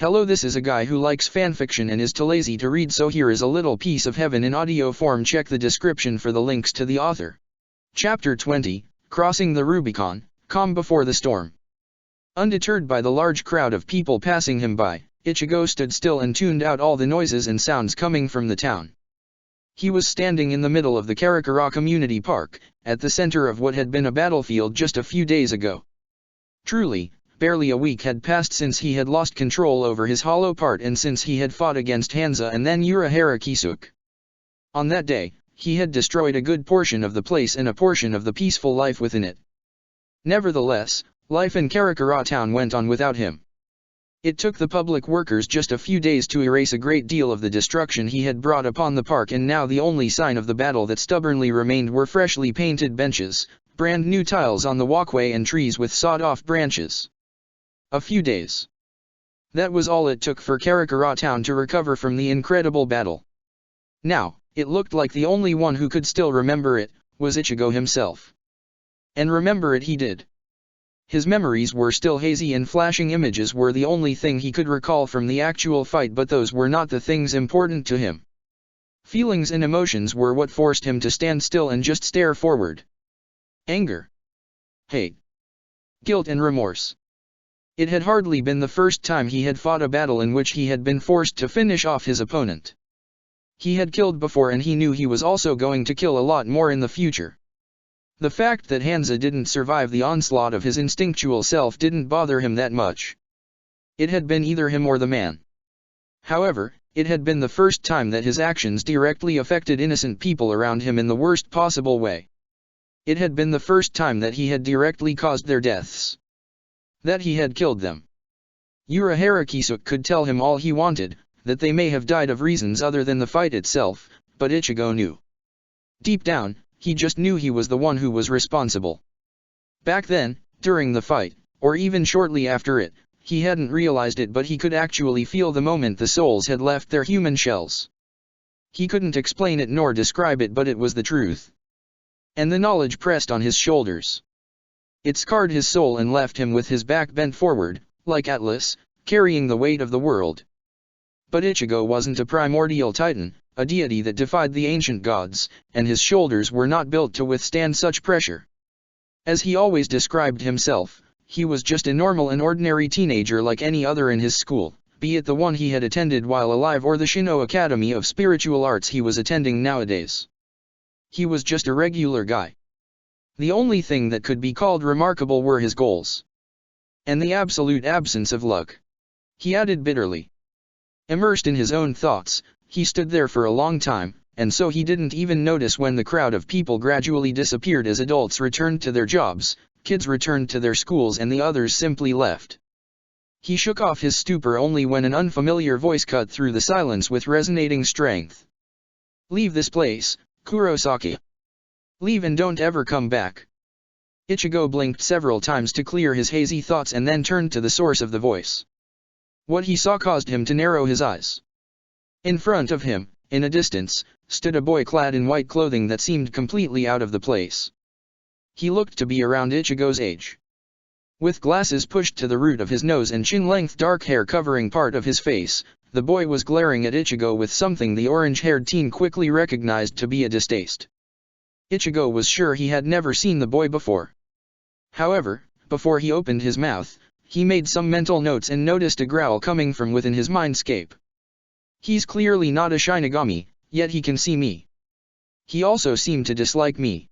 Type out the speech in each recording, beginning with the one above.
Hello, this is a guy who likes fanfiction and is too lazy to read, so here is a little piece of heaven in audio form. Check the description for the links to the author. Chapter 20, Crossing the Rubicon, Calm Before the Storm. Undeterred by the large crowd of people passing him by, Ichigo stood still and tuned out all the noises and sounds coming from the town. He was standing in the middle of the Karakura Community Park, at the center of what had been a battlefield just a few days ago. Truly, barely a week had passed since he had lost control over his hollow part and since he had fought against Hanza and then Urahara Kisuke. On that day, he had destroyed a good portion of the place and a portion of the peaceful life within it. Nevertheless, life in Karakura town went on without him. It took the public workers just a few days to erase a great deal of the destruction he had brought upon the park, and now the only sign of the battle that stubbornly remained were freshly painted benches, brand new tiles on the walkway and trees with sawed-off branches. A few days. That was all it took for Karakura town to recover from the incredible battle. Now, it looked like the only one who could still remember it was Ichigo himself. And remember it he did. His memories were still hazy and flashing images were the only thing he could recall from the actual fight, but those were not the things important to him. Feelings and emotions were what forced him to stand still and just stare forward. Anger. Hate. Guilt and remorse. It had hardly been the first time he had fought a battle in which he had been forced to finish off his opponent. He had killed before and he knew he was also going to kill a lot more in the future. The fact that Hanza didn't survive the onslaught of his instinctual self didn't bother him that much. It had been either him or the man. However, it had been the first time that his actions directly affected innocent people around him in the worst possible way. It had been the first time that he had directly caused their deaths. That he had killed them. Urahara Kisuke could tell him all he wanted, that they may have died of reasons other than the fight itself, but Ichigo knew. Deep down, he just knew he was the one who was responsible. Back then, during the fight, or even shortly after it, he hadn't realized it, but he could actually feel the moment the souls had left their human shells. He couldn't explain it nor describe it, but it was the truth. And the knowledge pressed on his shoulders. It scarred his soul and left him with his back bent forward, like Atlas, carrying the weight of the world. But Ichigo wasn't a primordial titan, a deity that defied the ancient gods, and his shoulders were not built to withstand such pressure. As he always described himself, he was just a normal and ordinary teenager like any other in his school, be it the one he had attended while alive or the Shino Academy of Spiritual Arts he was attending nowadays. He was just a regular guy. The only thing that could be called remarkable were his goals. And the absolute absence of luck. He added bitterly. Immersed in his own thoughts, he stood there for a long time, and so he didn't even notice when the crowd of people gradually disappeared as adults returned to their jobs, kids returned to their schools, and the others simply left. He shook off his stupor only when an unfamiliar voice cut through the silence with resonating strength. "Leave this place, Kurosaki. Leave and don't ever come back." Ichigo blinked several times to clear his hazy thoughts and then turned to the source of the voice. What he saw caused him to narrow his eyes. In front of him, in a distance, stood a boy clad in white clothing that seemed completely out of the place. He looked to be around Ichigo's age. With glasses pushed to the root of his nose and chin-length dark hair covering part of his face, the boy was glaring at Ichigo with something the orange-haired teen quickly recognized to be a distaste. Ichigo was sure he had never seen the boy before. However, before he opened his mouth, he made some mental notes and noticed a growl coming from within his mindscape. He's clearly not a Shinigami, yet he can see me. He also seemed to dislike me.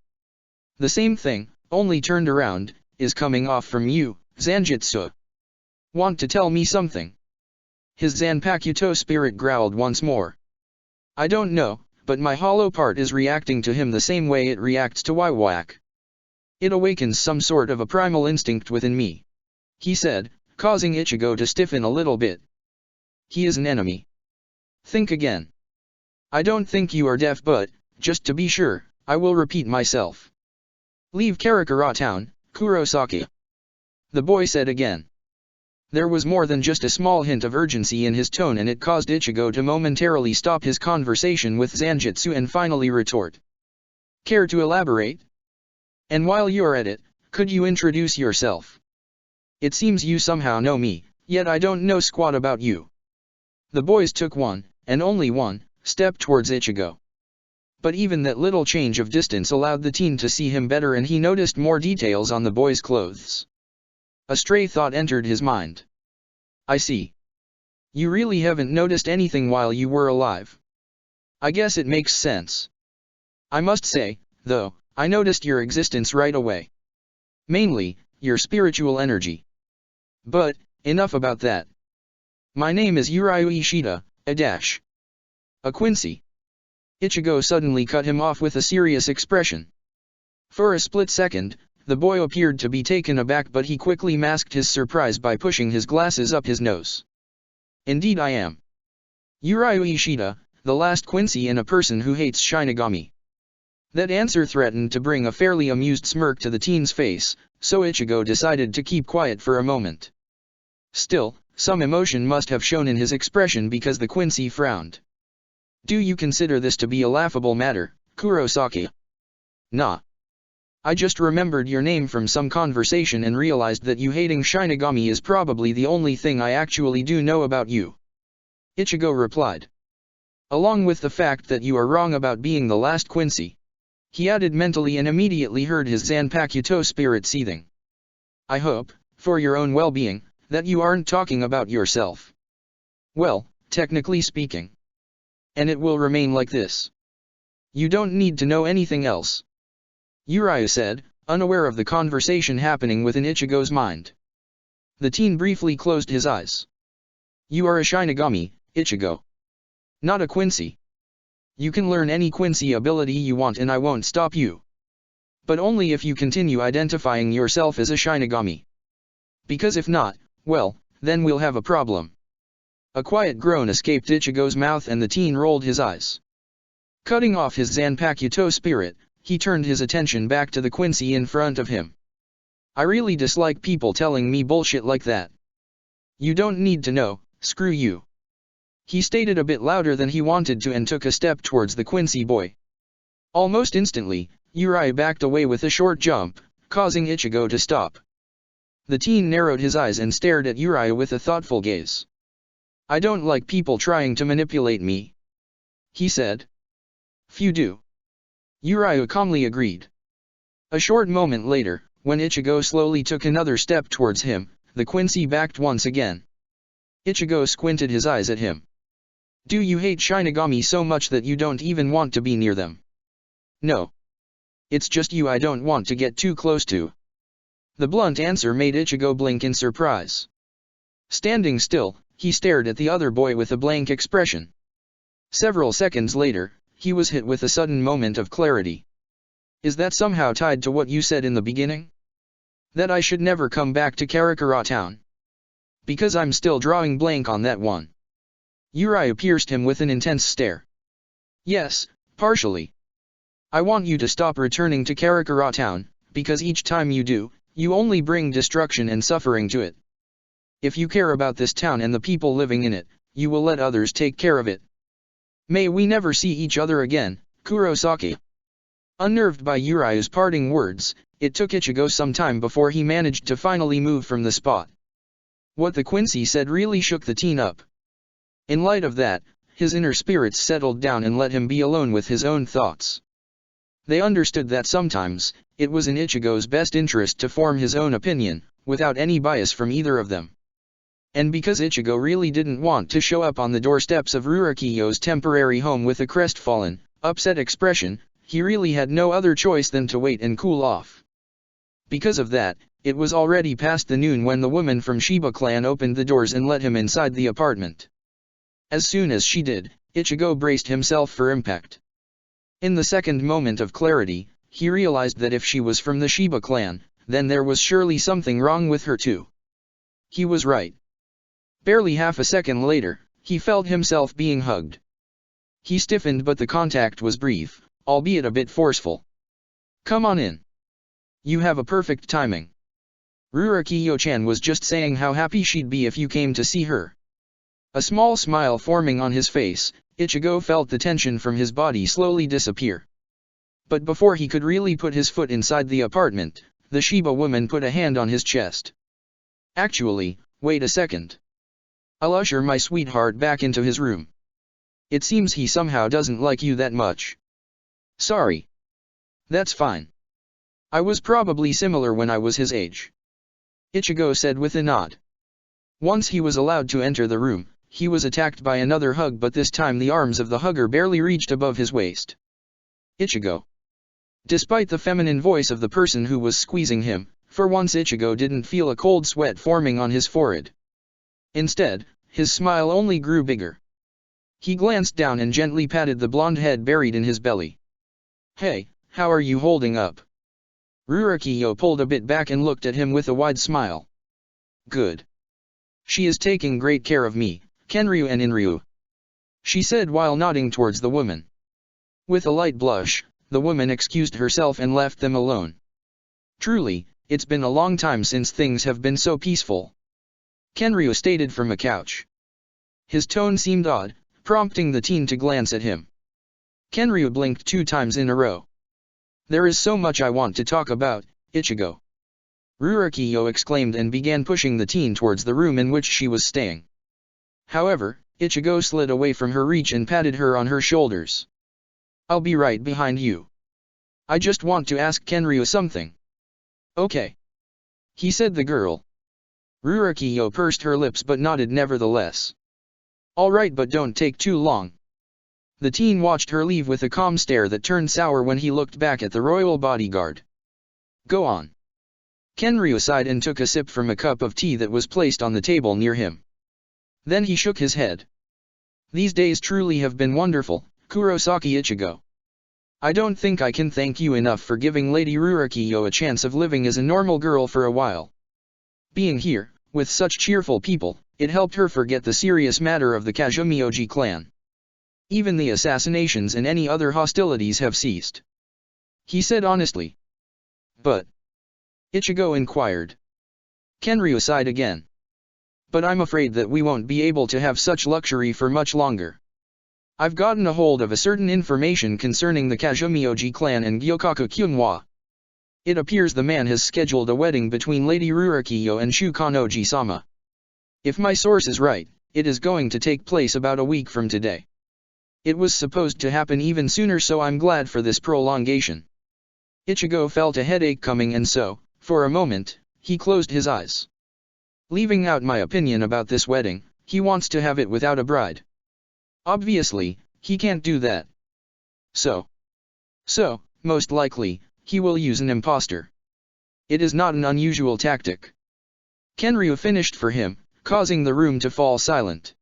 The same thing, only turned around, is coming off from you, Zanjitsu. Want to tell me something? His Zanpakuto spirit growled once more. I don't know, but my hollow part is reacting to him the same way it reacts to Waiwak. It awakens some sort of a primal instinct within me, he said, causing Ichigo to stiffen a little bit. He is an enemy. Think again. I don't think you are deaf, but, just to be sure, I will repeat myself. Leave Karakura town, Kurosaki. The boy said again. There was more than just a small hint of urgency in his tone, and it caused Ichigo to momentarily stop his conversation with Zanjitsu and finally retort. Care to elaborate? And while you're at it, could you introduce yourself? It seems you somehow know me, yet I don't know squat about you. The boys took one, and only one, step towards Ichigo. But even that little change of distance allowed the teen to see him better, and he noticed more details on the boy's clothes. A stray thought entered his mind. I see. You really haven't noticed anything while you were alive. I guess it makes sense. I must say, though, I noticed your existence right away. Mainly, your spiritual energy. But, enough about that. My name is Urayu Ishida, a Quincy. Ichigo suddenly cut him off with a serious expression. For a split second, the boy appeared to be taken aback, but he quickly masked his surprise by pushing his glasses up his nose. Indeed I am. Urayu Ishida, the last Quincy and a person who hates Shinigami. That answer threatened to bring a fairly amused smirk to the teen's face, so Ichigo decided to keep quiet for a moment. Still, some emotion must have shown in his expression, because the Quincy frowned. Do you consider this to be a laughable matter, Kurosaki? Nah. I just remembered your name from some conversation and realized that you hating Shinigami is probably the only thing I actually do know about you. Ichigo replied. Along with the fact that you are wrong about being the last Quincy. He added mentally, and immediately heard his Zanpakuto spirit seething. I hope, for your own well-being, that you aren't talking about yourself. Well, technically speaking. And it will remain like this. You don't need to know anything else. Urayu said, unaware of the conversation happening within Ichigo's mind. The teen briefly closed his eyes. You are a Shinigami, Ichigo. Not a Quincy. You can learn any Quincy ability you want and I won't stop you. But only if you continue identifying yourself as a Shinigami. Because if not, well, then we'll have a problem. A quiet groan escaped Ichigo's mouth and the teen rolled his eyes. Cutting off his Zanpakuto spirit, he turned his attention back to the Quincy in front of him. I really dislike people telling me bullshit like that. You don't need to know, screw you. He stated a bit louder than he wanted to and took a step towards the Quincy boy. Almost instantly, Urayu backed away with a short jump, causing Ichigo to stop. The teen narrowed his eyes and stared at Urayu with a thoughtful gaze. I don't like people trying to manipulate me, he said. Few do. Urayu calmly agreed. A short moment later, when Ichigo slowly took another step towards him, the Quincy backed once again. Ichigo squinted his eyes at him. Do you hate Shinigami so much that you don't even want to be near them? No. It's just you I don't want to get too close to. The blunt answer made Ichigo blink in surprise. Standing still, he stared at the other boy with a blank expression. Several seconds later, he was hit with a sudden moment of clarity. Is that somehow tied to what you said in the beginning? That I should never come back to Karakura town? Because I'm still drawing blank on that one. Urayu pierced him with an intense stare. Yes, partially. I want you to stop returning to Karakura town, because each time you do, you only bring destruction and suffering to it. If you care about this town and the people living in it, you will let others take care of it. May we never see each other again, Kurosaki. Unnerved by Urayu's parting words, it took Ichigo some time before he managed to finally move from the spot. What the Quincy said really shook the teen up. In light of that, his inner spirits settled down and let him be alone with his own thoughts. They understood that sometimes, it was in Ichigo's best interest to form his own opinion, without any bias from either of them. And because Ichigo really didn't want to show up on the doorsteps of Rurakiyo's temporary home with a crestfallen, upset expression, he really had no other choice than to wait and cool off. Because of that, it was already past the noon when the woman from Shiba clan opened the doors and let him inside the apartment. As soon as she did, Ichigo braced himself for impact. In the second moment of clarity, he realized that if she was from the Shiba clan, then there was surely something wrong with her too. He was right. Barely half a second later, he felt himself being hugged. He stiffened, but the contact was brief, albeit a bit forceful. Come on in. You have a perfect timing. Rurakiyo-chan was just saying how happy she'd be if you came to see her. A small smile forming on his face, Ichigo felt the tension from his body slowly disappear. But before he could really put his foot inside the apartment, the Shiba woman put a hand on his chest. Actually, wait a second. I'll usher my sweetheart back into his room. It seems he somehow doesn't like you that much. Sorry. That's fine. I was probably similar when I was his age. Ichigo said with a nod. Once he was allowed to enter the room, he was attacked by another hug, but this time the arms of the hugger barely reached above his waist. Ichigo. Despite the feminine voice of the person who was squeezing him, for once Ichigo didn't feel a cold sweat forming on his forehead. Instead, his smile only grew bigger. He glanced down and gently patted the blonde head buried in his belly. Hey, how are you holding up? Rurokiyo pulled a bit back and looked at him with a wide smile. Good. She is taking great care of me, Kenryu and Inryu. She said while nodding towards the woman. With a light blush, the woman excused herself and left them alone. Truly, it's been a long time since things have been so peaceful. Kenryu stated from a couch. His tone seemed odd, prompting the teen to glance at him. Kenryu blinked 2 times in a row. There is so much I want to talk about, Ichigo. Rurokiyo exclaimed and began pushing the teen towards the room in which she was staying. However, Ichigo slid away from her reach and patted her on her shoulders. I'll be right behind you. I just want to ask Kenryu something. Okay. He said the girl. Rurokiyo pursed her lips but nodded nevertheless. Alright, but don't take too long. The teen watched her leave with a calm stare that turned sour when he looked back at the royal bodyguard. Go on. Kenryu sighed and took a sip from a cup of tea that was placed on the table near him. Then he shook his head. These days truly have been wonderful, Kurosaki Ichigo. I don't think I can thank you enough for giving Lady Rurokiyo a chance of living as a normal girl for a while. Being here, with such cheerful people, it helped her forget the serious matter of the Kazumioji clan. Even the assassinations and any other hostilities have ceased. He said honestly. But? Ichigo inquired. Kenryu sighed again. But I'm afraid that we won't be able to have such luxury for much longer. I've gotten a hold of a certain information concerning the Kazumioji clan and Gyokaku Kyunhwa. It appears the man has scheduled a wedding between Lady Rurokiyo and Shukanoji-sama. If my source is right, it is going to take place about a week from today. It was supposed to happen even sooner, so I'm glad for this prolongation. Ichigo felt a headache coming and so, for a moment, he closed his eyes. Leaving out my opinion about this wedding, he wants to have it without a bride. Obviously, he can't do that. So, most likely, he will use an impostor. It is not an unusual tactic. Kenryu finished for him, causing the room to fall silent.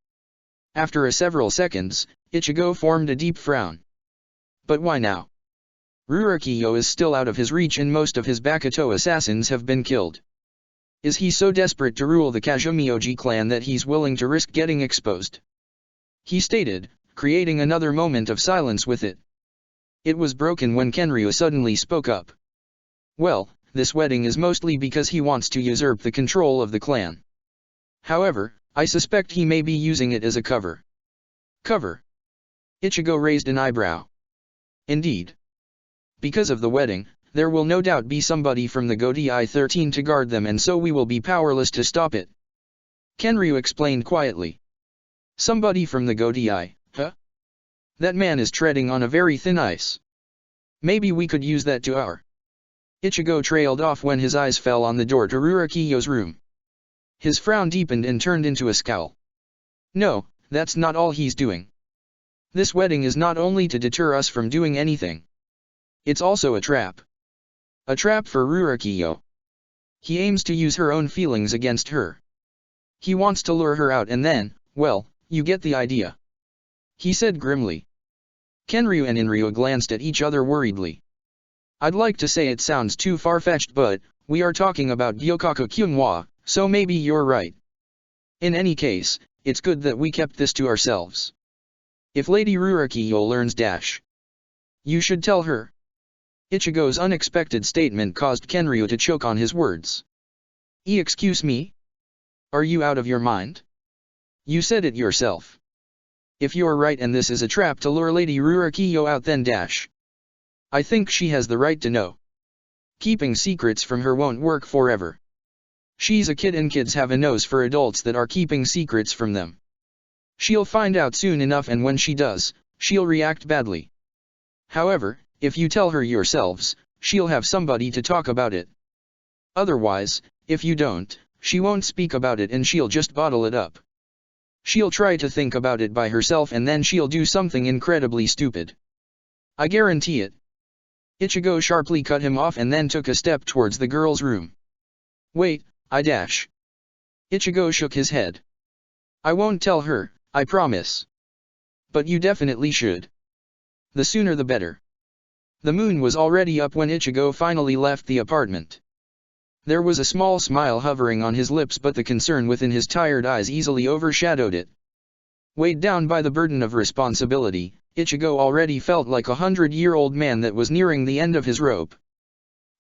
After several seconds, Ichigo formed a deep frown. But why now? Rurokiyo is still out of his reach and most of his Bakuto assassins have been killed. Is he so desperate to rule the Kazumioji clan that he's willing to risk getting exposed? He stated, creating another moment of silence with it. It was broken when Kenryu suddenly spoke up. Well, this wedding is mostly because he wants to usurp the control of the clan. However, I suspect he may be using it as a cover. Cover? Ichigo raised an eyebrow. Indeed. Because of the wedding, there will no doubt be somebody from the Godai 13 to guard them, and so we will be powerless to stop it. Kenryu explained quietly. Somebody from the Godai, huh? That man is treading on a very thin ice. Maybe we could use that to our... Ichigo trailed off when his eyes fell on the door to Rurokiyo's room. His frown deepened and turned into a scowl. No, that's not all he's doing. This wedding is not only to deter us from doing anything. It's also a trap. A trap for Rurokiyo. He aims to use her own feelings against her. He wants to lure her out and then, well, you get the idea. He said grimly. Kenryu and Inryu glanced at each other worriedly. I'd like to say it sounds too far-fetched, but we are talking about Gyokaku Kyunhwa, so maybe you're right. In any case, it's good that we kept this to ourselves. If Lady Rurokiyo learns you should tell her. Ichigo's unexpected statement caused Kenryu to choke on his words. Excuse me? Are you out of your mind? You said it yourself. If you're right and this is a trap to lure Lady Rurokiyo out, then I think she has the right to know. Keeping secrets from her won't work forever. She's a kid and kids have a nose for adults that are keeping secrets from them. She'll find out soon enough, and when she does, she'll react badly. However, if you tell her yourselves, she'll have somebody to talk about it. Otherwise, if you don't, she won't speak about it and she'll just bottle it up. She'll try to think about it by herself and then she'll do something incredibly stupid. I guarantee it. Ichigo sharply cut him off and then took a step towards the girl's room. Wait, Ichigo shook his head. I won't tell her, I promise. But you definitely should. The sooner the better. The moon was already up when Ichigo finally left the apartment. There was a small smile hovering on his lips, but the concern within his tired eyes easily overshadowed it. Weighed down by the burden of responsibility, Ichigo already felt like a 100-year-old man that was nearing the end of his rope.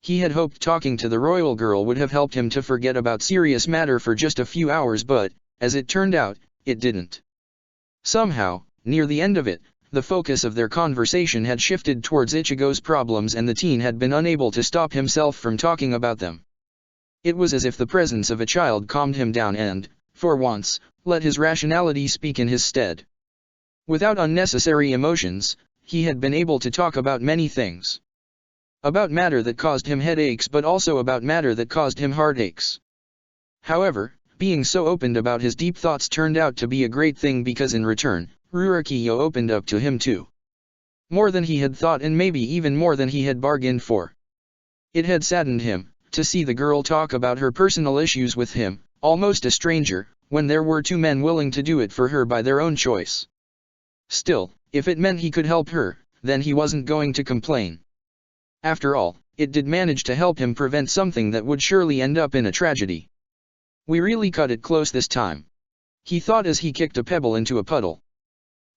He had hoped talking to the royal girl would have helped him to forget about serious matter for just a few hours, but, as it turned out, it didn't. Somehow, near the end of it, the focus of their conversation had shifted towards Ichigo's problems and the teen had been unable to stop himself from talking about them. It was as if the presence of a child calmed him down and, for once, let his rationality speak in his stead. Without unnecessary emotions, he had been able to talk about many things. About matter that caused him headaches, but also about matter that caused him heartaches. However, being so open about his deep thoughts turned out to be a great thing, because in return, Rurokiyo opened up to him too. More than he had thought, and maybe even more than he had bargained for. It had saddened him to see the girl talk about her personal issues with him, almost a stranger, when there were two men willing to do it for her by their own choice. Still, if it meant he could help her, then he wasn't going to complain. After all, it did manage to help him prevent something that would surely end up in a tragedy. We really cut it close this time, he thought as he kicked a pebble into a puddle.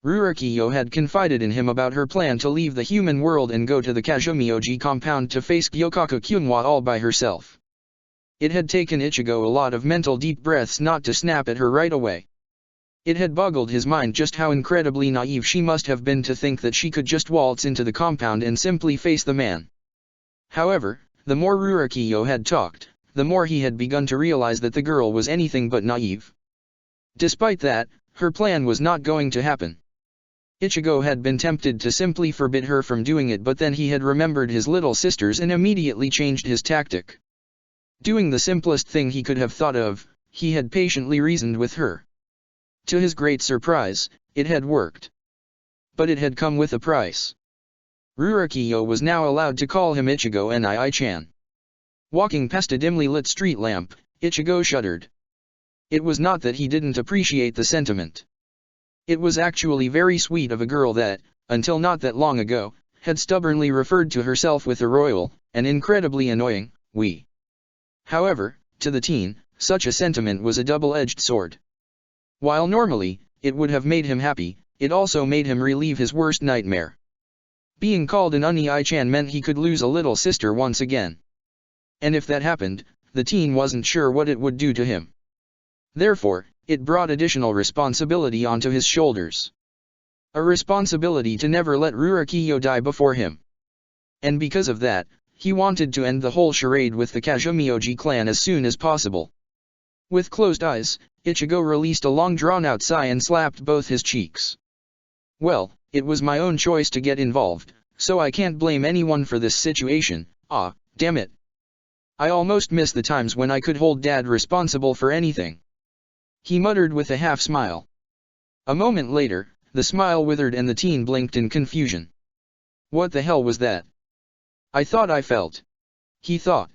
Rurokiyo had confided in him about her plan to leave the human world and go to the Kazumioji compound to face Gyokaka Kyunwa all by herself. It had taken Ichigo a lot of mental deep breaths not to snap at her right away. It had boggled his mind just how incredibly naive she must have been to think that she could just waltz into the compound and simply face the man. However, the more Rurokiyo had talked, the more he had begun to realize that the girl was anything but naive. Despite that, her plan was not going to happen. Ichigo had been tempted to simply forbid her from doing it, but then he had remembered his little sisters and immediately changed his tactic. Doing the simplest thing he could have thought of, he had patiently reasoned with her. To his great surprise, it had worked. But it had come with a price. Rurokiyo was now allowed to call him Ichigo Nii-chan. Walking past a dimly lit street lamp, Ichigo shuddered. It was not that he didn't appreciate the sentiment. It was actually very sweet of a girl that, until not that long ago, had stubbornly referred to herself with a royal, and incredibly annoying, we. However, to the teen, such a sentiment was a double-edged sword. While normally, it would have made him happy, it also made him relieve his worst nightmare. Being called an Nii-chan meant he could lose a little sister once again. And if that happened, the teen wasn't sure what it would do to him. Therefore, it brought additional responsibility onto his shoulders. A responsibility to never let Rurokiyo die before him. And because of that, he wanted to end the whole charade with the Kazumioji clan as soon as possible. With closed eyes, Ichigo released a long drawn-out sigh and slapped both his cheeks. Well, it was my own choice to get involved, so I can't blame anyone for this situation. Ah, damn it. I almost miss the times when I could hold Dad responsible for anything. He muttered with a half-smile. A moment later, the smile withered and the teen blinked in confusion. What the hell was that? I thought I felt. He thought.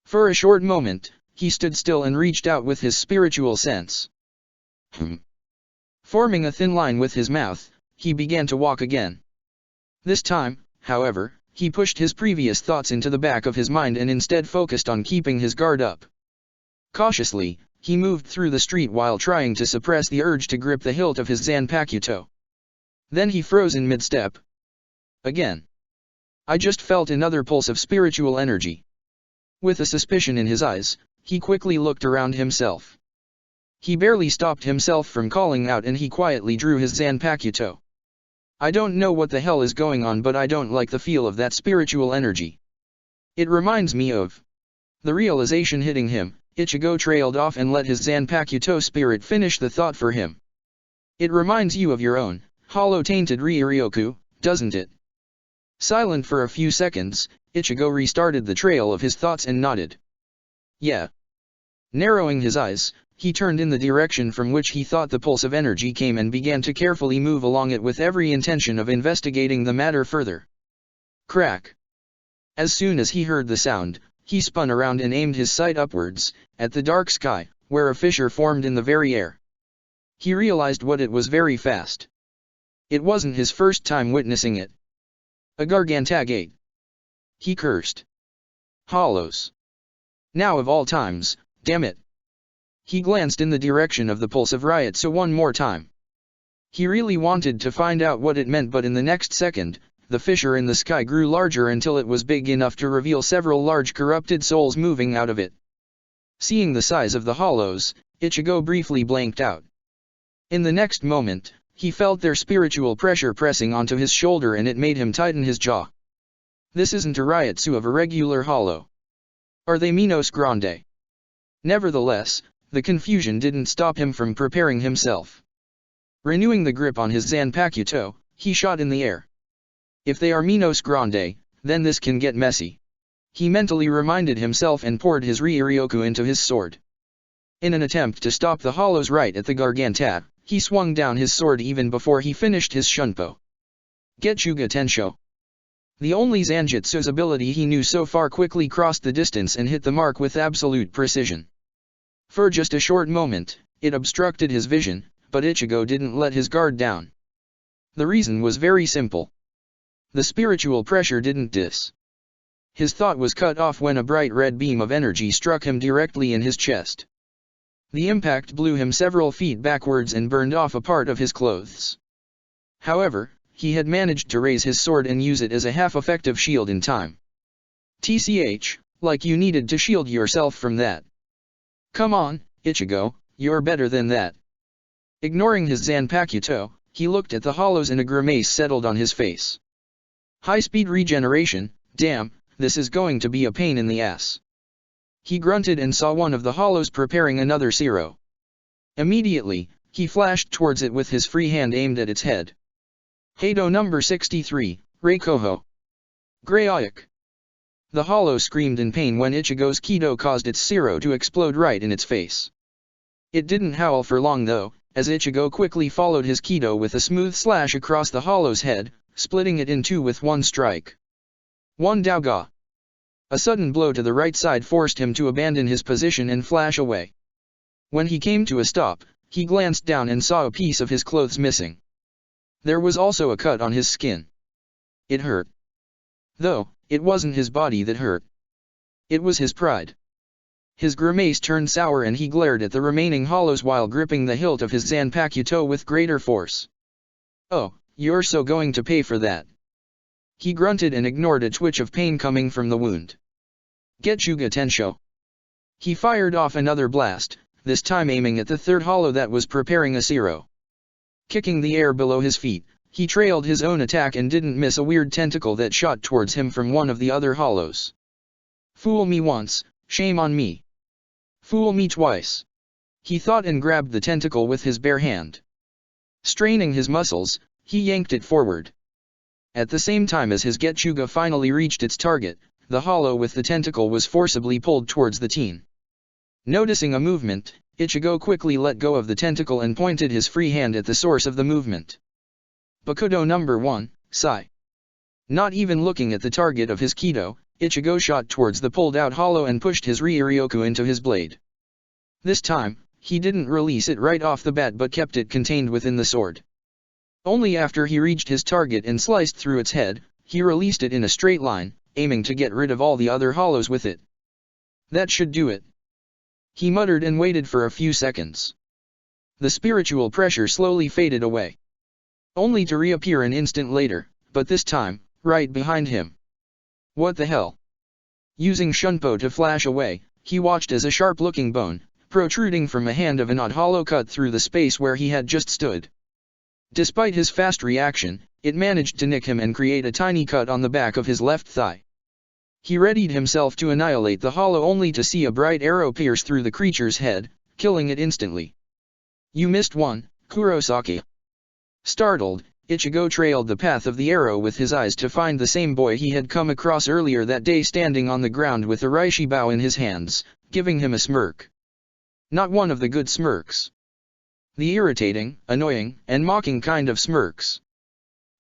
For a short moment, he stood still and reached out with his spiritual sense. Forming a thin line with his mouth, he began to walk again. This time, however, he pushed his previous thoughts into the back of his mind and instead focused on keeping his guard up. Cautiously, he moved through the street while trying to suppress the urge to grip the hilt of his Zanpakuto. Then he froze in mid-step. Again. I just felt another pulse of spiritual energy. With a suspicion in his eyes, he quickly looked around himself. He barely stopped himself from calling out and he quietly drew his Zanpakuto. I don't know what the hell is going on, but I don't like the feel of that spiritual energy. It reminds me of... The realization hitting him, Ichigo trailed off and let his Zanpakuto spirit finish the thought for him. It reminds you of your own, hollow-tainted Ryuryoku, doesn't it? Silent for a few seconds, Ichigo restarted the trail of his thoughts and nodded. Yeah. Narrowing his eyes, he turned in the direction from which he thought the pulse of energy came and began to carefully move along it with every intention of investigating the matter further. Crack. As soon as he heard the sound, he spun around and aimed his sight upwards, at the dark sky, where a fissure formed in the very air. He realized what it was very fast. It wasn't his first time witnessing it. A Gargantagate. He cursed. Hollows. Now of all times, damn it. He glanced in the direction of the pulse of Ryutsu one more time. He really wanted to find out what it meant, but in the next second, the fissure in the sky grew larger until it was big enough to reveal several large corrupted souls moving out of it. Seeing the size of the hollows, Ichigo briefly blanked out. In the next moment, he felt their spiritual pressure pressing onto his shoulder and it made him tighten his jaw. This isn't a Ryutsu of a regular hollow. Are they Minos Grande? Nevertheless, the confusion didn't stop him from preparing himself. Renewing the grip on his Zanpakuto, he shot in the air. If they are Minos Grande, then this can get messy. He mentally reminded himself and poured his Ryuryoku into his sword. In an attempt to stop the hollows right at the Garganta, he swung down his sword even before he finished his Shunpo. Getsuga Tensho. The only Zanjutsu's ability he knew so far quickly crossed the distance and hit the mark with absolute precision. For just a short moment, it obstructed his vision, but Ichigo didn't let his guard down. The reason was very simple. The spiritual pressure didn't dis. His thought was cut off when a bright red beam of energy struck him directly in his chest. The impact blew him several feet backwards and burned off a part of his clothes. However, he had managed to raise his sword and use it as a half-effective shield in time. TCH, like you needed to shield yourself from that. Come on, Ichigo, you're better than that. Ignoring his Zanpakuto, he looked at the hollows and a grimace settled on his face. High-speed regeneration, damn, this is going to be a pain in the ass. He grunted and saw one of the hollows preparing another Zero. Immediately, he flashed towards it with his free hand aimed at its head. Heido number 63, Reikoho. Greyayuk. The hollow screamed in pain when Ichigo's Kido caused its Zero to explode right in its face. It didn't howl for long though, as Ichigo quickly followed his Kido with a smooth slash across the hollow's head, splitting it in two with one strike. One Daoga. A sudden blow to the right side forced him to abandon his position and flash away. When he came to a stop, he glanced down and saw a piece of his clothes missing. There was also a cut on his skin. It hurt. Though, it wasn't his body that hurt. It was his pride. His grimace turned sour and he glared at the remaining hollows while gripping the hilt of his Zanpakuto with greater force. Oh, you're so going to pay for that. He grunted and ignored a twitch of pain coming from the wound. Getsuga Tensho. He fired off another blast, this time aiming at the third hollow that was preparing a Zero. Kicking the air below his feet, he trailed his own attack and didn't miss a weird tentacle that shot towards him from one of the other hollows. Fool me once, shame on me. Fool me twice. He thought and grabbed the tentacle with his bare hand. Straining his muscles, he yanked it forward. At the same time as his Getsuga finally reached its target, the hollow with the tentacle was forcibly pulled towards the teen. Noticing a movement, Ichigo quickly let go of the tentacle and pointed his free hand at the source of the movement. Bakudo number 1, Sai. Not even looking at the target of his Kido, Ichigo shot towards the pulled-out hollow and pushed his Ryuryoku into his blade. This time, he didn't release it right off the bat but kept it contained within the sword. Only after he reached his target and sliced through its head, he released it in a straight line, aiming to get rid of all the other hollows with it. That should do it. He muttered and waited for a few seconds. The spiritual pressure slowly faded away. Only to reappear an instant later, but this time, right behind him. What the hell? Using Shunpo to flash away, he watched as a sharp-looking bone, protruding from a hand of an odd hollow cut through the space where he had just stood. Despite his fast reaction, it managed to nick him and create a tiny cut on the back of his left thigh. He readied himself to annihilate the hollow only to see a bright arrow pierce through the creature's head, killing it instantly. You missed one, Kurosaki. Startled, Ichigo trailed the path of the arrow with his eyes to find the same boy he had come across earlier that day standing on the ground with a reishi bow in his hands, giving him a smirk. Not one of the good smirks. The irritating, annoying, and mocking kind of smirks.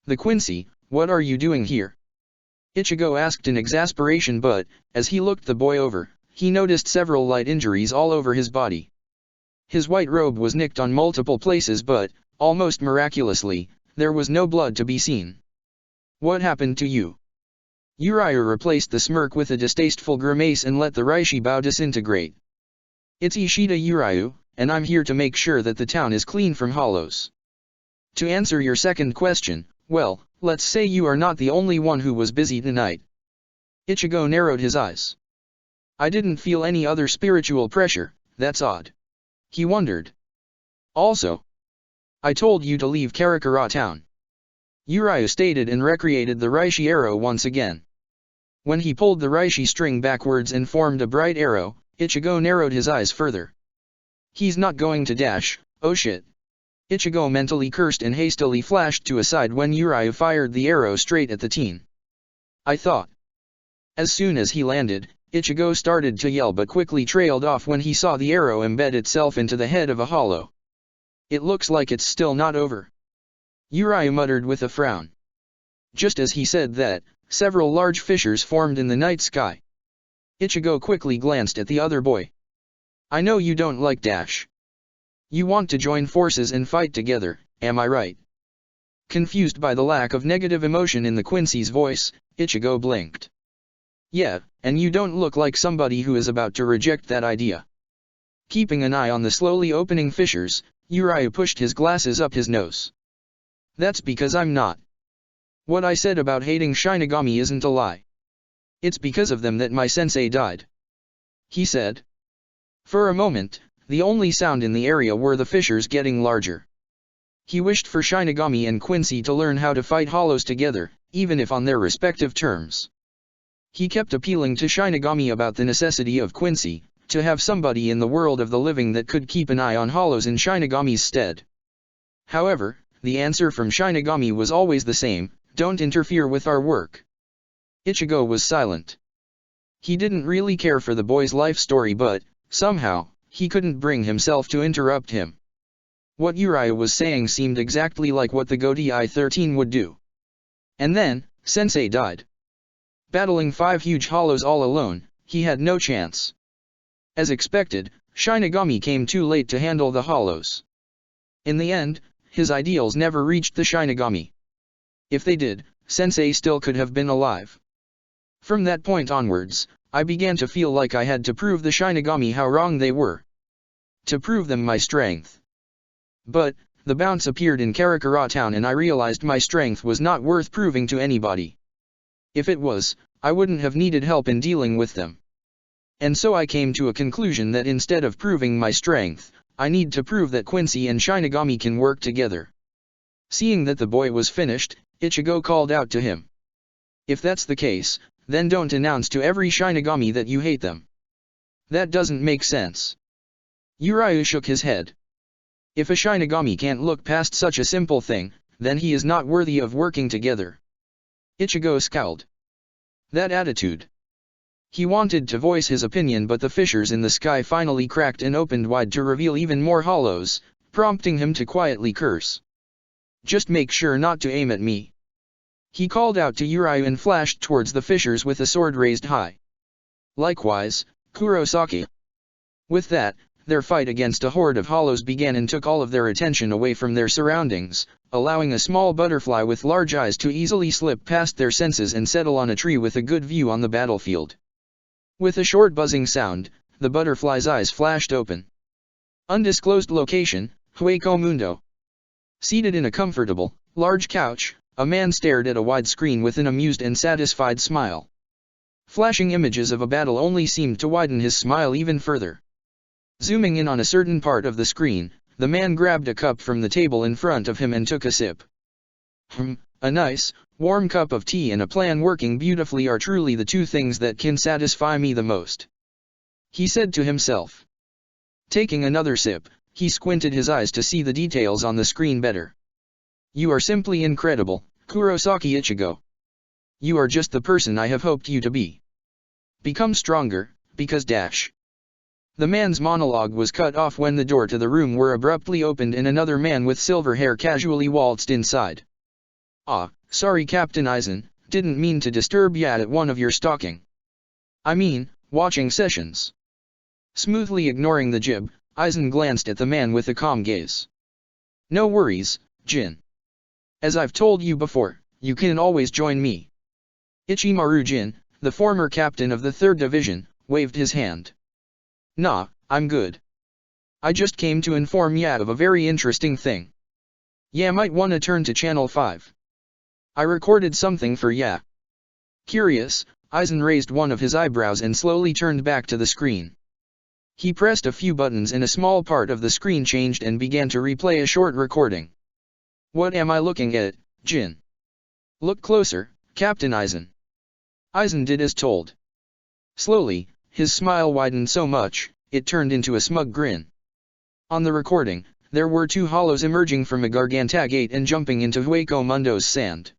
The Quincy, what are you doing here? Ichigo asked in exasperation, but, as he looked the boy over, he noticed several light injuries all over his body. His white robe was nicked on multiple places but, almost miraculously, there was no blood to be seen. What happened to you? Uriah replaced the smirk with a distasteful grimace and let the reishi bow disintegrate. It's Ishida Uriah, and I'm here to make sure that the town is clean from hollows. To answer your second question, well, let's say you are not the only one who was busy tonight. Ichigo narrowed his eyes. I didn't feel any other spiritual pressure, that's odd. He wondered. Also, I told you to leave Karakura town. Uriah stated and recreated the reishi arrow once again. When he pulled the reishi string backwards and formed a bright arrow, Ichigo narrowed his eyes further. He's not going to dash, oh shit. Ichigo mentally cursed and hastily flashed to a side when Uriah fired the arrow straight at the teen. I thought. As soon as he landed, Ichigo started to yell but quickly trailed off when he saw the arrow embed itself into the head of a hollow. It looks like it's still not over. Uriah muttered with a frown. Just as he said that, several large fissures formed in the night sky. Ichigo quickly glanced at the other boy. I know you don't like dash. You want to join forces and fight together, am I right? Confused by the lack of negative emotion in the Quincy's voice, Ichigo blinked. Yeah, and you don't look like somebody who is about to reject that idea. Keeping an eye on the slowly opening fissures, Uriah pushed his glasses up his nose. That's because I'm not. What I said about hating Shinigami isn't a lie. It's because of them that my sensei died. He said. For a moment, the only sound in the area were the fissures getting larger. He wished for Shinigami and Quincy to learn how to fight hollows together, even if on their respective terms. He kept appealing to Shinigami about the necessity of Quincy, to have somebody in the world of the living that could keep an eye on hollows in Shinigami's stead. However, the answer from Shinigami was always the same, don't interfere with our work. Ichigo was silent. He didn't really care for the boy's life story but, somehow, he couldn't bring himself to interrupt him. What Uriah was saying seemed exactly like what the Godi I-13 would do. And then, Sensei died. Battling 5 huge hollows all alone, he had no chance. As expected, Shinigami came too late to handle the hollows. In the end, his ideals never reached the Shinigami. If they did, Sensei still could have been alive. From that point onwards, I began to feel like I had to prove the Shinigami how wrong they were. To prove them my strength. But, the bounce appeared in Karakura town and I realized my strength was not worth proving to anybody. If it was, I wouldn't have needed help in dealing with them. And so I came to a conclusion that instead of proving my strength, I need to prove that Quincy and Shinigami can work together. Seeing that the boy was finished, Ichigo called out to him. If that's the case, then don't announce to every Shinigami that you hate them. That doesn't make sense. Uriah shook his head. If a Shinigami can't look past such a simple thing, then he is not worthy of working together. Ichigo scowled. That attitude. He wanted to voice his opinion but the fissures in the sky finally cracked and opened wide to reveal even more hollows, prompting him to quietly curse. Just make sure not to aim at me. He called out to Uriah and flashed towards the fissures with a sword raised high. Likewise, Kurosaki. With that, their fight against a horde of hollows began and took all of their attention away from their surroundings, allowing a small butterfly with large eyes to easily slip past their senses and settle on a tree with a good view on the battlefield. With a short buzzing sound, the butterfly's eyes flashed open. Undisclosed location, Hueco Mundo. Seated in a comfortable, large couch, a man stared at a wide screen with an amused and satisfied smile. Flashing images of a battle only seemed to widen his smile even further. Zooming in on a certain part of the screen, the man grabbed a cup from the table in front of him and took a sip. A nice, warm cup of tea and a plan working beautifully are truly the two things that can satisfy me the most," he said to himself. Taking another sip, he squinted his eyes to see the details on the screen better. "You are simply incredible, Kurosaki Ichigo. You are just the person I have hoped you to be. Become stronger, because dash." The man's monologue was cut off when the door to the room were abruptly opened and another man with silver hair casually waltzed inside. "Ah, sorry Captain Aizen, didn't mean to disturb ya at one of your stalking. I mean, watching sessions." Smoothly ignoring the jib, Aizen glanced at the man with a calm gaze. "No worries, Jin. As I've told you before, you can always join me." Ichimaru Jin, the former captain of the 3rd Division, waved his hand. "Nah, I'm good. I just came to inform ya of a very interesting thing. Ya might wanna turn to Channel 5. I recorded something for ya." Curious, Aizen raised one of his eyebrows and slowly turned back to the screen. He pressed a few buttons and a small part of the screen changed and began to replay a short recording. "What am I looking at, Jin?" "Look closer, Captain Aizen." Aizen did as told. Slowly, his smile widened so much, it turned into a smug grin. On the recording, there were two hollows emerging from a Garganta gate and jumping into Hueco Mundo's sand.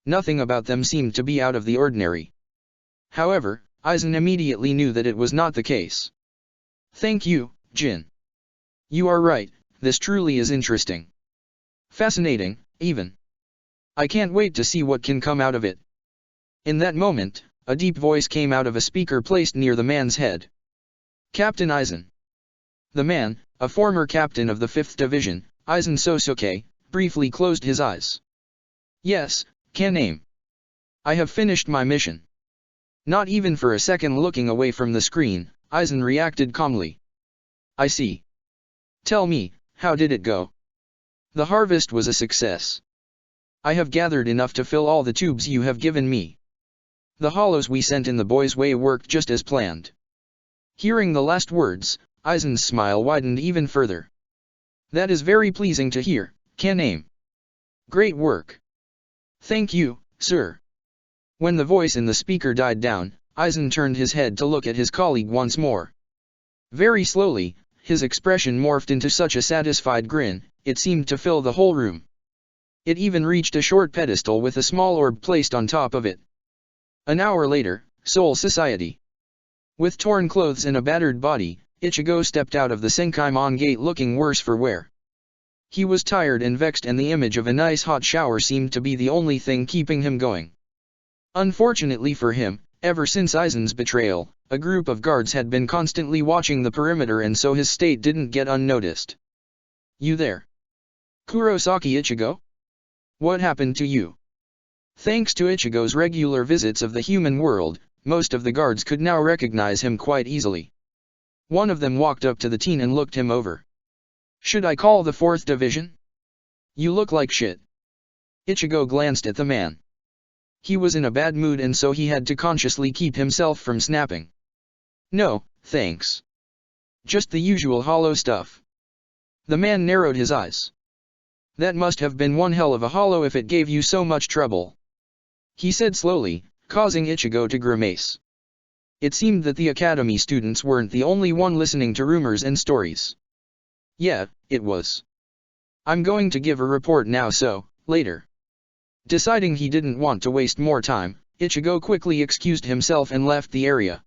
Nothing about them seemed to be out of the ordinary. However, Aizen immediately knew that it was not the case. "Thank you, Jin. You are right, this truly is interesting. Fascinating, even. I can't wait to see what can come out of it." In that moment, a deep voice came out of a speaker placed near the man's head. "Captain Aizen." The man, a former captain of the 5th Division, Aizen Sosuke, briefly closed his eyes. "Yes, Kan-name. I have finished my mission." Not even for a second looking away from the screen, Aizen reacted calmly. "I see. Tell me, how did it go?" "The harvest was a success. I have gathered enough to fill all the tubes you have given me. The hollows we sent in the boys' way worked just as planned." Hearing the last words, Aizen's smile widened even further. "That is very pleasing to hear, Kan-name. Great work." "Thank you, sir." When the voice in the speaker died down, Aizen turned his head to look at his colleague once more. Very slowly, his expression morphed into such a satisfied grin, it seemed to fill the whole room. It even reached a short pedestal with a small orb placed on top of it. An hour later, Seoul Society. With torn clothes and a battered body, Ichigo stepped out of the Senkaimon gate looking worse for wear. He was tired and vexed and the image of a nice hot shower seemed to be the only thing keeping him going. Unfortunately for him, ever since Aizen's betrayal, a group of guards had been constantly watching the perimeter and so his state didn't get unnoticed. "You there? Kurosaki Ichigo? What happened to you?" Thanks to Ichigo's regular visits of the human world, most of the guards could now recognize him quite easily. One of them walked up to the teen and looked him over. "Should I call the 4th Division? You look like shit." Ichigo glanced at the man. He was in a bad mood and so he had to consciously keep himself from snapping. "No, thanks. Just the usual hollow stuff." The man narrowed his eyes. "That must have been one hell of a hollow if it gave you so much trouble," he said slowly, causing Ichigo to grimace. It seemed that the academy students weren't the only one listening to rumors and stories. Yeah, it was. "I'm going to give a report now so, later." Deciding he didn't want to waste more time, Ichigo quickly excused himself and left the area.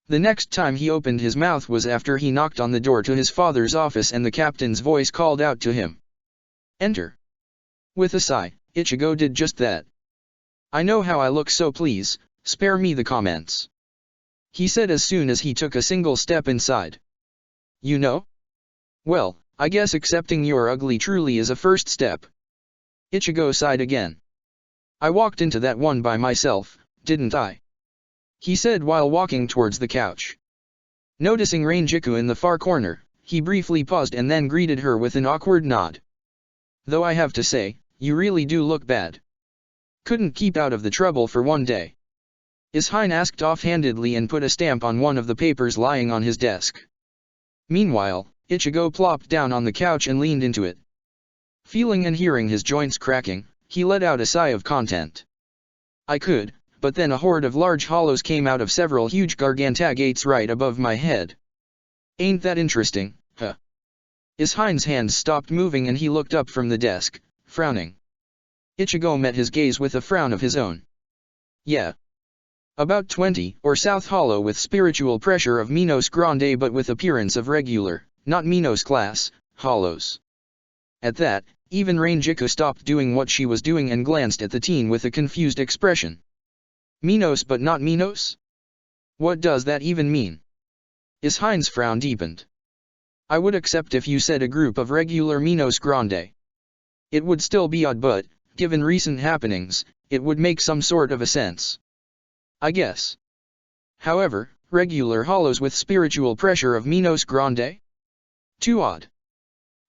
The next time he opened his mouth was after he knocked on the door to his father's office and the captain's voice called out to him. "Enter." With a sigh, Ichigo did just that. "I know how I look so please, spare me the comments," he said as soon as he took a single step inside. "You know? Well, I guess accepting you're ugly truly is a first step." Ichigo sighed again. "I walked into that one by myself, didn't I?" he said while walking towards the couch. Noticing Rainjiku in the far corner, he briefly paused and then greeted her with an awkward nod. "Though I have to say, you really do look bad. Couldn't keep out of the trouble for one day?" Ishine asked offhandedly and put a stamp on one of the papers lying on his desk. Meanwhile, Ichigo plopped down on the couch and leaned into it. Feeling and hearing his joints cracking, he let out a sigh of content. I could, but then a horde of large hollows came out of several huge gargantagates right above my head. Ain't that interesting, huh? Ishaine's hands stopped moving and he looked up from the desk, frowning. Ichigo met his gaze with a frown of his own. Yeah. About 20, or South Hollow with spiritual pressure of Minos Grande but with appearance of regular, not Minos class, hollows. At that, even Rangiku stopped doing what she was doing and glanced at the teen with a confused expression. Minos but not Minos? What does that even mean? Ishaine's frown deepened. I would accept if you said a group of regular Minos Grande. It would still be odd but, given recent happenings, it would make some sort of a sense. I guess. However, regular hollows with spiritual pressure of Minos Grande? Too odd.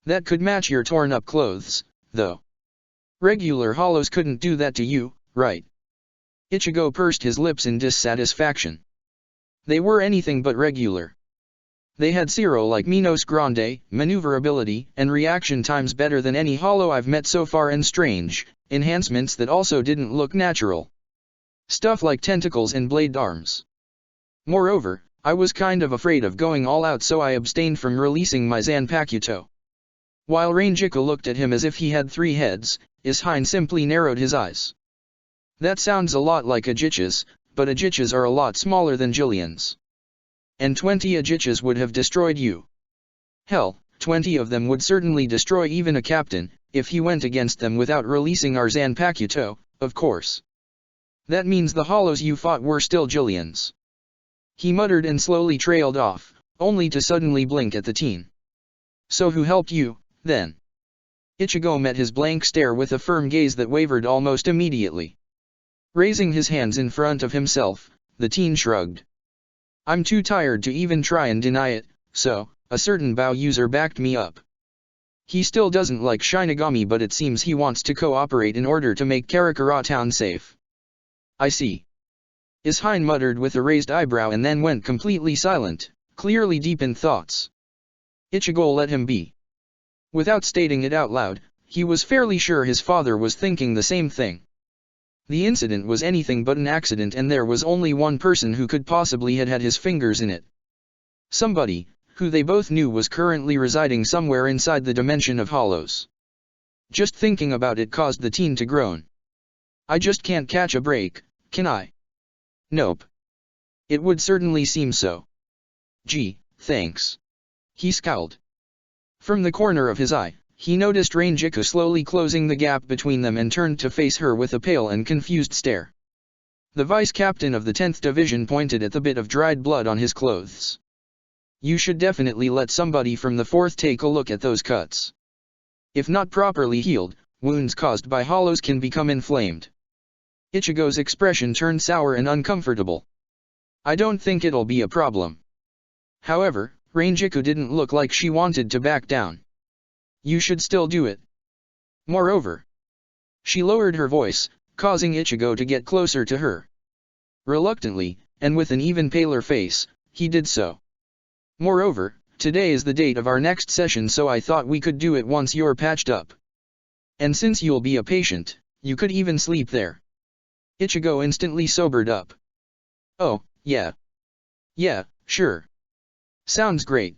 That could match your torn up clothes, though. Regular hollows couldn't do that to you, right? Ichigo pursed his lips in dissatisfaction. They were anything but regular. They had zero-like Minos Grande, maneuverability, and reaction times better than any hollow I've met so far and strange, enhancements that also didn't look natural. Stuff like tentacles and blade arms. Moreover, I was kind of afraid of going all out so I abstained from releasing my Zanpakuto. While Rangiku looked at him as if he had 3 heads, Ishaine simply narrowed his eyes. That sounds a lot like Ajichas, but Ajichas are a lot smaller than Jillians. And 20 Ajichas would have destroyed you. Hell, 20 of them would certainly destroy even a captain, if he went against them without releasing our Zanpakuto, of course. That means the hollows you fought were still Jillians. He muttered and slowly trailed off, only to suddenly blink at the teen. So who helped you, then? Ichigo met his blank stare with a firm gaze that wavered almost immediately. Raising his hands in front of himself, the teen shrugged. I'm too tired to even try and deny it, so, a certain Bao user backed me up. He still doesn't like Shinigami but it seems he wants to cooperate in order to make Karakura town safe. I see. Ishaine muttered with a raised eyebrow and then went completely silent, clearly deep in thoughts. Ichigo let him be. Without stating it out loud, he was fairly sure his father was thinking the same thing. The incident was anything but an accident and there was only one person who could possibly have had his fingers in it. Somebody, who they both knew was currently residing somewhere inside the dimension of hollows. Just thinking about it caused the teen to groan. I just can't catch a break, can I? Nope. It would certainly seem so. Gee, thanks. He scowled. From the corner of his eye, he noticed Rangiku slowly closing the gap between them and turned to face her with a pale and confused stare. The vice captain of the 10th Division pointed at the bit of dried blood on his clothes. You should definitely let somebody from the 4th take a look at those cuts. If not properly healed, wounds caused by hollows can become inflamed. Ichigo's expression turned sour and uncomfortable. I don't think it'll be a problem. However, Rangiku didn't look like she wanted to back down. You should still do it. Moreover, she lowered her voice, causing Ichigo to get closer to her. Reluctantly, and with an even paler face, he did so. Moreover, today is the date of our next session so I thought we could do it once you're patched up. And since you'll be a patient, you could even sleep there. Ichigo instantly sobered up. Oh, yeah. Yeah, sure. Sounds great.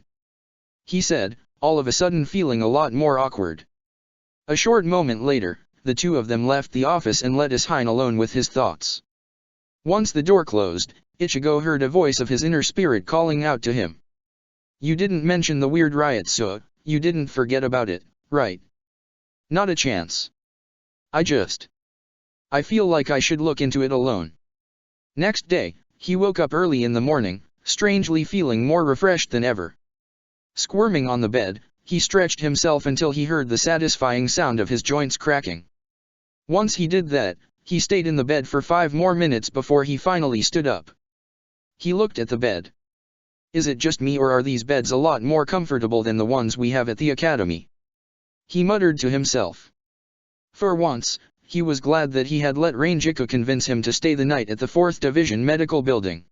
He said, all of a sudden feeling a lot more awkward. A short moment later, the two of them left the office and let Ishaine alone with his thoughts. Once the door closed, Ichigo heard a voice of his inner spirit calling out to him. You didn't mention the weird riot so, you didn't forget about it, right? Not a chance. I feel like I should look into it alone. Next day, he woke up early in the morning, strangely feeling more refreshed than ever. Squirming on the bed, he stretched himself until he heard the satisfying sound of his joints cracking. Once he did that, he stayed in the bed for 5 more minutes before he finally stood up. He looked at the bed. Is it just me or are these beds a lot more comfortable than the ones we have at the academy? He muttered to himself. For once, he was glad that he had let Rangiku convince him to stay the night at the 4th Division Medical Building.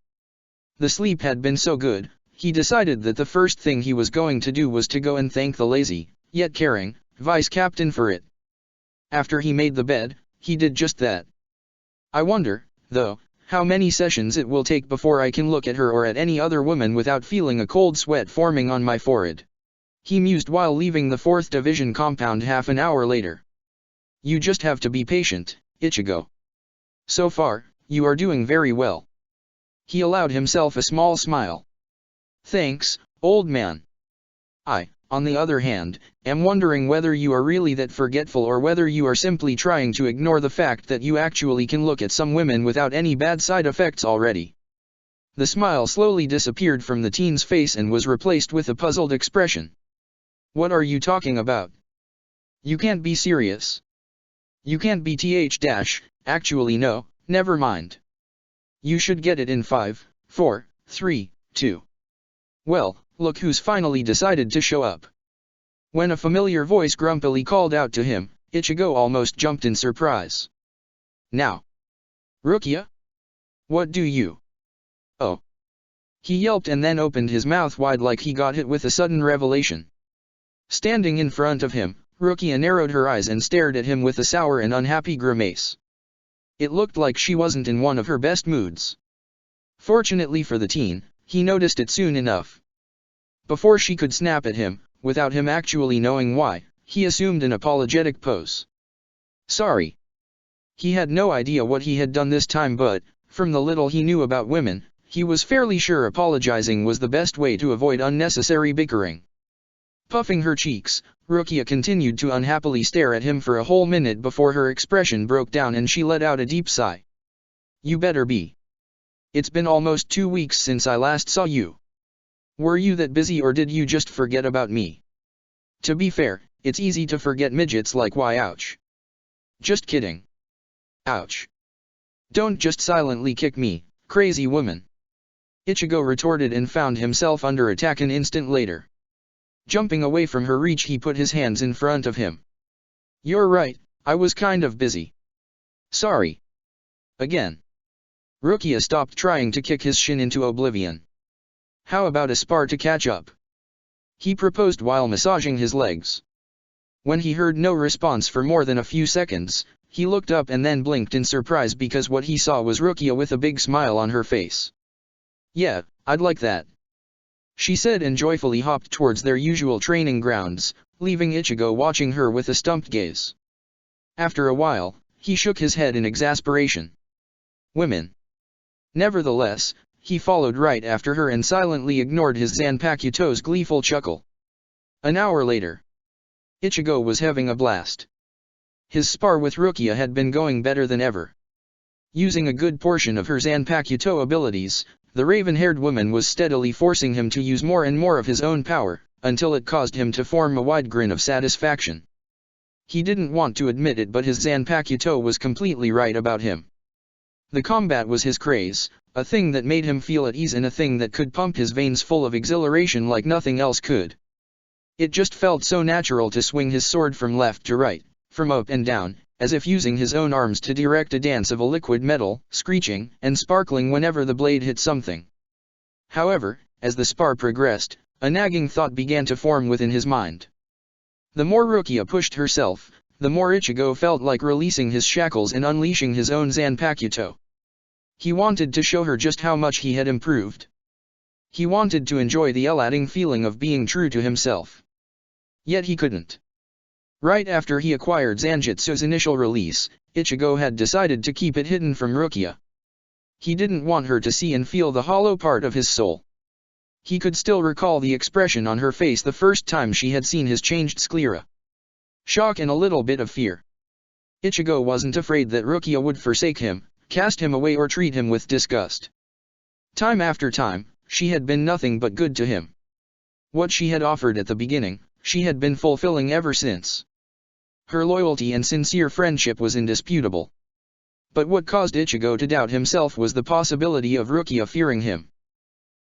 The sleep had been so good, he decided that the first thing he was going to do was to go and thank the lazy, yet caring, vice captain for it. After he made the bed, he did just that. I wonder, though, how many sessions it will take before I can look at her or at any other woman without feeling a cold sweat forming on my forehead. He mused while leaving the 4th Division compound half an hour later. You just have to be patient, Ichigo. So far, you are doing very well. He allowed himself a small smile. Thanks, old man. I, on the other hand, am wondering whether you are really that forgetful or whether you are simply trying to ignore the fact that you actually can look at some women without any bad side effects already. The smile slowly disappeared from the teen's face and was replaced with a puzzled expression. What are you talking about? You can't be serious. You can't be actually no, never mind. You should get it in 5, 4, 3, 2. Well, look who's finally decided to show up. When a familiar voice grumpily called out to him, Ichigo almost jumped in surprise. Now. Rukia? What do you? Oh. He yelped and then opened his mouth wide like he got hit with a sudden revelation. Standing in front of him, Rukia narrowed her eyes and stared at him with a sour and unhappy grimace. It looked like she wasn't in one of her best moods. Fortunately for the teen, he noticed it soon enough. Before she could snap at him, without him actually knowing why, he assumed an apologetic pose. Sorry. He had no idea what he had done this time, but, from the little he knew about women, he was fairly sure apologizing was the best way to avoid unnecessary bickering. Puffing her cheeks, Rukia continued to unhappily stare at him for a whole minute before her expression broke down and she let out a deep sigh. You better be. It's been almost 2 weeks since I last saw you. Were you that busy or did you just forget about me? To be fair, it's easy to forget midgets like why ouch. Just kidding. Ouch. Don't just silently kick me, crazy woman. Ichigo retorted and found himself under attack an instant later. Jumping away from her reach, he put his hands in front of him. You're right, I was kind of busy. Sorry. Again. Rukia stopped trying to kick his shin into oblivion. How about a spar to catch up? He proposed while massaging his legs. When he heard no response for more than a few seconds, he looked up and then blinked in surprise because what he saw was Rukia with a big smile on her face. Yeah, I'd like that. She said and joyfully hopped towards their usual training grounds, leaving Ichigo watching her with a stumped gaze. After a while, he shook his head in exasperation. Women. Nevertheless, he followed right after her and silently ignored his Zanpakuto's gleeful chuckle. An hour later. Ichigo was having a blast. His spar with Rukia had been going better than ever. Using a good portion of her Zanpakuto abilities, the raven-haired woman was steadily forcing him to use more and more of his own power, until it caused him to form a wide grin of satisfaction. He didn't want to admit it, but his Zanpakuto was completely right about him. The combat was his craze, a thing that made him feel at ease and a thing that could pump his veins full of exhilaration like nothing else could. It just felt so natural to swing his sword from left to right, from up and down, as if using his own arms to direct a dance of a liquid metal, screeching and sparkling whenever the blade hit something. However, as the spar progressed, a nagging thought began to form within his mind. The more Rukia pushed herself, the more Ichigo felt like releasing his shackles and unleashing his own Zanpakuto. He wanted to show her just how much he had improved. He wanted to enjoy the elating feeling of being true to himself. Yet he couldn't. Right after he acquired Zanjutsu's initial release, Ichigo had decided to keep it hidden from Rukia. He didn't want her to see and feel the hollow part of his soul. He could still recall the expression on her face the first time she had seen his changed sclera. Shock and a little bit of fear. Ichigo wasn't afraid that Rukia would forsake him, cast him away or treat him with disgust. Time after time, she had been nothing but good to him. What she had offered at the beginning, she had been fulfilling ever since. Her loyalty and sincere friendship was indisputable. But what caused Ichigo to doubt himself was the possibility of Rukia fearing him.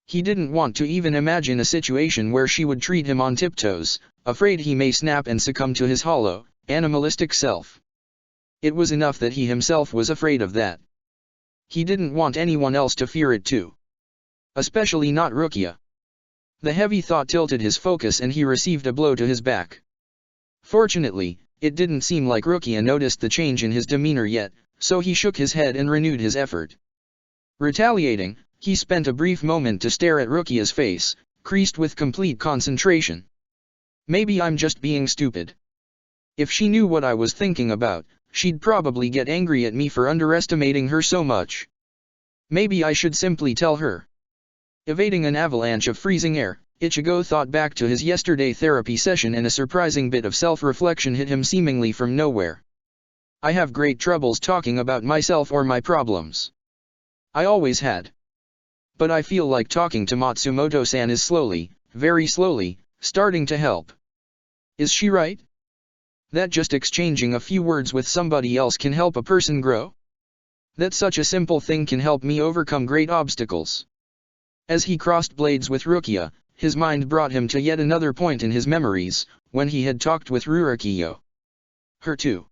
He didn't want to even imagine a situation where she would treat him on tiptoes, afraid he may snap and succumb to his hollow, animalistic self. It was enough that he himself was afraid of that. He didn't want anyone else to fear it too. Especially not Rukia. The heavy thought tilted his focus and he received a blow to his back. Fortunately, It didn't seem like Rukia noticed the change in his demeanor yet, so he shook his head and renewed his effort. Retaliating, he spent a brief moment to stare at Rukia's face, creased with complete concentration. Maybe I'm just being stupid. If she knew what I was thinking about, she'd probably get angry at me for underestimating her so much. Maybe I should simply tell her. Evading an avalanche of freezing air, Ichigo thought back to his yesterday therapy session, and a surprising bit of self-reflection hit him seemingly from nowhere. I have great troubles talking about myself or my problems. I always had. But I feel like talking to Matsumoto-san is slowly, very slowly, starting to help. Is she right? That just exchanging a few words with somebody else can help a person grow? That such a simple thing can help me overcome great obstacles. As he crossed blades with Rukia, his mind brought him to yet another point in his memories, when he had talked with Rurokiyo. Her too.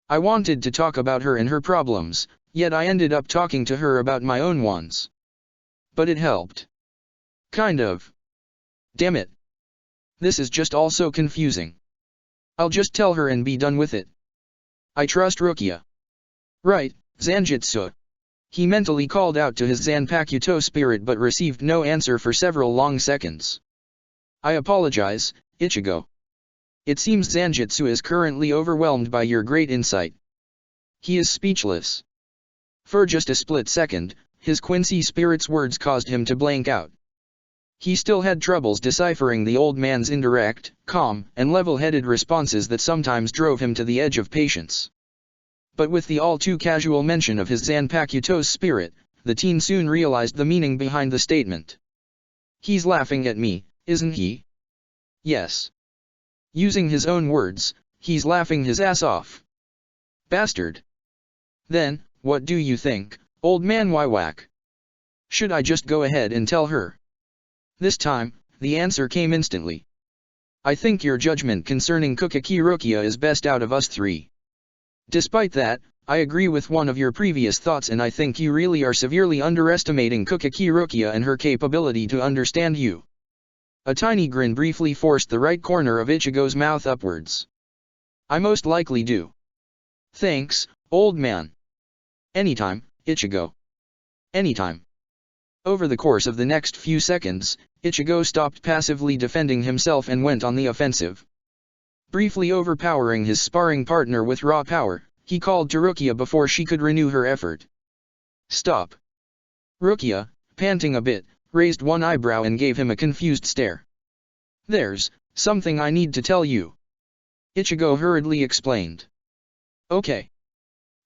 I wanted to talk about her and her problems, yet I ended up talking to her about my own ones. But it helped. Kind of. Damn it. This is just all so confusing. I'll just tell her and be done with it. I trust Rukia. Right, Zanjitsu. He mentally called out to his Zanpakuto spirit but received no answer for several long seconds. I apologize, Ichigo. It seems Zanjitsu is currently overwhelmed by your great insight. He is speechless. For just a split second, his Quincy spirit's words caused him to blank out. He still had troubles deciphering the old man's indirect, calm, and level-headed responses that sometimes drove him to the edge of patience. But with the all-too-casual mention of his Zanpakuto's spirit, the teen soon realized the meaning behind the statement. He's laughing at me, isn't he? Yes. Using his own words, he's laughing his ass off. Bastard. Then, what do you think, old man Waiwak? Should I just go ahead and tell her? This time, the answer came instantly. I think your judgment concerning Kukaki Rukia is best out of us three. Despite that, I agree with one of your previous thoughts, and I think you really are severely underestimating Kukaki Rukia and her capability to understand you. A tiny grin briefly forced the right corner of Ichigo's mouth upwards. I most likely do. Thanks, old man. Anytime, Ichigo. Anytime. Over the course of the next few seconds, Ichigo stopped passively defending himself and went on the offensive. Briefly overpowering his sparring partner with raw power, he called to Rukia before she could renew her effort. Stop. Rukia, panting a bit, raised one eyebrow and gave him a confused stare. There's something I need to tell you. Ichigo hurriedly explained. Okay.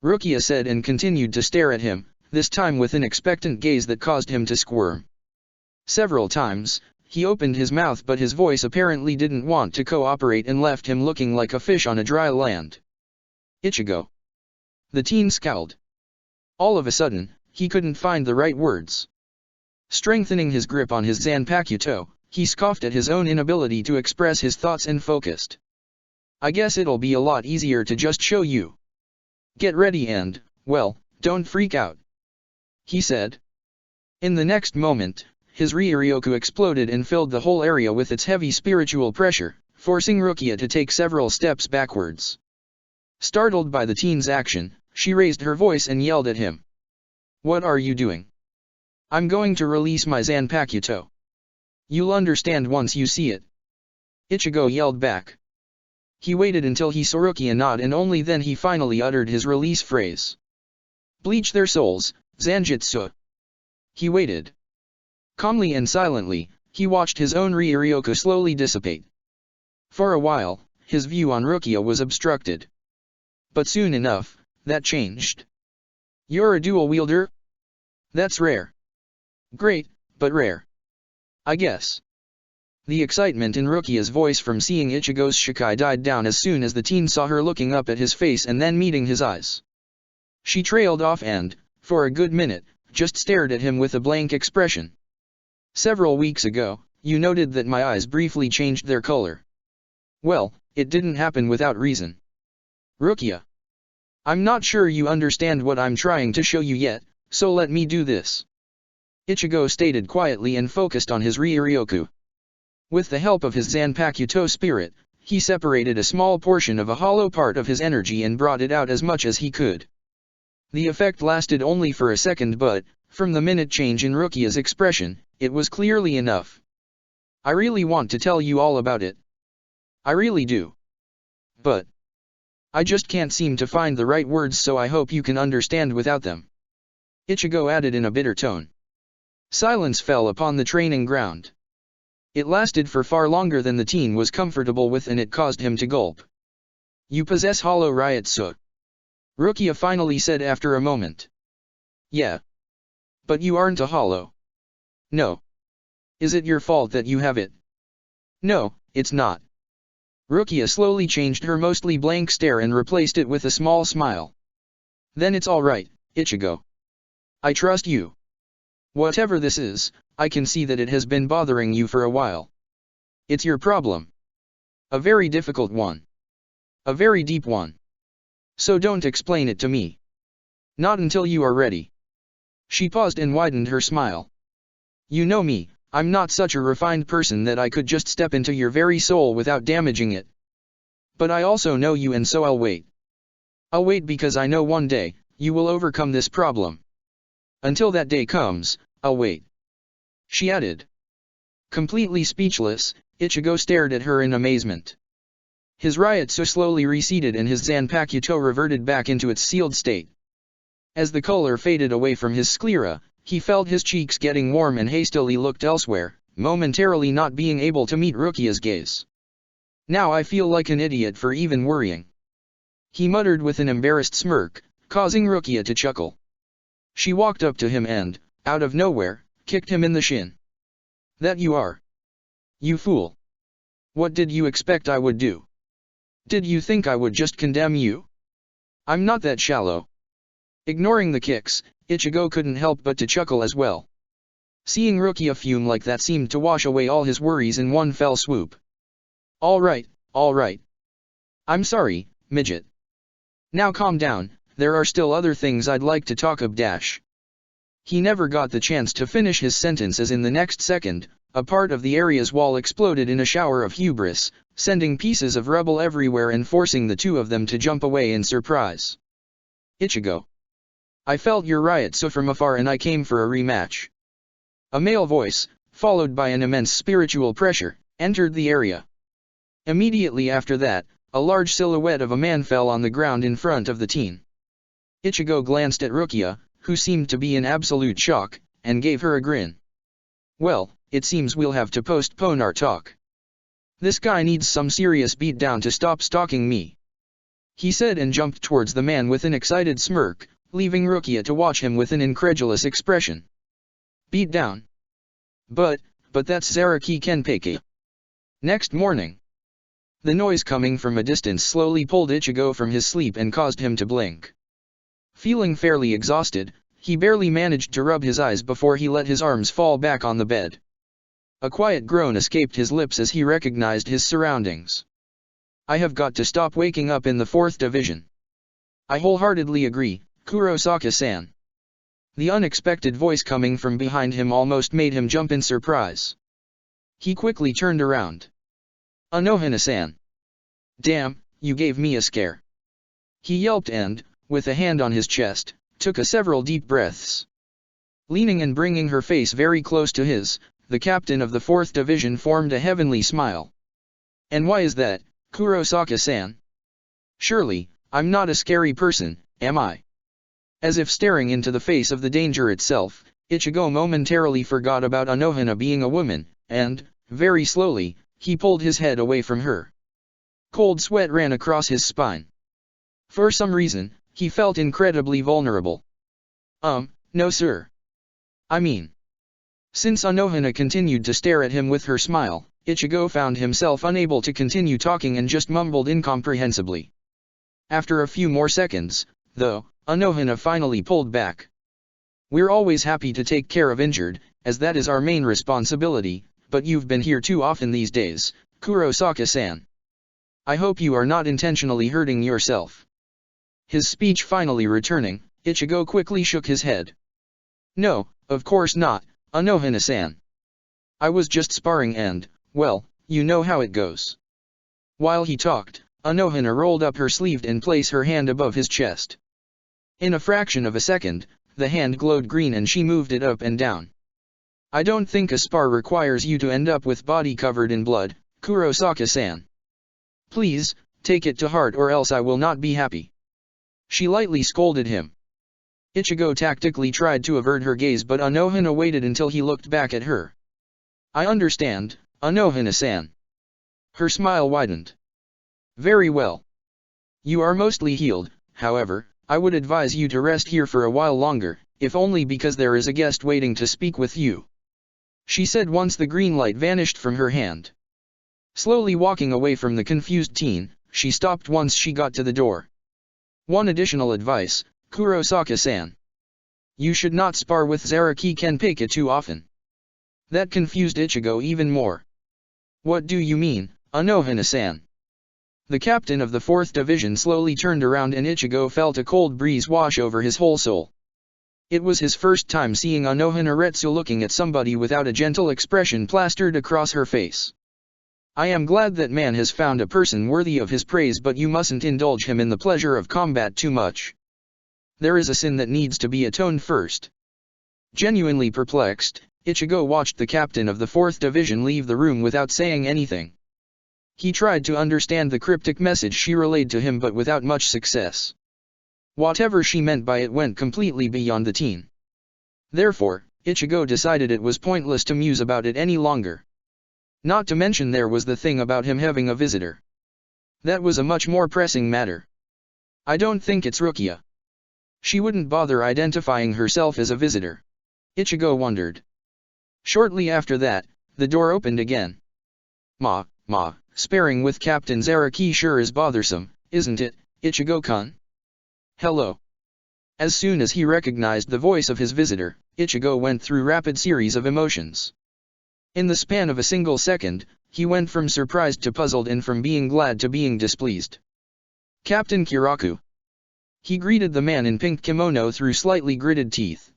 Rukia said and continued to stare at him, this time with an expectant gaze that caused him to squirm. Several times, he opened his mouth, but his voice apparently didn't want to cooperate and left him looking like a fish on a dry land. Ichigo. The teen scowled. All of a sudden, he couldn't find the right words. Strengthening his grip on his Zanpakuto, he scoffed at his own inability to express his thoughts and focused. I guess it'll be a lot easier to just show you. Get ready and, well, don't freak out. He said. In the next moment, his Ryuryoku exploded and filled the whole area with its heavy spiritual pressure, forcing Rukia to take several steps backwards. Startled by the teen's action, she raised her voice and yelled at him. What are you doing? I'm going to release my Zanpakuto. You'll understand once you see it. Ichigo yelled back. He waited until he saw Rukia nod, and only then he finally uttered his release phrase. Bleach their souls, Zanjitsu. He waited. Calmly and silently, he watched his own Ryuryoku slowly dissipate. For a while, his view on Rukia was obstructed. But soon enough, that changed. You're a dual wielder? That's rare. Great, but rare. I guess. The excitement in Rukia's voice from seeing Ichigo's Shikai died down as soon as the teen saw her looking up at his face and then meeting his eyes. She trailed off and, for a good minute, just stared at him with a blank expression. Several weeks ago, you noted that my eyes briefly changed their color. Well, it didn't happen without reason. Rukia. I'm not sure you understand what I'm trying to show you yet, so let me do this. Ichigo stated quietly and focused on his Ryuryoku. With the help of his Zanpakuto spirit, He separated a small portion of a hollow part of his energy and brought it out as much as he could. The effect lasted only for a second, but, from the minute change in Rukia's expression, it was clearly enough. I really want to tell you all about it. I really do. But I just can't seem to find the right words, so I hope you can understand without them. Ichigo added in a bitter tone. Silence fell upon the training ground. It lasted for far longer than the teen was comfortable with, and it caused him to gulp. You possess Hollow Ryotsu. Rukia finally said after a moment. Yeah. But you aren't a hollow. No. Is it your fault that you have it? No, it's not. Rukia slowly changed her mostly blank stare and replaced it with a small smile. Then it's all right, Ichigo. I trust you. Whatever this is, I can see that it has been bothering you for a while. It's your problem. A very difficult one. A very deep one. So don't explain it to me. Not until you are ready. She paused and widened her smile. You know me, I'm not such a refined person that I could just step into your very soul without damaging it. But I also know you, and so I'll wait. I'll wait because I know one day, you will overcome this problem. Until that day comes, I'll wait. She added. Completely speechless, Ichigo stared at her in amazement. His Ryotsu slowly receded and his Zanpakuto reverted back into its sealed state. As the color faded away from his sclera, he felt his cheeks getting warm and hastily looked elsewhere, momentarily not being able to meet Rukia's gaze. Now I feel like an idiot for even worrying. He muttered with an embarrassed smirk, causing Rukia to chuckle. She walked up to him and, out of nowhere, kicked him in the shin. That you are. You fool. What did you expect I would do? Did you think I would just condemn you? I'm not that shallow. Ignoring the kicks, Ichigo couldn't help but to chuckle as well. Seeing Rukia fume like that seemed to wash away all his worries in one fell swoop. All right. I'm sorry, midget. Now calm down, there are still other things I'd like to talk about. He never got the chance to finish his sentence, as in the next second, a part of the area's wall exploded in a shower of hubris, sending pieces of rubble everywhere and forcing the two of them to jump away in surprise. Ichigo. I felt your Ryotsu from afar and I came for a rematch. A male voice, followed by an immense spiritual pressure, entered the area. Immediately after that, a large silhouette of a man fell on the ground in front of the teen. Ichigo glanced at Rukia, who seemed to be in absolute shock, and gave her a grin. Well, it seems we'll have to postpone our talk. This guy needs some serious beatdown to stop stalking me. He said and jumped towards the man with an excited smirk, leaving Rukia to watch him with an incredulous expression. Beatdown? But that's Zaraki Kenpeki. Next morning. The noise coming from a distance slowly pulled Ichigo from his sleep and caused him to blink. Feeling fairly exhausted, he barely managed to rub his eyes before he let his arms fall back on the bed. A quiet groan escaped his lips as he recognized his surroundings. I have got to stop waking up in the 4th Division. I wholeheartedly agree, Kurosaka-san. The unexpected voice coming from behind him almost made him jump in surprise. He quickly turned around. Anohana-san. Damn, you gave me a scare. He yelped and, with a hand on his chest, took several deep breaths. Leaning and bringing her face very close to his, the captain of the 4th Division formed a heavenly smile. And why is that, Kurosaka-san? Surely, I'm not a scary person, am I? As if staring into the face of the danger itself, Ichigo momentarily forgot about Anohana being a woman, and, very slowly, he pulled his head away from her. Cold sweat ran across his spine. For some reason, he felt incredibly vulnerable. No sir. I mean. Since Anohana continued to stare at him with her smile, Ichigo found himself unable to continue talking and just mumbled incomprehensibly. After a few more seconds, though, Anohana finally pulled back. We're always happy to take care of injured, as that is our main responsibility, but you've been here too often these days, Kurosaka-san. I hope you are not intentionally hurting yourself. His speech finally returning, Ichigo quickly shook his head. No, of course not, Anohana-san. I was just sparring and, well, you know how it goes. While he talked, Anohana rolled up her sleeve and placed her hand above his chest. In a fraction of a second, the hand glowed green and she moved it up and down. I don't think a spar requires you to end up with body covered in blood, Kurosaka-san. Please, take it to heart or else I will not be happy. She lightly scolded him. Ichigo tactically tried to avert her gaze but Anohana waited until he looked back at her. I understand, Anohana-san. Her smile widened. Very well. You are mostly healed, however, I would advise you to rest here for a while longer, if only because there is a guest waiting to speak with you. She said once the green light vanished from her hand. Slowly walking away from the confused teen, she stopped once she got to the door. One additional advice, Kurosaka-san. You should not spar with Zaraki Kenpeiga too often. That confused Ichigo even more. What do you mean, Anohana-san? The captain of the 4th Division slowly turned around and Ichigo felt a cold breeze wash over his whole soul. It was his first time seeing Anohana Retsu looking at somebody without a gentle expression plastered across her face. I am glad that man has found a person worthy of his praise, but you mustn't indulge him in the pleasure of combat too much. There is a sin that needs to be atoned first. Genuinely perplexed, Ichigo watched the captain of the 4th Division leave the room without saying anything. He tried to understand the cryptic message she relayed to him but without much success. Whatever she meant by it went completely beyond the teen. Therefore, Ichigo decided it was pointless to muse about it any longer. Not to mention there was the thing about him having a visitor. That was a much more pressing matter. I don't think it's Rukia. She wouldn't bother identifying herself as a visitor. Ichigo wondered. Shortly after that, the door opened again. Sparring with Captain Zaraki sure is bothersome, isn't it, Ichigo-kun? Hello. As soon as he recognized the voice of his visitor, Ichigo went through rapid series of emotions. In the span of a single second, he went from surprised to puzzled and from being glad to being displeased. Captain Kiraku. He greeted the man in pink kimono through slightly gritted teeth.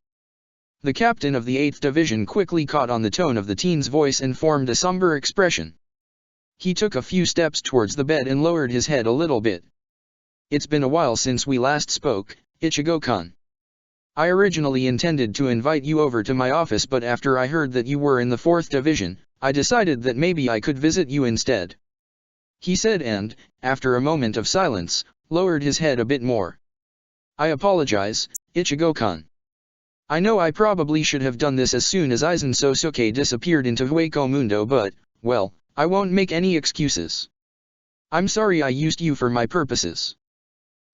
The captain of the 8th Division quickly caught on the tone of the teen's voice and formed a somber expression. He took a few steps towards the bed and lowered his head a little bit. It's been a while since we last spoke, Ichigo-kun. I originally intended to invite you over to my office, but after I heard that you were in the 4th Division, I decided that maybe I could visit you instead. He said and, after a moment of silence, lowered his head a bit more. I apologize, Ichigo-kun. I know I probably should have done this as soon as Aizen Sosuke disappeared into Hueco Mundo, but, well, I won't make any excuses. I'm sorry I used you for my purposes.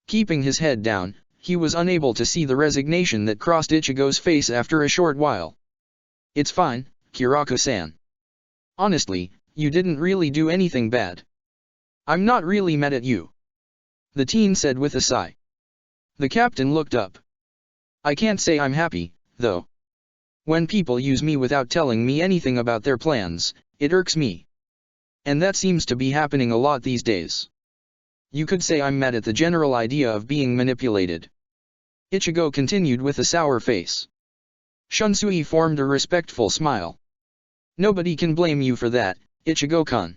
Keeping his head down, he was unable to see the resignation that crossed Ichigo's face after a short while. It's fine, Kiraku-san. Honestly, you didn't really do anything bad. I'm not really mad at you. The teen said with a sigh. The captain looked up. I can't say I'm happy, though. When people use me without telling me anything about their plans, it irks me. And that seems to be happening a lot these days. You could say I'm mad at the general idea of being manipulated. Ichigo continued with a sour face. Shunsui formed a respectful smile. Nobody can blame you for that, Ichigo-kun.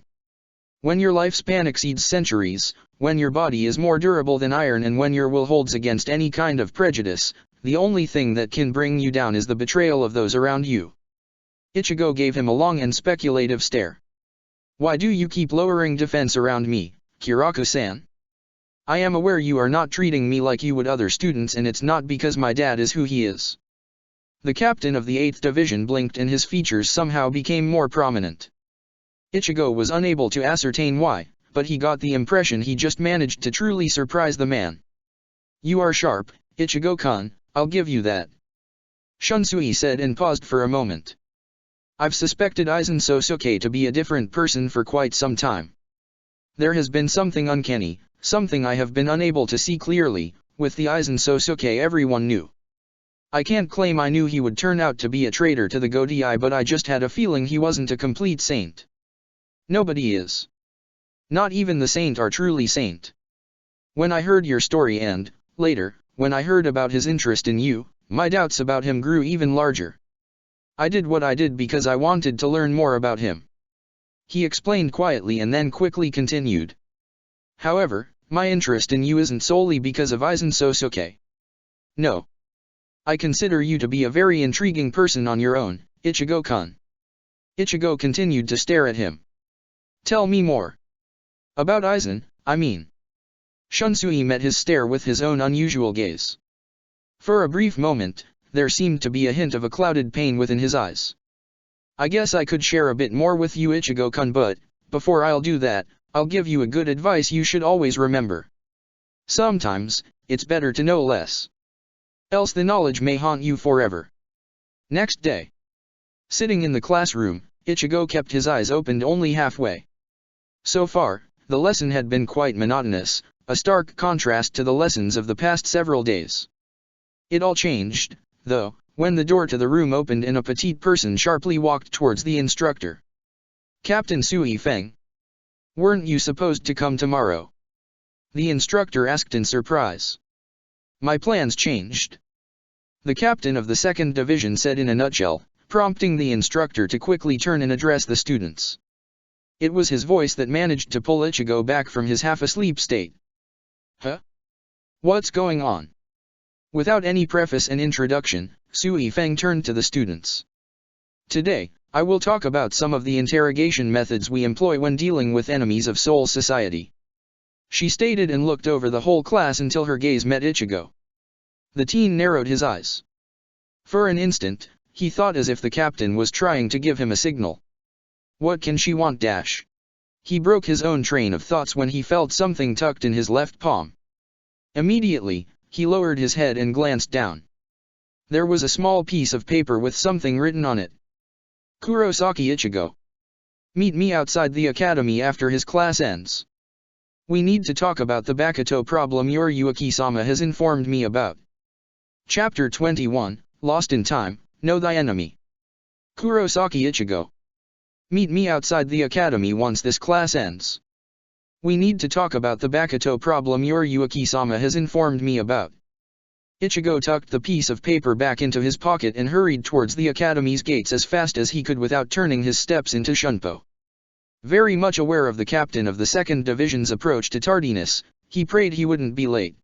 When your lifespan exceeds centuries, when your body is more durable than iron and when your will holds against any kind of prejudice, the only thing that can bring you down is the betrayal of those around you. Ichigo gave him a long and speculative stare. Why do you keep lowering defense around me, Kiraku-san? I am aware you are not treating me like you would other students, and it's not because my dad is who he is. The captain of the 8th Division blinked and his features somehow became more prominent. Ichigo was unable to ascertain why, but he got the impression he just managed to truly surprise the man. You are sharp, Ichigo-kun, I'll give you that. Shunsui said and paused for a moment. I've suspected Aizen Sosuke to be a different person for quite some time. There has been something uncanny, something I have been unable to see clearly, with the Aizen Sosuke everyone knew. I can't claim I knew he would turn out to be a traitor to the Godai, but I just had a feeling he wasn't a complete saint. Nobody is. Not even the saint are truly saint. When I heard your story and, later, when I heard about his interest in you, my doubts about him grew even larger. I did what I did because I wanted to learn more about him. He explained quietly and then quickly continued. However, my interest in you isn't solely because of Aizen Sosuke. No. I consider you to be a very intriguing person on your own, Ichigo-kun. Ichigo continued to stare at him. Tell me more. About Aizen, I mean. Shunsui met his stare with his own unusual gaze. For a brief moment, there seemed to be a hint of a clouded pain within his eyes. I guess I could share a bit more with you, Ichigo-kun, but, before I'll do that, I'll give you a good advice you should always remember. Sometimes, it's better to know less. Else the knowledge may haunt you forever. Next day. Sitting in the classroom, Ichigo kept his eyes opened only halfway. So far, the lesson had been quite monotonous, a stark contrast to the lessons of the past several days. It all changed, though, when the door to the room opened and a petite person sharply walked towards the instructor. Captain Sui Feng. Weren't you supposed to come tomorrow? The instructor asked in surprise. My plans changed. The captain of the 2nd Division said in a nutshell, prompting the instructor to quickly turn and address the students. It was his voice that managed to pull Ichigo back from his half-asleep state. Huh? What's going on? Without any preface and introduction, Sui Feng turned to the students. Today, I will talk about some of the interrogation methods we employ when dealing with enemies of Soul Society. She stated and looked over the whole class until her gaze met Ichigo. The teen narrowed his eyes. For an instant, he thought as if the captain was trying to give him a signal. What can she want? He broke his own train of thoughts when he felt something tucked in his left palm. Immediately, he lowered his head and glanced down. There was a small piece of paper with something written on it. Kurosaki Ichigo. Meet me outside the academy after his class ends. We need to talk about the Bakuto problem your Yuaki-sama has informed me about. Chapter 21, Lost in Time, Know Thy Enemy. Kurosaki Ichigo. Meet me outside the academy once this class ends. We need to talk about the Bakuto problem your Yuaki-sama has informed me about. Ichigo tucked the piece of paper back into his pocket and hurried towards the academy's gates as fast as he could without turning his steps into Shunpo. Very much aware of the captain of the 2nd Division's approach to tardiness, he prayed he wouldn't be late.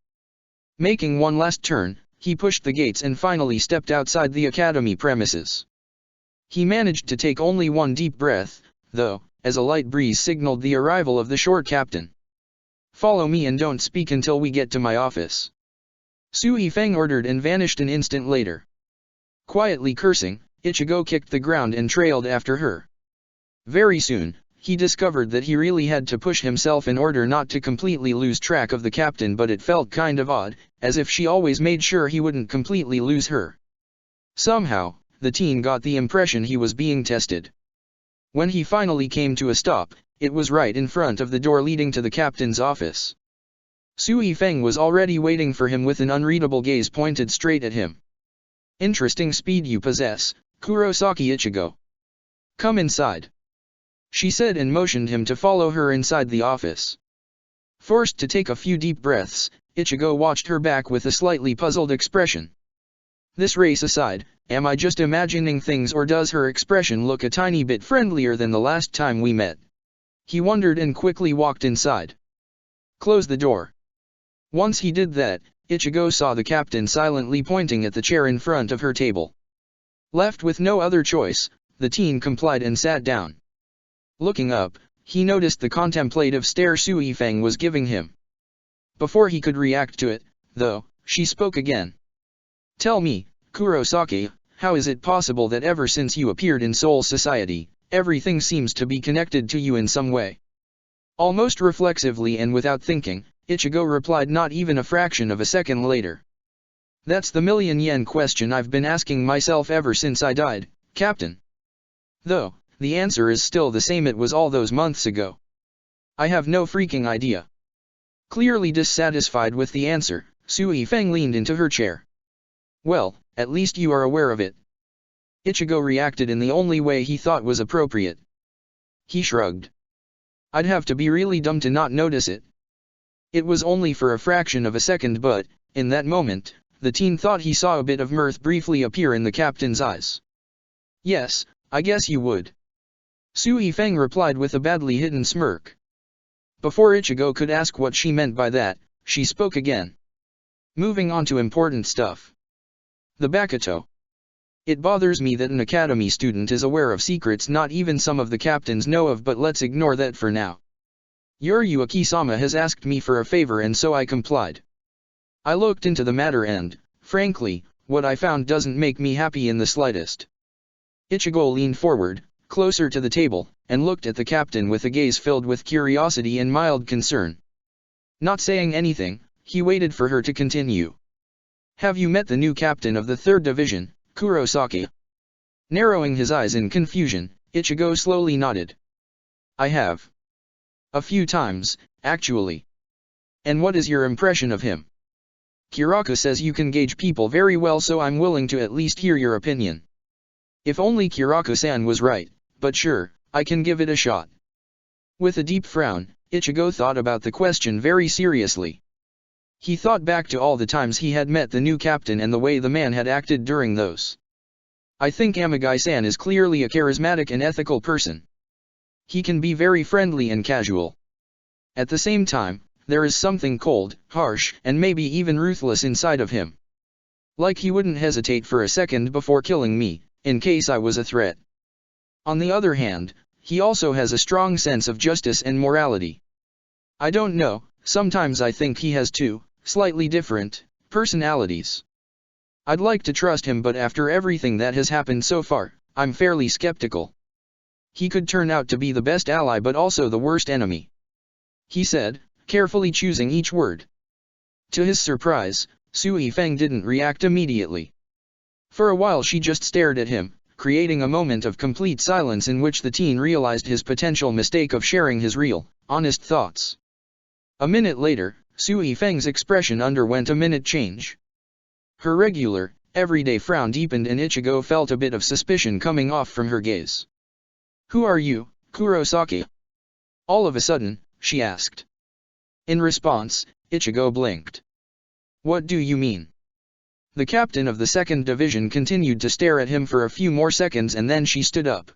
Making one last turn, he pushed the gates and finally stepped outside the academy premises. He managed to take only one deep breath, though, as a light breeze signaled the arrival of the short captain. Follow me and don't speak until we get to my office. Sui Feng ordered and vanished an instant later. Quietly cursing, Ichigo kicked the ground and trailed after her. Very soon, he discovered that he really had to push himself in order not to completely lose track of the captain, but it felt kind of odd, as if she always made sure he wouldn't completely lose her. Somehow, the teen got the impression he was being tested. When he finally came to a stop, it was right in front of the door leading to the captain's office. Sui Feng was already waiting for him with an unreadable gaze pointed straight at him. Interesting speed you possess, Kurosaki Ichigo. Come inside. She said and motioned him to follow her inside the office. Forced to take a few deep breaths, Ichigo watched her back with a slightly puzzled expression. This race aside, am I just imagining things, or does her expression look a tiny bit friendlier than the last time we met? He wondered and quickly walked inside. Close the door. Once he did that, Ichigo saw the captain silently pointing at the chair in front of her table. Left with no other choice, the teen complied and sat down. Looking up, he noticed the contemplative stare Sui Feng was giving him. Before he could react to it, though, she spoke again. Tell me, Kurosaki, how is it possible that ever since you appeared in Soul Society, everything seems to be connected to you in some way? Almost reflexively and without thinking, Ichigo replied not even a fraction of a second later. That's the million-yen question I've been asking myself ever since I died, Captain. Though, the answer is still the same it was all those months ago. I have no freaking idea. Clearly dissatisfied with the answer, Sui Feng leaned into her chair. Well, at least you are aware of it. Ichigo reacted in the only way he thought was appropriate. He shrugged. I'd have to be really dumb to not notice it. It was only for a fraction of a second, but, in that moment, the teen thought he saw a bit of mirth briefly appear in the captain's eyes. Yes, I guess you would. Sui Feng replied with a badly hidden smirk. Before Ichigo could ask what she meant by that, she spoke again. Moving on to important stuff. The Bakuto. It bothers me that an academy student is aware of secrets not even some of the captains know of, but let's ignore that for now. Yuryu-Aki-sama has asked me for a favor and so I complied. I looked into the matter and, frankly, what I found doesn't make me happy in the slightest. Ichigo leaned forward, closer to the table, and looked at the captain with a gaze filled with curiosity and mild concern. Not saying anything, he waited for her to continue. Have you met the new captain of the 3rd Division, Kurosaki? Narrowing his eyes in confusion, Ichigo slowly nodded. I have. A few times, actually. And what is your impression of him? Kiraka says you can gauge people very well, so I'm willing to at least hear your opinion. If only Kiraka-san was right, but sure, I can give it a shot. With a deep frown, Ichigo thought about the question very seriously. He thought back to all the times he had met the new captain and the way the man had acted during those. I think Amagai-san is clearly a charismatic and ethical person. He can be very friendly and casual. At the same time, there is something cold, harsh, and maybe even ruthless inside of him. Like he wouldn't hesitate for a second before killing me, in case I was a threat. On the other hand, he also has a strong sense of justice and morality. I don't know, sometimes I think he has two, slightly different, personalities. I'd like to trust him, but after everything that has happened so far, I'm fairly skeptical. He could turn out to be the best ally but also the worst enemy. He said, carefully choosing each word. To his surprise, Sui Feng didn't react immediately. For a while she just stared at him, creating a moment of complete silence in which the teen realized his potential mistake of sharing his real, honest thoughts. A minute later, Sui Feng's expression underwent a minute change. Her regular, everyday frown deepened and Ichigo felt a bit of suspicion coming off from her gaze. Who are you, Kurosaki? All of a sudden, she asked. In response, Ichigo blinked. What do you mean? The captain of the 2nd Division continued to stare at him for a few more seconds and then she stood up.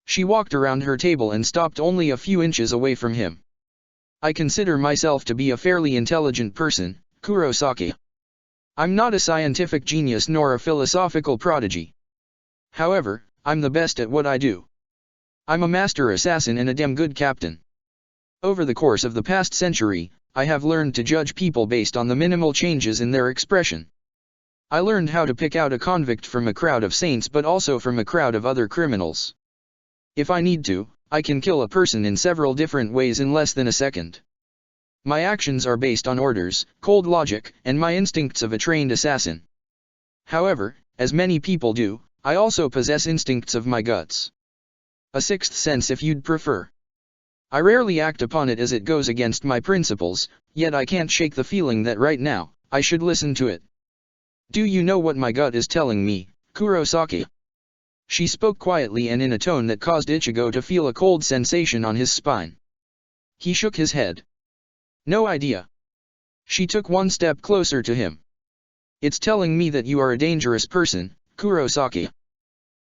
She walked around her table and stopped only a few inches away from him. I consider myself to be a fairly intelligent person, Kurosaki. I'm not a scientific genius nor a philosophical prodigy. However, I'm the best at what I do. I'm a master assassin and a damn good captain. Over the course of the past century, I have learned to judge people based on the minimal changes in their expression. I learned how to pick out a convict from a crowd of saints but also from a crowd of other criminals. If I need to, I can kill a person in several different ways in less than a second. My actions are based on orders, cold logic, and my instincts of a trained assassin. However, as many people do, I also possess instincts of my guts. A sixth sense if you'd prefer. I rarely act upon it as it goes against my principles, yet I can't shake the feeling that right now, I should listen to it. Do you know what my gut is telling me, Kurosaki? She spoke quietly and in a tone that caused Ichigo to feel a cold sensation on his spine. He shook his head. No idea. She took one step closer to him. It's telling me that you are a dangerous person, Kurosaki.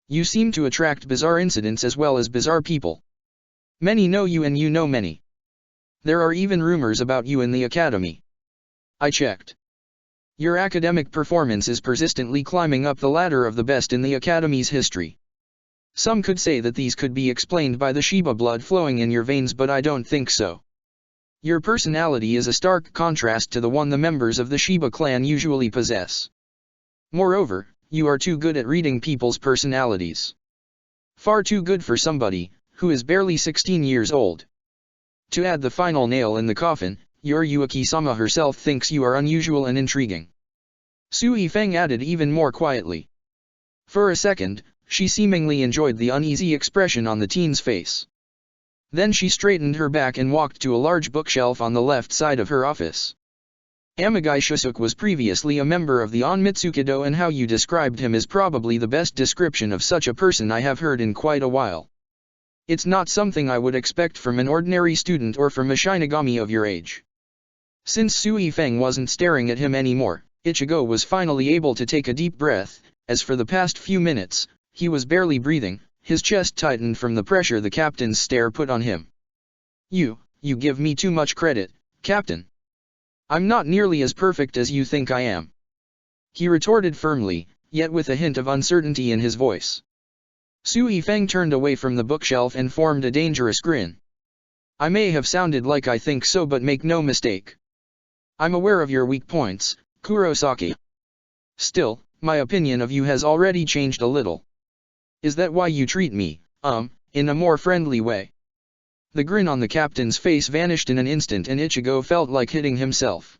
You seem to attract bizarre incidents as well as bizarre people. Many know you and you know many. There are even rumors about you in the academy. I checked. Your academic performance is persistently climbing up the ladder of the best in the academy's history. Some could say that these could be explained by the Shiba blood flowing in your veins, but I don't think so. Your personality is a stark contrast to the one the members of the Shiba clan usually possess. Moreover, you are too good at reading people's personalities. Far too good for somebody who is barely 16 years old. To add the final nail in the coffin, Yuryu-Aki-sama herself thinks you are unusual and intriguing. Sui Feng added even more quietly. For a second, she seemingly enjoyed the uneasy expression on the teen's face. Then she straightened her back and walked to a large bookshelf on the left side of her office. Amagai Shusuke was previously a member of the Onmitsukido, and how you described him is probably the best description of such a person I have heard in quite a while. It's not something I would expect from an ordinary student or from a Shinigami of your age. Since Sui Feng wasn't staring at him anymore, Ichigo was finally able to take a deep breath, as for the past few minutes, he was barely breathing, his chest tightened from the pressure the captain's stare put on him. You you give me too much credit, Captain. I'm not nearly as perfect as you think I am. He retorted firmly, yet with a hint of uncertainty in his voice. Su Yifeng turned away from the bookshelf and formed a dangerous grin. I may have sounded like I think so, but make no mistake. I'm aware of your weak points, Kurosaki. Still, my opinion of you has already changed a little. Is that why you treat me, in a more friendly way? The grin on the captain's face vanished in an instant and Ichigo felt like hitting himself.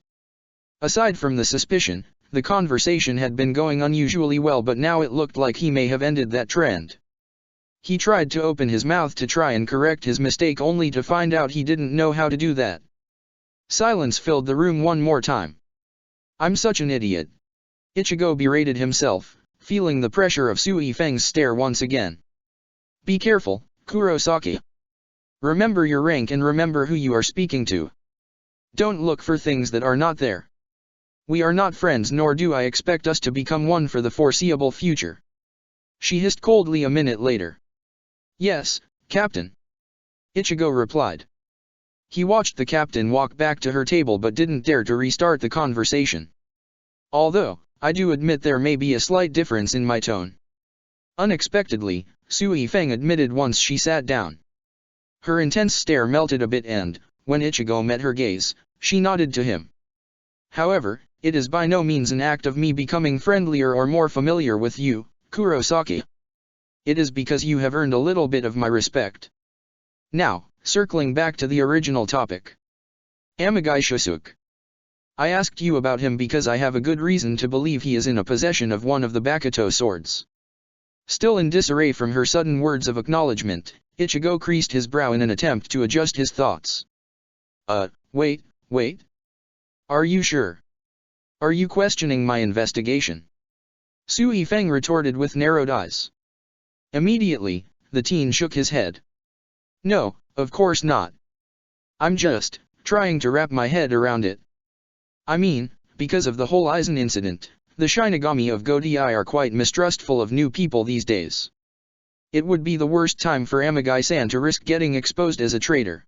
Aside from the suspicion, the conversation had been going unusually well, but now it looked like he may have ended that trend. He tried to open his mouth to try and correct his mistake only to find out he didn't know how to do that. Silence filled the room one more time. I'm such an idiot. Ichigo berated himself, feeling the pressure of Su Yifeng's stare once again. Be careful, Kurosaki. Remember your rank and remember who you are speaking to. Don't look for things that are not there. We are not friends, nor do I expect us to become one for the foreseeable future. She hissed coldly a minute later. Yes, Captain. Ichigo replied. He watched the captain walk back to her table but didn't dare to restart the conversation. Although, I do admit there may be a slight difference in my tone. Unexpectedly, Su Yifeng admitted once she sat down. Her intense stare melted a bit and, when Ichigo met her gaze, she nodded to him. However, it is by no means an act of me becoming friendlier or more familiar with you, Kurosaki. It is because you have earned a little bit of my respect. Now, circling back to the original topic. Amagai Shisuke. I asked you about him because I have a good reason to believe he is in a possession of one of the Bakuto swords. Still in disarray from her sudden words of acknowledgement, Ichigo creased his brow in an attempt to adjust his thoughts. Wait. Are you sure? Are you questioning my investigation? Su Yifeng retorted with narrowed eyes. Immediately, the teen shook his head. No, of course not. I'm just trying to wrap my head around it. I mean, because of the whole Aizen incident, the Shinigami of Godai are quite mistrustful of new people these days. It would be the worst time for Amagai-san to risk getting exposed as a traitor.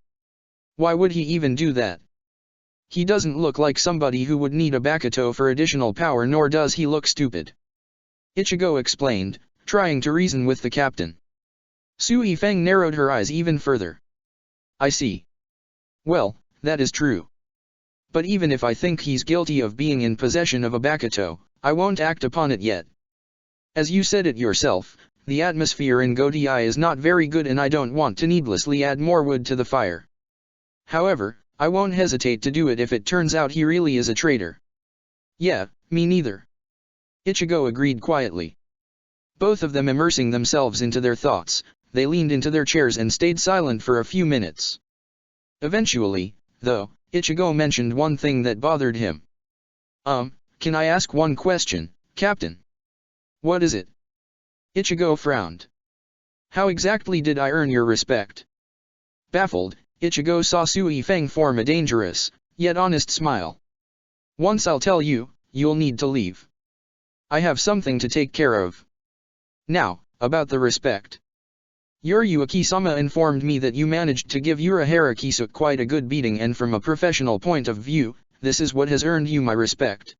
Why would he even do that? He doesn't look like somebody who would need a Bakuto for additional power, nor does he look stupid. Ichigo explained, trying to reason with the captain. Su Yifeng narrowed her eyes even further. I see. Well, that is true. But even if I think he's guilty of being in possession of a Bakuto, I won't act upon it yet. As you said it yourself, the atmosphere in Godai is not very good and I don't want to needlessly add more wood to the fire. However, I won't hesitate to do it if it turns out he really is a traitor. Yeah, me neither. Ichigo agreed quietly. Both of them immersing themselves into their thoughts, they leaned into their chairs and stayed silent for a few minutes. Eventually, though, Ichigo mentioned one thing that bothered him. Can I ask one question, Captain? What is it? Ichigo frowned. How exactly did I earn your respect? Baffled, Ichigo saw Su Yifeng form a dangerous, yet honest smile. Once I'll tell you, you'll need to leave. I have something to take care of. Now, about the respect. Yuri-Yuki-sama informed me that you managed to give Urahara Kisuke quite a good beating, and from a professional point of view, this is what has earned you my respect.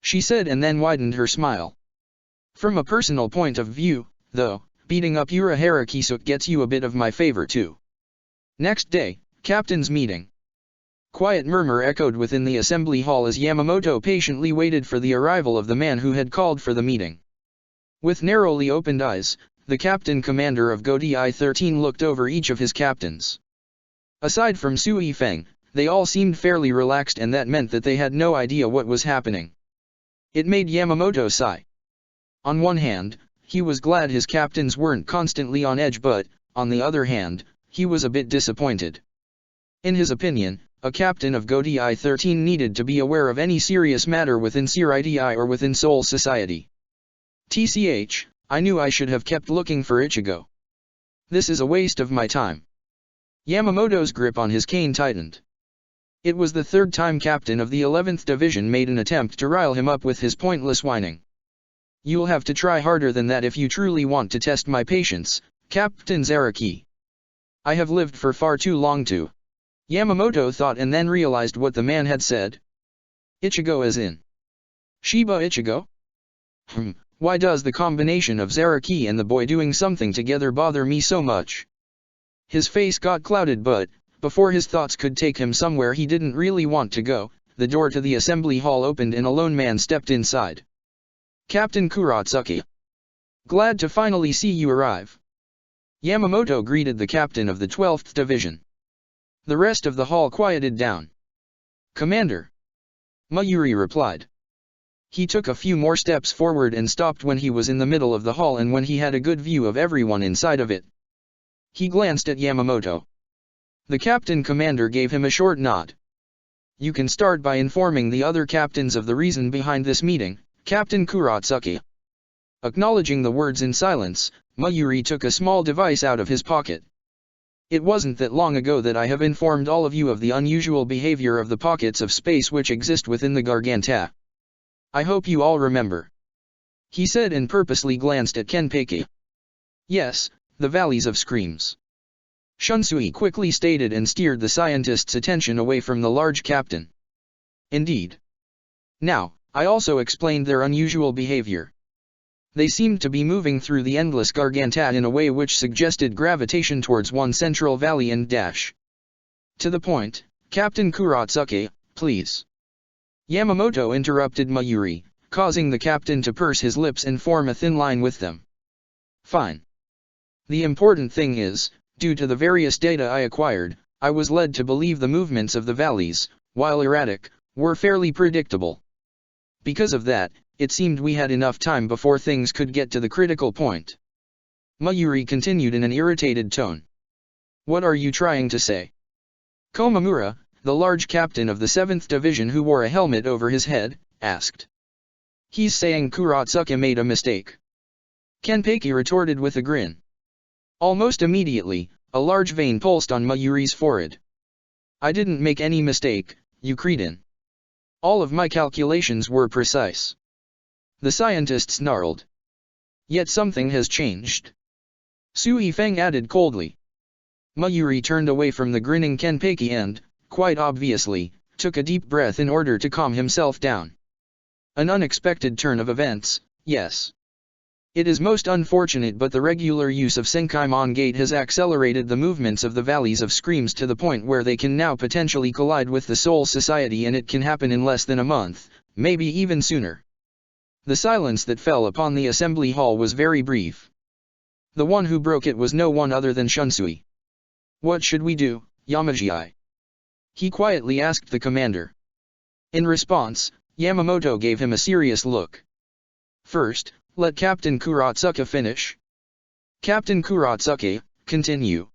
She said and then widened her smile. From a personal point of view, though, beating up Urahara Kisuke gets you a bit of my favor too. Next day, captain's meeting. Quiet murmur echoed within the assembly hall as Yamamoto patiently waited for the arrival of the man who had called for the meeting. With narrowly opened eyes, the captain commander of Godai 13 looked over each of his captains. Aside from Su Yifeng, they all seemed fairly relaxed, and that meant that they had no idea what was happening. It made Yamamoto sigh. On one hand, he was glad his captains weren't constantly on edge, but, on the other hand, he was a bit disappointed. In his opinion, a captain of Godai 13 needed to be aware of any serious matter within Seirai or within Seoul society. TCH, I knew I should have kept looking for Ichigo. This is a waste of my time. Yamamoto's grip on his cane tightened. It was the third time captain of the 11th Division made an attempt to rile him up with his pointless whining. You'll have to try harder than that if you truly want to test my patience, Captain Zaraki. I have lived for far too long to. Yamamoto thought and then realized what the man had said. Ichigo as in Shiba Ichigo? Why does the combination of Zaraki and the boy doing something together bother me so much? His face got clouded, but before his thoughts could take him somewhere he didn't really want to go, the door to the assembly hall opened and a lone man stepped inside. Captain Kurotsuki. Glad to finally see you arrive. Yamamoto greeted the captain of the 12th Division. The rest of the hall quieted down. Commander. Mayuri replied. He took a few more steps forward and stopped when he was in the middle of the hall and when he had a good view of everyone inside of it. He glanced at Yamamoto. The captain commander gave him a short nod. You can start by informing the other captains of the reason behind this meeting, Captain Kurotsuki. Acknowledging the words in silence, Mayuri took a small device out of his pocket. It wasn't that long ago that I have informed all of you of the unusual behavior of the pockets of space which exist within the Garganta. I hope you all remember. He said and purposely glanced at Kenpeki. Yes, the valleys of screams. Shunsui quickly stated and steered the scientist's attention away from the large captain. Indeed. Now, I also explained their unusual behavior. They seemed to be moving through the endless Garganta in a way which suggested gravitation towards one central valley and dash. To the point, Captain Kurotsuki, please. Yamamoto interrupted Mayuri, causing the captain to purse his lips and form a thin line with them. Fine. The important thing is, due to the various data I acquired, I was led to believe the movements of the valleys, while erratic, were fairly predictable. Because of that, it seemed we had enough time before things could get to the critical point. Mayuri continued in an irritated tone. What are you trying to say? Komamura, the large captain of the 7th Division who wore a helmet over his head, asked. He's saying Kurotsuki made a mistake. Kenpeki retorted with a grin. Almost immediately, a large vein pulsed on Mayuri's forehead. I didn't make any mistake, you cretin. All of my calculations were precise. The scientist snarled. Yet something has changed. Sui Feng added coldly. Mayuri turned away from the grinning Kenpeki and, quite obviously, took a deep breath in order to calm himself down. An unexpected turn of events, yes. It is most unfortunate, but the regular use of Senkaimon Gate has accelerated the movements of the valleys of screams to the point where they can now potentially collide with the Soul Society, and it can happen in less than a month, maybe even sooner. The silence that fell upon the assembly hall was very brief. The one who broke it was no one other than Shunsui. What should we do, Yamaji? He quietly asked the commander. In response, Yamamoto gave him a serious look. First, let Captain Kurotsuki finish. Captain Kurotsuki, continue.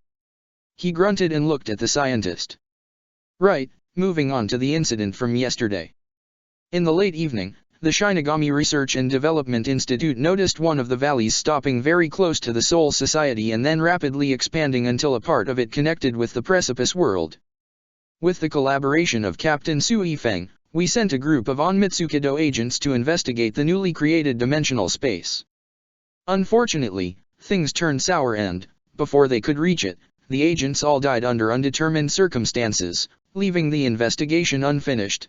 He grunted and looked at the scientist. Right, moving on to the incident from yesterday. In the late evening, the Shinigami Research and Development Institute noticed one of the valleys stopping very close to the Soul Society and then rapidly expanding until a part of it connected with the Precipice World. With the collaboration of Captain Sui Feng, we sent a group of Onmitsukido agents to investigate the newly created dimensional space. Unfortunately, things turned sour and, before they could reach it, the agents all died under undetermined circumstances, leaving the investigation unfinished.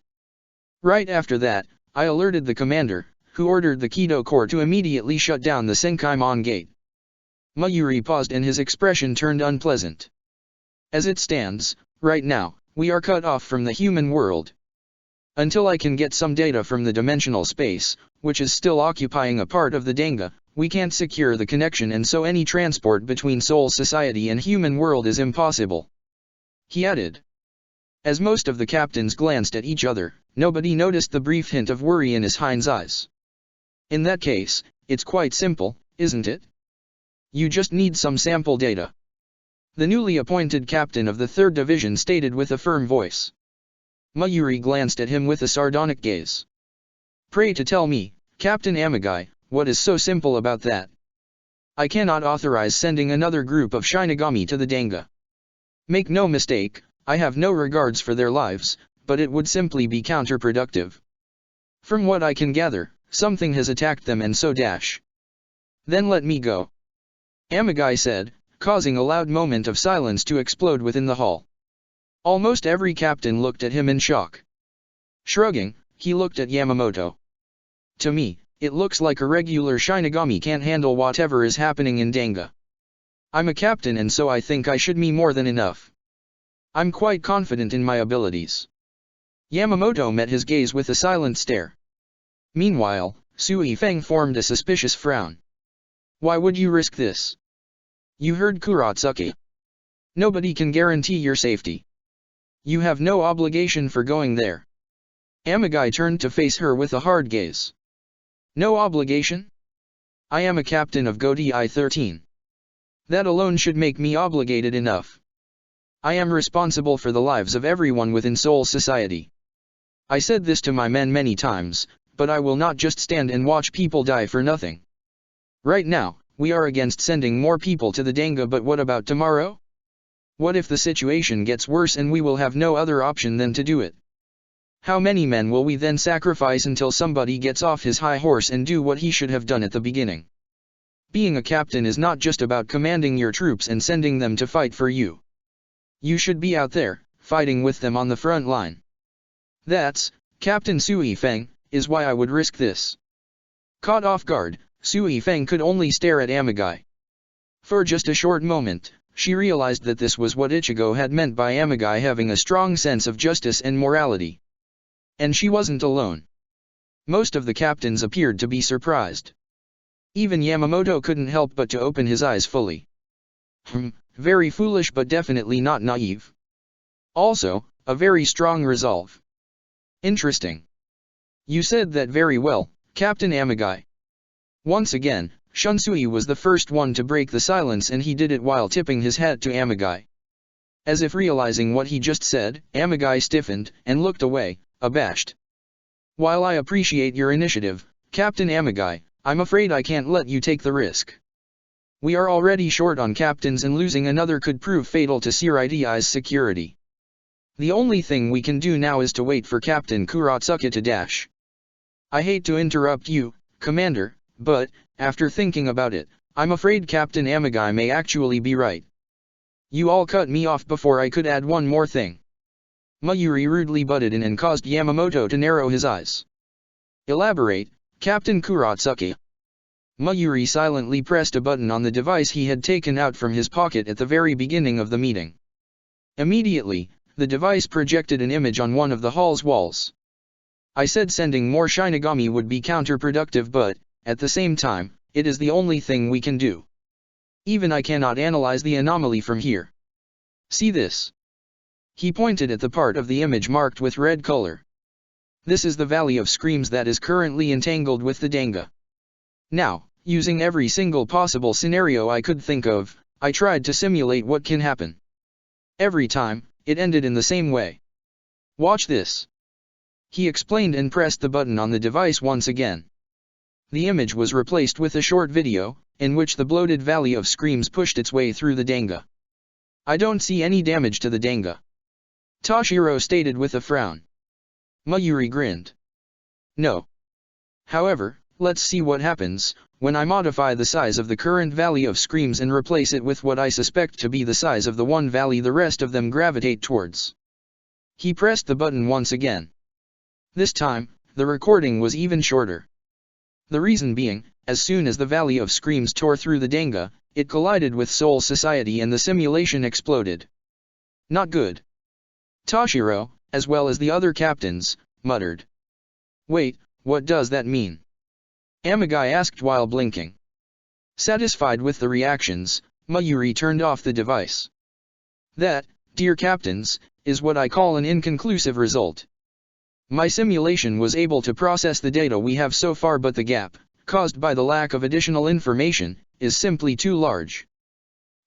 Right after that, I alerted the commander, who ordered the Kido Corps to immediately shut down the Senkaimon Gate. Mayuri paused and his expression turned unpleasant. As it stands, right now, we are cut off from the human world. Until I can get some data from the dimensional space, which is still occupying a part of the Danga, we can't secure the connection, and so any transport between Soul Society and human world is impossible. He added. As most of the captains glanced at each other, nobody noticed the brief hint of worry in his hind's eyes. In that case, it's quite simple, isn't it? You just need some sample data. The newly appointed captain of the 3rd Division stated with a firm voice. Mayuri glanced at him with a sardonic gaze. Pray to tell me, Captain Amagai, what is so simple about that? I cannot authorize sending another group of Shinigami to the Danga. Make no mistake, I have no regards for their lives, but it would simply be counterproductive. From what I can gather, something has attacked them and so dash. Then let me go. Amagai said, causing a loud moment of silence to explode within the hall. Almost every captain looked at him in shock. Shrugging, he looked at Yamamoto. To me, it looks like a regular Shinigami can't handle whatever is happening in Danga. I'm a captain and so I think I should be more than enough. I'm quite confident in my abilities. Yamamoto met his gaze with a silent stare. Meanwhile, Sui Feng formed a suspicious frown. Why would you risk this? You heard Kurotsuki. Nobody can guarantee your safety. You have no obligation for going there. Amagai turned to face her with a hard gaze. No obligation? I am a captain of Godi I-13. That alone should make me obligated enough. I am responsible for the lives of everyone within Soul Society. I said this to my men many times, but I will not just stand and watch people die for nothing. Right now, we are against sending more people to the Danga, but what about tomorrow? What if the situation gets worse and we will have no other option than to do it? How many men will we then sacrifice until somebody gets off his high horse and do what he should have done at the beginning? Being a captain is not just about commanding your troops and sending them to fight for you. You should be out there, fighting with them on the front line. That's, Captain Sui Feng, is why I would risk this. Caught off guard, Sui Feng could only stare at Amagai. For just a short moment, she realized that this was what Ichigo had meant by Amagai having a strong sense of justice and morality. And she wasn't alone. Most of the captains appeared to be surprised. Even Yamamoto couldn't help but to open his eyes fully. Very foolish but definitely not naive. Also, a very strong resolve. Interesting. You said that very well, Captain Amagai. Once again, Shunsui was the first one to break the silence, and he did it while tipping his hat to Amagai. As if realizing what he just said, Amagai stiffened and looked away, abashed. While I appreciate your initiative, Captain Amagai, I'm afraid I can't let you take the risk. We are already short on captains and losing another could prove fatal to Siraidi's security. The only thing we can do now is to wait for Captain Kurotsuki to dash. I hate to interrupt you, Commander, but, after thinking about it, I'm afraid Captain Amagai may actually be right. You all cut me off before I could add one more thing. Mayuri rudely butted in and caused Yamamoto to narrow his eyes. Elaborate, Captain Kurotsuki. Mayuri silently pressed a button on the device he had taken out from his pocket at the very beginning of the meeting. Immediately, the device projected an image on one of the hall's walls. I said sending more Shinigami would be counterproductive, but, at the same time, it is the only thing we can do. Even I cannot analyze the anomaly from here. See this. He pointed at the part of the image marked with red color. This is the Valley of Screams that is currently entangled with the Danga. Now, using every single possible scenario I could think of, I tried to simulate what can happen. Every time, it ended in the same way. Watch this. He explained and pressed the button on the device once again. The image was replaced with a short video, in which the bloated Valley of Screams pushed its way through the Danga. I don't see any damage to the Danga. Toshiro stated with a frown. Mayuri grinned. No. However, let's see what happens when I modify the size of the current Valley of Screams and replace it with what I suspect to be the size of the one valley the rest of them gravitate towards. He pressed the button once again. This time, the recording was even shorter. The reason being, as soon as the Valley of Screams tore through the Danga, it collided with Soul Society and the simulation exploded. Not good. Toshiro, as well as the other captains, muttered. Wait, what does that mean? Amagai asked while blinking. Satisfied with the reactions, Mayuri turned off the device. That, dear captains, is what I call an inconclusive result. My simulation was able to process the data we have so far, but the gap, caused by the lack of additional information, is simply too large.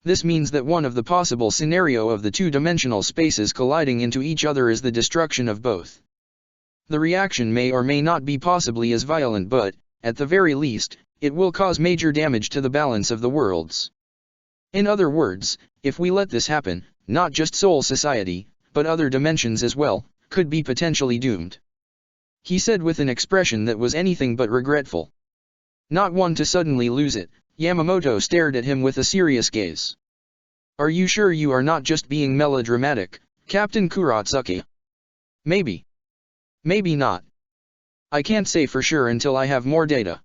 This means that one of the possible scenario of the two-dimensional spaces colliding into each other is the destruction of both. The reaction may or may not be possibly as violent, but, at the very least, it will cause major damage to the balance of the worlds. In other words, if we let this happen, not just Soul Society, but other dimensions as well, could be potentially doomed. He said with an expression that was anything but regretful. Not one to suddenly lose it, Yamamoto stared at him with a serious gaze. Are you sure you are not just being melodramatic, Captain Kuratsuki. Maybe. Maybe not. I can't say for sure until I have more data.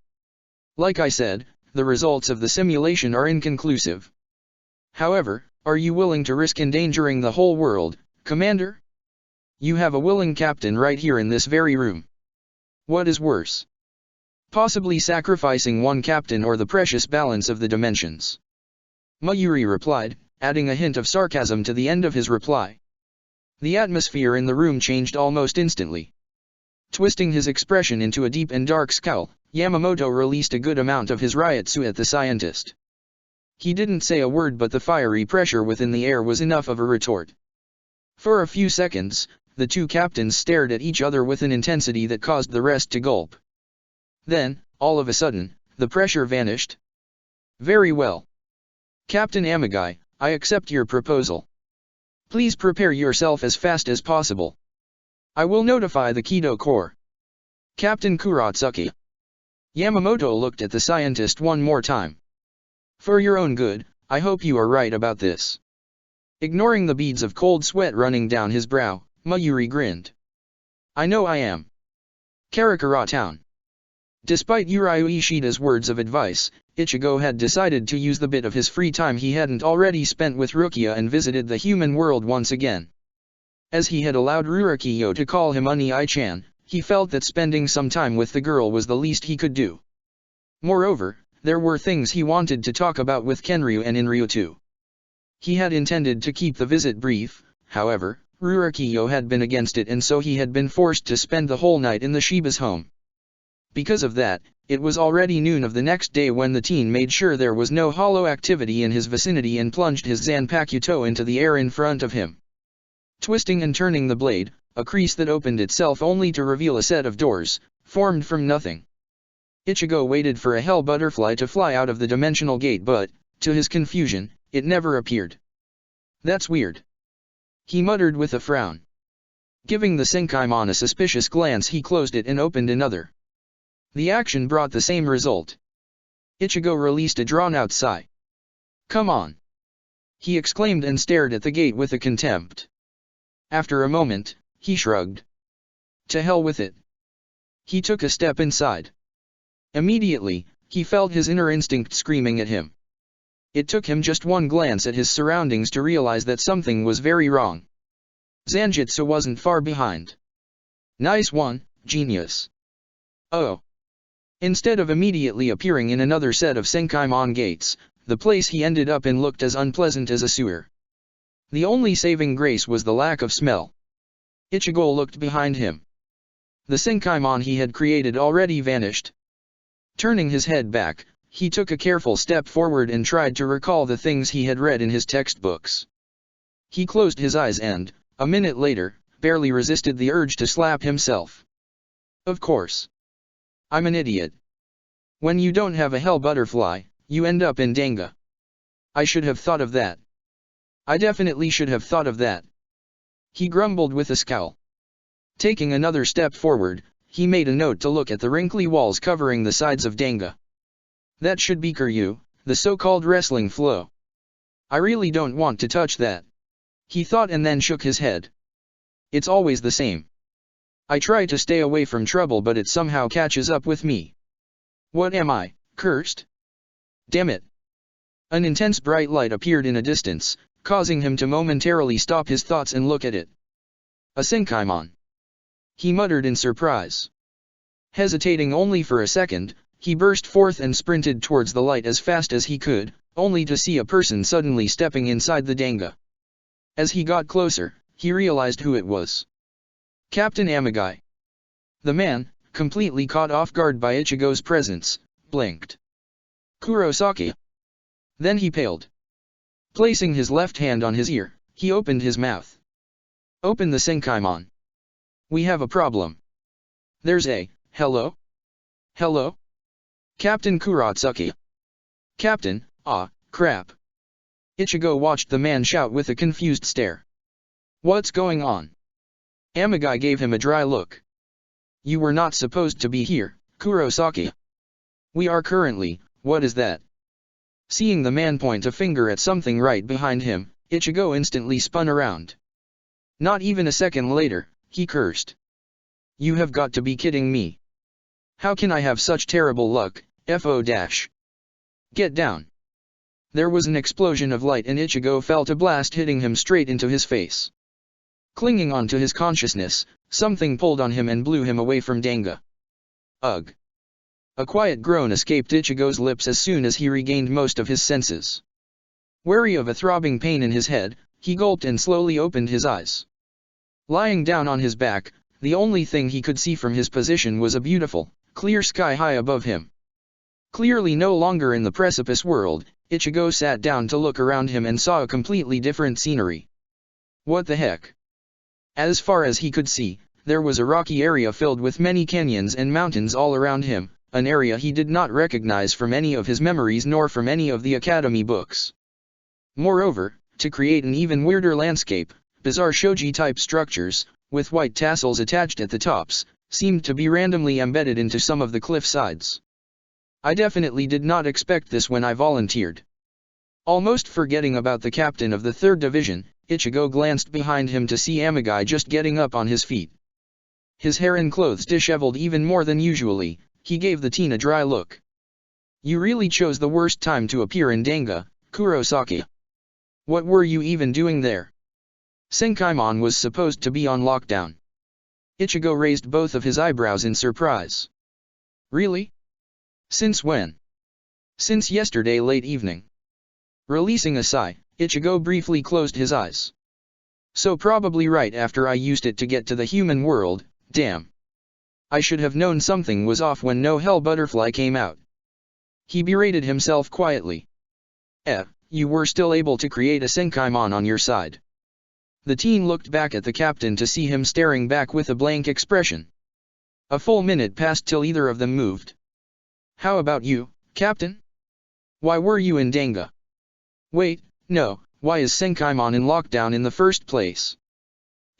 Like I said, the results of the simulation are inconclusive. However, are you willing to risk endangering the whole world, Commander? You have a willing captain right here in this very room. What is worse? Possibly sacrificing one captain or the precious balance of the dimensions. Mayuri replied, adding a hint of sarcasm to the end of his reply. The atmosphere in the room changed almost instantly. Twisting his expression into a deep and dark scowl, Yamamoto released a good amount of his Ryotsu at the scientist. He didn't say a word, but the fiery pressure within the air was enough of a retort. For a few seconds, the two captains stared at each other with an intensity that caused the rest to gulp. Then, all of a sudden, the pressure vanished. Very well. Captain Amagai, I accept your proposal. Please prepare yourself as fast as possible. I will notify the Kido Corps. Captain Kuratsuki. Yamamoto looked at the scientist one more time. For your own good, I hope you are right about this. Ignoring the beads of cold sweat running down his brow, Mayuri grinned. I know I am. Karakura Town. Despite Urayu Ishida's words of advice, Ichigo had decided to use the bit of his free time he hadn't already spent with Rukia and visited the human world once again. As he had allowed Rurakiyo to call him Unii-chan, he felt that spending some time with the girl was the least he could do. Moreover, there were things he wanted to talk about with Kenryu and Inryu too. He had intended to keep the visit brief, however, Rurakiyo had been against it, and so he had been forced to spend the whole night in the Shiba's home. Because of that, it was already noon of the next day when the teen made sure there was no hollow activity in his vicinity and plunged his Zanpakuto into the air in front of him. Twisting and turning the blade, a crease that opened itself only to reveal a set of doors, formed from nothing. Ichigo waited for a hell butterfly to fly out of the dimensional gate, but, to his confusion, it never appeared. That's weird. He muttered with a frown. Giving the Senkaimon a suspicious glance, he closed it and opened another. The action brought the same result. Ichigo released a drawn-out sigh. Come on! He exclaimed and stared at the gate with a contempt. After a moment, he shrugged. To hell with it. He took a step inside. Immediately, he felt his inner instinct screaming at him. It took him just one glance at his surroundings to realize that something was very wrong. Zanjitsu wasn't far behind. Nice one, genius. Oh. Instead of immediately appearing in another set of Senkaimon gates, the place he ended up in looked as unpleasant as a sewer. The only saving grace was the lack of smell. Ichigo looked behind him. The Senkaimon he had created already vanished. Turning his head back, he took a careful step forward and tried to recall the things he had read in his textbooks. He closed his eyes and, a minute later, barely resisted the urge to slap himself. Of course. I'm an idiot. When you don't have a hell butterfly, you end up in Danga. I should have thought of that. I definitely should have thought of that. He grumbled with a scowl. Taking another step forward, he made a note to look at the wrinkly walls covering the sides of Danga. That should be Kiryu, the so-called wrestling flow. I really don't want to touch that. He thought and then shook his head. It's always the same. I try to stay away from trouble, but it somehow catches up with me. What am I, cursed? Damn it. An intense bright light appeared in a distance, causing him to momentarily stop his thoughts and look at it. A Senkaimon. He muttered in surprise. Hesitating only for a second, he burst forth and sprinted towards the light as fast as he could, only to see a person suddenly stepping inside the Danga. As he got closer, he realized who it was. Captain Amagai. The man, completely caught off guard by Ichigo's presence, blinked. Kurosaki. Then he paled. Placing his left hand on his ear, he opened his mouth. Open the Senkaimon. We have a problem. There's a, hello? Hello? Captain Kuratsuki. Captain, ah, crap. Ichigo watched the man shout with a confused stare. What's going on? Amagai gave him a dry look. You were not supposed to be here, Kurosaki. We are currently, what is that? Seeing the man point a finger at something right behind him, Ichigo instantly spun around. Not even a second later, he cursed. You have got to be kidding me. How can I have such terrible luck, FO dash. Get down. There was an explosion of light and Ichigo felt a blast hitting him straight into his face. Clinging on to his consciousness, something pulled on him and blew him away from Danga. Ugh. A quiet groan escaped Ichigo's lips as soon as he regained most of his senses. Wary of a throbbing pain in his head, he gulped and slowly opened his eyes. Lying down on his back, the only thing he could see from his position was a beautiful, clear sky high above him. Clearly no longer in the precipice world, Ichigo sat down to look around him and saw a completely different scenery. What the heck? As far as he could see, there was a rocky area filled with many canyons and mountains all around him, an area he did not recognize from any of his memories nor from any of the academy books. Moreover, to create an even weirder landscape, bizarre shoji-type structures, with white tassels attached at the tops, seemed to be randomly embedded into some of the cliff sides. I definitely did not expect this when I volunteered. Almost forgetting about the captain of the 3rd Division, Ichigo glanced behind him to see Amagai just getting up on his feet. His hair and clothes disheveled even more than usually, he gave the teen a dry look. You really chose the worst time to appear in Danga, Kurosaki. What were you even doing there? Senkaimon was supposed to be on lockdown. Ichigo raised both of his eyebrows in surprise. Really? Since when? Since yesterday late evening. Releasing a sigh, Ichigo briefly closed his eyes. So probably right after I used it to get to the human world, damn. I should have known something was off when no hell butterfly came out. He berated himself quietly. You were still able to create a Senkaimon on your side. The teen looked back at the captain to see him staring back with a blank expression. A full minute passed till either of them moved. How about you, Captain? Why were you in Danga? Wait, no, why is Senkaimon in lockdown in the first place?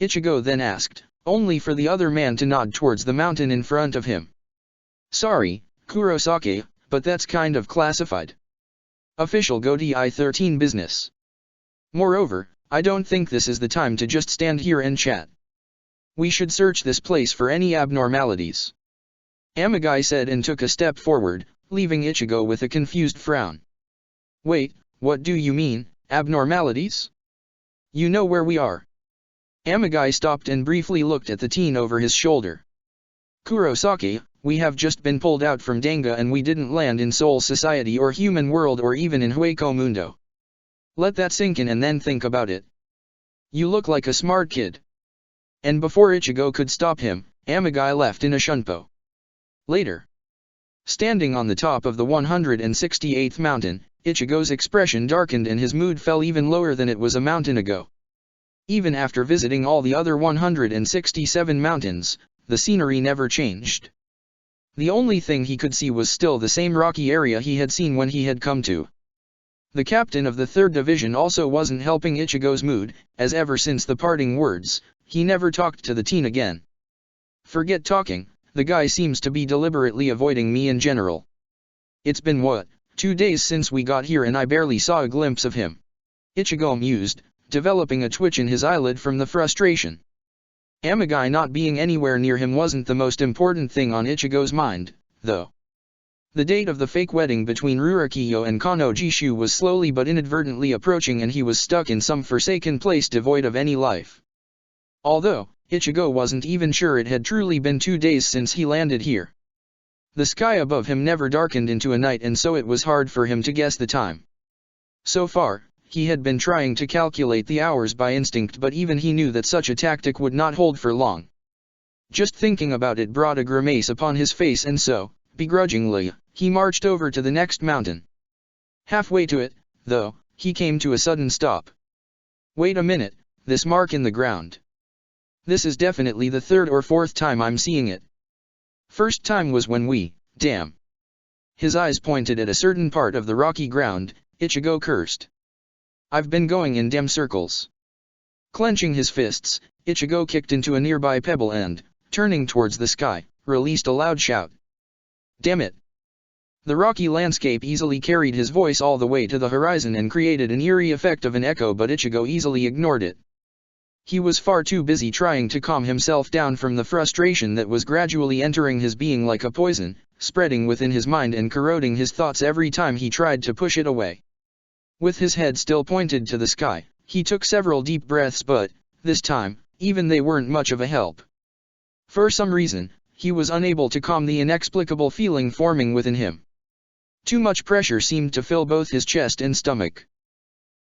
Ichigo then asked, only for the other man to nod towards the mountain in front of him. Sorry, Kurosaki, but that's kind of classified. Official Goti I-13 business. Moreover, I don't think this is the time to just stand here and chat. We should search this place for any abnormalities. Amagai said and took a step forward, leaving Ichigo with a confused frown. Wait, what do you mean, abnormalities? You know where we are. Amagai stopped and briefly looked at the teen over his shoulder. Kurosaki, we have just been pulled out from Danga and we didn't land in Soul Society or Human World or even in Hueco Mundo. Let that sink in and then think about it. You look like a smart kid. And before Ichigo could stop him, Amagai left in a shunpo. Later. Standing on the top of the 168th mountain, Ichigo's expression darkened and his mood fell even lower than it was a mountain ago. Even after visiting all the other 167 mountains, the scenery never changed. The only thing he could see was still the same rocky area he had seen when he had come to. The captain of the 3rd Division also wasn't helping Ichigo's mood, as ever since the parting words, he never talked to the teen again. Forget talking, the guy seems to be deliberately avoiding me in general. It's been what, 2 days since we got here and I barely saw a glimpse of him. Ichigo mused, developing a twitch in his eyelid from the frustration. Amagai not being anywhere near him wasn't the most important thing on Ichigo's mind, though. The date of the fake wedding between Rurakiyo and Kano Jishu was slowly but inadvertently approaching and he was stuck in some forsaken place devoid of any life. Although, Ichigo wasn't even sure it had truly been 2 days since he landed here. The sky above him never darkened into a night and so it was hard for him to guess the time. So far, he had been trying to calculate the hours by instinct but even he knew that such a tactic would not hold for long. Just thinking about it brought a grimace upon his face and so, begrudgingly, he marched over to the next mountain. Halfway to it, though, he came to a sudden stop. Wait a minute, this mark in the ground. This is definitely the 3rd or 4th time I'm seeing it. First time was when damn. His eyes pointed at a certain part of the rocky ground, Ichigo cursed. I've been going in dem circles. Clenching his fists, Ichigo kicked into a nearby pebble and, turning towards the sky, released a loud shout. Damn it. The rocky landscape easily carried his voice all the way to the horizon and created an eerie effect of an echo but Ichigo easily ignored it. He was far too busy trying to calm himself down from the frustration that was gradually entering his being like a poison, spreading within his mind and corroding his thoughts every time he tried to push it away. With his head still pointed to the sky, he took several deep breaths, but, this time, even they weren't much of a help. For some reason, he was unable to calm the inexplicable feeling forming within him. Too much pressure seemed to fill both his chest and stomach.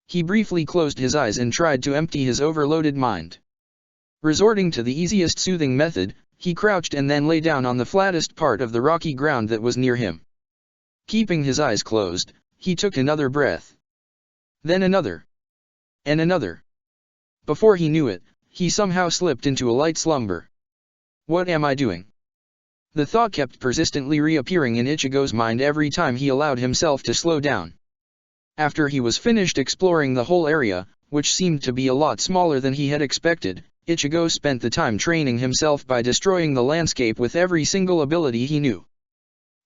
He briefly closed his eyes and tried to empty his overloaded mind. Resorting to the easiest soothing method, he crouched and then lay down on the flattest part of the rocky ground that was near him. Keeping his eyes closed, he took another breath. Then another. And another. Before he knew it, he somehow slipped into a light slumber. What am I doing? The thought kept persistently reappearing in Ichigo's mind every time he allowed himself to slow down. After he was finished exploring the whole area, which seemed to be a lot smaller than he had expected, Ichigo spent the time training himself by destroying the landscape with every single ability he knew.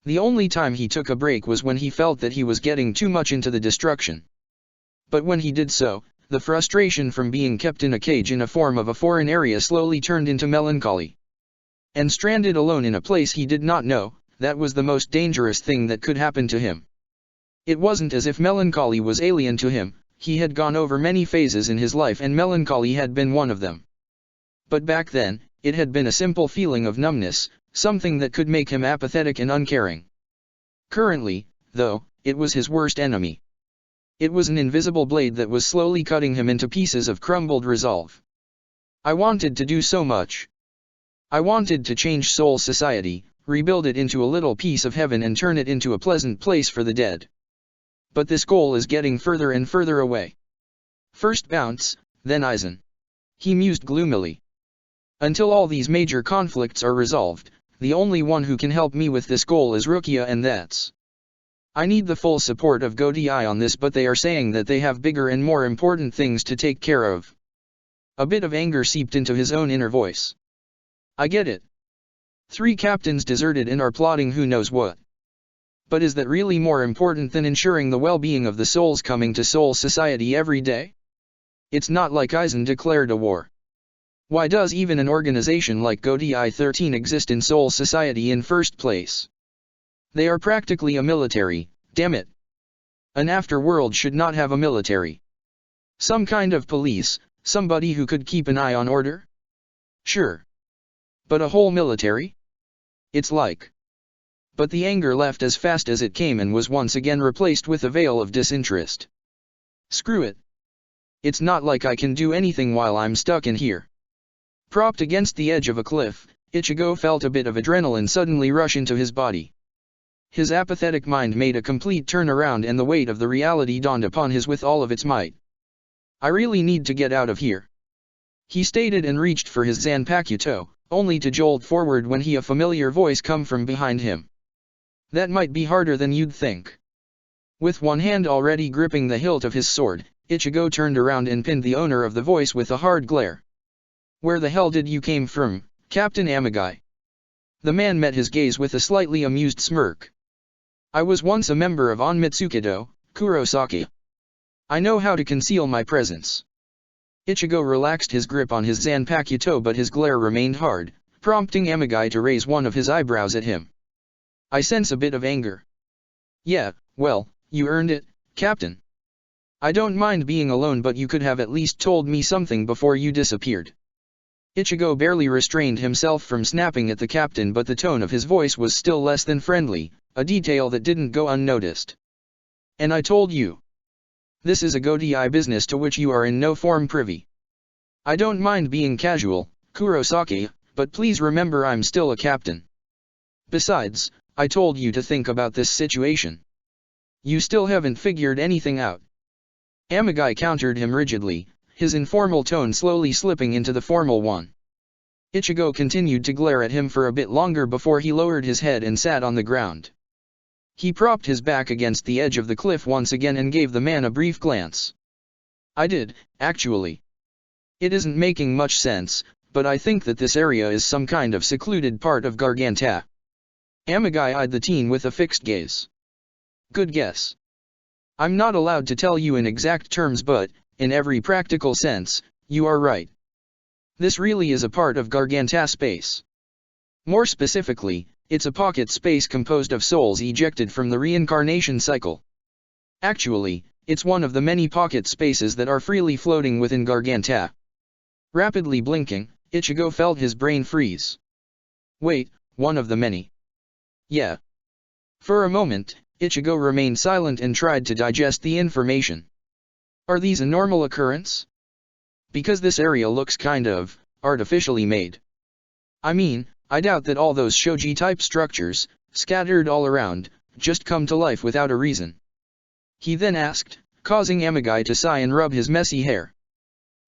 The only time he took a break was when he felt that he was getting too much into the destruction. But when he did so, the frustration from being kept in a cage in a form of a foreign area slowly turned into melancholy. And stranded alone in a place he did not know, that was the most dangerous thing that could happen to him. It wasn't as if melancholy was alien to him, he had gone over many phases in his life and melancholy had been one of them. But back then, it had been a simple feeling of numbness, something that could make him apathetic and uncaring. Currently, though, it was his worst enemy. It was an invisible blade that was slowly cutting him into pieces of crumbled resolve. I wanted to do so much. I wanted to change Soul Society, rebuild it into a little piece of heaven and turn it into a pleasant place for the dead. But this goal is getting further and further away. First Bounce, then Aizen. He mused gloomily. Until all these major conflicts are resolved, the only one who can help me with this goal is Rukia, and that's. I need the full support of Godai on this, but they are saying that they have bigger and more important things to take care of. A bit of anger seeped into his own inner voice. I get it. 3 captains deserted and are plotting who knows what. But is that really more important than ensuring the well-being of the souls coming to Soul Society every day? It's not like Aizen declared a war. Why does even an organization like Godai 13 exist in Soul Society in first place? They are practically a military, damn it. An afterworld should not have a military. Some kind of police, somebody who could keep an eye on order? Sure. But a whole military? It's like. But the anger left as fast as it came and was once again replaced with a veil of disinterest. Screw it. It's not like I can do anything while I'm stuck in here. Propped against the edge of a cliff, Ichigo felt a bit of adrenaline suddenly rush into his body. His apathetic mind made a complete turnaround and the weight of the reality dawned upon his with all of its might. I really need to get out of here. He stated and reached for his Zanpakuto, only to jolt forward when a familiar voice come from behind him. That might be harder than you'd think. With one hand already gripping the hilt of his sword, Ichigo turned around and pinned the owner of the voice with a hard glare. Where the hell did you came from, Captain Amagai? The man met his gaze with a slightly amused smirk. I was once a member of Onmitsukido, Kurosaki. I know how to conceal my presence. Ichigo relaxed his grip on his Zanpakuto, but his glare remained hard, prompting Amagai to raise one of his eyebrows at him. I sense a bit of anger. Yeah, well, you earned it, Captain. I don't mind being alone, but you could have at least told me something before you disappeared. Ichigo barely restrained himself from snapping at the captain, but the tone of his voice was still less than friendly, a detail that didn't go unnoticed. And I told you. This is a Godai business to which you are in no form privy. I don't mind being casual, Kurosaki, but please remember I'm still a captain. Besides, I told you to think about this situation. You still haven't figured anything out. Amagai countered him rigidly, his informal tone slowly slipping into the formal one. Ichigo continued to glare at him for a bit longer before he lowered his head and sat on the ground. He propped his back against the edge of the cliff once again and gave the man a brief glance. I did, actually. It isn't making much sense, but I think that this area is some kind of secluded part of Garganta. Amagai eyed the teen with a fixed gaze. Good guess. I'm not allowed to tell you in exact terms, but, in every practical sense, you are right. This really is a part of Garganta space. More specifically, it's a pocket space composed of souls ejected from the reincarnation cycle. Actually, it's one of the many pocket spaces that are freely floating within Garganta. Rapidly blinking, Ichigo felt his brain freeze. Wait, one of the many? Yeah. For a moment, Ichigo remained silent and tried to digest the information. Are these a normal occurrence? Because this area looks kind of artificially made. I mean, I doubt that all those shoji-type structures, scattered all around, just come to life without a reason. He then asked, causing Amagai to sigh and rub his messy hair.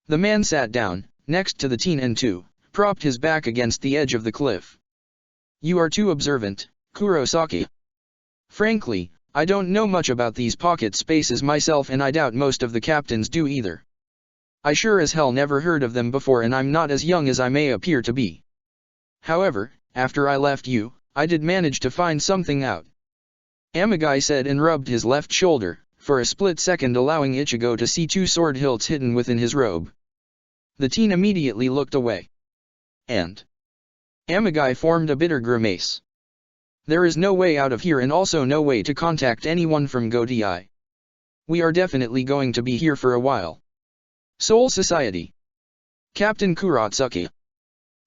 The man sat down, next to the teen and propped his back against the edge of the cliff. You are too observant, Kurosaki. Frankly, I don't know much about these pocket spaces myself, and I doubt most of the captains do either. I sure as hell never heard of them before, and I'm not as young as I may appear to be. However, after I left you, I did manage to find something out. Amagai said and rubbed his left shoulder, for a split second allowing Ichigo to see two sword hilts hidden within his robe. The teen immediately looked away. And Amagai formed a bitter grimace. There is no way out of here, and also no way to contact anyone from Godei. We are definitely going to be here for a while. Soul Society. Captain Kurotsuki.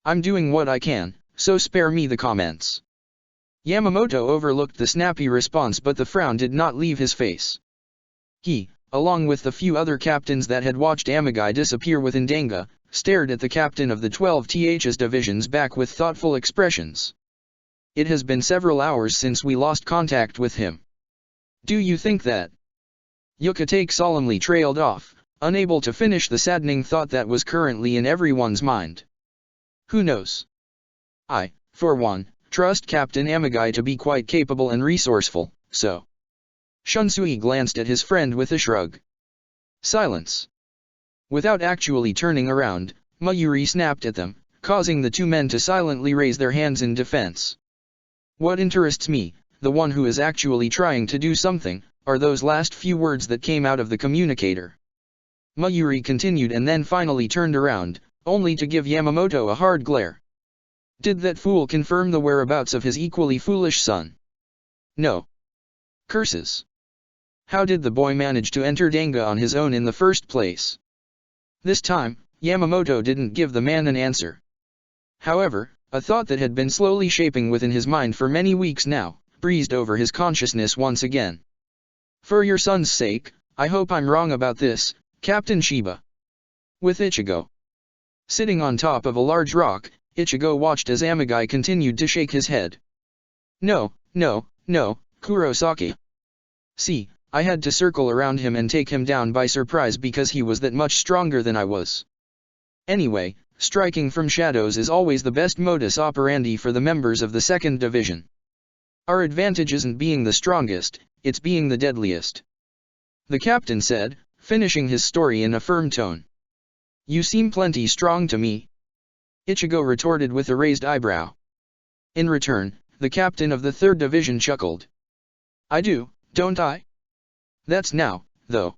I'm doing what I can, so spare me the comments. Yamamoto overlooked the snappy response, but the frown did not leave his face. He, along with the few other captains that had watched Amagai disappear within Danga, stared at the captain of the 12th's division's back with thoughtful expressions. It has been several hours since we lost contact with him. Do you think that? Yukatake solemnly trailed off, unable to finish the saddening thought that was currently in everyone's mind. Who knows? I, for one, trust Captain Amagai to be quite capable and resourceful, so. Shunsui glanced at his friend with a shrug. Silence. Without actually turning around, Mayuri snapped at them, causing the two men to silently raise their hands in defense. What interests me, the one who is actually trying to do something, are those last few words that came out of the communicator. Mayuri continued and then finally turned around, only to give Yamamoto a hard glare. Did that fool confirm the whereabouts of his equally foolish son? No. Curses. How did the boy manage to enter Danga on his own in the first place? This time, Yamamoto didn't give the man an answer. However, a thought that had been slowly shaping within his mind for many weeks now, breezed over his consciousness once again. For your son's sake, I hope I'm wrong about this, Captain Shiba. With Ichigo sitting on top of a large rock, Ichigo watched as Amagai continued to shake his head. No, Kurosaki. See, I had to circle around him and take him down by surprise because he was that much stronger than I was. Anyway, striking from shadows is always the best modus operandi for the members of the 2nd Division. Our advantage isn't being the strongest, it's being the deadliest. The captain said, finishing his story in a firm tone. You seem plenty strong to me. Ichigo retorted with a raised eyebrow. In return, the captain of the 3rd Division chuckled. I do, don't I? That's now, though.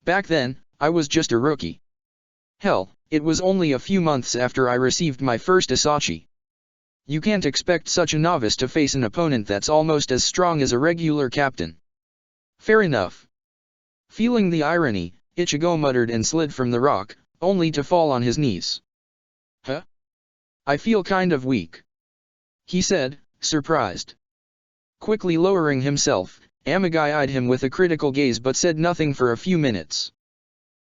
Back then, I was just a rookie. Hell, it was only a few months after I received my first Asachi. You can't expect such a novice to face an opponent that's almost as strong as a regular captain. Fair enough. Feeling the irony, Ichigo muttered and slid from the rock, only to fall on his knees. Huh? I feel kind of weak, he said, surprised. Quickly lowering himself, Amagai eyed him with a critical gaze but said nothing for a few minutes.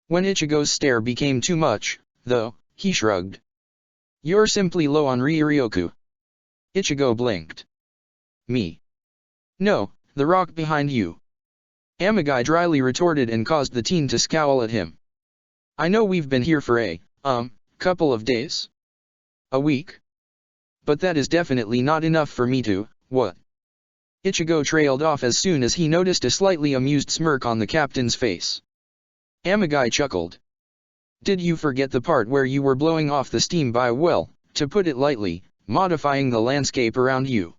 When Ichigo's stare became too much, though, he shrugged. You're simply low on Ryuryoku. Ichigo blinked. Me? No, the rock behind you. Amagai dryly retorted and caused the teen to scowl at him. I know we've been here for a couple of days? A week? But that is definitely not enough for me to, what? Ichigo trailed off as soon as he noticed a slightly amused smirk on the captain's face. Amagai chuckled. Did you forget the part where you were blowing off the steam by, well, to put it lightly, modifying the landscape around you?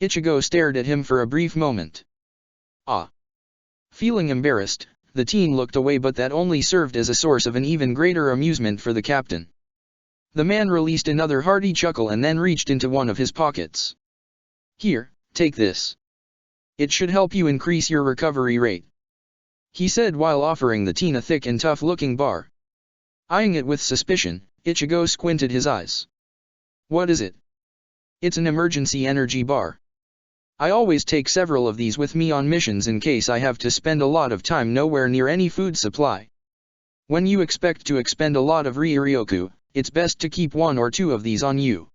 Ichigo stared at him for a brief moment. Ah. Feeling embarrassed, the teen looked away, but that only served as a source of an even greater amusement for the captain. The man released another hearty chuckle and then reached into one of his pockets. "Here, take this. It should help you increase your recovery rate," he said while offering the teen a thick and tough-looking bar. Eyeing it with suspicion, Ichigo squinted his eyes. "What is it?" "It's an emergency energy bar. I always take several of these with me on missions in case I have to spend a lot of time nowhere near any food supply. When you expect to expend a lot of Ryuryoku, it's best to keep one or two of these on you.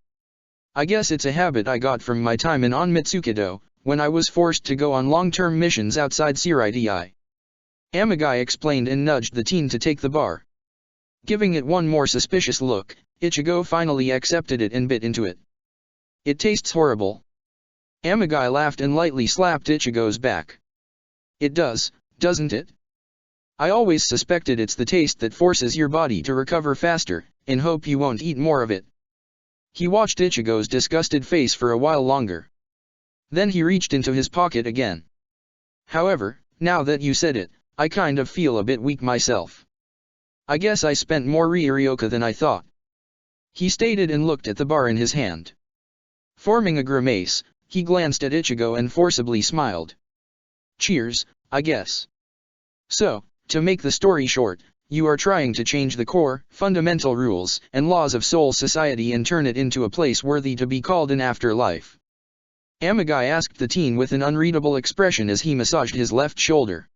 I guess it's a habit I got from my time in On Mitsukido, when I was forced to go on long-term missions outside Sirei. Amagai explained and nudged the teen to take the bar. Giving it one more suspicious look, Ichigo finally accepted it and bit into it. "It tastes horrible." Amagai laughed and lightly slapped Ichigo's back. "It does, doesn't it? I always suspected it's the taste that forces your body to recover faster, in hope you won't eat more of it." He watched Ichigo's disgusted face for a while longer. Then he reached into his pocket again. "However, now that you said it, I kind of feel a bit weak myself. I guess I spent more Ryuryoku than I thought," he stated and looked at the bar in his hand. Forming a grimace, he glanced at Ichigo and forcibly smiled. "Cheers, I guess. So, to make the story short, you are trying to change the core, fundamental rules and laws of Soul Society and turn it into a place worthy to be called an afterlife?" Amagai asked the teen with an unreadable expression as he massaged his left shoulder.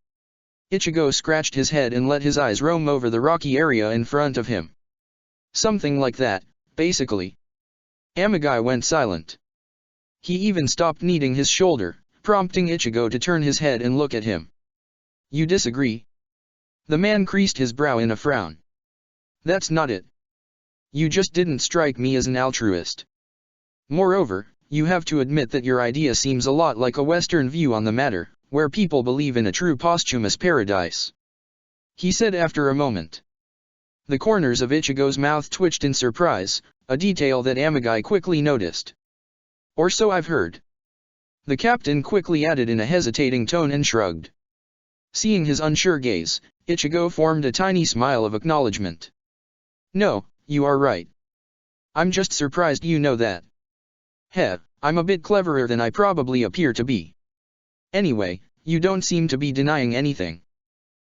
Ichigo scratched his head and let his eyes roam over the rocky area in front of him. "Something like that, basically." Amagai went silent. He even stopped kneading his shoulder, prompting Ichigo to turn his head and look at him. "You disagree?" The man creased his brow in a frown. "That's not it. You just didn't strike me as an altruist. Moreover, you have to admit that your idea seems a lot like a Western view on the matter, where people believe in a true posthumous paradise," he said after a moment. The corners of Ichigo's mouth twitched in surprise, a detail that Amagai quickly noticed. "Or so I've heard." The captain quickly added in a hesitating tone and shrugged. Seeing his unsure gaze, Ichigo formed a tiny smile of acknowledgement. "No, you are right. I'm just surprised you know that. Heh, I'm a bit cleverer than I probably appear to be. Anyway, you don't seem to be denying anything,"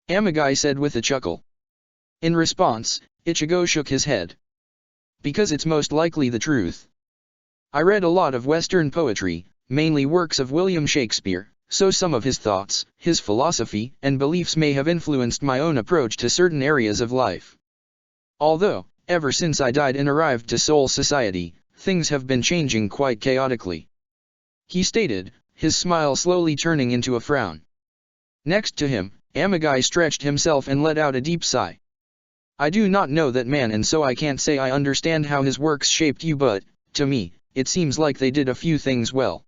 Amagai said with a chuckle. In response, Ichigo shook his head. "Because it's most likely the truth. I read a lot of Western poetry, mainly works of William Shakespeare, so some of his thoughts, his philosophy and beliefs may have influenced my own approach to certain areas of life. Although, ever since I died and arrived to Soul Society, things have been changing quite chaotically," he stated, his smile slowly turning into a frown. Next to him, Amagai stretched himself and let out a deep sigh. "I do not know that man and so I can't say I understand how his works shaped you, but, to me, it seems like they did a few things well.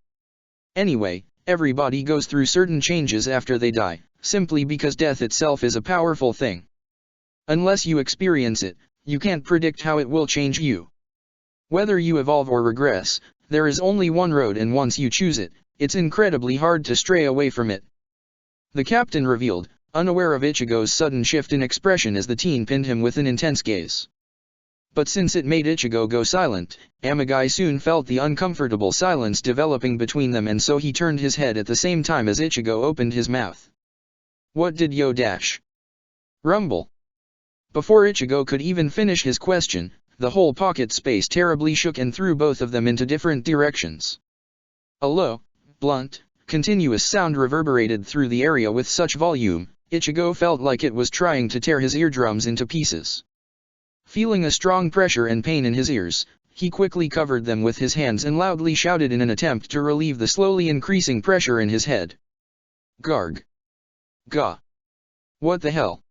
Anyway, everybody goes through certain changes after they die, simply because death itself is a powerful thing. Unless you experience it, you can't predict how it will change you. Whether you evolve or regress, there is only one road and once you choose it, it's incredibly hard to stray away from it," the captain revealed, unaware of Ichigo's sudden shift in expression as the teen pinned him with an intense gaze. But since it made Ichigo go silent, Amagai soon felt the uncomfortable silence developing between them and so he turned his head at the same time as Ichigo opened his mouth. "What did yo dash?" "Rumble." Before Ichigo could even finish his question, the whole pocket space terribly shook and threw both of them into different directions. A low, blunt, continuous sound reverberated through the area with such volume, Ichigo felt like it was trying to tear his eardrums into pieces. Feeling a strong pressure and pain in his ears, he quickly covered them with his hands and loudly shouted in an attempt to relieve the slowly increasing pressure in his head. "Garg! Gah! What the hell?"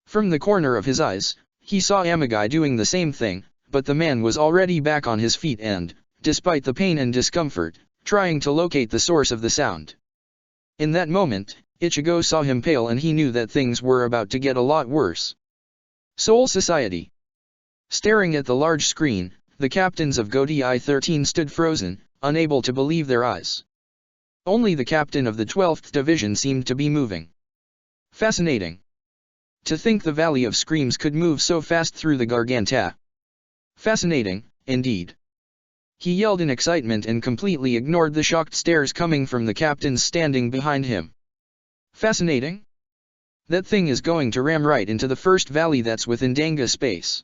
From the corner of his eyes, he saw Amagai doing the same thing, but the man was already back on his feet and, despite the pain and discomfort, trying to locate the source of the sound. In that moment, Ichigo saw him pale and he knew that things were about to get a lot worse. Soul Society. Staring at the large screen, the captains of Godi I-13 stood frozen, unable to believe their eyes. Only the captain of the 12th Division seemed to be moving. Fascinating. To think the Valley of Screams could move so fast through the Garganta. Fascinating, indeed. He yelled in excitement and completely ignored the shocked stares coming from the captains standing behind him. Fascinating? That thing is going to ram right into the first valley that's within Danga space.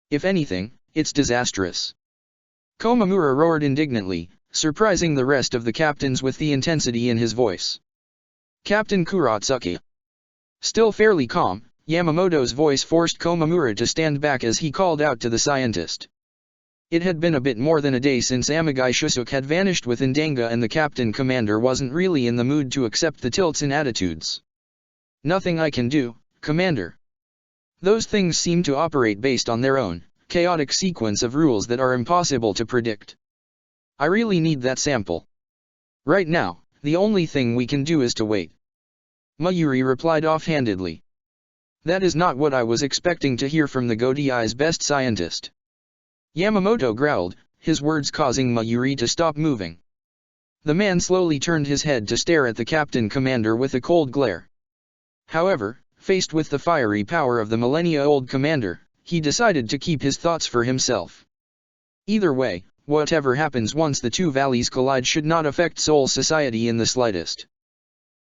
If anything, it's disastrous. Komamura roared indignantly, surprising the rest of the captains with the intensity in his voice. Captain Kurotsuki. Still fairly calm, Yamamoto's voice forced Komamura to stand back as he called out to the scientist. It had been a bit more than a day since Amagai Shusuke had vanished within Danga, and the captain commander wasn't really in the mood to accept the tilts in attitudes. Nothing I can do, Commander. Those things seem to operate based on their own chaotic sequence of rules that are impossible to predict. I really need that sample. Right now, the only thing we can do is to wait. Mayuri replied offhandedly. That is not what I was expecting to hear from the Godei's best scientist. Yamamoto growled, his words causing Mayuri to stop moving. The man slowly turned his head to stare at the captain commander with a cold glare. However, faced with the fiery power of the millennia-old commander, he decided to keep his thoughts for himself. Either way, whatever happens once the two valleys collide should not affect Seoul society in the slightest.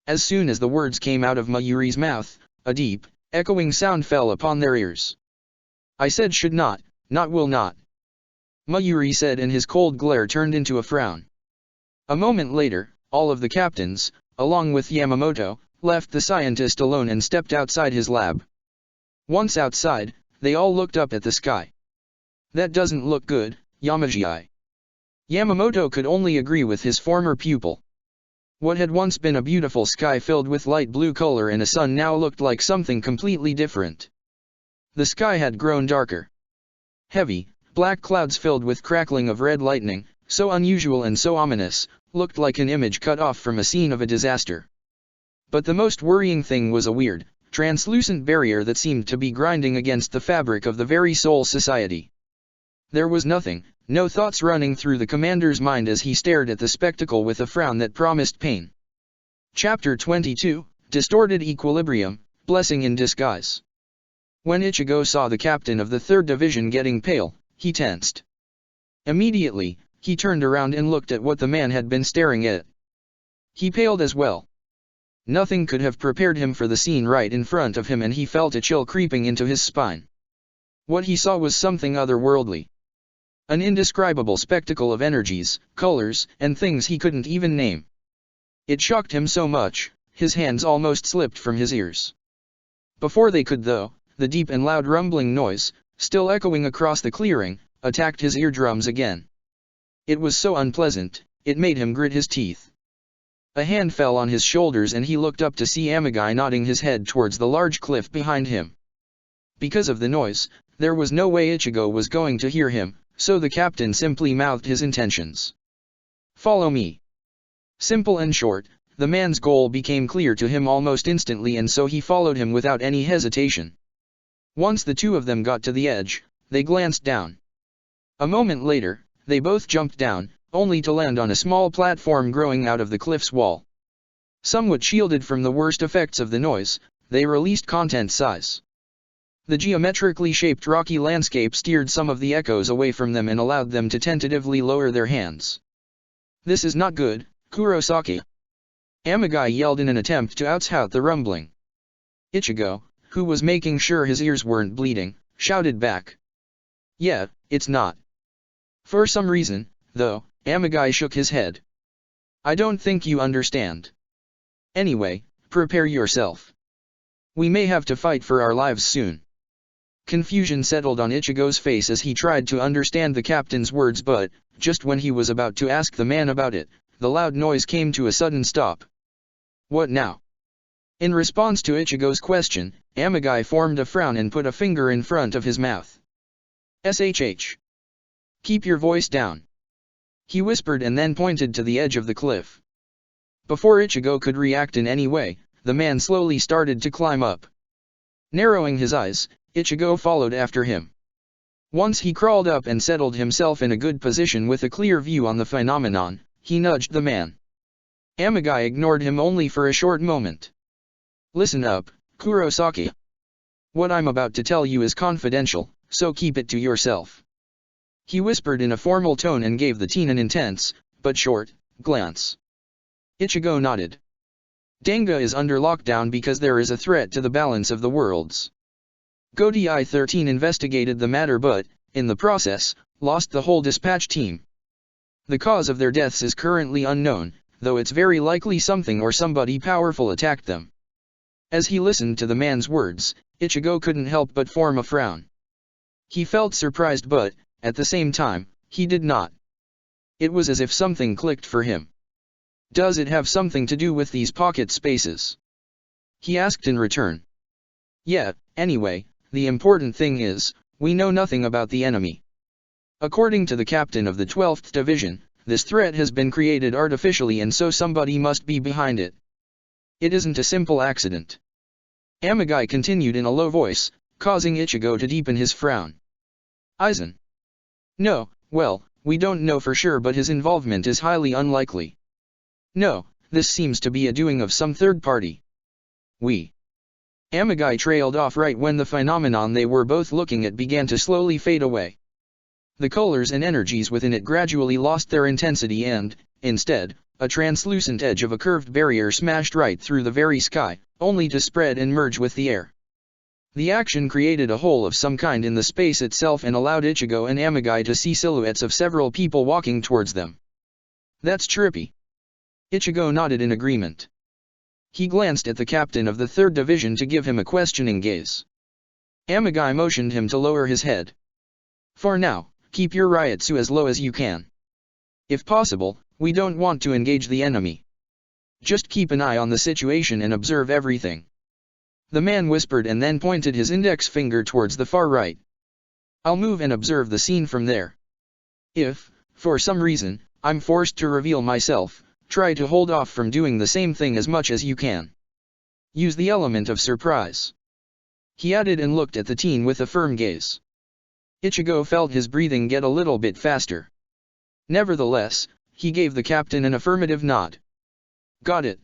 As soon as the words came out of Mayuri's mouth, a deep, echoing sound fell upon their ears. I said should not will not. Mayuri said, and his cold glare turned into a frown. A moment later, all of the captains, along with Yamamoto, left the scientist alone and stepped outside his lab. Once outside, they all looked up at the sky. That doesn't look good, Yamaji. Yamamoto could only agree with his former pupil. What had once been a beautiful sky filled with light blue color and a sun now looked like something completely different. The sky had grown darker. Heavy, black clouds filled with crackling of red lightning, so unusual and so ominous, looked like an image cut off from a scene of a disaster. But the most worrying thing was a weird, translucent barrier that seemed to be grinding against the fabric of the very Seoul society. There was nothing, no thoughts running through the commander's mind as he stared at the spectacle with a frown that promised pain. Chapter 22, Distorted Equilibrium, Blessing in Disguise. When Ichigo saw the captain of the 3rd Division getting pale, he tensed. Immediately, he turned around and looked at what the man had been staring at. He paled as well. Nothing could have prepared him for the scene right in front of him, and he felt a chill creeping into his spine. What he saw was something otherworldly. An indescribable spectacle of energies, colors, and things he couldn't even name. It shocked him so much, his hands almost slipped from his ears. Before they could though, the deep and loud rumbling noise, still echoing across the clearing, attacked his eardrums again. It was so unpleasant, it made him grit his teeth. A hand fell on his shoulders and he looked up to see Amagai nodding his head towards the large cliff behind him. Because of the noise, there was no way Ichigo was going to hear him, so the captain simply mouthed his intentions. Follow me. Simple and short, the man's goal became clear to him almost instantly, and so he followed him without any hesitation. Once the two of them got to the edge, they glanced down. A moment later, they both jumped down, only to land on a small platform growing out of the cliff's wall. Somewhat shielded from the worst effects of the noise, they released content size. The geometrically shaped rocky landscape steered some of the echoes away from them and allowed them to tentatively lower their hands. This is not good, Kurosaki. Amagai yelled in an attempt to outshout the rumbling. Ichigo, who was making sure his ears weren't bleeding, shouted back. Yeah, it's not. For some reason, though, Amagai shook his head. I don't think you understand. Anyway, prepare yourself. We may have to fight for our lives soon. Confusion settled on Ichigo's face as he tried to understand the captain's words, but, just when he was about to ask the man about it, the loud noise came to a sudden stop. What now? In response to Ichigo's question, Amagai formed a frown and put a finger in front of his mouth. SHH. Keep your voice down. He whispered and then pointed to the edge of the cliff. Before Ichigo could react in any way, the man slowly started to climb up. Narrowing his eyes, Ichigo followed after him. Once he crawled up and settled himself in a good position with a clear view on the phenomenon, he nudged the man. Amagai ignored him only for a short moment. Listen up, Kurosaki. What I'm about to tell you is confidential, so keep it to yourself. He whispered in a formal tone and gave the teen an intense, but short, glance. Ichigo nodded. Danga is under lockdown because there is a threat to the balance of the worlds. Goti I-13 investigated the matter but, in the process, lost the whole dispatch team. The cause of their deaths is currently unknown, though it's very likely something or somebody powerful attacked them. As he listened to the man's words, Ichigo couldn't help but form a frown. He felt surprised but, at the same time, he did not. It was as if something clicked for him. Does it have something to do with these pocket spaces? He asked in return. Yeah, anyway, the important thing is, we know nothing about the enemy. According to the captain of the 12th Division, this threat has been created artificially and so somebody must be behind it. It isn't a simple accident. Amagai continued in a low voice, causing Ichigo to deepen his frown. Aizen. No, well, we don't know for sure but his involvement is highly unlikely. No, this seems to be a doing of some third party. Amagai trailed off right when the phenomenon they were both looking at began to slowly fade away. The colors and energies within it gradually lost their intensity and, instead, a translucent edge of a curved barrier smashed right through the very sky, only to spread and merge with the air. The action created a hole of some kind in the space itself and allowed Ichigo and Amagai to see silhouettes of several people walking towards them. That's trippy. Ichigo nodded in agreement. He glanced at the captain of the 3rd Division to give him a questioning gaze. Amagai motioned him to lower his head. For now, keep your Ryutsu as low as you can. If possible, we don't want to engage the enemy. Just keep an eye on the situation and observe everything. The man whispered and then pointed his index finger towards the far right. I'll move and observe the scene from there. If, for some reason, I'm forced to reveal myself, try to hold off from doing the same thing as much as you can. Use the element of surprise. He added and looked at the teen with a firm gaze. Ichigo felt his breathing get a little bit faster. Nevertheless, he gave the captain an affirmative nod. Got it.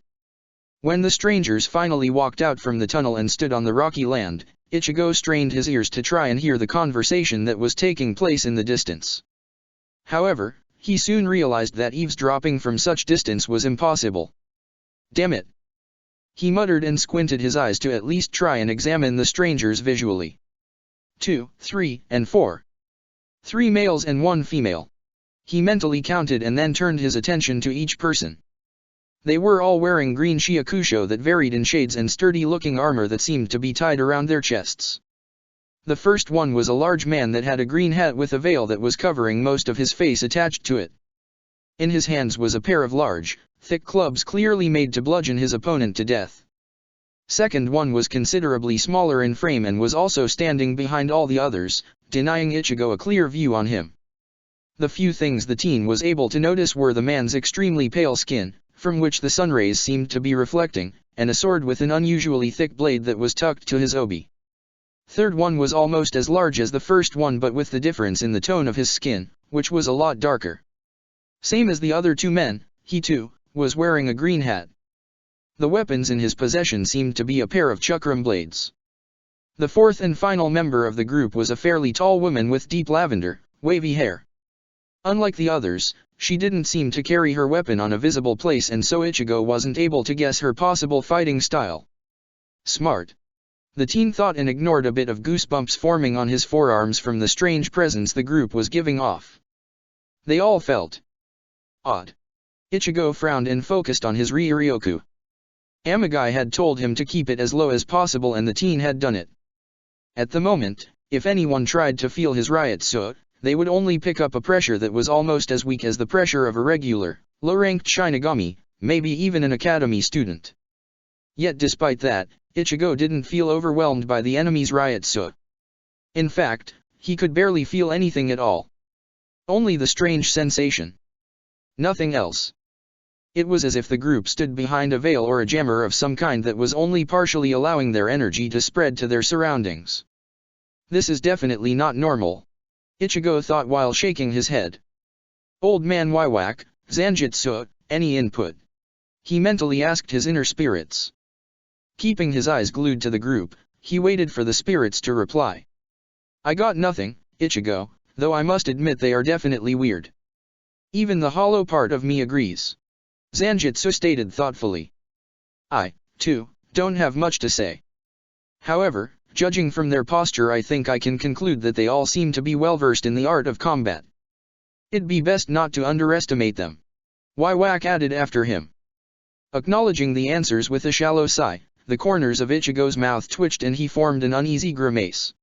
When the strangers finally walked out from the tunnel and stood on the rocky land, Ichigo strained his ears to try and hear the conversation that was taking place in the distance. However, he soon realized that eavesdropping from such distance was impossible. Damn it! He muttered and squinted his eyes to at least try and examine the strangers visually. 2, 3, and 4. 3 males and 1 female. He mentally counted and then turned his attention to each person. They were all wearing green shiakusho that varied in shades and sturdy-looking armor that seemed to be tied around their chests. The first one was a large man that had a green hat with a veil that was covering most of his face attached to it. In his hands was a pair of large, thick clubs clearly made to bludgeon his opponent to death. Second one was considerably smaller in frame and was also standing behind all the others, denying Ichigo a clear view on him. The few things the teen was able to notice were the man's extremely pale skin, from which the sunrays seemed to be reflecting, and a sword with an unusually thick blade that was tucked to his obi. Third one was almost as large as the first one but with the difference in the tone of his skin, which was a lot darker. Same as the other 2 men, he too, was wearing a green hat. The weapons in his possession seemed to be a pair of chakram blades. The fourth and final member of the group was a fairly tall woman with deep lavender, wavy hair. Unlike the others, she didn't seem to carry her weapon on a visible place and so Ichigo wasn't able to guess her possible fighting style. Smart. The teen thought and ignored a bit of goosebumps forming on his forearms from the strange presence the group was giving off. They all felt odd. Ichigo frowned and focused on his Ryuryoku. Amagai had told him to keep it as low as possible and the teen had done it. At the moment, if anyone tried to feel his Ryutsu, they would only pick up a pressure that was almost as weak as the pressure of a regular, low-ranked Shinigami, maybe even an academy student. Yet despite that, Ichigo didn't feel overwhelmed by the enemy's Ryutsu. In fact, he could barely feel anything at all. Only the strange sensation. Nothing else. It was as if the group stood behind a veil or a jammer of some kind that was only partially allowing their energy to spread to their surroundings. This is definitely not normal, Ichigo thought while shaking his head. Old man Waiwak, Zanjitsu, any input? He mentally asked his inner spirits. Keeping his eyes glued to the group, he waited for the spirits to reply. I got nothing, Ichigo, though I must admit they are definitely weird. Even the hollow part of me agrees. Zanjitsu stated thoughtfully. I, too, don't have much to say. However, judging from their posture, I think I can conclude that they all seem to be well versed in the art of combat. It'd be best not to underestimate them. Waiwak added after him. Acknowledging the answers with a shallow sigh, the corners of Ichigo's mouth twitched and he formed an uneasy grimace.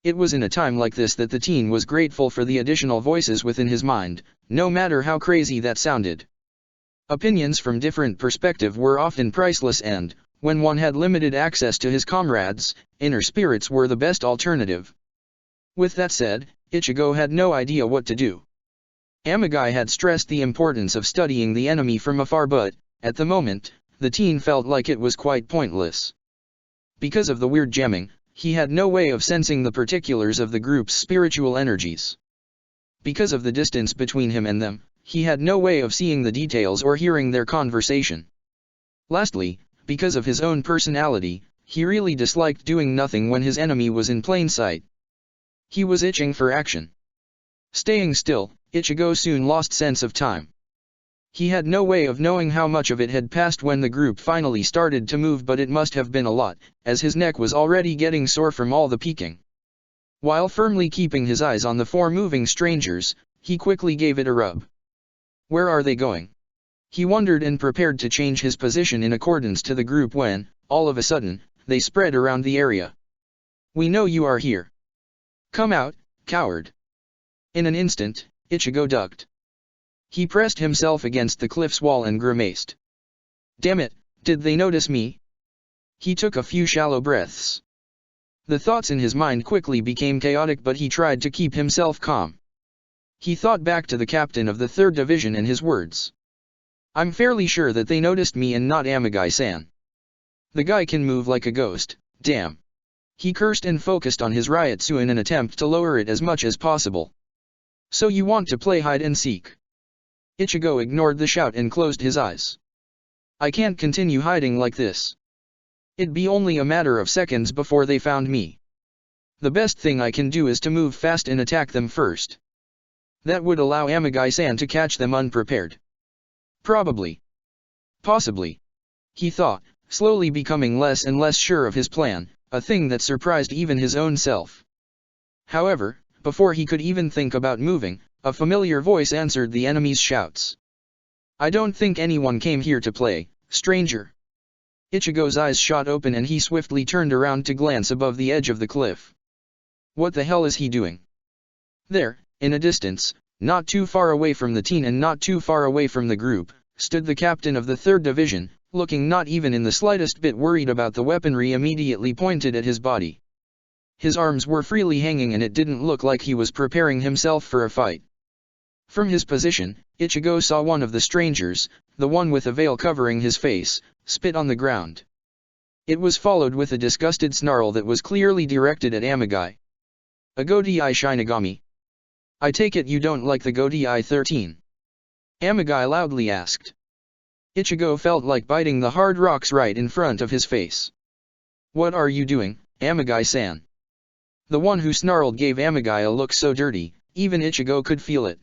It was in a time like this that the teen was grateful for the additional voices within his mind, no matter how crazy that sounded. Opinions from different perspectives were often priceless and, when one had limited access to his comrades, inner spirits were the best alternative. With that said, Ichigo had no idea what to do. Amagai had stressed the importance of studying the enemy from afar, but, at the moment, the teen felt like it was quite pointless. Because of the weird jamming, he had no way of sensing the particulars of the group's spiritual energies. Because of the distance between him and them, he had no way of seeing the details or hearing their conversation. Lastly, because of his own personality, he really disliked doing nothing when his enemy was in plain sight. He was itching for action. Staying still, Ichigo soon lost sense of time. He had no way of knowing how much of it had passed when the group finally started to move, but it must have been a lot, as his neck was already getting sore from all the peeking. While firmly keeping his eyes on the four moving strangers, he quickly gave it a rub. Where are they going? He wondered and prepared to change his position in accordance to the group when, all of a sudden, they spread around the area. We know you are here. Come out, coward. In an instant, Ichigo ducked. He pressed himself against the cliff's wall and grimaced. Damn it, did they notice me? He took a few shallow breaths. The thoughts in his mind quickly became chaotic, but he tried to keep himself calm. He thought back to the captain of the 3rd Division and his words. I'm fairly sure that they noticed me and not Amagai-san. The guy can move like a ghost, damn. He cursed and focused on his Ryutsu in an attempt to lower it as much as possible. So you want to play hide and seek? Ichigo ignored the shout and closed his eyes. I can't continue hiding like this. It'd be only a matter of seconds before they found me. The best thing I can do is to move fast and attack them first. That would allow Amagai-san to catch them unprepared. Probably. Possibly. He thought, slowly becoming less and less sure of his plan, a thing that surprised even his own self. However, before he could even think about moving, a familiar voice answered the enemy's shouts. I don't think anyone came here to play, stranger. Ichigo's eyes shot open and he swiftly turned around to glance above the edge of the cliff. What the hell is he doing? There, in a distance, not too far away from the teen and not too far away from the group, stood the captain of the 3rd Division, looking not even in the slightest bit worried about the weaponry immediately pointed at his body. His arms were freely hanging and it didn't look like he was preparing himself for a fight. From his position, Ichigo saw one of the strangers, the one with a veil covering his face, spit on the ground. It was followed with a disgusted snarl that was clearly directed at Amagai. A Godei Shinigami. I take it you don't like the Godei 13? Amagai loudly asked. Ichigo felt like biting the hard rocks right in front of his face. What are you doing, Amagai-san? The one who snarled gave Amagai a look so dirty, even Ichigo could feel it.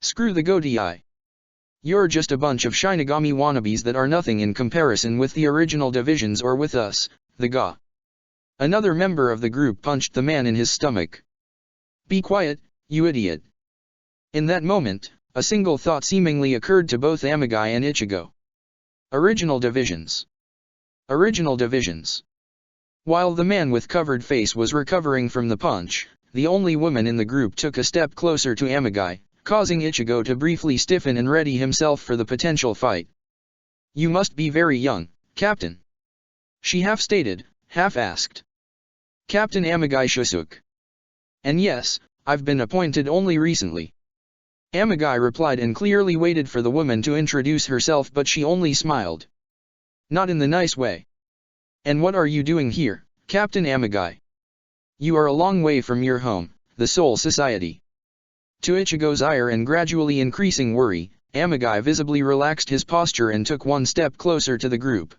Screw the Godei. You're just a bunch of Shinigami wannabes that are nothing in comparison with the original divisions or with us, the Ga. Another member of the group punched the man in his stomach. Be quiet, you idiot. In that moment, a single thought seemingly occurred to both Amagai and Ichigo. Original divisions. Original divisions. While the man with covered face was recovering from the punch, the only woman in the group took a step closer to Amagai, causing Ichigo to briefly stiffen and ready himself for the potential fight. You must be very young, Captain. She half stated, half asked. Captain Amagai Shusuke. And yes, I've been appointed only recently. Amagai replied and clearly waited for the woman to introduce herself, but she only smiled. Not in the nice way. And what are you doing here, Captain Amagai? You are a long way from your home, the Soul Society. To Ichigo's ire and gradually increasing worry, Amagai visibly relaxed his posture and took one step closer to the group.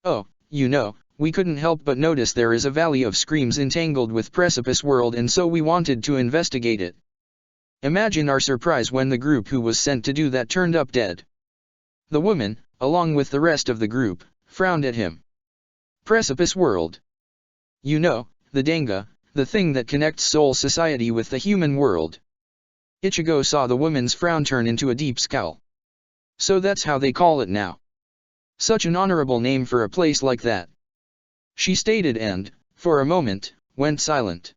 Oh, you know, we couldn't help but notice there is a valley of screams entangled with Precipice World, and so we wanted to investigate it. Imagine our surprise when the group who was sent to do that turned up dead. The woman, along with the rest of the group, frowned at him. Precipice World. You know, the Danga, the thing that connects Soul Society with the human world. Ichigo saw the woman's frown turn into a deep scowl. So that's how they call it now. Such an honorable name for a place like that, she stated and, for a moment, went silent.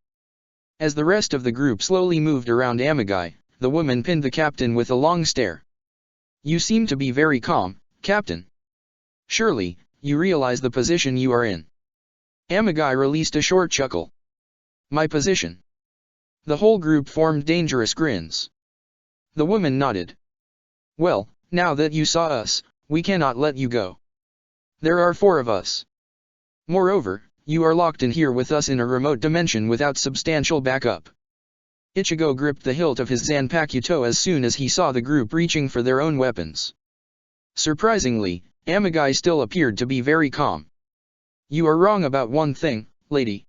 As the rest of the group slowly moved around Amagai, the woman pinned the captain with a long stare. You seem to be very calm, Captain. Surely, you realize the position you are in. Amagai released a short chuckle. My position? The whole group formed dangerous grins. The woman nodded. Well, now that you saw us, we cannot let you go. There are 4 of us. Moreover, you are locked in here with us in a remote dimension without substantial backup. Ichigo gripped the hilt of his Zanpakuto as soon as he saw the group reaching for their own weapons. Surprisingly, Amagai still appeared to be very calm. You are wrong about one thing, lady.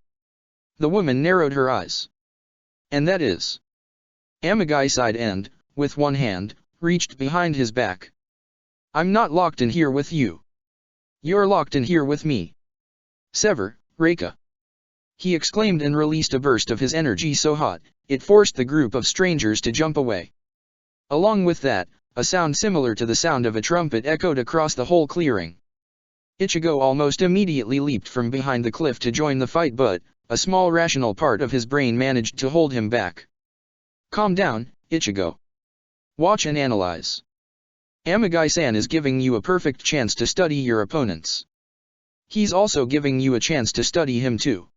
The woman narrowed her eyes. And that is? Amagai sighed and, with one hand, reached behind his back. I'm not locked in here with you. You're locked in here with me. Sever, Reika. He exclaimed and released a burst of his energy so hot, it forced the group of strangers to jump away. Along with that, a sound similar to the sound of a trumpet echoed across the whole clearing. Ichigo almost immediately leaped from behind the cliff to join the fight, but a small rational part of his brain managed to hold him back. Calm down, Ichigo. Watch and analyze. Amagai-san is giving you a perfect chance to study your opponents. He's also giving you a chance to study him too.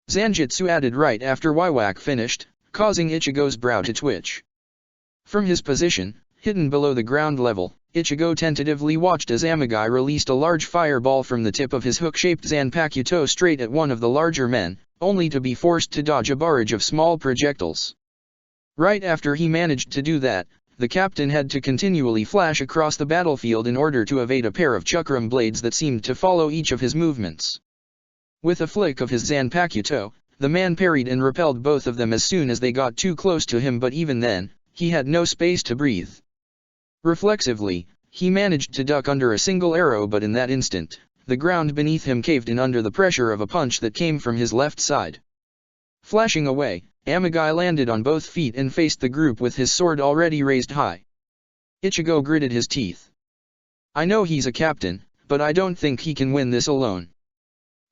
Zanjitsu added right after Waiwak finished, causing Ichigo's brow to twitch. From his position, hidden below the ground level, Ichigo tentatively watched as Amagai released a large fireball from the tip of his hook-shaped Zanpakuto straight at one of the larger men, only to be forced to dodge a barrage of small projectiles. Right after he managed to do that, the captain had to continually flash across the battlefield in order to evade a pair of chakram blades that seemed to follow each of his movements. With a flick of his Zanpakuto, the man parried and repelled both of them as soon as they got too close to him, but even then, he had no space to breathe. Reflexively, he managed to duck under a single arrow, but in that instant, the ground beneath him caved in under the pressure of a punch that came from his left side. Flashing away, Amagai landed on both feet and faced the group with his sword already raised high. Ichigo gritted his teeth. I know he's a captain, but I don't think he can win this alone.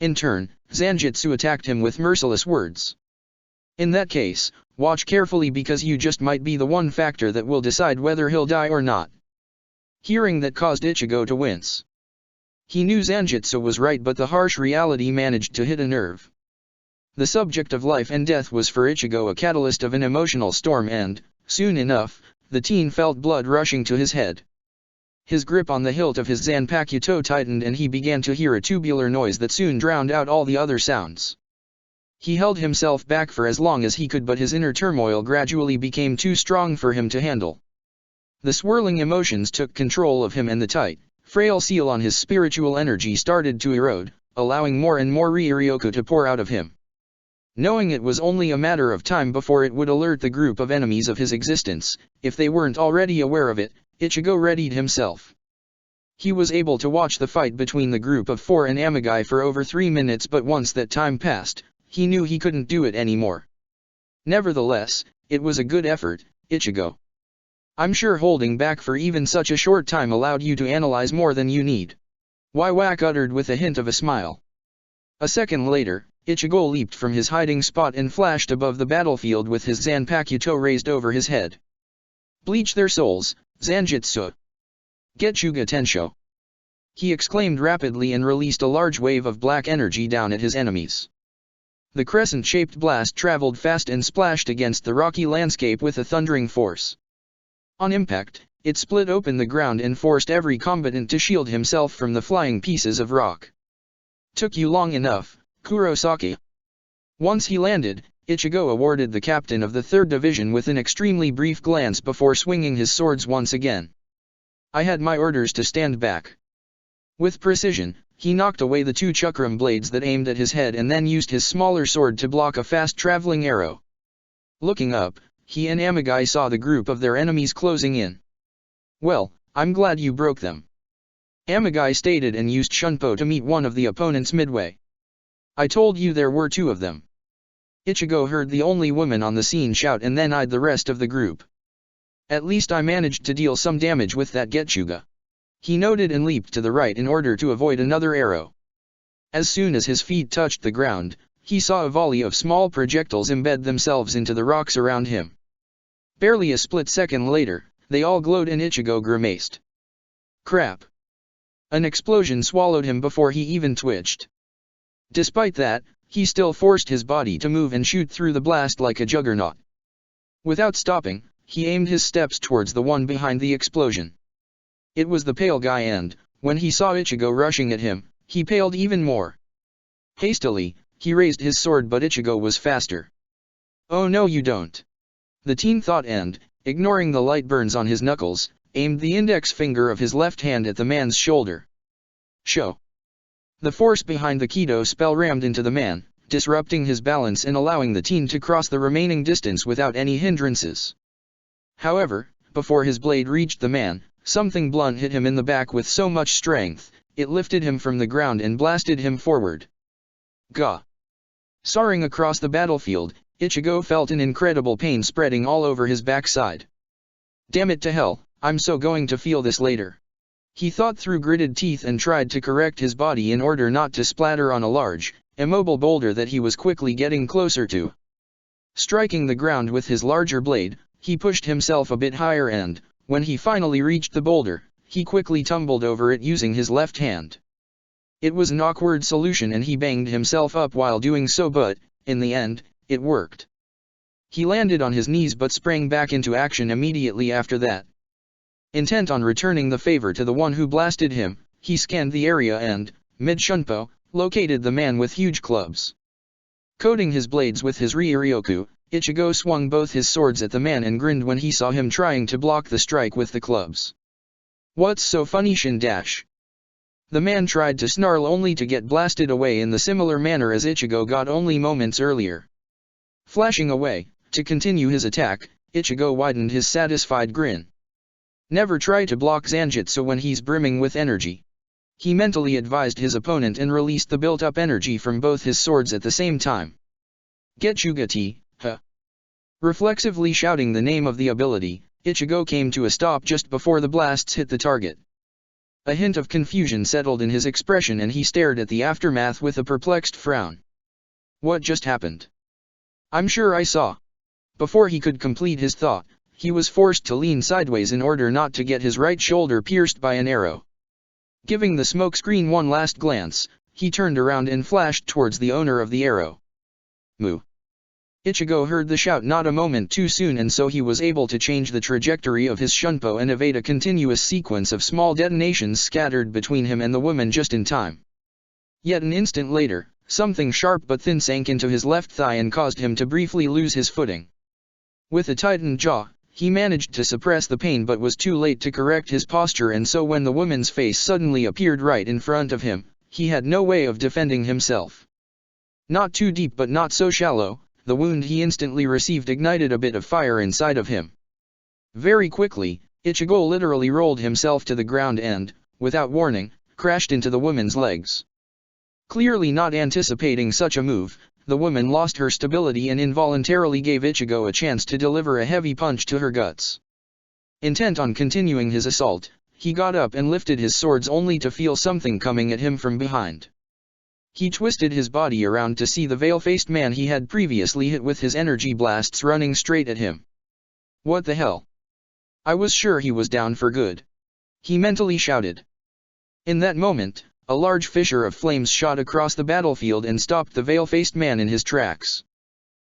In turn, Zanjitsu attacked him with merciless words. In that case, watch carefully, because you just might be the one factor that will decide whether he'll die or not. Hearing that caused Ichigo to wince. He knew Zanjitsu was right, but the harsh reality managed to hit a nerve. The subject of life and death was for Ichigo a catalyst of an emotional storm, and, soon enough, the teen felt blood rushing to his head. His grip on the hilt of his Zanpakuto tightened and he began to hear a tubular noise that soon drowned out all the other sounds. He held himself back for as long as he could, but his inner turmoil gradually became too strong for him to handle. The swirling emotions took control of him, and the tight, frail seal on his spiritual energy started to erode, allowing more and more Ryuryoku to pour out of him. Knowing it was only a matter of time before it would alert the group of enemies of his existence, if they weren't already aware of it, Ichigo readied himself. He was able to watch the fight between the group of 4 and Amagai for over 3 minutes, but once that time passed, he knew he couldn't do it anymore. Nevertheless, it was a good effort, Ichigo. I'm sure holding back for even such a short time allowed you to analyze more than you need. Waiwak uttered with a hint of a smile. A second later, Ichigo leaped from his hiding spot and flashed above the battlefield with his Zanpakuto raised over his head. Bleach their souls, Zanjitsu. Getsuga Tensho. He exclaimed rapidly and released a large wave of black energy down at his enemies. The crescent-shaped blast traveled fast and splashed against the rocky landscape with a thundering force. On impact, it split open the ground and forced every combatant to shield himself from the flying pieces of rock. Took you long enough, Kurosaki. Once he landed, Ichigo awarded the captain of the 3rd Division with an extremely brief glance before swinging his swords once again. I had my orders to stand back. With precision, he knocked away the two chakram blades that aimed at his head and then used his smaller sword to block a fast-traveling arrow. Looking up, he and Amagai saw the group of their enemies closing in. "Well, I'm glad you broke them," Amagai stated and used Shunpo to meet one of the opponents midway. "I told you there were two of them." Ichigo heard the only woman on the scene shout and then eyed the rest of the group. "At least I managed to deal some damage with that Getsuga," he noted and leaped to the right in order to avoid another arrow. As soon as his feet touched the ground, he saw a volley of small projectiles embed themselves into the rocks around him. Barely a split second later, they all glowed and Ichigo grimaced. Crap! An explosion swallowed him before he even twitched. Despite that, he still forced his body to move and shoot through the blast like a juggernaut. Without stopping, he aimed his steps towards the one behind the explosion. It was the pale guy and, when he saw Ichigo rushing at him, he paled even more. Hastily, he raised his sword but Ichigo was faster. "Oh no you don't," the teen thought and, ignoring the light burns on his knuckles, aimed the index finger of his left hand at the man's shoulder. Show! The force behind the Kido spell rammed into the man, disrupting his balance and allowing the teen to cross the remaining distance without any hindrances. However, before his blade reached the man, something blunt hit him in the back with so much strength, it lifted him from the ground and blasted him forward. Gah! Soaring across the battlefield, Ichigo felt an incredible pain spreading all over his backside. "Damn it to hell, I'm so going to feel this later," he thought through gritted teeth and tried to correct his body in order not to splatter on a large, immobile boulder that he was quickly getting closer to. Striking the ground with his larger blade, he pushed himself a bit higher and, when he finally reached the boulder, he quickly tumbled over it using his left hand. It was an awkward solution and he banged himself up while doing so but, in the end, it worked. He landed on his knees but sprang back into action immediately after that. Intent on returning the favor to the one who blasted him, he scanned the area and, mid-shunpo, located the man with huge clubs. Coating his blades with his Ryuryoku, Ichigo swung both his swords at the man and grinned when he saw him trying to block the strike with the clubs. "What's so funny Shin dash?" The man tried to snarl only to get blasted away in the similar manner as Ichigo got only moments earlier. Flashing away, to continue his attack, Ichigo widened his satisfied grin. "Never try to block Zanjutsu when he's brimming with energy," he mentally advised his opponent and released the built-up energy from both his swords at the same time. "Getsuga-T, huh?" Reflexively shouting the name of the ability, Ichigo came to a stop just before the blasts hit the target. A hint of confusion settled in his expression and he stared at the aftermath with a perplexed frown. "What just happened? I'm sure I saw." Before he could complete his thought, he was forced to lean sideways in order not to get his right shoulder pierced by an arrow. Giving the smokescreen one last glance, he turned around and flashed towards the owner of the arrow. "Moo!" Ichigo heard the shout not a moment too soon and so he was able to change the trajectory of his shunpo and evade a continuous sequence of small detonations scattered between him and the woman just in time. Yet an instant later, something sharp but thin sank into his left thigh and caused him to briefly lose his footing. With a tightened jaw, he managed to suppress the pain but was too late to correct his posture and so when the woman's face suddenly appeared right in front of him, he had no way of defending himself. Not too deep but not so shallow, the wound he instantly received ignited a bit of fire inside of him. Very quickly, Ichigo literally rolled himself to the ground and, without warning, crashed into the woman's legs. Clearly not anticipating such a move, the woman lost her stability and involuntarily gave Ichigo a chance to deliver a heavy punch to her guts. Intent on continuing his assault, he got up and lifted his swords only to feel something coming at him from behind. He twisted his body around to see the veil-faced man he had previously hit with his energy blasts running straight at him. "What the hell? I was sure he was down for good," he mentally shouted. In that moment, a large fissure of flames shot across the battlefield and stopped the veil-faced man in his tracks.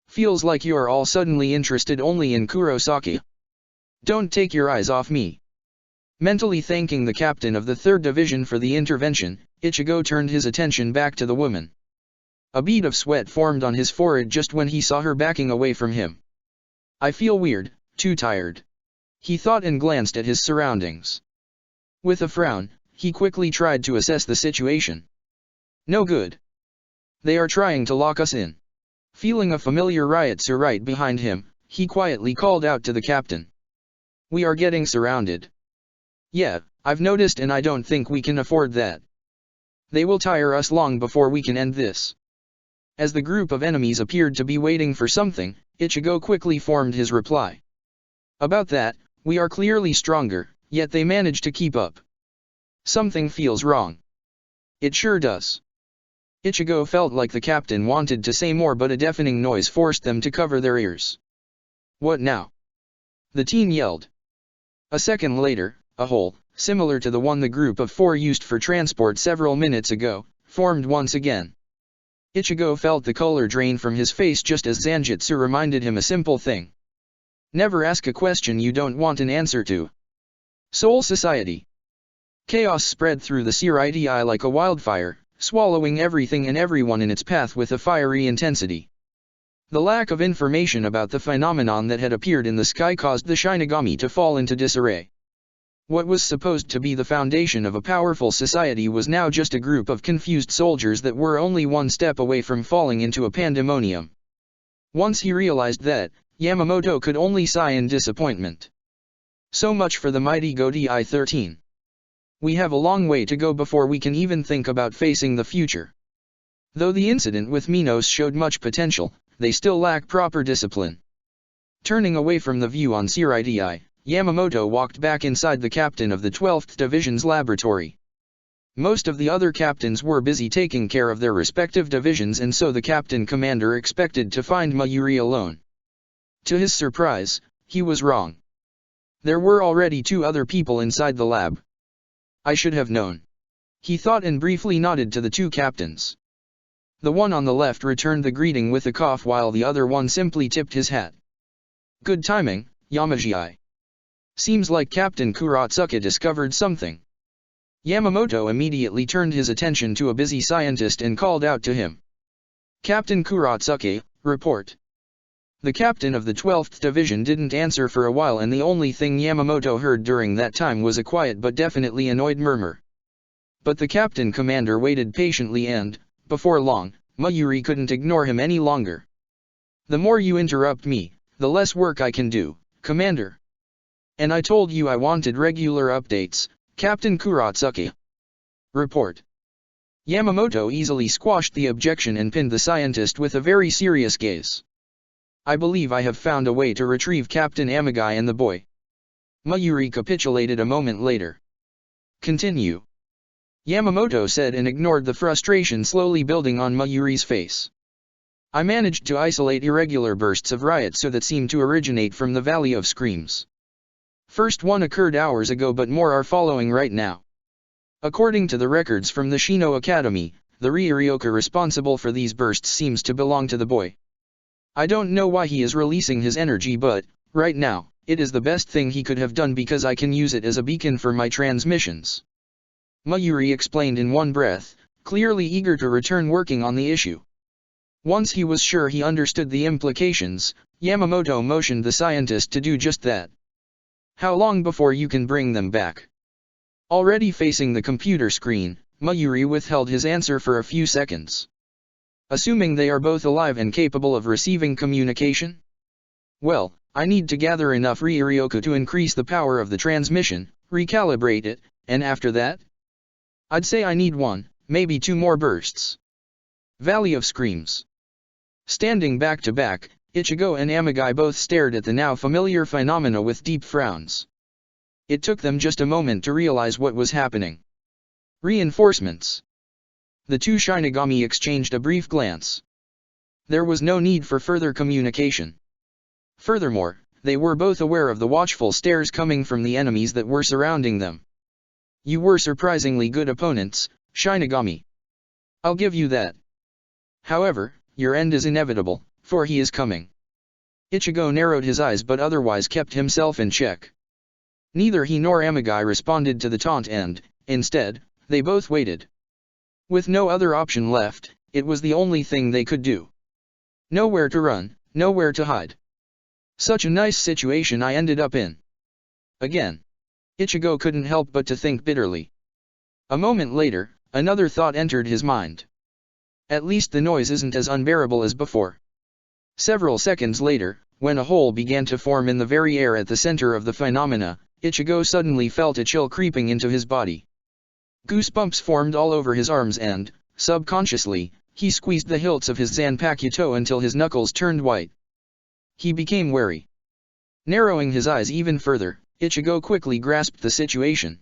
"Feels like you're all suddenly interested only in Kurosaki. Don't take your eyes off me." Mentally thanking the captain of the 3rd Division for the intervention, Ichigo turned his attention back to the woman. A bead of sweat formed on his forehead just when he saw her backing away from him. "I feel weird, too tired," he thought and glanced at his surroundings. With a frown, he quickly tried to assess the situation. No good. They are trying to lock us in. Feeling a familiar riotser right behind him, he quietly called out to the captain. We are getting surrounded. Yeah, I've noticed, and I don't think we can afford that. They will tire us long before we can end this. As the group of enemies appeared to be waiting for something, Ichigo quickly formed his reply. About that, we are clearly stronger, yet they manage to keep up. Something feels wrong. It sure does. Ichigo felt like the captain wanted to say more, but a deafening noise forced them to cover their ears. What now? The teen yelled. A second later, a hole, similar to the one the group of four used for transport several minutes ago, formed once again. Ichigo felt the color drain from his face just as Zanjutsu reminded him a simple thing. Never ask a question you don't want an answer to. Soul Society. Chaos spread through the Siriti like a wildfire, swallowing everything and everyone in its path with a fiery intensity. The lack of information about the phenomenon that had appeared in the sky caused the Shinigami to fall into disarray. What was supposed to be the foundation of a powerful society was now just a group of confused soldiers that were only one step away from falling into a pandemonium. Once he realized that, Yamamoto could only sigh in disappointment. So much for the mighty Godi 13. We have a long way to go before we can even think about facing the future. Though the incident with Minos showed much potential, they still lack proper discipline. Turning away from the view on Siriti, Yamamoto walked back inside the captain of the 12th Division's laboratory. Most of the other captains were busy taking care of their respective divisions, and so the captain commander expected to find Mayuri alone. To his surprise, he was wrong. There were already two other people inside the lab. I should have known. He thought and briefly nodded to the two captains. The one on the left returned the greeting with a cough while the other one simply tipped his hat. Good timing, Yamaji. Seems like Captain Kuratsuka discovered something. Yamamoto immediately turned his attention to a busy scientist and called out to him. Captain Kuratsuka, report. The captain of the 12th Division didn't answer for a while, and the only thing Yamamoto heard during that time was a quiet but definitely annoyed murmur. But the captain commander waited patiently and, before long, Mayuri couldn't ignore him any longer. The more you interrupt me, the less work I can do, Commander. And I told you I wanted regular updates, Captain Kuratsuka. Report. Yamamoto easily squashed the objection and pinned the scientist with a very serious gaze. I believe I have found a way to retrieve Captain Amagai and the boy. Mayuri capitulated a moment later. Continue. Yamamoto said and ignored the frustration slowly building on Mayuri's face. I managed to isolate irregular bursts of riot so that seemed to originate from the Valley of Screams. First one occurred hours ago, but more are following right now. According to the records from the Shino Academy, the Ryuryoka responsible for these bursts seems to belong to the boy. I don't know why he is releasing his energy, but, right now, it is the best thing he could have done because I can use it as a beacon for my transmissions. Mayuri explained in one breath, clearly eager to return working on the issue. Once he was sure he understood the implications, Yamamoto motioned the scientist to do just that. How long before you can bring them back? Already facing the computer screen, Mayuri withheld his answer for a few seconds. Assuming they are both alive and capable of receiving communication? Well, I need to gather enough Ryuryoka to increase the power of the transmission, recalibrate it, and after that? I'd say I need one, maybe two more bursts. Valley of Screams. Standing back to back, Ichigo and Amagai both stared at the now familiar phenomena with deep frowns. It took them just a moment to realize what was happening. Reinforcements. The two Shinigami exchanged a brief glance. There was no need for further communication. Furthermore, they were both aware of the watchful stares coming from the enemies that were surrounding them. You were surprisingly good opponents, Shinigami. I'll give you that. However, your end is inevitable, for he is coming. Ichigo narrowed his eyes but otherwise kept himself in check. Neither he nor Amagai responded to the taunt and, instead, they both waited. With no other option left, it was the only thing they could do. Nowhere to run, nowhere to hide. Such a nice situation I ended up in. Again. Ichigo couldn't help but to think bitterly. A moment later, another thought entered his mind. At least the noise isn't as unbearable as before. Several seconds later, when a hole began to form in the very air at the center of the phenomena, Ichigo suddenly felt a chill creeping into his body. Goosebumps formed all over his arms and, subconsciously, he squeezed the hilts of his Zanpakuto until his knuckles turned white. He became wary. Narrowing his eyes even further, Ichigo quickly grasped the situation.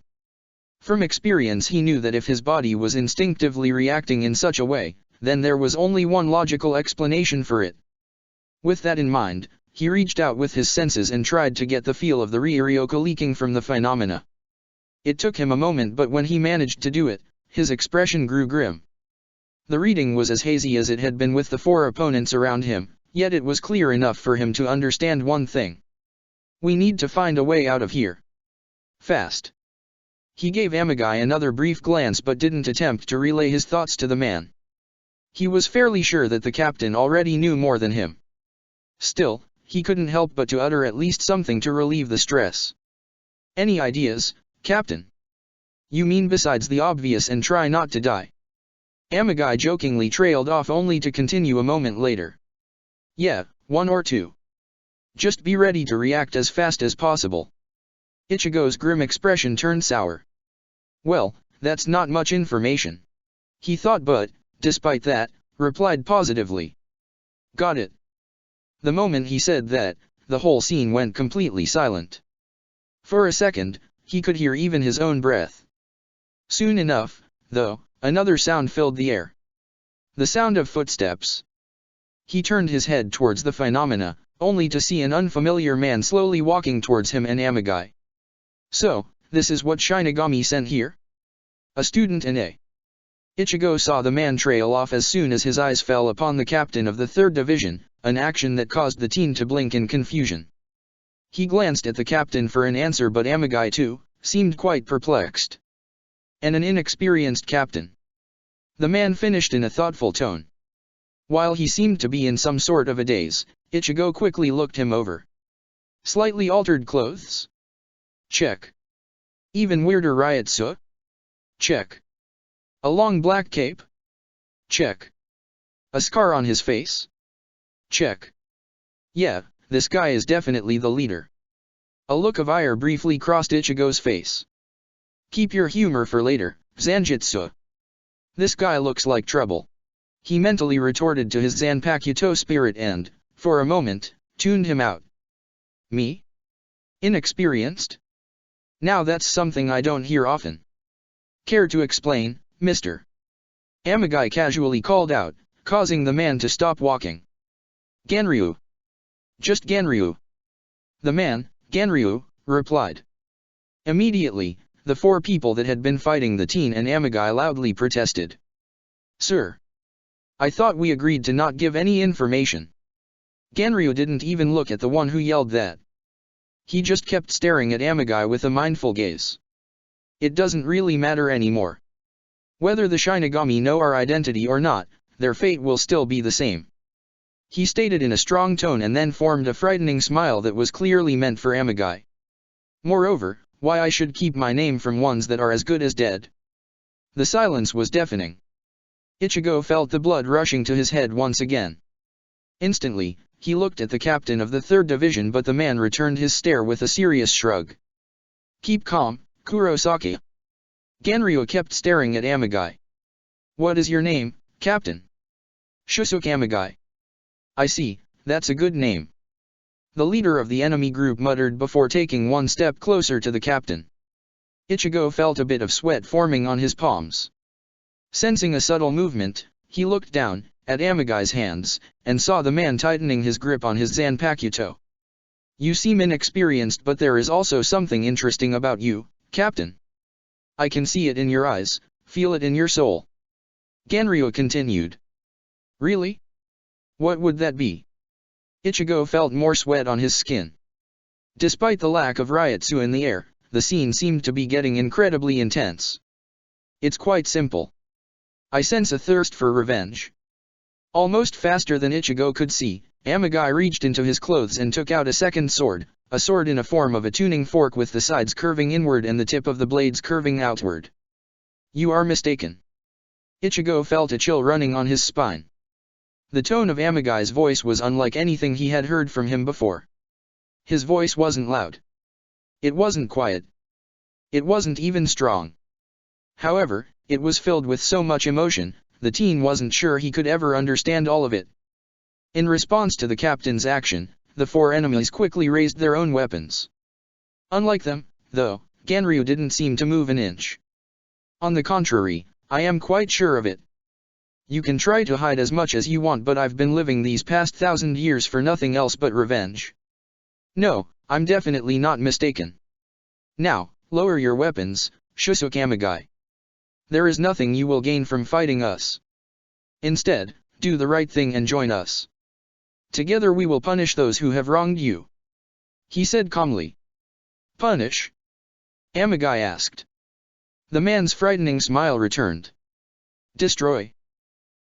From experience he knew that if his body was instinctively reacting in such a way, then there was only one logical explanation for it. With that in mind, he reached out with his senses and tried to get the feel of the Ryuryoku leaking from the phenomena. It took him a moment, but when he managed to do it, his expression grew grim. The reading was as hazy as it had been with the four opponents around him, yet it was clear enough for him to understand one thing. We need to find a way out of here. Fast. He gave Amagai another brief glance but didn't attempt to relay his thoughts to the man. He was fairly sure that the captain already knew more than him. Still, he couldn't help but to utter at least something to relieve the stress. Any ideas, Captain? You mean besides the obvious and try not to die? Amagai jokingly trailed off only to continue a moment later. Yeah, one or two. Just be ready to react as fast as possible. Ichigo's grim expression turned sour. Well, that's not much information. He thought but, despite that, replied positively. Got it. The moment he said that, the whole scene went completely silent. For a second, he could hear even his own breath. Soon enough, though, another sound filled the air. The sound of footsteps. He turned his head towards the phenomena, only to see an unfamiliar man slowly walking towards him and Amagai. So, this is what Shinigami sent here? A student in A. Ichigo saw the man trail off as soon as his eyes fell upon the captain of the 3rd Division, an action that caused the teen to blink in confusion. He glanced at the captain for an answer, but Amagai too seemed quite perplexed. And an inexperienced captain. The man finished in a thoughtful tone. While he seemed to be in some sort of a daze, Ichigo quickly looked him over. Slightly altered clothes? Check. Even weirder Ryutsu? Check. A long black cape? Check. A scar on his face? Check. Yeah, this guy is definitely the leader. A look of ire briefly crossed Ichigo's face. Keep your humor for later, Zanjitsu. This guy looks like trouble. He mentally retorted to his Zanpakuto spirit and, for a moment, tuned him out. Me? Inexperienced? Now that's something I don't hear often. Care to explain, mister? Amagai casually called out, causing the man to stop walking. Ganryu. Just Ganryu. The man, Ganryu, replied. Immediately, the 4 people that had been fighting the teen and Amagai loudly protested. Sir. I thought we agreed to not give any information. Ganryu didn't even look at the one who yelled that. He just kept staring at Amagai with a mindful gaze. It doesn't really matter anymore. Whether the Shinigami know our identity or not, their fate will still be the same. He stated in a strong tone and then formed a frightening smile that was clearly meant for Amagai. Moreover, why I should keep my name from ones that are as good as dead? The silence was deafening. Ichigo felt the blood rushing to his head once again. Instantly, he looked at the captain of the 3rd Division, but the man returned his stare with a serious shrug. Keep calm, Kurosaki. Ganryu kept staring at Amagai. What is your name, Captain? Shusuke Amagai. I see, that's a good name. The leader of the enemy group muttered before taking one step closer to the captain. Ichigo felt a bit of sweat forming on his palms. Sensing a subtle movement, he looked down at Amagai's hands, and saw the man tightening his grip on his Zanpakuto. You seem inexperienced, but there is also something interesting about you, Captain. I can see it in your eyes, feel it in your soul. Ganryu continued. Really? What would that be? Ichigo felt more sweat on his skin. Despite the lack of Ryutsu in the air, the scene seemed to be getting incredibly intense. It's quite simple. I sense a thirst for revenge. Almost faster than Ichigo could see, Amagai reached into his clothes and took out a second sword, a sword in a form of a tuning fork with the sides curving inward and the tip of the blades curving outward. You are mistaken. Ichigo felt a chill running on his spine. The tone of Amagai's voice was unlike anything he had heard from him before. His voice wasn't loud. It wasn't quiet. It wasn't even strong. However, it was filled with so much emotion, the teen wasn't sure he could ever understand all of it. In response to the captain's action, the four enemies quickly raised their own weapons. Unlike them, though, Ganryu didn't seem to move an inch. On the contrary, I am quite sure of it. You can try to hide as much as you want, but I've been living these past 1,000 years for nothing else but revenge. No, I'm definitely not mistaken. Now, lower your weapons, Shusuke Amagai. There is nothing you will gain from fighting us. Instead, do the right thing and join us. Together we will punish those who have wronged you. He said calmly. Punish? Amagai asked. The man's frightening smile returned. Destroy.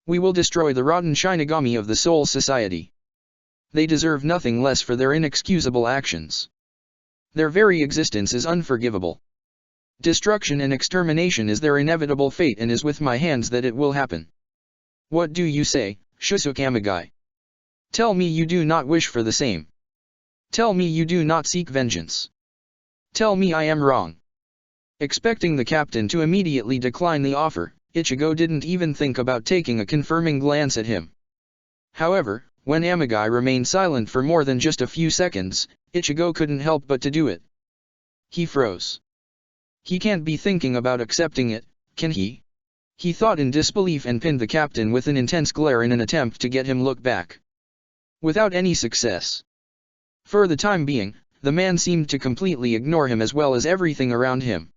We will destroy the rotten Shinigami of the Soul Society. They deserve nothing less for their inexcusable actions. Their very existence is unforgivable. Destruction and extermination is their inevitable fate, and is with my hands that it will happen. What do you say, Shusuke Amagai? Tell me you do not wish for the same. Tell me you do not seek vengeance. Tell me I am wrong. Expecting the captain to immediately decline the offer, Ichigo didn't even think about taking a confirming glance at him. However, when Amagai remained silent for more than just a few seconds, Ichigo couldn't help but to do it. He froze. He can't be thinking about accepting it, can he? He thought in disbelief and pinned the captain with an intense glare in an attempt to get him look back. Without any success. For the time being, the man seemed to completely ignore him as well as everything around him.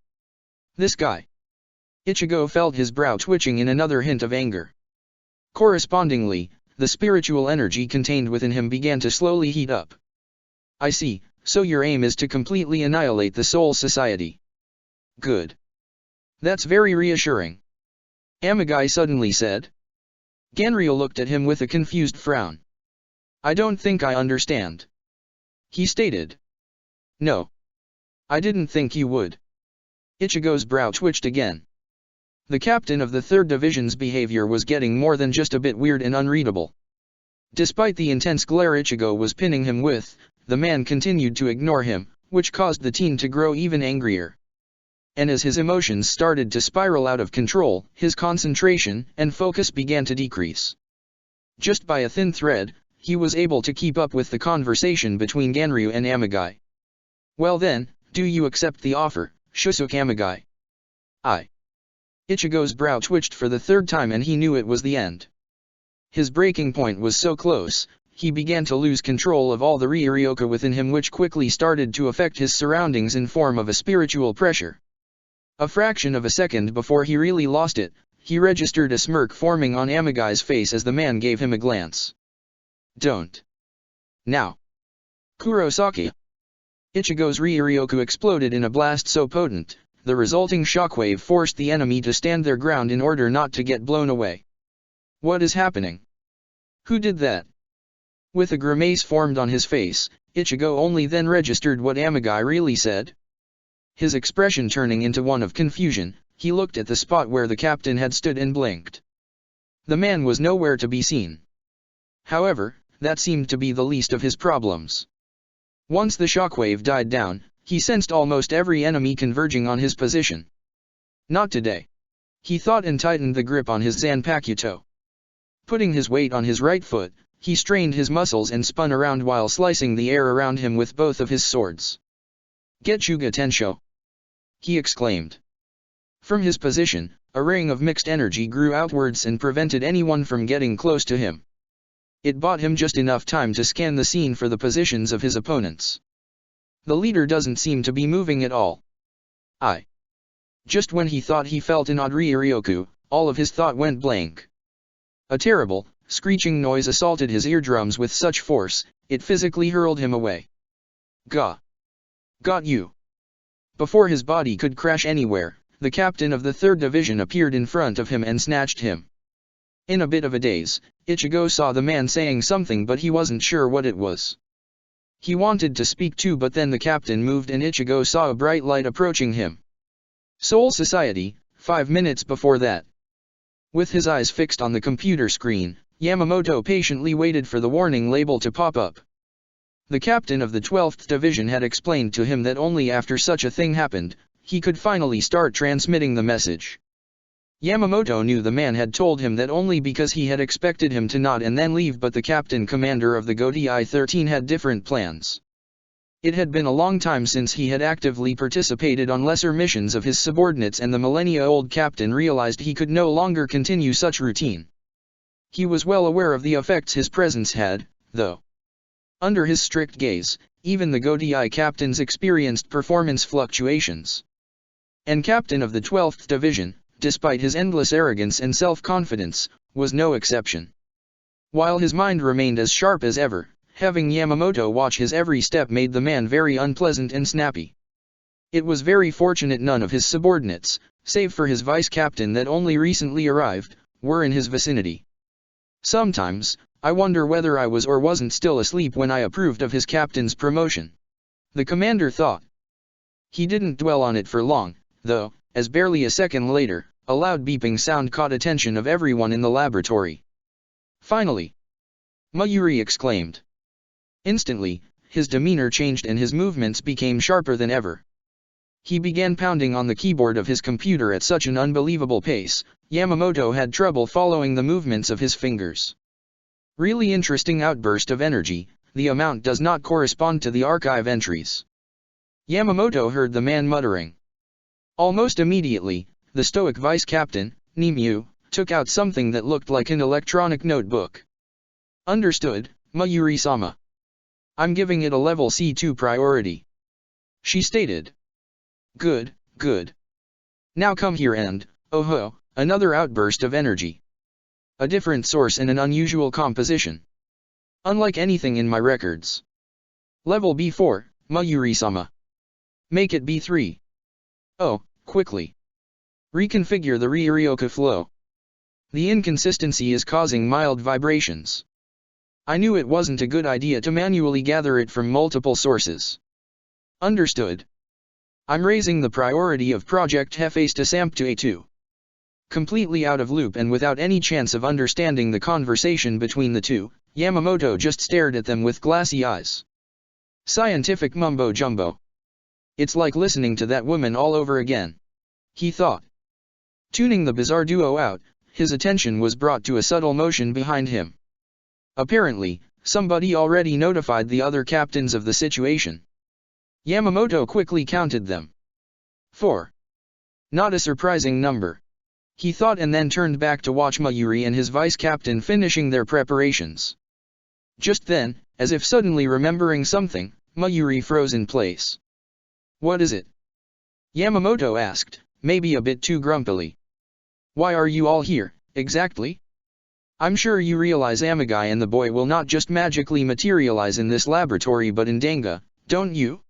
This guy. Ichigo felt his brow twitching in another hint of anger. Correspondingly, the spiritual energy contained within him began to slowly heat up. I see, so your aim is to completely annihilate the Soul Society. Good. That's very reassuring. Amagai suddenly said. Ganryu looked at him with a confused frown. I don't think I understand. He stated. No. I didn't think you would. Ichigo's brow twitched again. The captain of the 3rd Division's behavior was getting more than just a bit weird and unreadable. Despite the intense glare Ichigo was pinning him with, the man continued to ignore him, which caused the teen to grow even angrier. And as his emotions started to spiral out of control, his concentration and focus began to decrease. Just by a thin thread, he was able to keep up with the conversation between Ganryu and Amagai. Well then, do you accept the offer, Shusuke Amagai? Ichigo's brow twitched for the 3rd time and he knew it was the end. His breaking point was so close, he began to lose control of all the Ryuryoku within him, which quickly started to affect his surroundings in form of a spiritual pressure. A fraction of a second before he really lost it, he registered a smirk forming on Amagai's face as the man gave him a glance. Don't. Now. Kurosaki. Ichigo's Ryuryoku exploded in a blast so potent, the resulting shockwave forced the enemy to stand their ground in order not to get blown away. What is happening? Who did that? With a grimace formed on his face, Ichigo only then registered what Amagai really said. His expression turning into one of confusion, he looked at the spot where the captain had stood and blinked. The man was nowhere to be seen. However, that seemed to be the least of his problems. Once the shockwave died down, he sensed almost every enemy converging on his position. Not today. He thought and tightened the grip on his Zanpakuto. Putting his weight on his right foot, he strained his muscles and spun around while slicing the air around him with both of his swords. Getsuga Tensho! He exclaimed. From his position, a ring of mixed energy grew outwards and prevented anyone from getting close to him. It bought him just enough time to scan the scene for the positions of his opponents. The leader doesn't seem to be moving at all. Just when he thought he felt an odd Ryuryoku, all of his thought went blank. A terrible, screeching noise assaulted his eardrums with such force, it physically hurled him away. Gah! Got you! Before his body could crash anywhere, the captain of the 3rd Division appeared in front of him and snatched him. In a bit of a daze, Ichigo saw the man saying something, but he wasn't sure what it was. He wanted to speak too, but then the captain moved and Ichigo saw a bright light approaching him. Soul Society, 5 minutes before that. With his eyes fixed on the computer screen, Yamamoto patiently waited for the warning label to pop up. The captain of the 12th Division had explained to him that only after such a thing happened, he could finally start transmitting the message. Yamamoto knew the man had told him that only because he had expected him to nod and then leave, but the captain commander of the GOTI 13 had different plans. It had been a long time since he had actively participated on lesser missions of his subordinates, and the millennia-old captain realized he could no longer continue such routine. He was well aware of the effects his presence had, though. Under his strict gaze, even the GOTI captains experienced performance fluctuations. And captain of the 12th Division, despite his endless arrogance and self-confidence, was no exception. While his mind remained as sharp as ever, having Yamamoto watch his every step made the man very unpleasant and snappy. It was very fortunate none of his subordinates, save for his vice-captain that only recently arrived, were in his vicinity. Sometimes, I wonder whether I was or wasn't still asleep when I approved of his captain's promotion. The commander thought. He didn't dwell on it for long, though, as barely a second later, a loud beeping sound caught attention of everyone in the laboratory. Finally! Mayuri exclaimed. Instantly, his demeanor changed and his movements became sharper than ever. He began pounding on the keyboard of his computer at such an unbelievable pace, Yamamoto had trouble following the movements of his fingers. Really interesting outburst of energy, the amount does not correspond to the archive entries. Yamamoto heard the man muttering. Almost immediately, the stoic vice-captain, Nimue, took out something that looked like an electronic notebook. Understood, Mayuri-sama. I'm giving it a level C2 priority. She stated. Good, good. Now come here and, oh ho, another outburst of energy. A different source and an unusual composition. Unlike anything in my records. Level B4, Mayuri-sama. Make it B3. Oh, quickly. Reconfigure the Ryoryoka flow. The inconsistency is causing mild vibrations. I knew it wasn't a good idea to manually gather it from multiple sources. Understood. I'm raising the priority of Project Hefface to SAMP to A2. Completely out of loop and without any chance of understanding the conversation between the two, Yamamoto just stared at them with glassy eyes. Scientific mumbo-jumbo. It's like listening to that woman all over again. He thought. Tuning the bizarre duo out, his attention was brought to a subtle motion behind him. Apparently, somebody already notified the other captains of the situation. Yamamoto quickly counted them. 4. Not a surprising number. He thought, and then turned back to watch Mayuri and his vice-captain finishing their preparations. Just then, as if suddenly remembering something, Mayuri froze in place. What is it? Yamamoto asked, maybe a bit too grumpily. Why are you all here, exactly? I'm sure you realize Amagai and the boy will not just magically materialize in this laboratory but in Danga, don't you?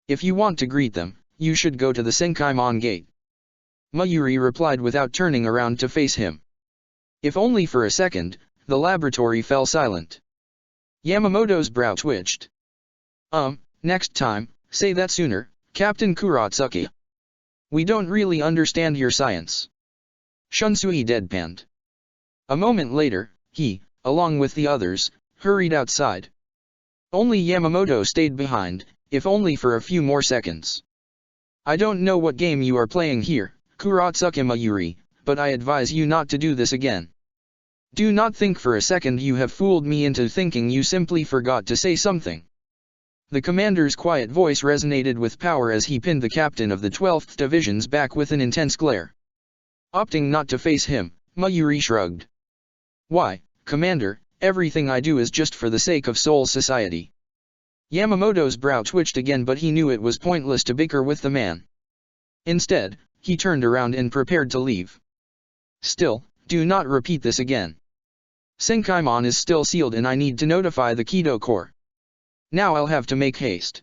If you want to greet them, you should go to the Senkaimon gate. Mayuri replied without turning around to face him. If only for a second, the laboratory fell silent. Yamamoto's brow twitched. Next time, say that sooner, Captain Kuratsuki. We don't really understand your science. Shunsui deadpanned. A moment later, he, along with the others, hurried outside. Only Yamamoto stayed behind, if only for a few more seconds. I don't know what game you are playing here, Kuratsuki Mayuri, but I advise you not to do this again. Do not think for a second you have fooled me into thinking you simply forgot to say something. The commander's quiet voice resonated with power as he pinned the captain of the 12th Division's back with an intense glare. Opting not to face him, Mayuri shrugged. Why, Commander, everything I do is just for the sake of Seoul society. Yamamoto's brow twitched again, but he knew it was pointless to bicker with the man. Instead, he turned around and prepared to leave. Still, do not repeat this again. Senkaimon is still sealed and I need to notify the Kido Corps. Now I'll have to make haste.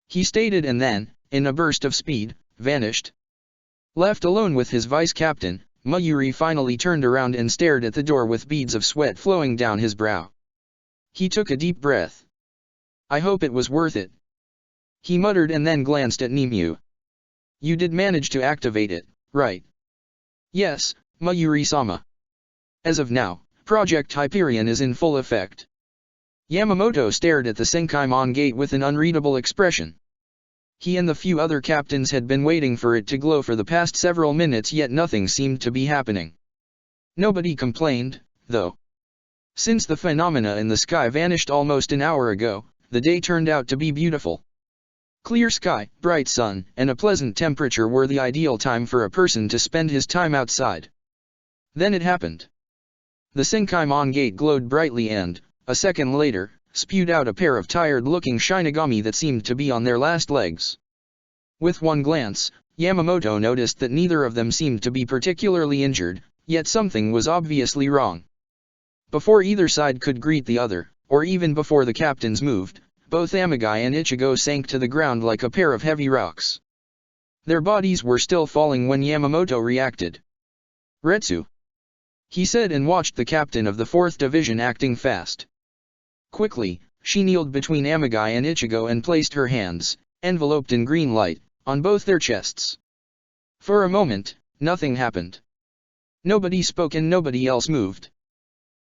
He stated, and then, in a burst of speed, vanished. Left alone with his vice-captain, Mayuri finally turned around and stared at the door with beads of sweat flowing down his brow. He took a deep breath. I hope it was worth it. He muttered and then glanced at Nimue. You did manage to activate it, right? Yes, Mayuri-sama. As of now, Project Hyperion is in full effect. Yamamoto stared at the Senkaimon gate with an unreadable expression. He and the few other captains had been waiting for it to glow for the past several minutes, yet nothing seemed to be happening. Nobody complained, though. Since the phenomena in the sky vanished almost an hour ago, the day turned out to be beautiful. Clear sky, bright sun, and a pleasant temperature were the ideal time for a person to spend his time outside. Then it happened. The Senkaimon gate glowed brightly and, a second later, spewed out a pair of tired-looking Shinigami that seemed to be on their last legs. With one glance, Yamamoto noticed that neither of them seemed to be particularly injured, yet something was obviously wrong. Before either side could greet the other, or even before the captains moved, both Amagai and Ichigo sank to the ground like a pair of heavy rocks. Their bodies were still falling when Yamamoto reacted. "Retsu," he said, and watched the captain of the 4th Division acting fast. Quickly, she kneeled between Amagai and Ichigo and placed her hands, enveloped in green light, on both their chests. For a moment, nothing happened. Nobody spoke and nobody else moved.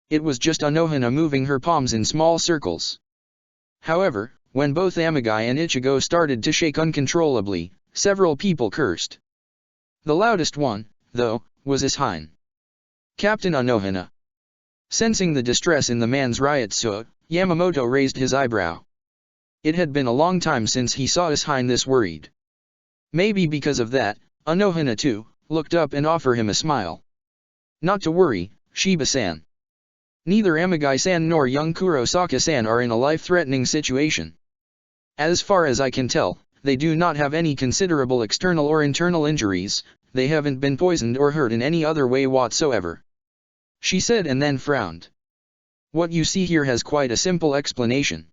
It was just Anohana moving her palms in small circles. However, when both Amagai and Ichigo started to shake uncontrollably, several people cursed. The loudest one, though, was Ishine. "Captain Anohana." Sensing the distress in the man's ryutsu, Yamamoto raised his eyebrow. It had been a long time since he saw Ishine this worried. Maybe because of that, Anohana too, looked up and offered him a smile. "Not to worry, Shiba-san. Neither Amagai-san nor young Kurosaka-san are in a life-threatening situation. As far as I can tell, they do not have any considerable external or internal injuries, they haven't been poisoned or hurt in any other way whatsoever," she said, and then frowned. "What you see here has quite a simple explanation."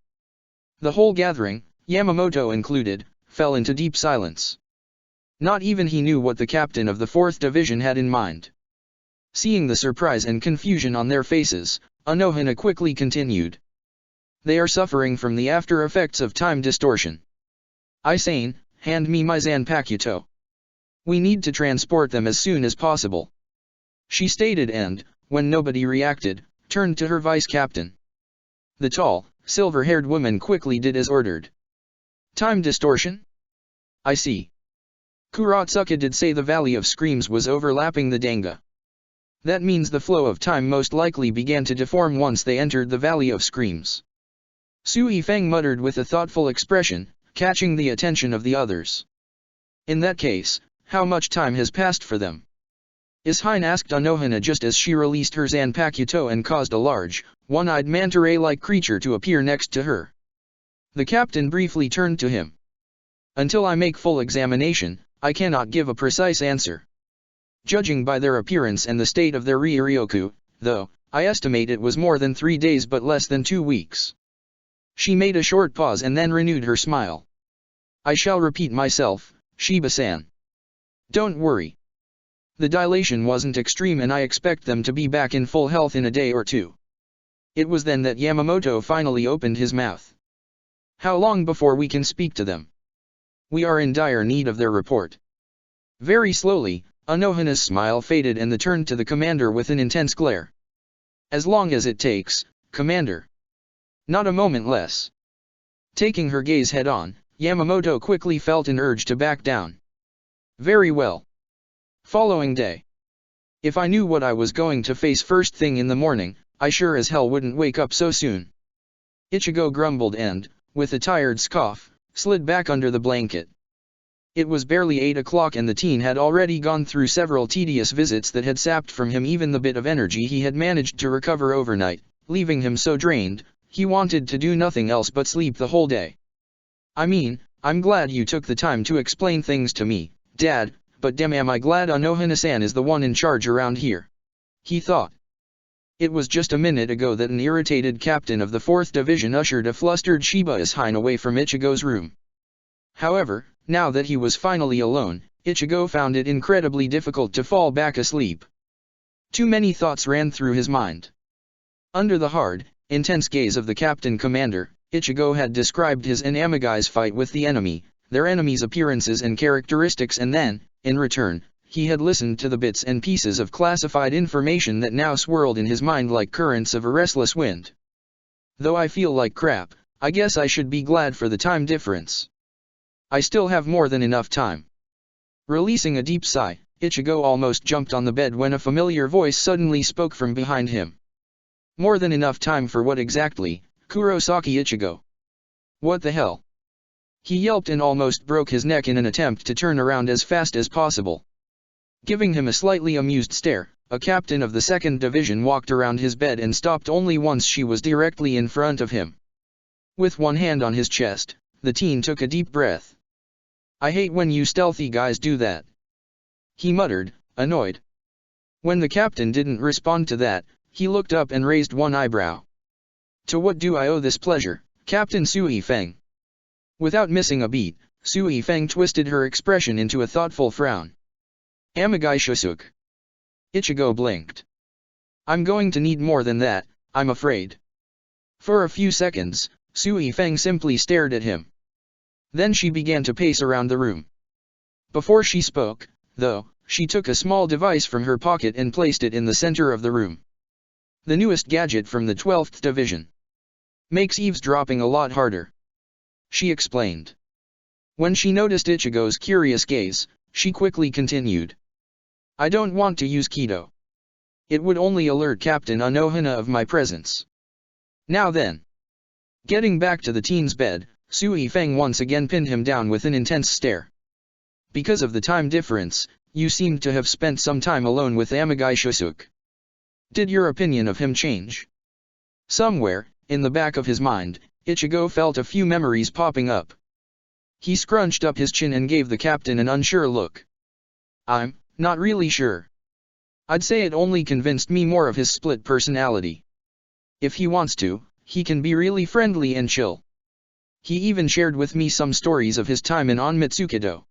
The whole gathering, Yamamoto included, fell into deep silence. Not even he knew what the captain of the 4th Division had in mind. Seeing the surprise and confusion on their faces, Anohana quickly continued. "They are suffering from the after effects of time distortion. Isane, hand me my Zanpakuto. We need to transport them as soon as possible," she stated and, when nobody reacted, turned to her vice-captain. The tall, silver-haired woman quickly did as ordered. "Time distortion? I see. Kurotsuka did say the Valley of Screams was overlapping the Danga. That means the flow of time most likely began to deform once they entered the Valley of Screams." Sui Feng muttered with a thoughtful expression, catching the attention of the others. "In that case, how much time has passed for them?" Ishine asked Anohana just as she released her Zanpakuto and caused a large, one-eyed manta ray-like creature to appear next to her. The captain briefly turned to him. "Until I make full examination, I cannot give a precise answer. Judging by their appearance and the state of their Ryuryoku, though, I estimate it was more than 3 days but less than 2 weeks." She made a short pause and then renewed her smile. "I shall repeat myself, Shiba-san. Don't worry. The dilation wasn't extreme and I expect them to be back in full health in a day or two." It was then that Yamamoto finally opened his mouth. "How long before we can speak to them? We are in dire need of their report." Very slowly, Anohana's smile faded and they turned to the commander with an intense glare. "As long as it takes, Commander. Not a moment less." Taking her gaze head-on, Yamamoto quickly felt an urge to back down. "Very well. Following day. If I knew what I was going to face first thing in the morning, I sure as hell wouldn't wake up so soon." Ichigo grumbled and, with a tired scoff, slid back under the blanket. It was barely 8 o'clock and the teen had already gone through several tedious visits that had sapped from him even the bit of energy he had managed to recover overnight, leaving him so drained, he wanted to do nothing else but sleep the whole day. "I mean, I'm glad you took the time to explain things to me, Dad, but damn am I glad Anohana-san is the one in charge around here," he thought. It was just a minute ago that an irritated captain of the 4th Division ushered a flustered Shiba Ishine away from Ichigo's room. However, now that he was finally alone, Ichigo found it incredibly difficult to fall back asleep. Too many thoughts ran through his mind. Under the hard, intense gaze of the captain-commander, Ichigo had described his and Amagai's fight with the enemy, their enemy's appearances and characteristics, and then, in return, he had listened to the bits and pieces of classified information that now swirled in his mind like currents of a restless wind. Though I feel like crap, I guess I should be glad for the time difference. I still have more than enough time. Releasing a deep sigh, Ichigo almost jumped on the bed when a familiar voice suddenly spoke from behind him. More than enough time for what exactly, Kurosaki Ichigo? What the hell? He yelped and almost broke his neck in an attempt to turn around as fast as possible. Giving him a slightly amused stare, a captain of the 2nd Division walked around his bed and stopped only once she was directly in front of him. With one hand on his chest, the teen took a deep breath. I hate when you stealthy guys do that, he muttered, annoyed. When the captain didn't respond to that, he looked up and raised one eyebrow. To what do I owe this pleasure, Captain Sui Feng? Without missing a beat, Sui Feng twisted her expression into a thoughtful frown. Amagai Shusuk. Ichigo blinked. I'm going to need more than that, I'm afraid. For a few seconds, Sui Feng simply stared at him. Then she began to pace around the room. Before she spoke, though, she took a small device from her pocket and placed it in the center of the room. The newest gadget from the 12th Division. Makes eavesdropping a lot harder, she explained. When she noticed Ichigo's curious gaze, she quickly continued. I don't want to use Kido. It would only alert Captain Anohana of my presence. Now then. Getting back to the teen's bed, Sui Feng once again pinned him down with an intense stare. Because of the time difference, you seem to have spent some time alone with Amagai Shusuk. Did your opinion of him change? Somewhere, in the back of his mind, Ichigo felt a few memories popping up. He scrunched up his chin and gave the captain an unsure look. I'm not really sure. I'd say it only convinced me more of his split personality. If he wants to, he can be really friendly and chill. He even shared with me some stories of his time in Onmitsukido.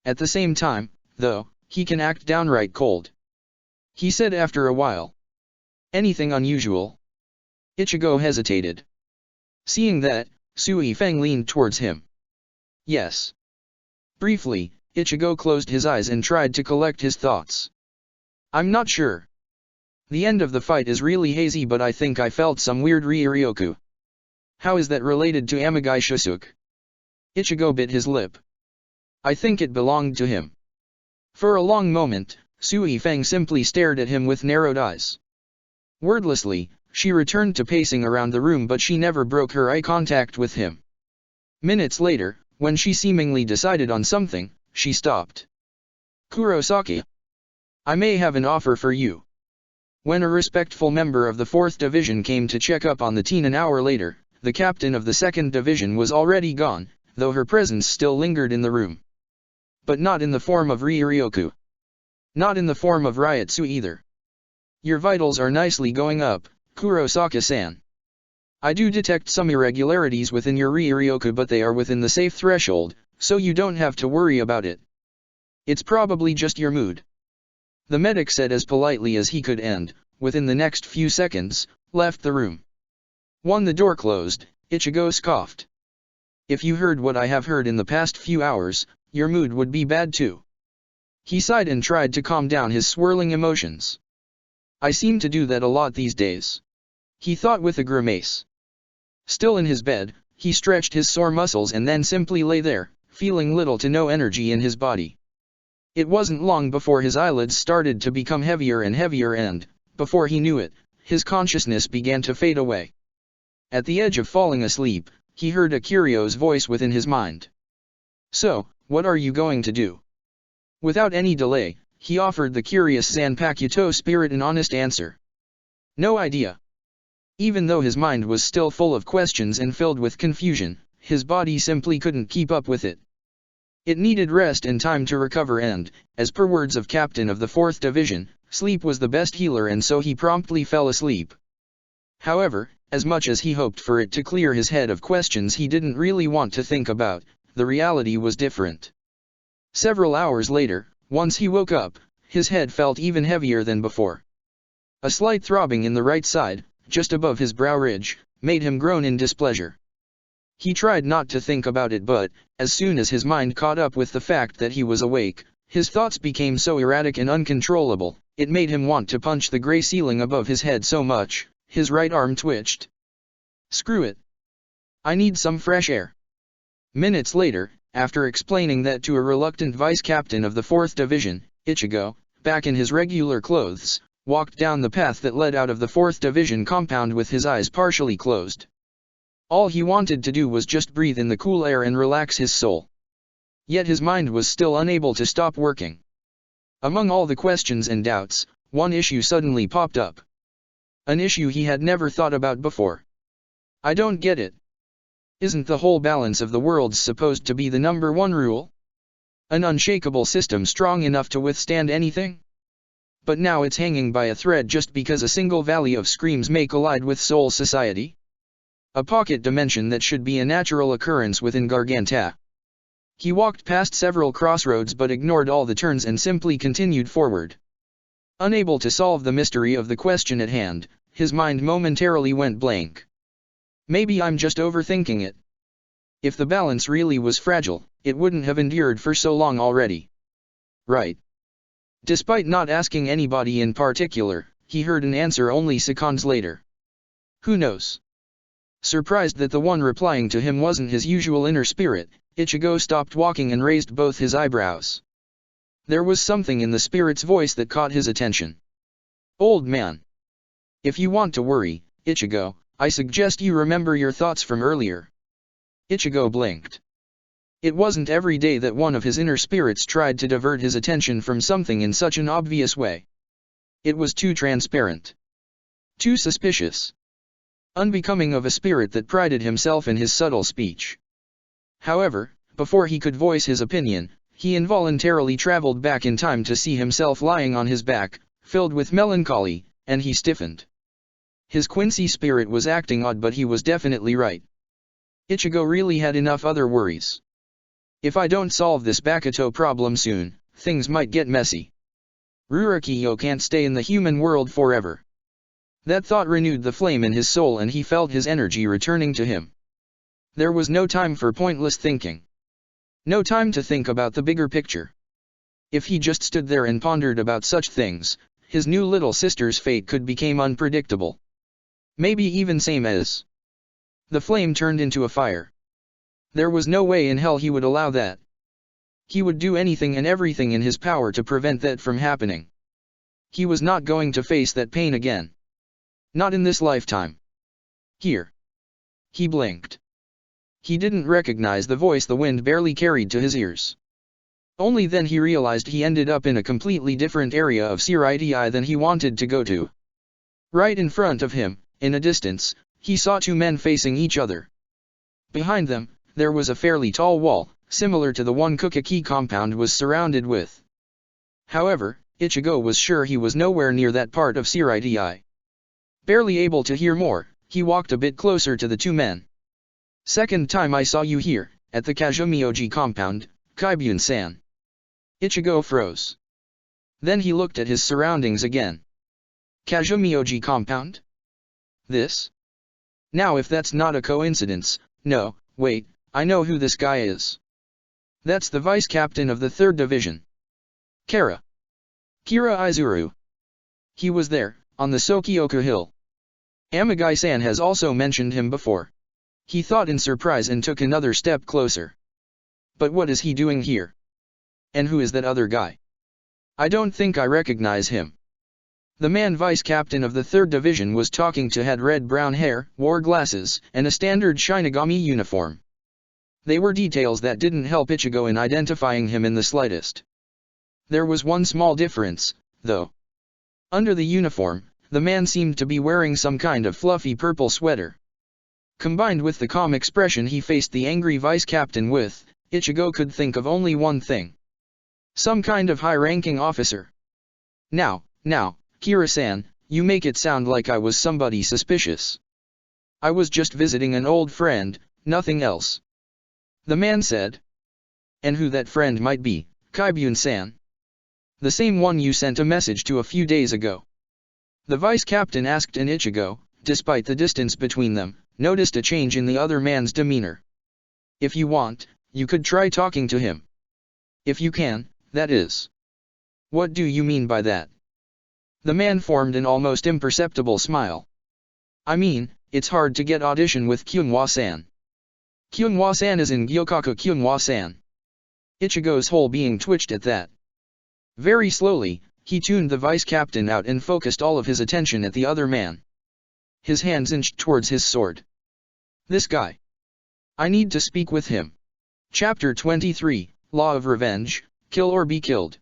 At the same time, though, he can act downright cold. He said after a while. Anything unusual? Ichigo hesitated. Seeing that, Sui Feng leaned towards him. Yes. Briefly, Ichigo closed his eyes and tried to collect his thoughts. I'm not sure. The end of the fight is really hazy, but I think I felt some weird Ryuryoku. How is that related to Amagai Shusuk? Ichigo bit his lip. I think it belonged to him. For a long moment, Sui Feng simply stared at him with narrowed eyes. Wordlessly, she returned to pacing around the room, but she never broke her eye contact with him. Minutes later, when she seemingly decided on something, she stopped. Kurosaki. I may have an offer for you. When a respectful member of the 4th Division came to check up on the teen an hour later, the captain of the 2nd Division was already gone, though her presence still lingered in the room. But not in the form of Ryuryoku. Not in the form of Ryotsu either. Your vitals are nicely going up, Kurosaki-san. I do detect some irregularities within your Ryuryoku, but they are within the safe threshold, so you don't have to worry about it. It's probably just your mood. The medic said as politely as he could and, within the next few seconds, left the room. When the door closed, Ichigo scoffed. If you heard what I have heard in the past few hours, your mood would be bad too. He sighed and tried to calm down his swirling emotions. I seem to do that a lot these days, he thought with a grimace. Still in his bed, he stretched his sore muscles and then simply lay there, feeling little to no energy in his body. It wasn't long before his eyelids started to become heavier and heavier and, before he knew it, his consciousness began to fade away. At the edge of falling asleep, he heard Akirio's voice within his mind. So, what are you going to do? Without any delay, he offered the curious Zanpakuto spirit an honest answer. No idea. Even though his mind was still full of questions and filled with confusion, his body simply couldn't keep up with it. It needed rest and time to recover and, as per words of Captain of the 4th Division, sleep was the best healer, and so he promptly fell asleep. However, as much as he hoped for it to clear his head of questions he didn't really want to think about, the reality was different. Several hours later, once he woke up, his head felt even heavier than before. A slight throbbing in the right side, just above his brow ridge, made him groan in displeasure. He tried not to think about it, but, as soon as his mind caught up with the fact that he was awake, His thoughts became so erratic and uncontrollable, it made him want to punch the gray ceiling above his head so much, his right arm twitched. Screw it. I need some fresh air. Minutes later, after explaining that to a reluctant vice captain of the 4th Division, Ichigo, back in his regular clothes, walked down the path that led out of the 4th Division compound with his eyes partially closed. All he wanted to do was just breathe in the cool air and relax his soul. Yet his mind was still unable to stop working. Among all the questions and doubts, one issue suddenly popped up. An issue he had never thought about before. I don't get it. Isn't the whole balance of the world supposed to be the #1 rule? An unshakable system strong enough to withstand anything? But now it's hanging by a thread just because a single valley of screams may collide with Soul Society? A pocket dimension that should be a natural occurrence within Garganta. He walked past several crossroads but ignored all the turns and simply continued forward. Unable to solve the mystery of the question at hand, his mind momentarily went blank. Maybe I'm just overthinking it. If the balance really was fragile, it wouldn't have endured for so long already. Right. Despite not asking anybody in particular, he heard an answer only seconds later. Who knows? Surprised that the one replying to him wasn't his usual inner spirit, Ichigo stopped walking and raised both his eyebrows. There was something in the spirit's voice that caught his attention. Old man. If you want to worry, Ichigo, I suggest you remember your thoughts from earlier. Ichigo blinked. It wasn't every day that one of his inner spirits tried to divert his attention from something in such an obvious way. It was too transparent. Too suspicious. Unbecoming of a spirit that prided himself in his subtle speech. However, before he could voice his opinion, he involuntarily traveled back in time to see himself lying on his back, filled with melancholy, and he stiffened. His Quincy spirit was acting odd, but he was definitely right. Ichigo really had enough other worries. If I don't solve this Bakuto problem soon, things might get messy. Rurakiyo can't stay in the human world forever. That thought renewed the flame in his soul and he felt his energy returning to him. There was no time for pointless thinking. No time to think about the bigger picture. If he just stood there and pondered about such things, his new little sister's fate could become unpredictable. Maybe even same as. The flame turned into a fire. There was no way in hell he would allow that. He would do anything and everything in his power to prevent that from happening. He was not going to face that pain again. Not in this lifetime. Here. He blinked. He didn't recognize the voice the wind barely carried to his ears. Only then he realized he ended up in a completely different area of Siriti than he wanted to go to. Right in front of him, in a distance, he saw two men facing each other. Behind them, there was a fairly tall wall, similar to the one Kukaki compound was surrounded with. However, Ichigo was sure he was nowhere near that part of Siriti. Barely able to hear more, he walked a bit closer to the two men. Second time I saw you here, at the Kazumioji compound, Kaibun-san. Ichigo froze. Then he looked at his surroundings again. Kazumioji compound? This? Now if that's not a coincidence, no, wait, I know who this guy is. That's the vice captain of the 3rd Division. Kira Izuru. He was there, on the Sokioku Hill. Amagai-san has also mentioned him before. He thought in surprise and took another step closer. But what is he doing here? And who is that other guy? I don't think I recognize him. The man vice captain of the 3rd Division was talking to had red-brown hair, wore glasses, and a standard Shinigami uniform. They were details that didn't help Ichigo in identifying him in the slightest. There was one small difference, though. Under the uniform, the man seemed to be wearing some kind of fluffy purple sweater. Combined with the calm expression he faced the angry vice captain with, Ichigo could think of only one thing. Some kind of high-ranking officer. Now, Kira-san, you make it sound like I was somebody suspicious. I was just visiting an old friend, nothing else. The man said. And who that friend might be, Kaibun-san? The same one you sent a message to a few days ago. The vice captain asked, and Ichigo, despite the distance between them, noticed a change in the other man's demeanor. If you want, you could try talking to him. If you can, that is. What do you mean by that? The man formed an almost imperceptible smile. I mean, it's hard to get audition with Kyunhwa-san. Kyunhwa-san is in Gyokaku Kyunhwa-san. Ichigo's whole being twitched at that. Very slowly, he tuned the vice captain out and focused all of his attention at the other man. His hands inched towards his sword. This guy. I need to speak with him. Chapter 23, Law of Revenge, Kill or Be Killed.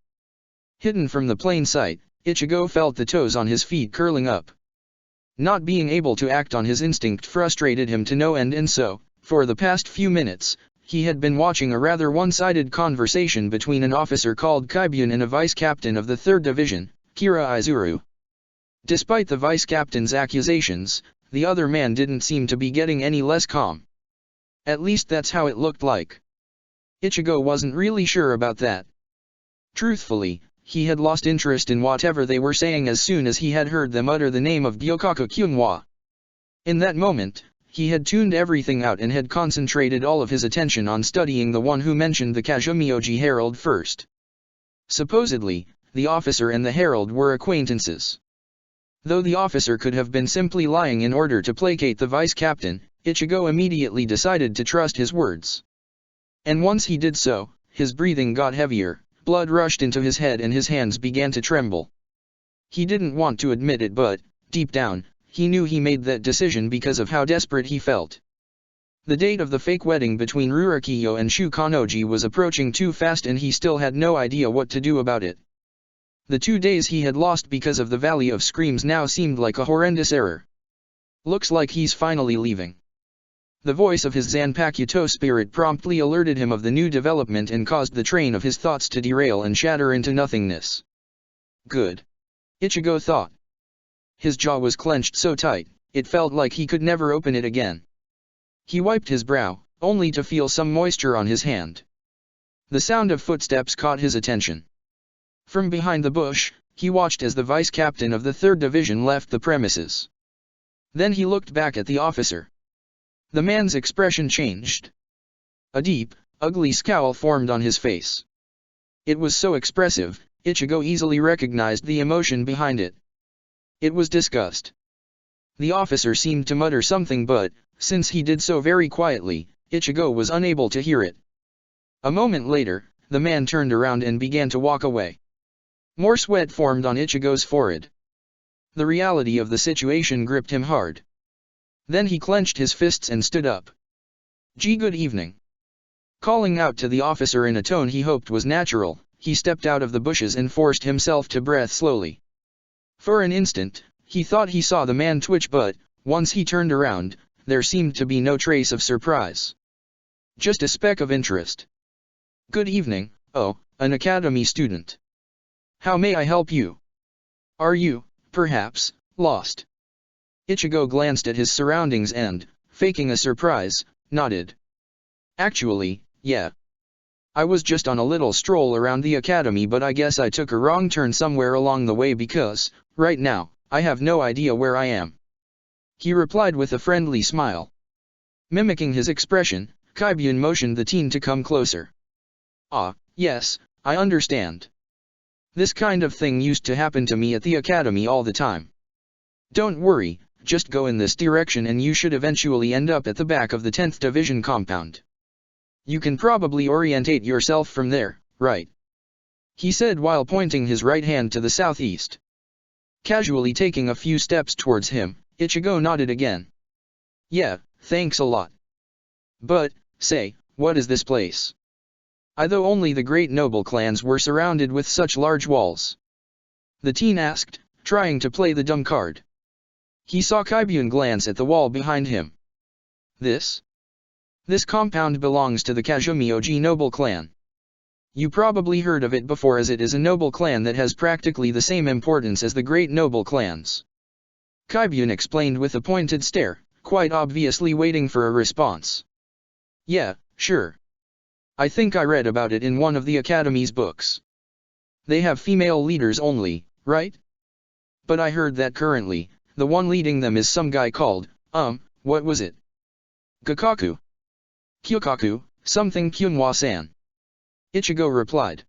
Hidden from the plain sight, Ichigo felt the toes on his feet curling up. Not being able to act on his instinct frustrated him to no end, and so, for the past few minutes, he had been watching a rather one-sided conversation between an officer called Kaibyun and a vice captain of the 3rd Division, Kira Izuru. Despite the vice captain's accusations, the other man didn't seem to be getting any less calm. At least that's how it looked like. Ichigo wasn't really sure about that. Truthfully, he had lost interest in whatever they were saying as soon as he had heard them utter the name of Gyokaku Kyunhwa. In that moment, he had tuned everything out and had concentrated all of his attention on studying the one who mentioned the Kazumioji Herald first. Supposedly, the officer and the herald were acquaintances. Though the officer could have been simply lying in order to placate the vice captain, Ichigo immediately decided to trust his words. And once he did so, his breathing got heavier, blood rushed into his head and his hands began to tremble. He didn't want to admit it, but, deep down, he knew he made that decision because of how desperate he felt. The date of the fake wedding between Rurakiyo and Shukanoji was approaching too fast and he still had no idea what to do about it. The 2 days he had lost because of the Valley of Screams now seemed like a horrendous error. Looks like he's finally leaving. The voice of his Zanpakuto spirit promptly alerted him of the new development and caused the train of his thoughts to derail and shatter into nothingness. Good. Ichigo thought. His jaw was clenched so tight, it felt like he could never open it again. He wiped his brow, only to feel some moisture on his hand. The sound of footsteps caught his attention. From behind the bush, he watched as the vice captain of the 3rd Division left the premises. Then he looked back at the officer. The man's expression changed. A deep, ugly scowl formed on his face. It was so expressive, Ichigo easily recognized the emotion behind it. It was disgust. The officer seemed to mutter something, but, since he did so very quietly, Ichigo was unable to hear it. A moment later, the man turned around and began to walk away. More sweat formed on Ichigo's forehead. The reality of the situation gripped him hard. Then he clenched his fists and stood up. "Gee, good evening." Calling out to the officer in a tone he hoped was natural, he stepped out of the bushes and forced himself to breathe slowly. For an instant, he thought he saw the man twitch, but, once he turned around, there seemed to be no trace of surprise. Just a speck of interest. "Good evening, an academy student. How may I help you? Are you, perhaps, lost?" Ichigo glanced at his surroundings and, faking a surprise, nodded. "Actually, yeah. I was just on a little stroll around the academy, but I guess I took a wrong turn somewhere along the way because, right now, I have no idea where I am," he replied with a friendly smile. Mimicking his expression, Kaibyun motioned the teen to come closer. "Ah, yes, I understand. This kind of thing used to happen to me at the academy all the time. Don't worry, just go in this direction and you should eventually end up at the back of the 10th Division compound. You can probably orientate yourself from there, right?" he said while pointing his right hand to the southeast. Casually taking a few steps towards him, Ichigo nodded again. "Yeah, thanks a lot. But, say, what is this place? Though only the great noble clans were surrounded with such large walls?" the teen asked, trying to play the dumb card. He saw Kaibyun glance at the wall behind him. This compound belongs to the Kazumioji noble clan. You probably heard of it before, as it is a noble clan that has practically the same importance as the great noble clans. Kaibyun explained with a pointed stare, quite obviously waiting for a response. "Yeah, sure. I think I read about it in one of the academy's books. They have female leaders only, right? But I heard that currently, the one leading them is some guy called, what was it? Gakaku? Kyokaku, something Kyunhwa-san." Ichigo replied.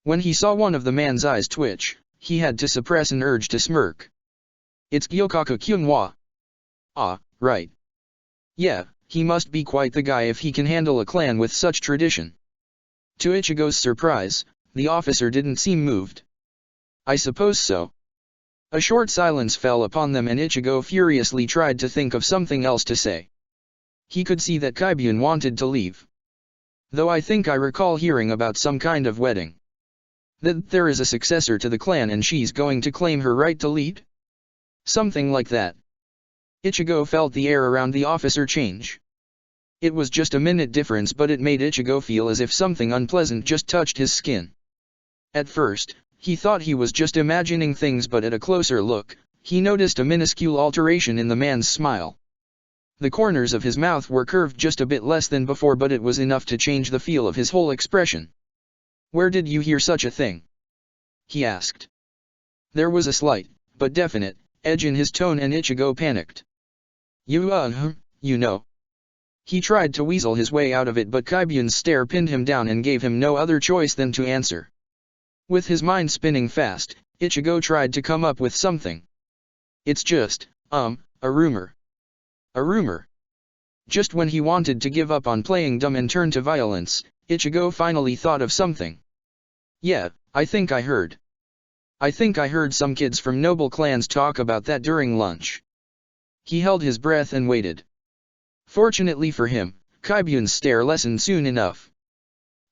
When he saw one of the man's eyes twitch, he had to suppress an urge to smirk. It's Gyokaku Kyunhwa. Ah, right. Yeah, he must be quite the guy if he can handle a clan with such tradition. To Ichigo's surprise, the officer didn't seem moved. I suppose so. A short silence fell upon them and Ichigo furiously tried to think of something else to say. He could see that Kaibyun wanted to leave. Though I think I recall hearing about some kind of wedding. That there is a successor to the clan and she's going to claim her right to lead? Something like that. Ichigo felt the air around the officer change. It was just a minute difference but it made Ichigo feel as if something unpleasant just touched his skin. At first, he thought he was just imagining things but at a closer look, he noticed a minuscule alteration in the man's smile. The corners of his mouth were curved just a bit less than before but it was enough to change the feel of his whole expression. Where did you hear such a thing? He asked. There was a slight, but definite, edge in his tone and Ichigo panicked. You know. He tried to weasel his way out of it but Kaibyun's stare pinned him down and gave him no other choice than to answer. With his mind spinning fast, Ichigo tried to come up with something. It's just, a rumor. A rumor. Just when he wanted to give up on playing dumb and turn to violence, Ichigo finally thought of something. Yeah, I think I heard. I think I heard some kids from noble clans talk about that during lunch. He held his breath and waited. Fortunately for him, Kaibyun's stare lessened soon enough.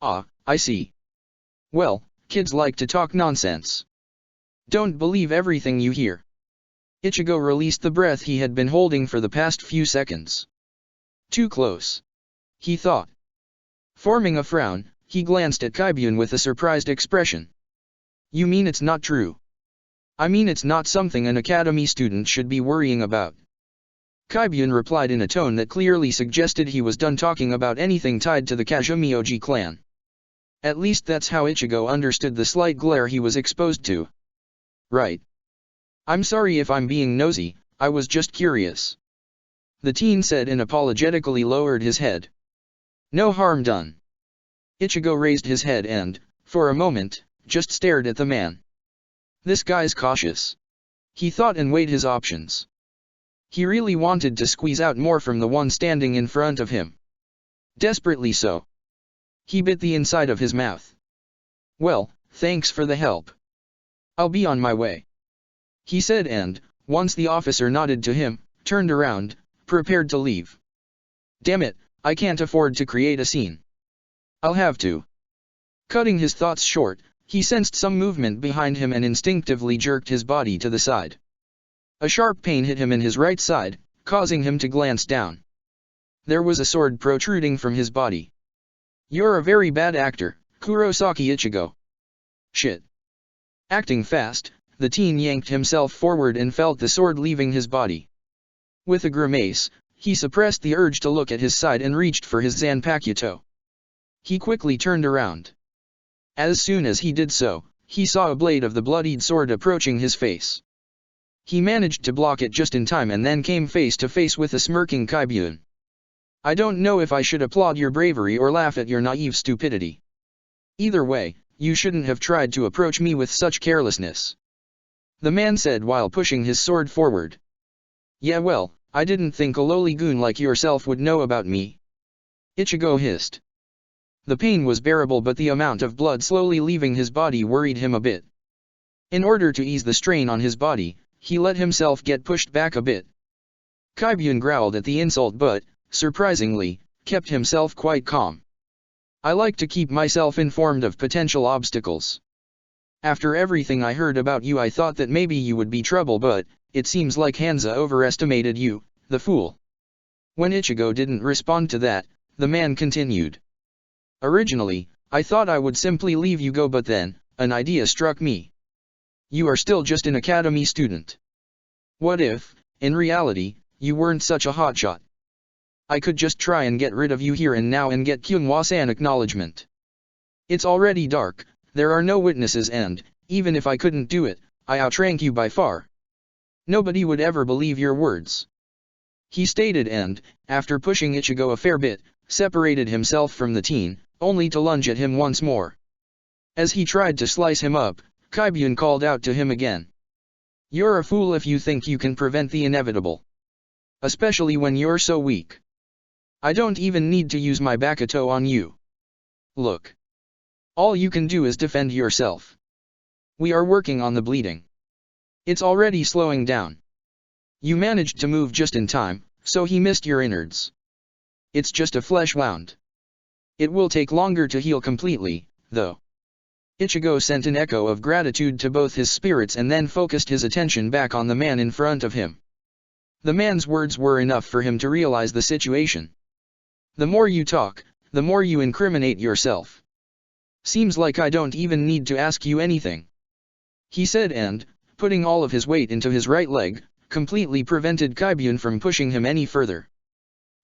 Ah, I see. Well, kids like to talk nonsense. Don't believe everything you hear. Ichigo released the breath he had been holding for the past few seconds. Too close. He thought. Forming a frown, he glanced at Kaibyun with a surprised expression. You mean it's not true? I mean it's not something an academy student should be worrying about. Kaibyun replied in a tone that clearly suggested he was done talking about anything tied to the Kazumioji clan. At least that's how Ichigo understood the slight glare he was exposed to. Right. I'm sorry if I'm being nosy, I was just curious. The teen said and apologetically lowered his head. No harm done. Ichigo raised his head and, for a moment, just stared at the man. This guy's cautious. He thought and weighed his options. He really wanted to squeeze out more from the one standing in front of him. Desperately so. He bit the inside of his mouth. Well, thanks for the help. I'll be on my way. He said and, once the officer nodded to him, turned around, prepared to leave. Damn it, I can't afford to create a scene. I'll have to. Cutting his thoughts short, he sensed some movement behind him and instinctively jerked his body to the side. A sharp pain hit him in his right side, causing him to glance down. There was a sword protruding from his body. You're a very bad actor, Kurosaki Ichigo. Shit. Acting fast, the teen yanked himself forward and felt the sword leaving his body. With a grimace, he suppressed the urge to look at his side and reached for his Zanpakuto. He quickly turned around. As soon as he did so, he saw a blade of the bloodied sword approaching his face. He managed to block it just in time and then came face to face with a smirking Kaibyun. I don't know if I should applaud your bravery or laugh at your naive stupidity. Either way, you shouldn't have tried to approach me with such carelessness. The man said while pushing his sword forward. Yeah well, I didn't think a lowly goon like yourself would know about me. Ichigo hissed. The pain was bearable but the amount of blood slowly leaving his body worried him a bit. In order to ease the strain on his body, he let himself get pushed back a bit. Kaibyun growled at the insult but, surprisingly, kept himself quite calm. I like to keep myself informed of potential obstacles. After everything I heard about you I thought that maybe you would be trouble but, it seems like Hansa overestimated you, the fool. When Ichigo didn't respond to that, the man continued. Originally, I thought I would simply leave you go but then, an idea struck me. You are still just an academy student. What if, in reality, you weren't such a hotshot? I could just try and get rid of you here and now and get Kyunhwa-san acknowledgement. It's already dark, there are no witnesses and, even if I couldn't do it, I outrank you by far. Nobody would ever believe your words. He stated and, after pushing Ichigo a fair bit, separated himself from the teen, only to lunge at him once more. As he tried to slice him up, Kaibyun called out to him again. You're a fool if you think you can prevent the inevitable. Especially when you're so weak. I don't even need to use my Bakuto on you. Look. All you can do is defend yourself. We are working on the bleeding. It's already slowing down. You managed to move just in time, so he missed your innards. It's just a flesh wound. It will take longer to heal completely, though. Ichigo sent an echo of gratitude to both his spirits and then focused his attention back on the man in front of him. The man's words were enough for him to realize the situation. The more you talk, the more you incriminate yourself. Seems like I don't even need to ask you anything. He said and, putting all of his weight into his right leg, completely prevented Kaibyun from pushing him any further.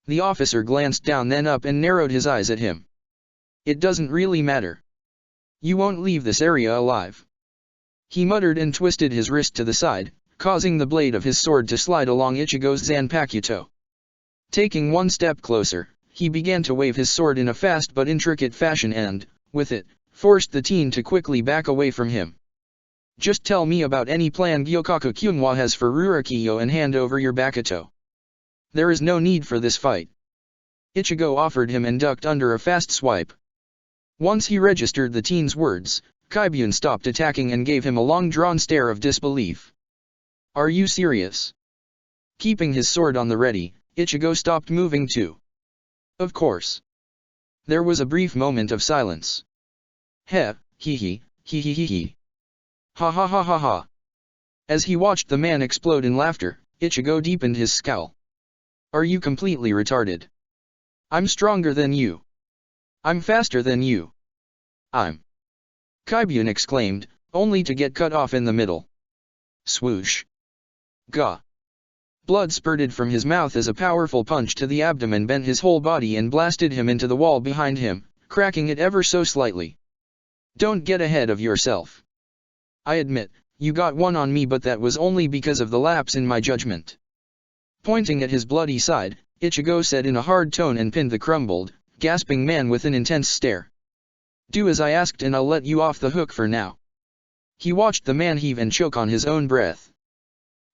The officer glanced down then up and narrowed his eyes at him. It doesn't really matter. You won't leave this area alive. He muttered and twisted his wrist to the side, causing the blade of his sword to slide along Ichigo's Zanpakuto. Taking one step closer, he began to wave his sword in a fast but intricate fashion and, with it, forced the teen to quickly back away from him. Just tell me about any plan Gyokaku Kyunhwa has for Rurakiyo and hand over your Bakuto. There is no need for this fight. Ichigo offered him and ducked under a fast swipe. Once he registered the teen's words, Kaibyun stopped attacking and gave him a long-drawn stare of disbelief. Are you serious? Keeping his sword on the ready, Ichigo stopped moving too. Of course. There was a brief moment of silence. Heh, hee hee, hee hee hee hee. Ha ha ha ha ha. As he watched the man explode in laughter, Ichigo deepened his scowl. Are you completely retarded? I'm stronger than you. I'm faster than you. Kaibyun exclaimed, only to get cut off in the middle. Swoosh. Gah. Blood spurted from his mouth as a powerful punch to the abdomen bent his whole body and blasted him into the wall behind him, cracking it ever so slightly. Don't get ahead of yourself. I admit, you got one on me, but that was only because of the lapse in my judgment. Pointing at his bloody side, Ichigo said in a hard tone and pinned the crumbled, gasping man with an intense stare. Do as I asked and I'll let you off the hook for now. He watched the man heave and choke on his own breath.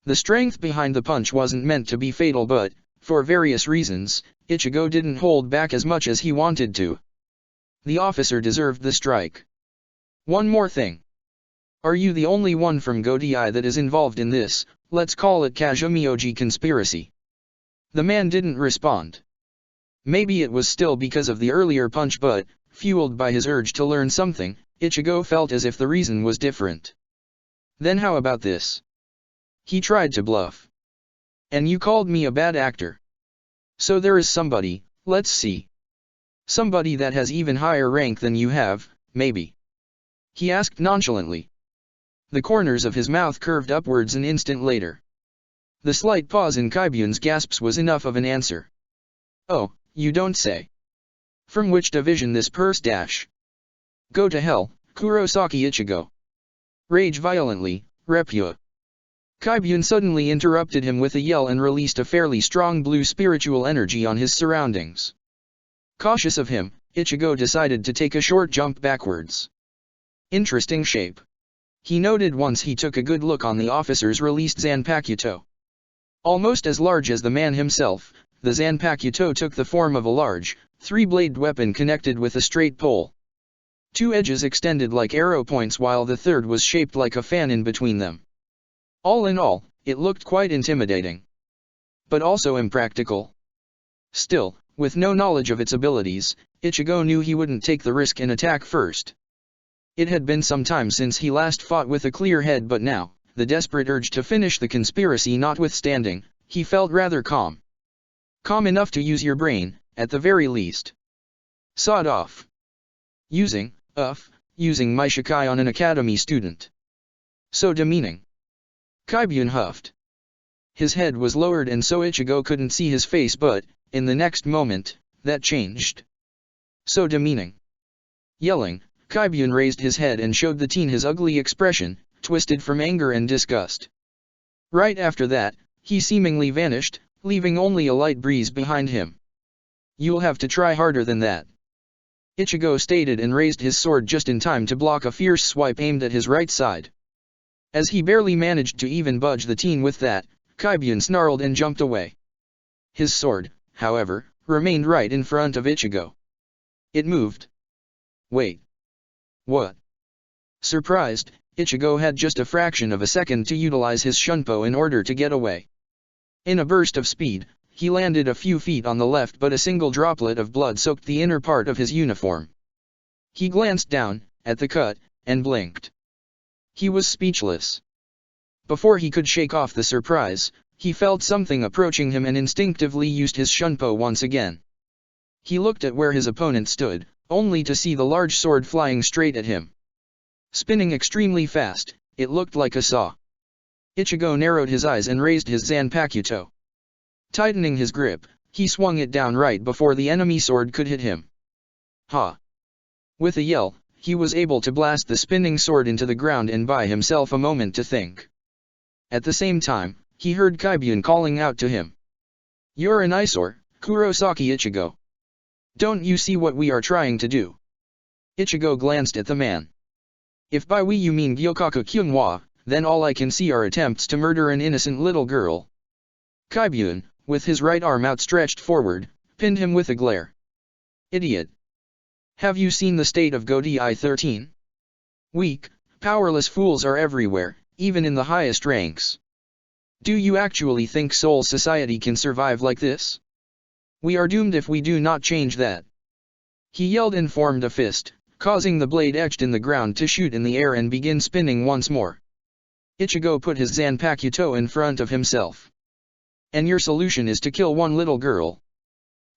The strength behind the punch wasn't meant to be fatal, but, for various reasons, Ichigo didn't hold back as much as he wanted to. The officer deserved the strike. One more thing. Are you the only one from Godei that is involved in this, let's call it Kazumioji conspiracy? The man didn't respond. Maybe it was still because of the earlier punch, but, fueled by his urge to learn something, Ichigo felt as if the reason was different. Then how about this? He tried to bluff. And you called me a bad actor. So there is somebody, let's see. Somebody that has even higher rank than you have, maybe. He asked nonchalantly. The corners of his mouth curved upwards an instant later. The slight pause in Kaibyun's gasps was enough of an answer. Oh, you don't say. From which division this purse dash? Go to hell, Kurosaki Ichigo. Rage violently, Repua. Kaibyun suddenly interrupted him with a yell and released a fairly strong blue spiritual energy on his surroundings. Cautious of him, Ichigo decided to take a short jump backwards. Interesting shape. He noted once he took a good look on the officer's released Zanpakuto. Almost as large as the man himself, the Zanpakuto took the form of a large, three-bladed weapon connected with a straight pole. Two edges extended like arrow points while the third was shaped like a fan in between them. All in all, it looked quite intimidating. But also impractical. Still, with no knowledge of its abilities, Ichigo knew he wouldn't take the risk and attack first. It had been some time since he last fought with a clear head, but now, the desperate urge to finish the conspiracy notwithstanding, he felt rather calm. Calm enough to use your brain, at the very least. Sawed off. Using my Shikai on an academy student. So demeaning. Kaibyun huffed. His head was lowered and so Ichigo couldn't see his face, but, in the next moment, that changed. So demeaning. Yelling, Kaibyun raised his head and showed the teen his ugly expression, twisted from anger and disgust. Right after that, he seemingly vanished, leaving only a light breeze behind him. You'll have to try harder than that. Ichigo stated and raised his sword just in time to block a fierce swipe aimed at his right side. As he barely managed to even budge the teen with that, Kaibyun snarled and jumped away. His sword, however, remained right in front of Ichigo. It moved. Wait. What? Surprised, Ichigo had just a fraction of a second to utilize his Shunpo in order to get away. In a burst of speed, he landed a few feet on the left, but a single droplet of blood soaked the inner part of his uniform. He glanced down, at the cut, and blinked. He was speechless. Before he could shake off the surprise, he felt something approaching him and instinctively used his Shunpo once again. He looked at where his opponent stood, only to see the large sword flying straight at him. Spinning extremely fast, it looked like a saw. Ichigo narrowed his eyes and raised his Zanpakuto. Tightening his grip, he swung it down right before the enemy sword could hit him. Ha! With a yell, he was able to blast the spinning sword into the ground and buy himself a moment to think. At the same time, he heard Kaibyun calling out to him. "You're an eyesore, Kurosaki Ichigo. Don't you see what we are trying to do?" Ichigo glanced at the man. "If by we you mean Gyokaku Kyunhwa, then all I can see are attempts to murder an innocent little girl." Kaibyun, with his right arm outstretched forward, pinned him with a glare. "Idiot! Have you seen the state of Godai 13? Weak, powerless fools are everywhere, even in the highest ranks. Do you actually think Seoul society can survive like this? We are doomed if we do not change that." He yelled and formed a fist, causing the blade etched in the ground to shoot in the air and begin spinning once more. Ichigo put his Zanpakuto in front of himself. "And your solution is to kill one little girl?"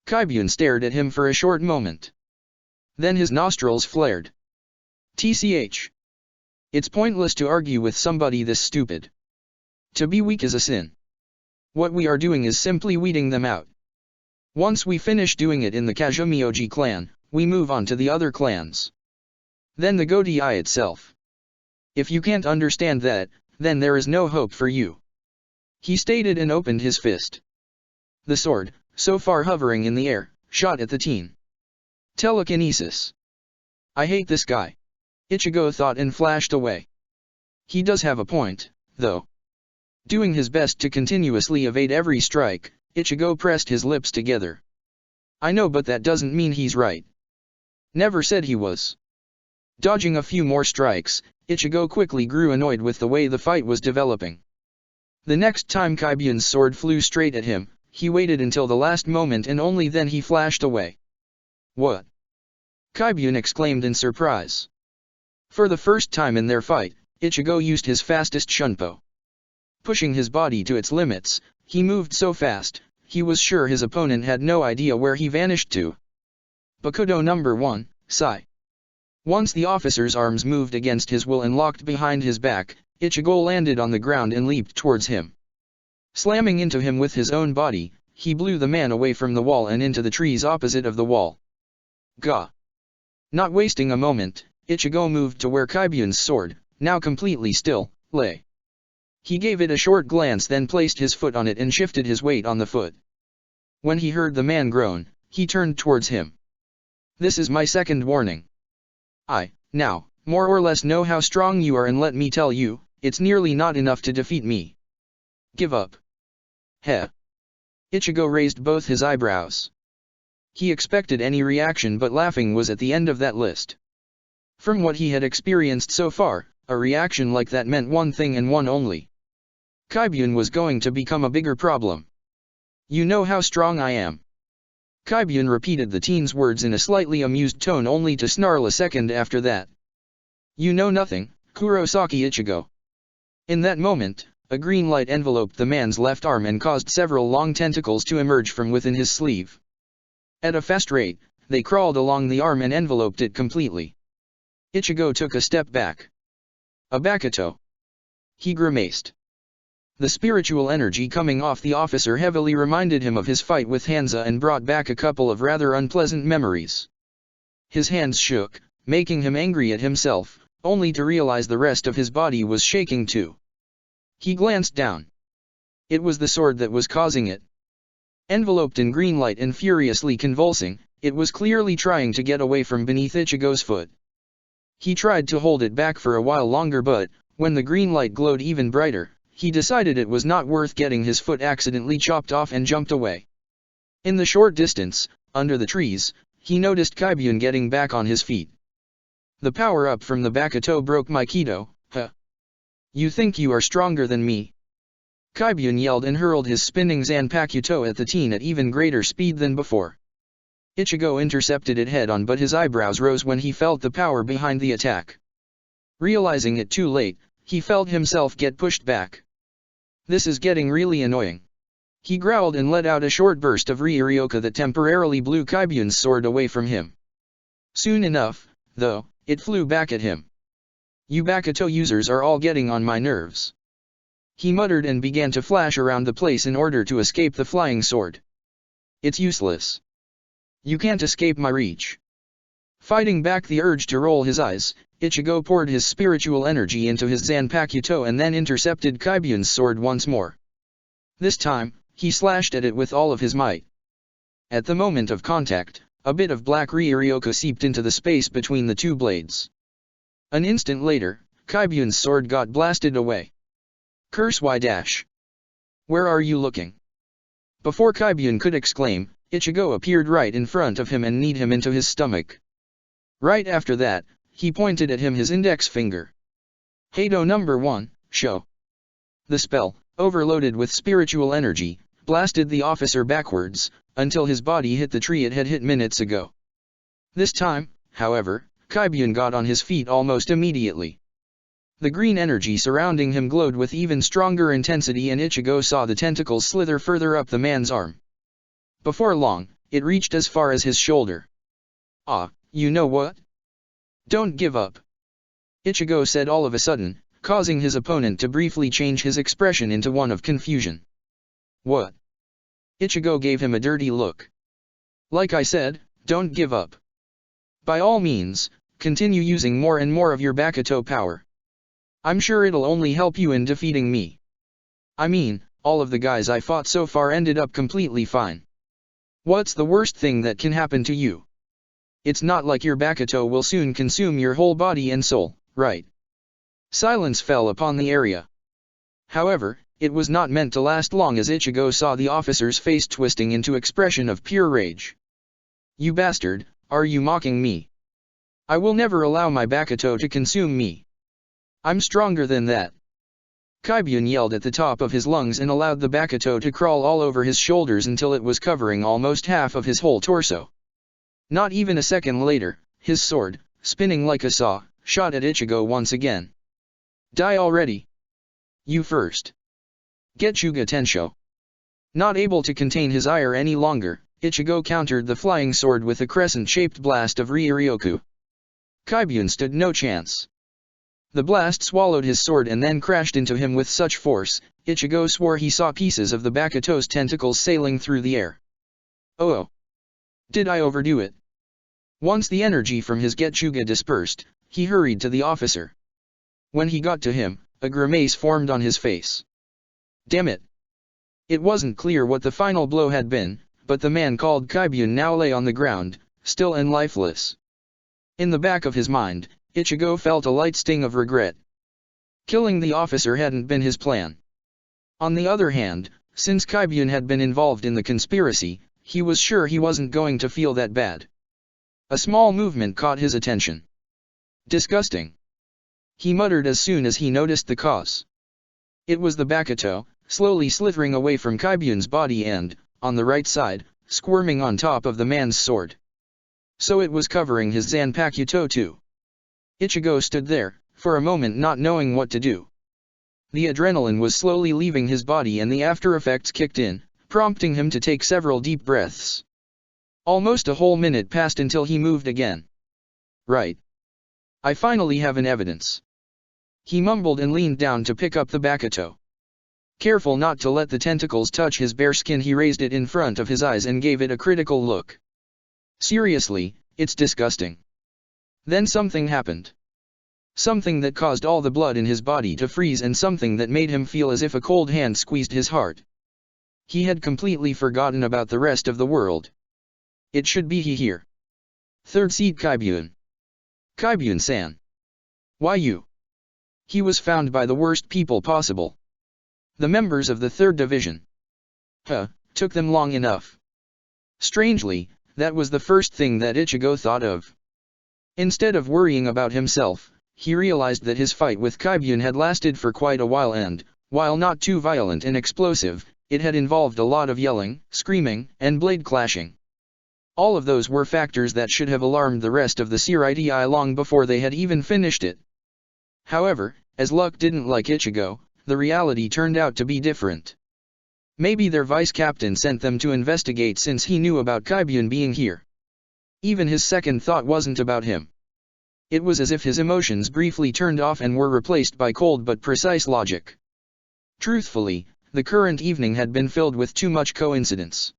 Kaibyun stared at him for a short moment. Then his nostrils flared. "Tch. It's pointless to argue with somebody this stupid. To be weak is a sin. What we are doing is simply weeding them out. Once we finish doing it in the Kazumioji clan, we move on to the other clans. Then the Godai itself. If you can't understand that, then there is no hope for you." He stated and opened his fist. The sword, so far hovering in the air, shot at the teen. Telekinesis. "I hate this guy," Ichigo thought and flashed away. He does have a point, though. Doing his best to continuously evade every strike, Ichigo pressed his lips together. "I know, but that doesn't mean he's right. Never said he was." Dodging a few more strikes, Ichigo quickly grew annoyed with the way the fight was developing. The next time Kaibyun's sword flew straight at him, he waited until the last moment and only then he flashed away. "What?" Kaibyun exclaimed in surprise. For the first time in their fight, Ichigo used his fastest Shunpo. Pushing his body to its limits, he moved so fast, he was sure his opponent had no idea where he vanished to. Bakudo number 1, Sai. Once the officer's arms moved against his will and locked behind his back, Ichigo landed on the ground and leaped towards him. Slamming into him with his own body, he blew the man away from the wall and into the trees opposite of the wall. Gah! Not wasting a moment, Ichigo moved to where Kaibyun's sword, now completely still, lay. He gave it a short glance, then placed his foot on it and shifted his weight on the foot. When he heard the man groan, he turned towards him. "This is my second warning. I, now, more or less know how strong you are, and let me tell you, it's nearly not enough to defeat me. Give up." Heh. Ichigo raised both his eyebrows. He expected any reaction, but laughing was at the end of that list. From what he had experienced so far, a reaction like that meant one thing and one only. Kaibyun was going to become a bigger problem. "You know how strong I am." Kaibyun repeated the teen's words in a slightly amused tone, only to snarl a second after that. "You know nothing, Kurosaki Ichigo." In that moment, a green light enveloped the man's left arm and caused several long tentacles to emerge from within his sleeve. At a fast rate, they crawled along the arm and enveloped it completely. Ichigo took a step back. "A Bakuto." He grimaced. The spiritual energy coming off the officer heavily reminded him of his fight with Hanza and brought back a couple of rather unpleasant memories. His hands shook, making him angry at himself, only to realize the rest of his body was shaking too. He glanced down. It was the sword that was causing it. Enveloped in green light and furiously convulsing, It was clearly trying to get away from beneath Ichigo's foot. He tried to hold it back for a while longer, but, when the green light glowed even brighter, he decided it was not worth getting his foot accidentally chopped off and jumped away. In the short distance, under the trees, he noticed Kaibyun getting back on his feet. The power-up from the Bakuto broke my Kido, huh? You think you are stronger than me? Kaibyun yelled and hurled his spinning Zanpakuto at the teen at even greater speed than before. Ichigo intercepted it head-on, but his eyebrows rose when he felt the power behind the attack. Realizing it too late, he felt himself get pushed back. This is getting really annoying. He growled and let out a short burst of Riryoka that temporarily blew Kaibyun's sword away from him. Soon enough, though, it flew back at him. You Bakuto users are all getting on my nerves. He muttered and began to flash around the place in order to escape the flying sword. It's useless. You can't escape my reach. Fighting back the urge to roll his eyes, Ichigo poured his spiritual energy into his Zanpakuto and then intercepted Kaibyun's sword once more. This time, he slashed at it with all of his might. At the moment of contact, a bit of black Riryoka seeped into the space between the two blades. An instant later, Kaibyun's sword got blasted away. Curse Y dash. Where are you looking? Before Kaibyun could exclaim, Ichigo appeared right in front of him and kneed him into his stomach. Right after that, he pointed at him his index finger. Heido number 1, show. The spell, overloaded with spiritual energy, blasted the officer backwards, until his body hit the tree it had hit minutes ago. This time, however, Kaibyun got on his feet almost immediately. The green energy surrounding him glowed with even stronger intensity, and Ichigo saw the tentacles slither further up the man's arm. Before long, it reached as far as his shoulder. Ah, you know what? Don't give up. Ichigo said all of a sudden, causing his opponent to briefly change his expression into one of confusion. What? Ichigo gave him a dirty look. Like I said, don't give up. By all means, continue using more and more of your Bakuto power. I'm sure it'll only help you in defeating me. I mean, all of the guys I fought so far ended up completely fine. What's the worst thing that can happen to you? It's not like your Bakuto will soon consume your whole body and soul, right? Silence fell upon the area. However, it was not meant to last long, as Ichigo saw the officer's face twisting into expression of pure rage. You bastard, are you mocking me? I will never allow my Bakuto to consume me. I'm stronger than that. Kaibyun yelled at the top of his lungs and allowed the Bakuto to crawl all over his shoulders until it was covering almost half of his whole torso. Not even a second later, his sword, spinning like a saw, shot at Ichigo once again. Die already. You first. Getsuga Tensho. Not able to contain his ire any longer, Ichigo countered the flying sword with a crescent-shaped blast of Riryoku. Kaibyun stood no chance. The blast swallowed his sword and then crashed into him with such force, Ichigo swore he saw pieces of the Bakuto's tentacles sailing through the air. Oh! Did I overdo it? Once the energy from his Getsuga dispersed, he hurried to the officer. When he got to him, a grimace formed on his face. Damn it! It wasn't clear what the final blow had been, but the man called Kaibyun now lay on the ground, still and lifeless. In the back of his mind, Ichigo felt a light sting of regret. Killing the officer hadn't been his plan. On the other hand, since Kaibyun had been involved in the conspiracy, he was sure he wasn't going to feel that bad. A small movement caught his attention. Disgusting. He muttered as soon as he noticed the cause. It was the Bakuto, slowly slithering away from Kaibyun's body and, on the right side, squirming on top of the man's sword. So it was covering his Zanpakuto too. Ichigo stood there, for a moment not knowing what to do. The adrenaline was slowly leaving his body and the after effects kicked in, prompting him to take several deep breaths. Almost a whole minute passed until he moved again. Right. I finally have an evidence. He mumbled and leaned down to pick up the Bakuto. Careful not to let the tentacles touch his bare skin, he raised it in front of his eyes and gave it a critical look. Seriously, it's disgusting. Then something happened. Something that caused all the blood in his body to freeze and something that made him feel as if a cold hand squeezed his heart. He had completely forgotten about the rest of the world. It should be he here. Third seat Kaibyun. Kaibyun-san. Why you? He was found by the worst people possible. The members of the 3rd Division. Took them long enough. Strangely, that was the first thing that Ichigo thought of. Instead of worrying about himself, he realized that his fight with Kaibyun had lasted for quite a while and, while not too violent and explosive, it had involved a lot of yelling, screaming, and blade clashing. All of those were factors that should have alarmed the rest of the Siridi long before they had even finished it. However, as luck didn't like Ichigo, the reality turned out to be different. Maybe their vice-captain sent them to investigate since he knew about Kaibyun being here. Even his second thought wasn't about him. It was as if his emotions briefly turned off and were replaced by cold but precise logic. Truthfully, the current evening had been filled with too much coincidence.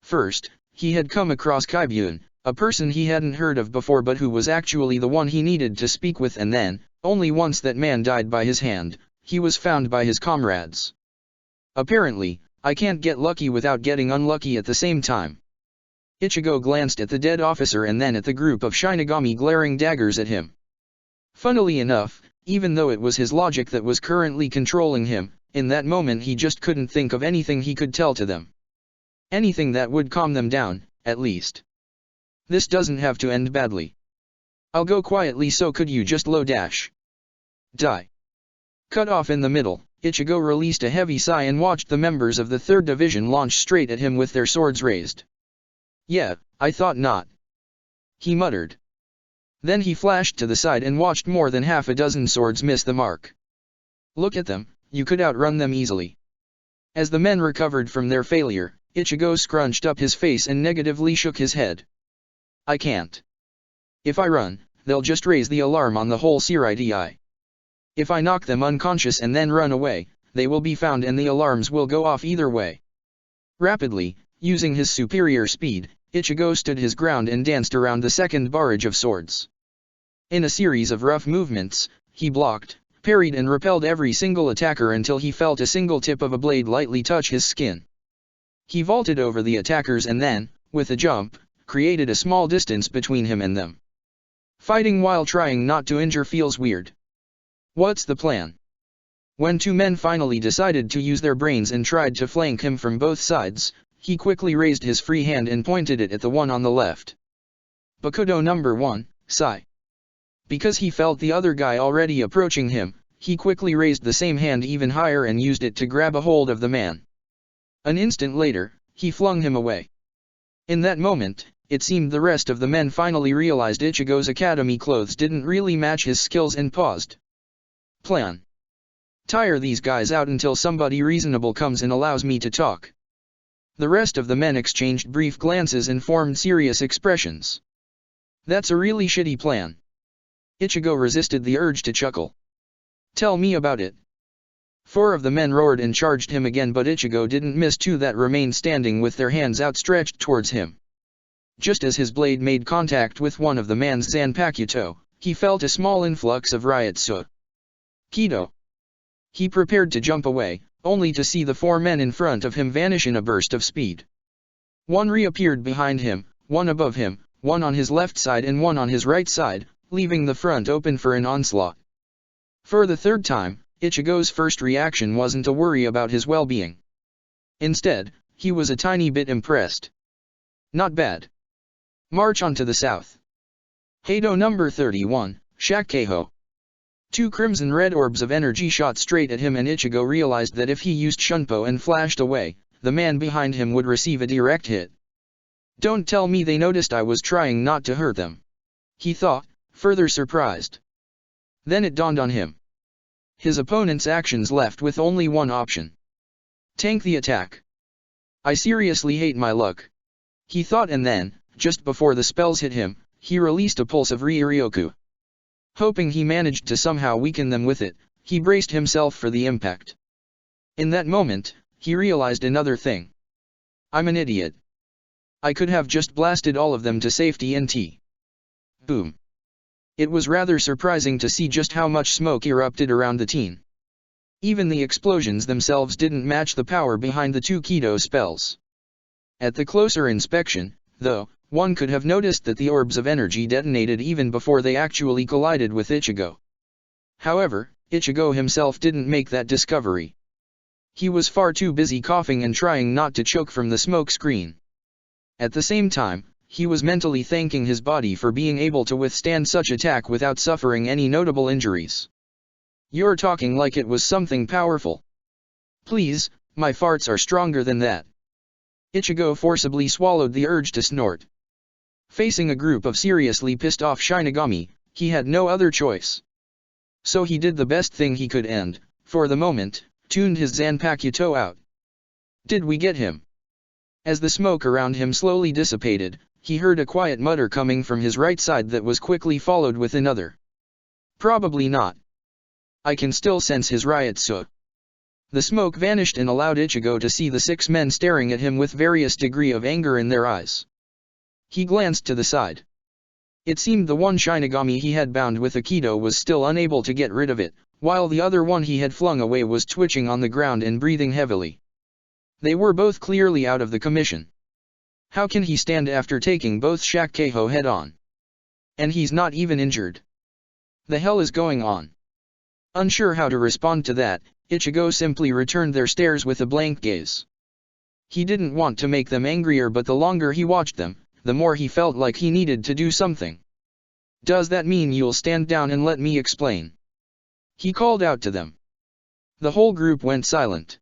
First, he had come across Kaibyun, a person he hadn't heard of before but who was actually the one he needed to speak with, and then, only once that man died by his hand, he was found by his comrades. Apparently, I can't get lucky without getting unlucky at the same time. Ichigo glanced at the dead officer and then at the group of Shinigami glaring daggers at him. Funnily enough, even though it was his logic that was currently controlling him, in that moment he just couldn't think of anything he could tell to them. Anything that would calm them down, at least. This doesn't have to end badly. I'll go quietly, so could you just die. Cut off in the middle, Ichigo released a heavy sigh and watched the members of the 3rd Division launch straight at him with their swords raised. Yeah, I thought not. He muttered. Then he flashed to the side and watched more than half a dozen swords miss the mark. Look at them, you could outrun them easily. As the men recovered from their failure, Ichigo scrunched up his face and negatively shook his head. I can't. If I run, they'll just raise the alarm on the whole Siridi. If I knock them unconscious and then run away, they will be found and the alarms will go off either way. Rapidly, using his superior speed, Ichigo stood his ground and danced around the second barrage of swords. In a series of rough movements, he blocked, parried and repelled every single attacker until he felt a single tip of a blade lightly touch his skin. He vaulted over the attackers and then, with a jump, created a small distance between him and them. Fighting while trying not to injure feels weird. What's the plan? When two men finally decided to use their brains and tried to flank him from both sides, he quickly raised his free hand and pointed it at the one on the left. Bakudo number 1, Sai. Because he felt the other guy already approaching him, he quickly raised the same hand even higher and used it to grab a hold of the man. An instant later, he flung him away. In that moment, it seemed the rest of the men finally realized Ichigo's academy clothes didn't really match his skills and paused. Plan. Tire these guys out until somebody reasonable comes and allows me to talk. The rest of the men exchanged brief glances and formed serious expressions. That's a really shitty plan. Ichigo resisted the urge to chuckle. Tell me about it. 4 of the men roared and charged him again, but Ichigo didn't miss 2 that remained standing with their hands outstretched towards him. Just as his blade made contact with one of the man's Zanpakuto, he felt a small influx of Ryutsu. Kido. He prepared to jump away, only to see the 4 men in front of him vanish in a burst of speed. One reappeared behind him, one above him, one on his left side and one on his right side, leaving the front open for an onslaught. For the 3rd time, Ichigo's first reaction wasn't to worry about his well-being. Instead, he was a tiny bit impressed. Not bad. March on to the south. Heido number 31, Shakkeiho. 2 crimson-red orbs of energy shot straight at him, and Ichigo realized that if he used Shunpo and flashed away, the man behind him would receive a direct hit. Don't tell me they noticed I was trying not to hurt them, he thought, further surprised. Then it dawned on him. His opponent's actions left with only one option. Tank the attack. I seriously hate my luck, he thought, and then, just before the spells hit him, he released a pulse of Ryuryoku. Hoping he managed to somehow weaken them with it, he braced himself for the impact. In that moment, he realized another thing. I'm an idiot. I could have just blasted all of them to safety NT. Boom. It was rather surprising to see just how much smoke erupted around the teen. Even the explosions themselves didn't match the power behind the 2 Kido spells. At the closer inspection, though, one could have noticed that the orbs of energy detonated even before they actually collided with Ichigo. However, Ichigo himself didn't make that discovery. He was far too busy coughing and trying not to choke from the smoke screen. At the same time, he was mentally thanking his body for being able to withstand such attack without suffering any notable injuries. "You're talking like it was something powerful. Please, my farts are stronger than that." Ichigo forcibly swallowed the urge to snort. Facing a group of seriously pissed off Shinigami, he had no other choice. So he did the best thing he could and, for the moment, tuned his Zanpakuto out. "Did we get him?" As the smoke around him slowly dissipated, he heard a quiet mutter coming from his right side that was quickly followed with another. "Probably not. I can still sense his Ryutsu." The smoke vanished and allowed Ichigo to see the 6 men staring at him with various degree of anger in their eyes. He glanced to the side. It seemed the one Shinigami he had bound with Aikido was still unable to get rid of it, while the other one he had flung away was twitching on the ground and breathing heavily. They were both clearly out of the commission. How can he stand after taking both Shakuho head-on? And he's not even injured. The hell is going on? Unsure how to respond to that, Ichigo simply returned their stares with a blank gaze. He didn't want to make them angrier, but the longer he watched them, the more he felt like he needed to do something. "Does that mean you'll stand down and let me explain?" he called out to them. The whole group went silent.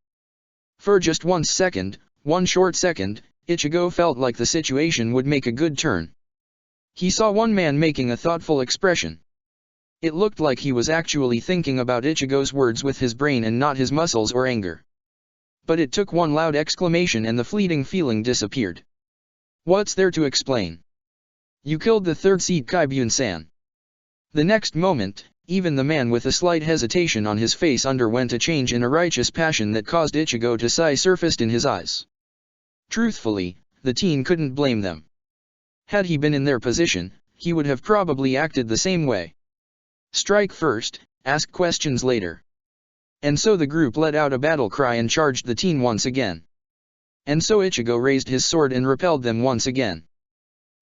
For just one short second, Ichigo felt like the situation would make a good turn. He saw one man making a thoughtful expression. It looked like he was actually thinking about Ichigo's words with his brain and not his muscles or anger. But it took one loud exclamation and the fleeting feeling disappeared. "What's there to explain? You killed the 3rd seed Kaibyun-san." The next moment, even the man with a slight hesitation on his face underwent a change in a righteous passion that caused Ichigo to sigh surfaced in his eyes. Truthfully, the teen couldn't blame them. Had he been in their position, he would have probably acted the same way. Strike first, ask questions later. And so the group let out a battle cry and charged the teen once again. And so Ichigo raised his sword and repelled them once again.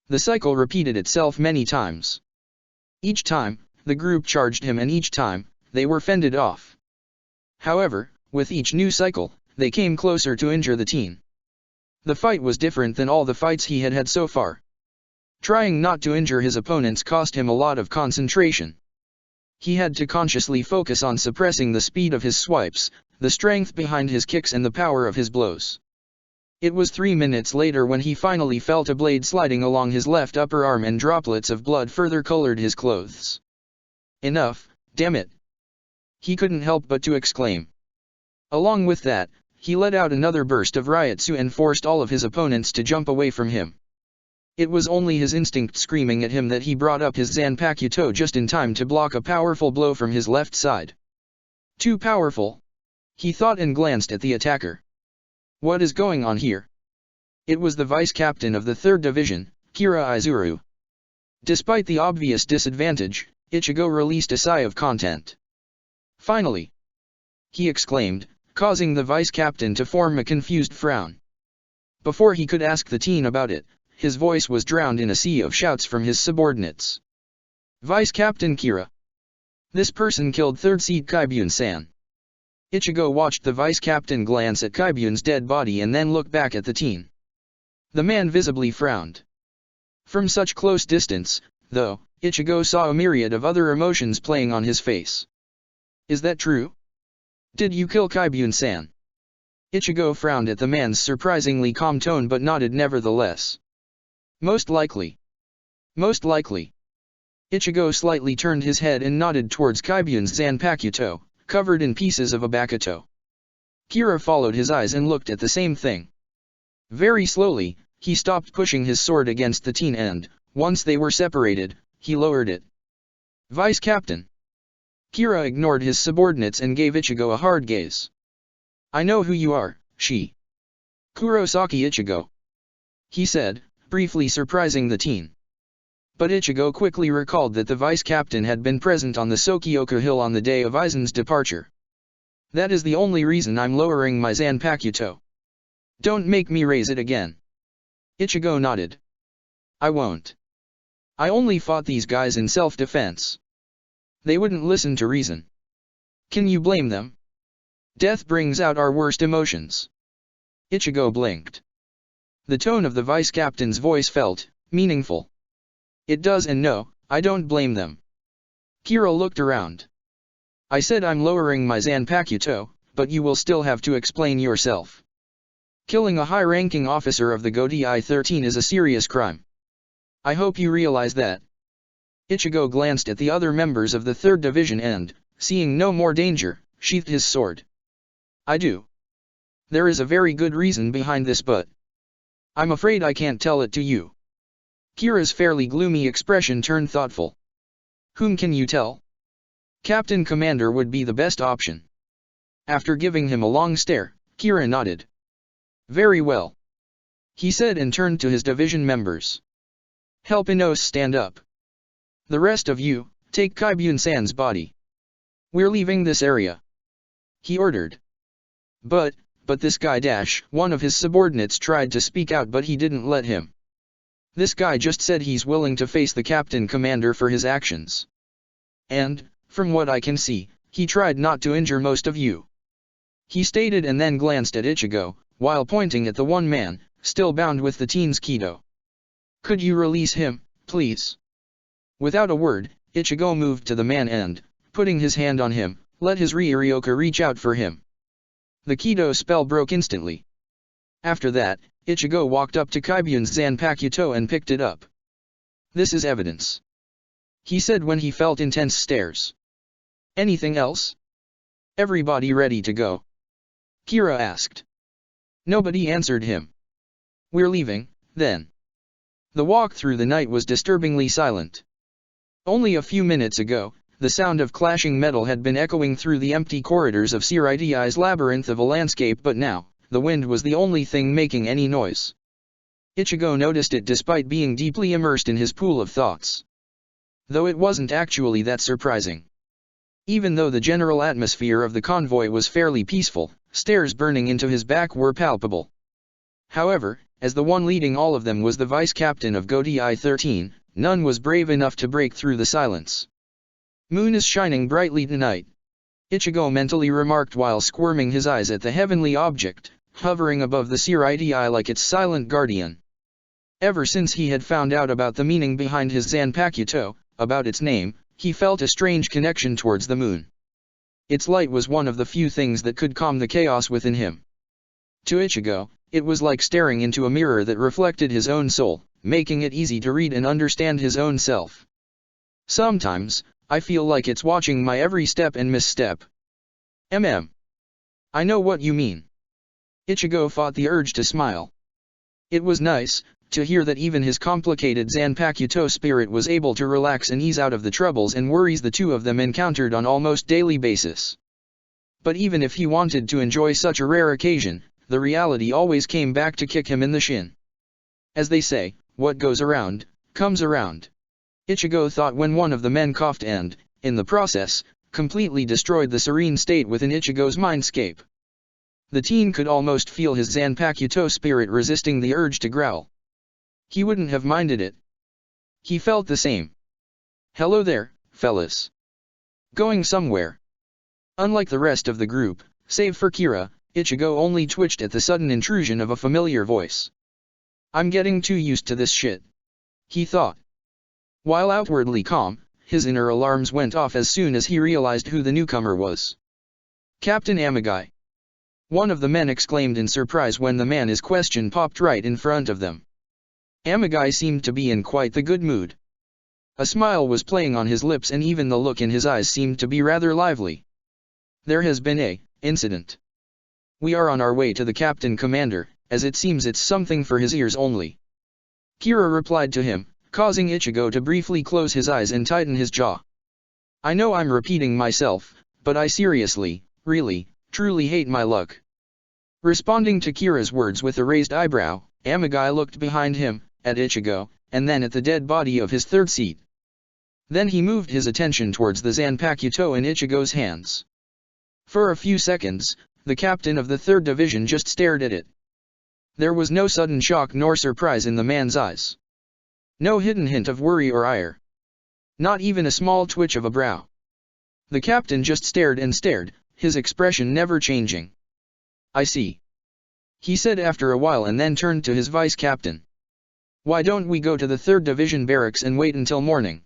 The cycle repeated itself many times. Each time, the group charged him and each time, they were fended off. However, with each new cycle, they came closer to injure the teen. The fight was different than all the fights he had had so far. Trying not to injure his opponents cost him a lot of concentration. He had to consciously focus on suppressing the speed of his swipes, the strength behind his kicks and the power of his blows. It was 3 minutes later when he finally felt a blade sliding along his left upper arm and droplets of blood further colored his clothes. "Enough, damn it!" he couldn't help but to exclaim. Along with that, he let out another burst of Ryutsu and forced all of his opponents to jump away from him. It was only his instinct screaming at him that he brought up his Zanpakuto just in time to block a powerful blow from his left side. Too powerful, he thought and glanced at the attacker. What is going on here? It was the vice-captain of the 3rd Division, Kira Izuru. Despite the obvious disadvantage, Ichigo released a sigh of content. "Finally!" he exclaimed, causing the vice-captain to form a confused frown. Before he could ask the teen about it, his voice was drowned in a sea of shouts from his subordinates. "Vice-Captain Kira! This person killed 3rd seed Kaibyun-san!" Ichigo watched the vice-captain glance at Kaibyun's dead body and then look back at the teen. The man visibly frowned. From such close distance, though, Ichigo saw a myriad of other emotions playing on his face. "Is that true? Did you kill Kaibyun-san?" Ichigo frowned at the man's surprisingly calm tone but nodded nevertheless. "Most likely. Most likely." Ichigo slightly turned his head and nodded towards Kaibyun's Zanpakuto, covered in pieces of a Bakuto. Kira followed his eyes and looked at the same thing. Very slowly, he stopped pushing his sword against the teen and, once they were separated, he lowered it. "Vice-Captain." Kira ignored his subordinates and gave Ichigo a hard gaze. "I know who you are, she. Kurosaki Ichigo," he said, briefly surprising the teen. But Ichigo quickly recalled that the vice-captain had been present on the Sokioku Hill on the day of Aizen's departure. "That is the only reason I'm lowering my Zanpakuto. Don't make me raise it again." Ichigo nodded. I won't. I only fought these guys in self-defense. They wouldn't listen to reason. Can you blame them? Death brings out our worst emotions. Ichigo blinked. The tone of the vice captain's voice felt meaningful. It does, and no, I don't blame them. Kira looked around. I said I'm lowering my Zanpakuto, but you will still have to explain yourself. Killing a high-ranking officer of the Godiai 13 is a serious crime. I hope you realize that. Ichigo glanced at the other members of the 3rd Division and, seeing no more danger, sheathed his sword. I do. There is a very good reason behind this, but I'm afraid I can't tell it to you. Kira's fairly gloomy expression turned thoughtful. Whom can you tell? Captain Commander would be the best option. After giving him a long stare, Kira nodded. Very well. He said and turned to his division members. Help Inos stand up. The rest of you, take Kaibyun-san's body. We're leaving this area. He ordered. But this guy one of his subordinates tried to speak out, but he didn't let him. This guy just said he's willing to face the Captain Commander for his actions. And, from what I can see, he tried not to injure most of you. He stated and then glanced at Ichigo, while pointing at the one man, still bound with the teen's Kido. Could you release him, please? Without a word, Ichigo moved to the man and, putting his hand on him, let his Ryuryoka reach out for him. The Kido spell broke instantly. After that, Ichigo walked up to Kaibyun's Zanpakuto and picked it up. This is evidence, he said when he felt intense stares. Anything else? Everybody ready to go? Kira asked. Nobody answered him. We're leaving, then. The walk through the night was disturbingly silent. Only a few minutes ago, the sound of clashing metal had been echoing through the empty corridors of Siraidi's labyrinth of a landscape, but now, the wind was the only thing making any noise. Ichigo noticed it despite being deeply immersed in his pool of thoughts. Though it wasn't actually that surprising. Even though the general atmosphere of the convoy was fairly peaceful, stares burning into his back were palpable. However, as the one leading all of them was the vice captain of Godiai 13, none was brave enough to break through the silence. Moon is shining brightly tonight, Ichigo mentally remarked while squirming his eyes at the heavenly object, hovering above the Siraidii like its silent guardian. Ever since he had found out about the meaning behind his Zanpakuto, about its name, he felt a strange connection towards the moon. Its light was one of the few things that could calm the chaos within him. To Ichigo, it was like staring into a mirror that reflected his own soul, making it easy to read and understand his own self. Sometimes, I feel like it's watching my every step and misstep. I know what you mean. Ichigo fought the urge to smile. It was nice to hear that even his complicated Zanpakuto spirit was able to relax and ease out of the troubles and worries the two of them encountered on almost daily basis. But even if he wanted to enjoy such a rare occasion, the reality always came back to kick him in the shin. As they say, what goes around, comes around. Ichigo thought when one of the men coughed and, in the process, completely destroyed the serene state within Ichigo's mindscape. The teen could almost feel his Zanpakuto spirit resisting the urge to growl. He wouldn't have minded it. He felt the same. Hello there, fellas. Going somewhere? Unlike the rest of the group, save for Kira, Ichigo only twitched at the sudden intrusion of a familiar voice. I'm getting too used to this shit, he thought. While outwardly calm, his inner alarms went off as soon as he realized who the newcomer was. Captain Amagai. One of the men exclaimed in surprise when the man's question popped right in front of them. Amagai seemed to be in quite the good mood. A smile was playing on his lips and even the look in his eyes seemed to be rather lively. There has been a incident. We are on our way to the Captain Commander, as it seems it's something for his ears only. Kira replied to him, causing Ichigo to briefly close his eyes and tighten his jaw. I know I'm repeating myself, but I seriously, really, truly hate my luck. Responding to Kira's words with a raised eyebrow, Amagai looked behind him, at Ichigo, and then at the dead body of his third seat. Then he moved his attention towards the Zanpakuto in Ichigo's hands. For a few seconds, the captain of the 3rd Division just stared at it. There was no sudden shock nor surprise in the man's eyes. No hidden hint of worry or ire. Not even a small twitch of a brow. The captain just stared and stared, his expression never changing. "I see," he said after a while, and then turned to his vice-captain. "Why don't we go to the 3rd Division barracks and wait until morning?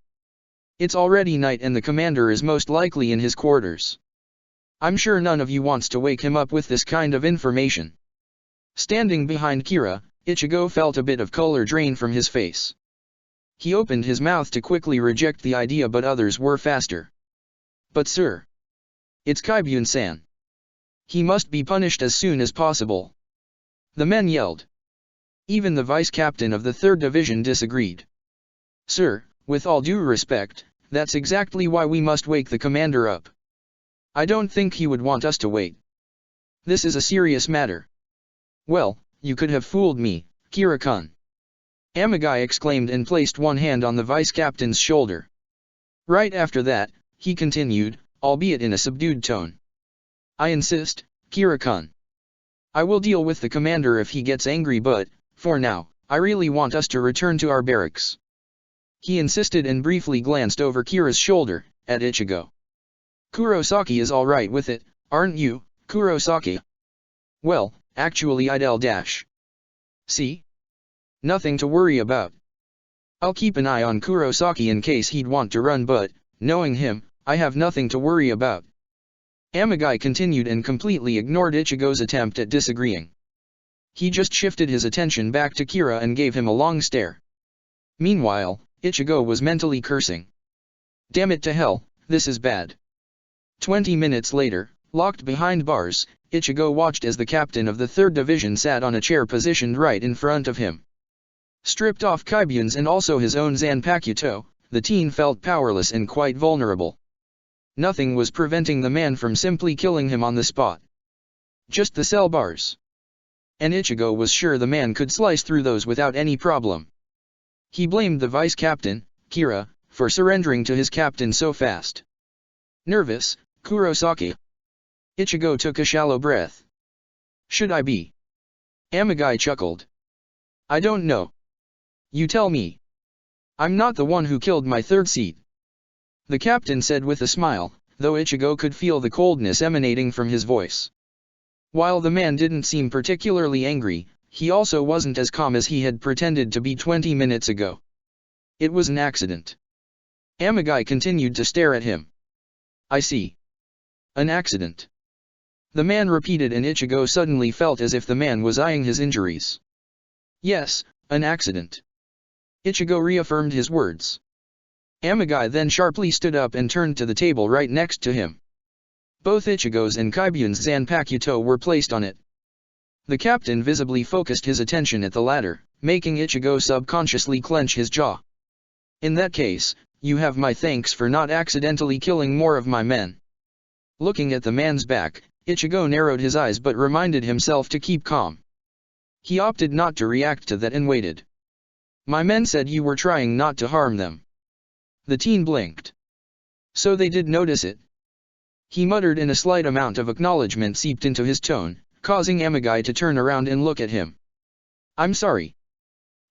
It's already night and the commander is most likely in his quarters. I'm sure none of you wants to wake him up with this kind of information." Standing behind Kira, Ichigo felt a bit of color drain from his face. He opened his mouth to quickly reject the idea, but others were faster. "But sir, it's Kaibyun-san. He must be punished as soon as possible," the men yelled. Even the vice-captain of the 3rd Division disagreed. "Sir, with all due respect, that's exactly why we must wake the commander up. I don't think he would want us to wait. This is a serious matter." "Well, you could have fooled me, Kira-kun," Amagai exclaimed and placed one hand on the vice-captain's shoulder. Right after that, he continued, albeit in a subdued tone. "I insist, Kira-kun. I will deal with the commander if he gets angry, but, for now, I really want us to return to our barracks." He insisted and briefly glanced over Kira's shoulder, at Ichigo. "Kurosaki is alright with it, aren't you, Kurosaki?" "Well, actually see? Nothing to worry about. I'll keep an eye on Kurosaki in case he'd want to run, but, knowing him, I have nothing to worry about." Amagai continued and completely ignored Ichigo's attempt at disagreeing. He just shifted his attention back to Kira and gave him a long stare. Meanwhile, Ichigo was mentally cursing. "Damn it to hell, this is bad." 20 minutes later, locked behind bars, Ichigo watched as the captain of the 3rd Division sat on a chair positioned right in front of him. Stripped off Kaibyun's and also his own Zanpakuto, the teen felt powerless and quite vulnerable. Nothing was preventing the man from simply killing him on the spot. Just the cell bars. And Ichigo was sure the man could slice through those without any problem. He blamed the vice-captain, Kira, for surrendering to his captain so fast. "Nervous, Kurosaki?" Ichigo took a shallow breath. "Should I be?" Amagai chuckled. "I don't know. You tell me. I'm not the one who killed my third seat," the captain said with a smile, though Ichigo could feel the coldness emanating from his voice. While the man didn't seem particularly angry, he also wasn't as calm as he had pretended to be 20 minutes ago. "It was an accident." Amagai continued to stare at him. "I see. An accident," the man repeated, and Ichigo suddenly felt as if the man was eyeing his injuries. "Yes, an accident." Ichigo reaffirmed his words. Amagai then sharply stood up and turned to the table right next to him. Both Ichigo's and Kaibyun's Zanpakuto were placed on it. The captain visibly focused his attention at the latter, making Ichigo subconsciously clench his jaw. "In that case, you have my thanks for not accidentally killing more of my men." Looking at the man's back, Ichigo narrowed his eyes but reminded himself to keep calm. He opted not to react to that and waited. "My men said you were trying not to harm them." The teen blinked. "So they did notice it?" he muttered, and a slight amount of acknowledgement seeped into his tone, causing Amagai to turn around and look at him. "I'm sorry."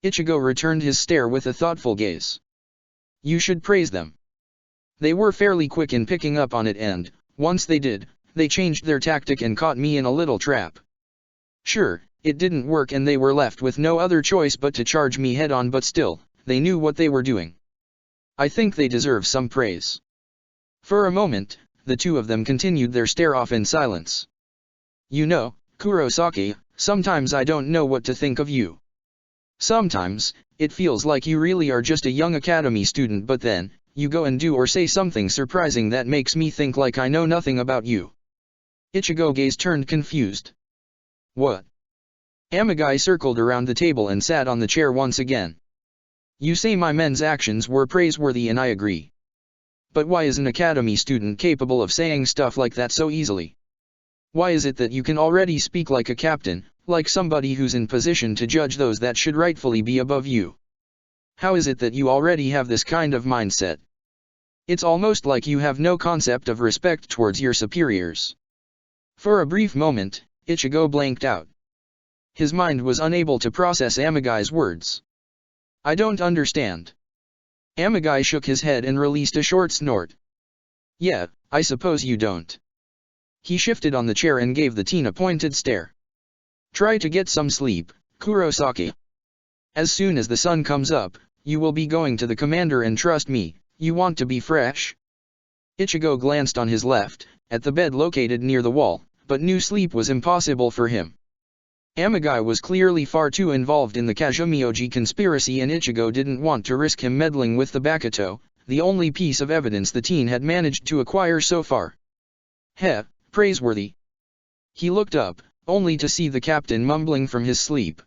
Ichigo returned his stare with a thoughtful gaze. "You should praise them. They were fairly quick in picking up on it, and, once they did, they changed their tactic and caught me in a little trap. Sure, it didn't work and they were left with no other choice but to charge me head-on, but still, they knew what they were doing. I think they deserve some praise." For a moment, the two of them continued their stare-off in silence. "You know, Kurosaki, sometimes I don't know what to think of you. Sometimes, it feels like you really are just a young academy student, but then, you go and do or say something surprising that makes me think like I know nothing about you." Ichigo gaze turned confused. "What?" Amagai circled around the table and sat on the chair once again. "You say my men's actions were praiseworthy and I agree. But why is an academy student capable of saying stuff like that so easily? Why is it that you can already speak like a captain, like somebody who's in position to judge those that should rightfully be above you? How is it that you already have this kind of mindset? It's almost like you have no concept of respect towards your superiors." For a brief moment, Ichigo blanked out. His mind was unable to process Amagai's words. I don't understand. Amagai shook his head and released a short snort. Yeah, I suppose you don't. He shifted on the chair and gave the teen a pointed stare. Try to get some sleep, Kurosaki. As soon as the sun comes up, you will be going to the commander, and trust me, you want to be fresh. Ichigo glanced on his left, at the bed located near the wall, but knew sleep was impossible for him. Amagai was clearly far too involved in the Kazumioji conspiracy, and Ichigo didn't want to risk him meddling with the Bakuto, the only piece of evidence the teen had managed to acquire so far. Heh, praiseworthy. He looked up, only to see the captain mumbling from his sleep.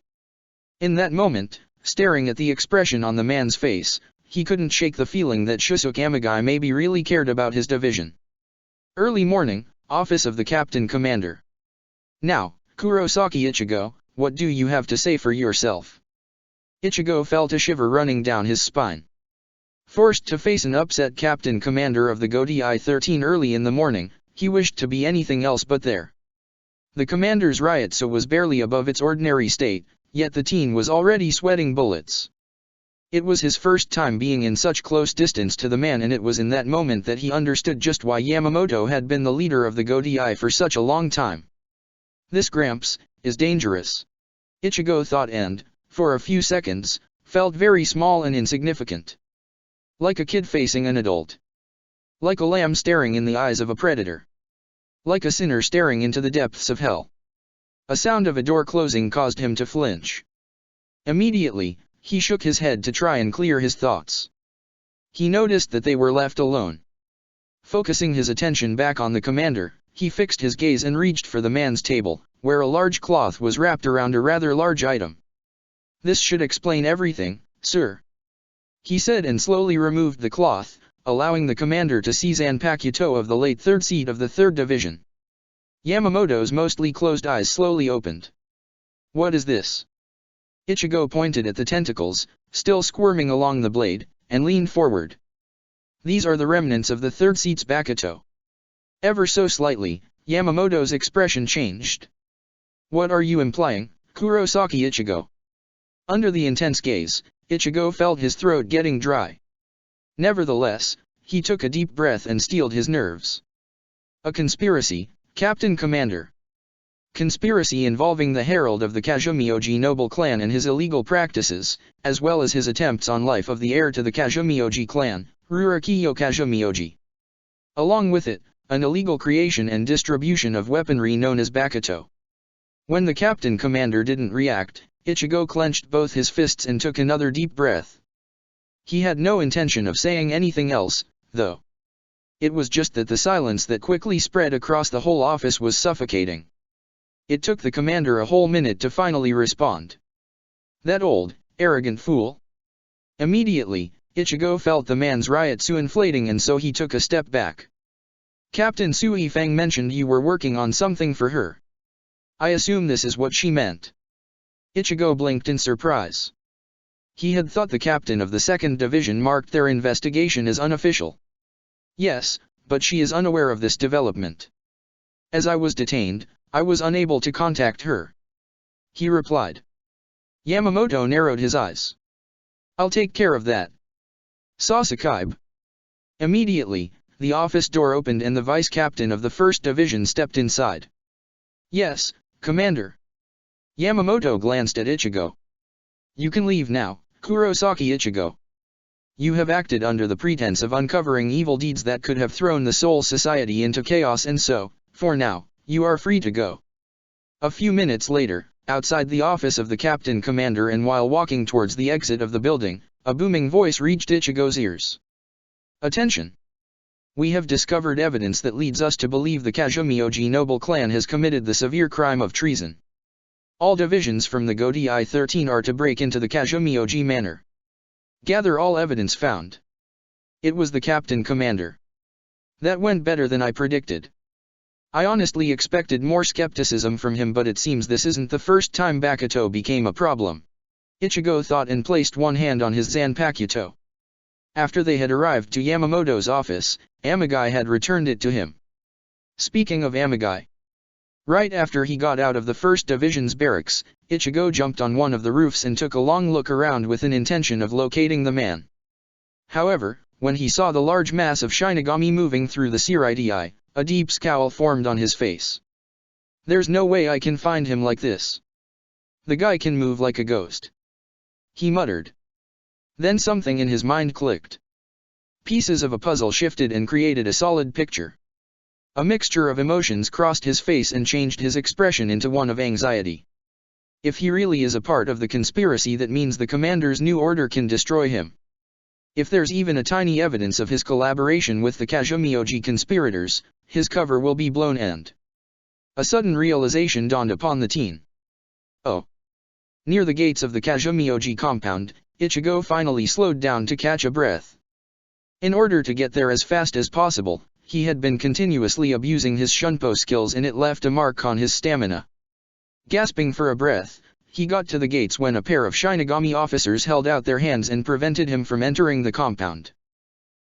In that moment, staring at the expression on the man's face, he couldn't shake the feeling that Shusuke Amagai maybe really cared about his division. Early morning, office of the Captain Commander. Now, Kurosaki Ichigo, what do you have to say for yourself? Ichigo felt a shiver running down his spine. Forced to face an upset Captain Commander of the Godi I-13 early in the morning, he wished to be anything else but there. The commander's Ryotsu was barely above its ordinary state, yet the teen was already sweating bullets. It was his first time being in such close distance to the man, and it was in that moment that he understood just why Yamamoto had been the leader of the Godi I for such a long time. This Gramps is dangerous. Ichigo thought, and, for a few seconds, felt very small and insignificant. Like a kid facing an adult. Like a lamb staring in the eyes of a predator. Like a sinner staring into the depths of hell. A sound of a door closing caused him to flinch. Immediately, he shook his head to try and clear his thoughts. He noticed that they were left alone. Focusing his attention back on the commander, he fixed his gaze and reached for the man's table, where a large cloth was wrapped around a rather large item. This should explain everything, sir. He said, and slowly removed the cloth, allowing the commander to see Zanpakuto of the late 3rd Seat of the 3rd Division. Yamamoto's mostly closed eyes slowly opened. What is this? Ichigo pointed at the tentacles, still squirming along the blade, and leaned forward. These are the remnants of the 3rd Seat's Bakuto. Ever so slightly, Yamamoto's expression changed. What are you implying, Kurosaki Ichigo? Under the intense gaze, Ichigo felt his throat getting dry. Nevertheless, he took a deep breath and steeled his nerves. A conspiracy, Captain Commander. Conspiracy involving the herald of the Kazumioji noble clan and his illegal practices, as well as his attempts on life of the heir to the Kazumioji clan, Rurakiyo Kazumioji. Along with it, an illegal creation and distribution of weaponry known as Bakuto. When the Captain Commander didn't react, Ichigo clenched both his fists and took another deep breath. He had no intention of saying anything else, though. It was just that the silence that quickly spread across the whole office was suffocating. It took the commander a whole minute to finally respond. That old, arrogant fool. Immediately, Ichigo felt the man's Ryotsu inflating, and so he took a step back. Captain Sui Fang mentioned you were working on something for her. I assume this is what she meant. Ichigo blinked in surprise. He had thought the captain of the 2nd Division marked their investigation as unofficial. Yes, but she is unaware of this development. As I was detained, I was unable to contact her. He replied. Yamamoto narrowed his eyes. I'll take care of that. Sasakaibe. Immediately, the office door opened and the vice captain of the 1st Division stepped inside. Yes, Commander. Yamamoto glanced at Ichigo. You can leave now, Kurosaki Ichigo. You have acted under the pretense of uncovering evil deeds that could have thrown the Soul Society into chaos, and so, for now, you are free to go. A few minutes later, outside the office of the Captain Commander and while walking towards the exit of the building, a booming voice reached Ichigo's ears. Attention! We have discovered evidence that leads us to believe the Kazumioji noble clan has committed the severe crime of treason. All divisions from the Godi I-13 are to break into the Kazumioji manor. Gather all evidence found. It was the Captain Commander. That went better than I predicted. I honestly expected more skepticism from him, but it seems this isn't the first time Bakuto became a problem. Ichigo thought and placed one hand on his Zanpakuto. After they had arrived to Yamamoto's office, Amagai had returned it to him. Speaking of Amagai. Right after he got out of the 1st Division's barracks, Ichigo jumped on one of the roofs and took a long look around with an intention of locating the man. However, when he saw the large mass of Shinigami moving through the Siridi, a deep scowl formed on his face. There's no way I can find him like this. The guy can move like a ghost, he muttered. Then something in his mind clicked. Pieces of a puzzle shifted and created a solid picture. A mixture of emotions crossed his face and changed his expression into one of anxiety. If he really is a part of the conspiracy, that means the commander's new order can destroy him. If there's even a tiny evidence of his collaboration with the Kazumioji conspirators, his cover will be blown and... A sudden realization dawned upon the teen. Oh. Near the gates of the Kazumioji compound, Ichigo finally slowed down to catch a breath. In order to get there as fast as possible, he had been continuously abusing his Shunpo skills and it left a mark on his stamina. Gasping for a breath, he got to the gates when a pair of Shinigami officers held out their hands and prevented him from entering the compound.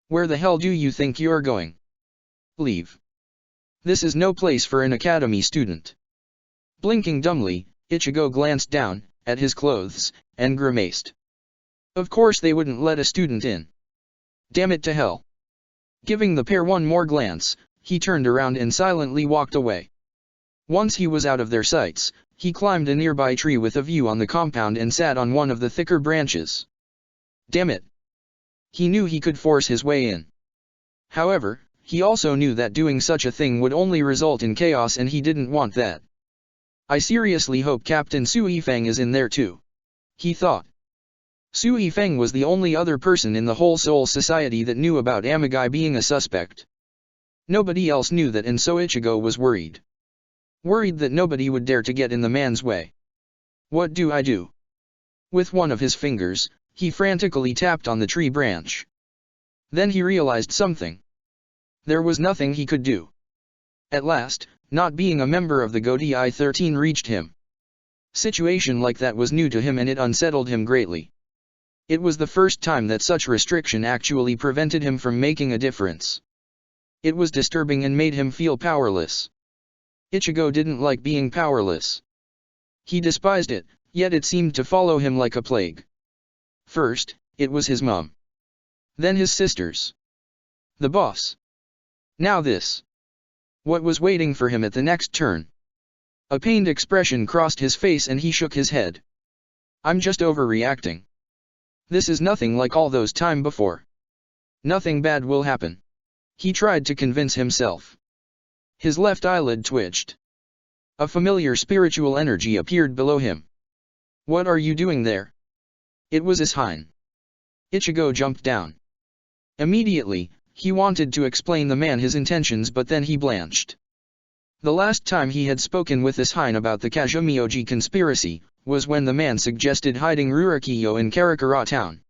Where the hell do you think you're going? Leave. This is no place for an academy student. Blinking dumbly, Ichigo glanced down at his clothes and grimaced. Of course they wouldn't let a student in. Damn it to hell. Giving the pair one more glance, he turned around and silently walked away. Once he was out of their sights, he climbed a nearby tree with a view on the compound and sat on one of the thicker branches. Damn it. He knew he could force his way in. However, he also knew that doing such a thing would only result in chaos and he didn't want that. I seriously hope Captain Su Yifeng is in there too, he thought. Su Yifeng was the only other person in the whole Soul Society that knew about Amagai being a suspect. Nobody else knew that, and so Ichigo was worried. Worried that nobody would dare to get in the man's way. What do I do? With one of his fingers, he frantically tapped on the tree branch. Then he realized something. There was nothing he could do. At last, not being a member of the Godai 13 reached him. Situation like that was new to him and it unsettled him greatly. It was the first time that such restriction actually prevented him from making a difference. It was disturbing and made him feel powerless. Ichigo didn't like being powerless. He despised it, yet it seemed to follow him like a plague. First, it was his mom. Then his sisters. The boss. Now this. What was waiting for him at the next turn? A pained expression crossed his face and he shook his head. I'm just overreacting. This is nothing like all those time before. Nothing bad will happen. He tried to convince himself. His left eyelid twitched. A familiar spiritual energy appeared below him. What are you doing there? It was Ishine. Ichigo jumped down. Immediately, he wanted to explain the man his intentions, but then he blanched. The last time he had spoken with Ishine about the Kazumioji conspiracy was when the man suggested hiding Rurikiyo in Karakura town.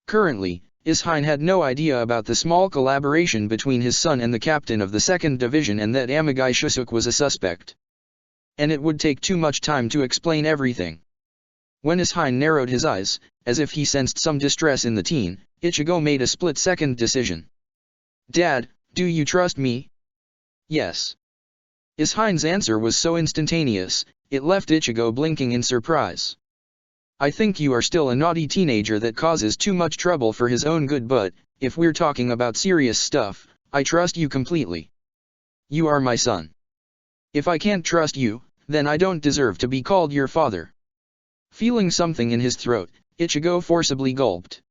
Currently, Ishine had no idea about the small collaboration between his son and the captain of the 2nd Division and that Amagai Shusuke was a suspect. And it would take too much time to explain everything. When Ishine narrowed his eyes, as if he sensed some distress in the teen, Ichigo made a split-second decision. Dad, do you trust me? Yes. Ishine's answer was so instantaneous, it left Ichigo blinking in surprise. I think you are still a naughty teenager that causes too much trouble for his own good, but, if we're talking about serious stuff, I trust you completely. You are my son. If I can't trust you, then I don't deserve to be called your father. Feeling something in his throat, Ichigo forcibly gulped.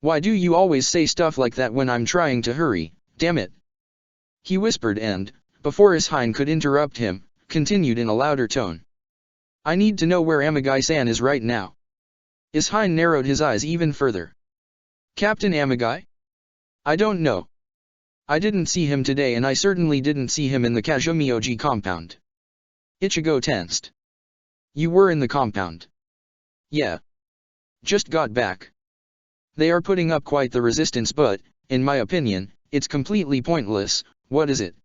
Why do you always say stuff like that when I'm trying to hurry, damn it? He whispered and, before Ishine could interrupt him, continued in a louder tone. I need to know where Amagai-san is right now. Ishine narrowed his eyes even further. Captain Amagai? I don't know. I didn't see him today and I certainly didn't see him in the Kazumioji compound. Ichigo tensed. You were in the compound? Yeah. Just got back. They are putting up quite the resistance, but, in my opinion, it's completely pointless. What is it?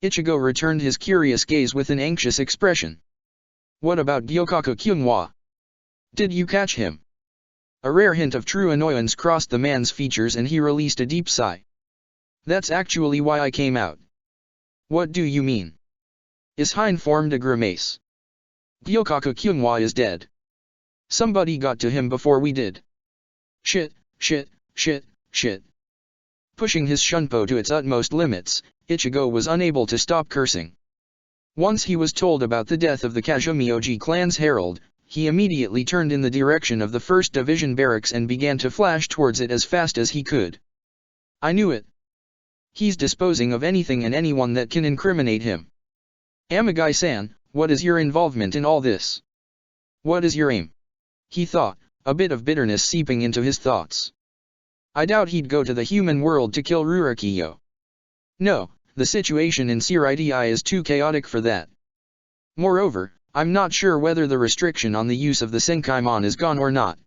Ichigo returned his curious gaze with an anxious expression. What about Gyokaku Kyunhwa? Did you catch him? A rare hint of true annoyance crossed the man's features and he released a deep sigh. That's actually why I came out. What do you mean? Ishine formed a grimace. Gyokaku Kyunghwa is dead. Somebody got to him before we did. Shit, shit, shit, shit. Pushing his shunpo to its utmost limits, Ichigo was unable to stop cursing. Once he was told about the death of the Kazumioji clan's herald, he immediately turned in the direction of the 1st Division barracks and began to flash towards it as fast as he could. I knew it. He's disposing of anything and anyone that can incriminate him. Amagai-san, what is your involvement in all this? What is your aim? He thought, a bit of bitterness seeping into his thoughts. I doubt he'd go to the human world to kill Rurikiyo. No, the situation in Siridi is too chaotic for that. Moreover, I'm not sure whether the restriction on the use of the Senkaimon is gone or not.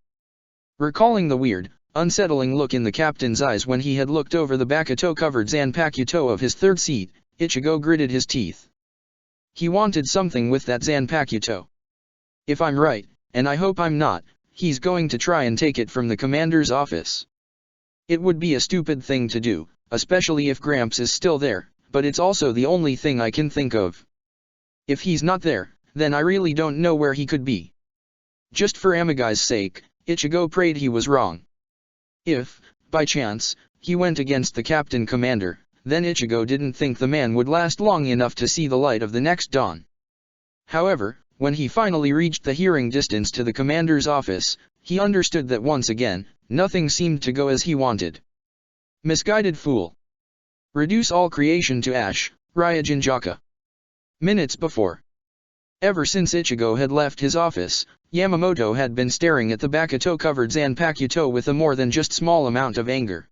Recalling the weird, unsettling look in the captain's eyes when he had looked over the Bakuto-covered Zanpakuto of his third seat, Ichigo gritted his teeth. He wanted something with that Zanpakuto. If I'm right, and I hope I'm not, he's going to try and take it from the commander's office. It would be a stupid thing to do, especially if Gramps is still there, but it's also the only thing I can think of. If he's not there, then I really don't know where he could be. Just for Amagai's sake, Ichigo prayed he was wrong. If, by chance, he went against the captain commander, then Ichigo didn't think the man would last long enough to see the light of the next dawn. However, when he finally reached the hearing distance to the commander's office, he understood that once again, nothing seemed to go as he wanted. Misguided fool. Reduce all creation to ash, Ryujinjaka. Minutes before. Ever since Ichigo had left his office, Yamamoto had been staring at the Bakuto-covered Zanpakuto with a more than just small amount of anger.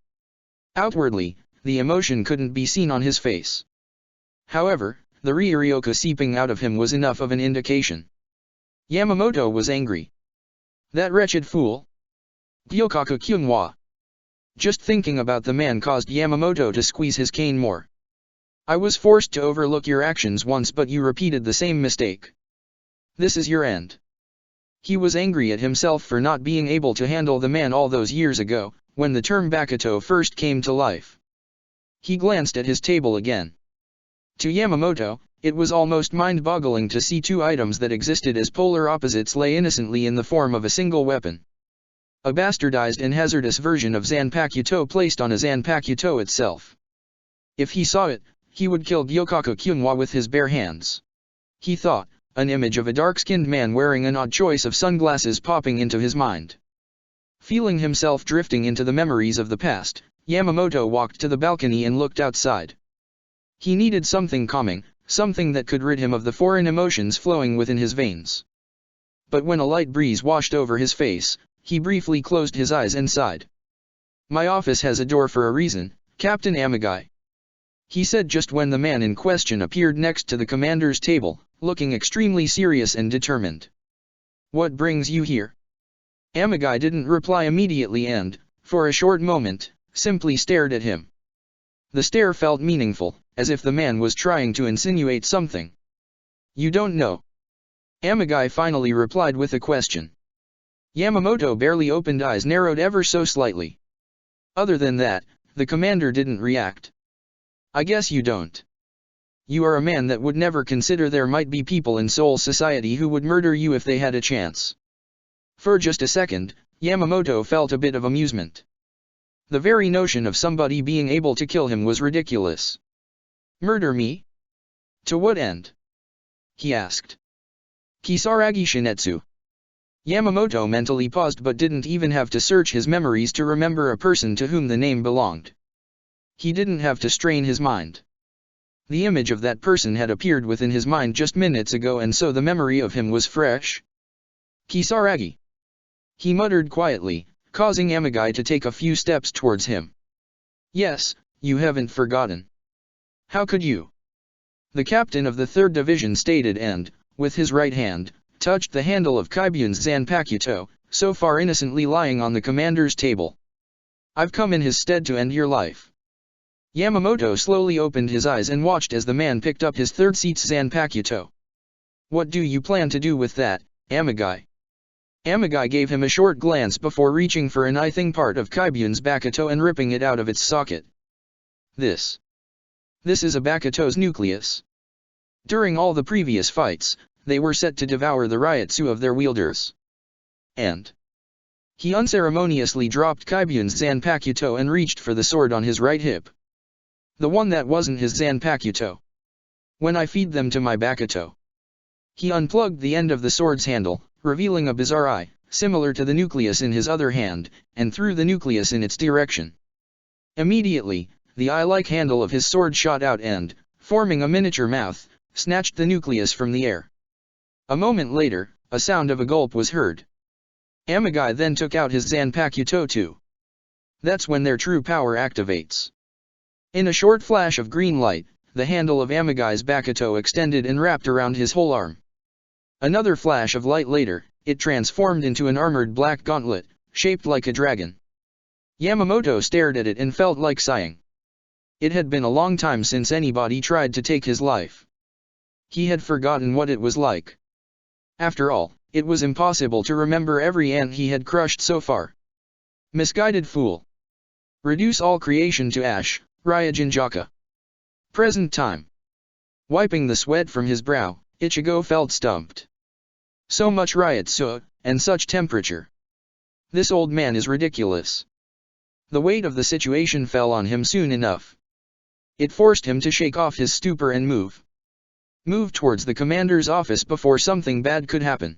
Outwardly, the emotion couldn't be seen on his face. However, the Ryuryoku seeping out of him was enough of an indication. Yamamoto was angry. That wretched fool. Gyokaku Kyunghwa. Just thinking about the man caused Yamamoto to squeeze his cane more. I was forced to overlook your actions once, but you repeated the same mistake. This is your end. He was angry at himself for not being able to handle the man all those years ago, when the term Bakuto first came to life. He glanced at his table again. To Yamamoto, it was almost mind-boggling to see two items that existed as polar opposites lay innocently in the form of a single weapon. A bastardized and hazardous version of Zanpakuto placed on a Zanpakuto itself. If he saw it, he would kill Gyokaku Kyunghwa with his bare hands. He thought, an image of a dark-skinned man wearing an odd choice of sunglasses popping into his mind. Feeling himself drifting into the memories of the past, Yamamoto walked to the balcony and looked outside. He needed something calming, something that could rid him of the foreign emotions flowing within his veins. But when a light breeze washed over his face, he briefly closed his eyes and sighed. My office has a door for a reason, Captain Amagai. He said just when the man in question appeared next to the commander's table, looking extremely serious and determined. What brings you here? Amagai didn't reply immediately and, for a short moment, simply stared at him. The stare felt meaningful, as if the man was trying to insinuate something. You don't know. Amagai finally replied with a question. Yamamoto barely opened eyes narrowed ever so slightly. Other than that, the commander didn't react. I guess you don't. You are a man that would never consider there might be people in Seoul society who would murder you if they had a chance. For just a second, Yamamoto felt a bit of amusement. The very notion of somebody being able to kill him was ridiculous. Murder me? To what end? He asked. Kisaragi Shinetsu. Yamamoto mentally paused but didn't even have to search his memories to remember a person to whom the name belonged. He didn't have to strain his mind. The image of that person had appeared within his mind just minutes ago, and so the memory of him was fresh. Kisaragi. He muttered quietly, causing Amagai to take a few steps towards him. Yes, you haven't forgotten. How could you? The captain of the 3rd Division stated and, with his right hand, touched the handle of Kaibyun's Zanpakuto, so far innocently lying on the commander's table. I've come in his stead to end your life. Yamamoto slowly opened his eyes and watched as the man picked up his third seat's Zanpakuto. What do you plan to do with that, Amagai? Amagai gave him a short glance before reaching for an ithing part of Kaibyun's Bakuto and ripping it out of its socket. This is a Bakuto's nucleus. During all the previous fights, they were set to devour the Ryotsu of their wielders. And he unceremoniously dropped Kaibyun's Zanpakuto and reached for the sword on his right hip. The one that wasn't his Zanpakuto. When I feed them to my Bakuto. He unplugged the end of the sword's handle, revealing a bizarre eye, similar to the nucleus in his other hand, and threw the nucleus in its direction. Immediately, the eye-like handle of his sword shot out and, forming a miniature mouth, snatched the nucleus from the air. A moment later, a sound of a gulp was heard. Amagai then took out his Zanpakuto too. That's when their true power activates. In a short flash of green light, the handle of Amagai's Bakuto extended and wrapped around his whole arm. Another flash of light later, it transformed into an armored black gauntlet, shaped like a dragon. Yamamoto stared at it and felt like sighing. It had been a long time since anybody tried to take his life. He had forgotten what it was like. After all, it was impossible to remember every ant he had crushed so far. Misguided fool. Reduce all creation to ash, Ryujinjaka. Present time. Wiping the sweat from his brow, Ichigo felt stumped. So much Ryotsu, and such temperature. This old man is ridiculous. The weight of the situation fell on him soon enough. It forced him to shake off his stupor and move towards the commander's office before something bad could happen.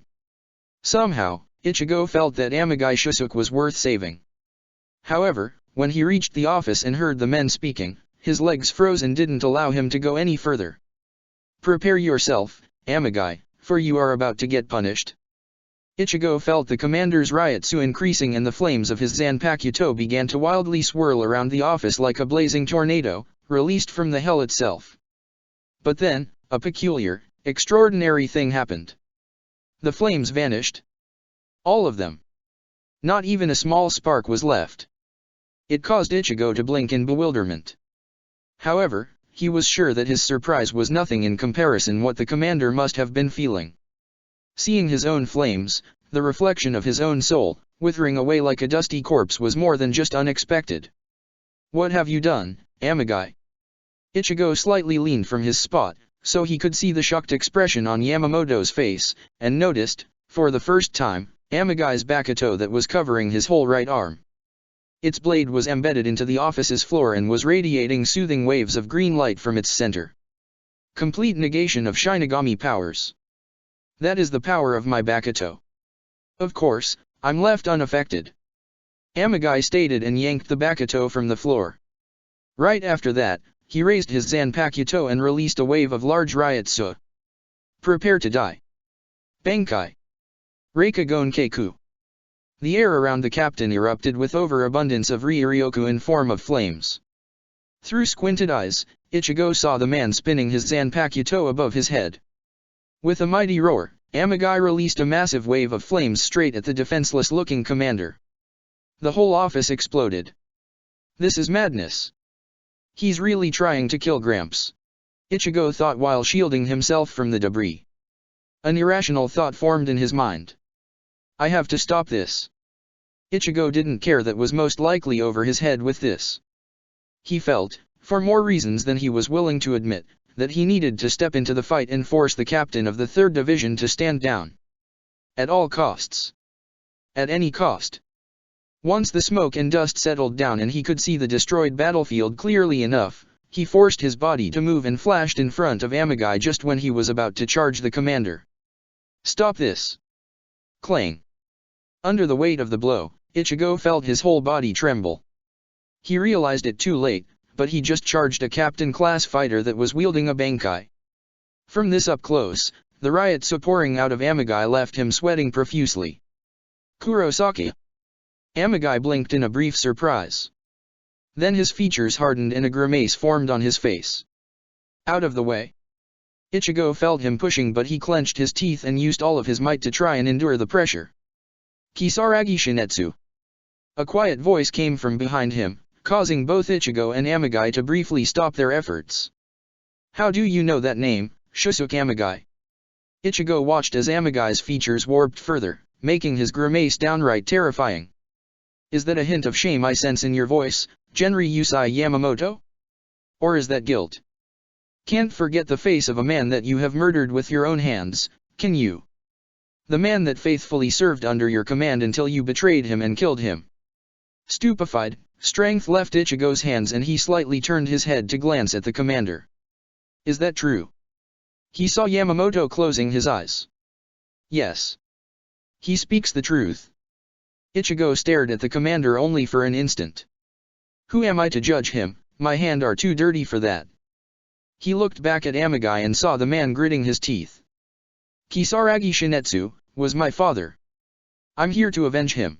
Somehow, Ichigo felt that Amagai Shusuke was worth saving. However, when he reached the office and heard the men speaking, his legs froze and didn't allow him to go any further. Prepare yourself, Amagai, for you are about to get punished. Ichigo felt the commander's Ryotsu increasing and the flames of his Zanpakuto began to wildly swirl around the office like a blazing tornado, released from the hell itself. But then, a peculiar, extraordinary thing happened. The flames vanished. All of them. Not even a small spark was left. It caused Ichigo to blink in bewilderment. However, he was sure that his surprise was nothing in comparison what the commander must have been feeling. Seeing his own flames, the reflection of his own soul, withering away like a dusty corpse was more than just unexpected. What have you done, Amagai? Ichigo slightly leaned from his spot, so he could see the shocked expression on Yamamoto's face, and noticed, for the first time, Amagai's Bakuto that was covering his whole right arm. Its blade was embedded into the office's floor and was radiating soothing waves of green light from its center. Complete negation of Shinigami powers. That is the power of my Bakuto. Of course, I'm left unaffected. Amagai stated and yanked the Bakuto from the floor. Right after that, he raised his Zanpakuto and released a wave of large Ryotsu. Prepare to die. Bankai. Reikagon Keiku. The air around the captain erupted with overabundance of Ryuryoku in form of flames. Through squinted eyes, Ichigo saw the man spinning his Zanpakuto above his head. With a mighty roar, Amagai released a massive wave of flames straight at the defenseless-looking commander. The whole office exploded. This is madness. He's really trying to kill Gramps. Ichigo thought while shielding himself from the debris. An irrational thought formed in his mind. I have to stop this. Ichigo didn't care that was most likely over his head with this. He felt, for more reasons than he was willing to admit, that he needed to step into the fight and force the captain of the 3rd Division to stand down. At all costs. At any cost. Once the smoke and dust settled down and he could see the destroyed battlefield clearly enough, he forced his body to move and flashed in front of Amagai just when he was about to charge the commander. Stop this. Clang. Under the weight of the blow, Ichigo felt his whole body tremble. He realized it too late, but he just charged a captain-class fighter that was wielding a Bankai. From this up close, the Ryotsu pouring out of Amagai left him sweating profusely. Kurosaki. Amagai blinked in a brief surprise. Then his features hardened and a grimace formed on his face. Out of the way. Ichigo felt him pushing, but he clenched his teeth and used all of his might to try and endure the pressure. Kisaragi Shinetsu. A quiet voice came from behind him, causing both Ichigo and Amagai to briefly stop their efforts. How do you know that name, Shusuke Amagai? Ichigo watched as Amagai's features warped further, making his grimace downright terrifying. Is that a hint of shame I sense in your voice, Genri Yusai Yamamoto? Or is that guilt? Can't forget the face of a man that you have murdered with your own hands, can you? The man that faithfully served under your command until you betrayed him and killed him. Stupefied, strength left Ichigo's hands and he slightly turned his head to glance at the commander. Is that true? He saw Yamamoto closing his eyes. Yes. He speaks the truth. Ichigo stared at the commander only for an instant. Who am I to judge him? My hands are too dirty for that. He looked back at Amagai and saw the man gritting his teeth. Kisaragi Shinetsu was my father. I'm here to avenge him.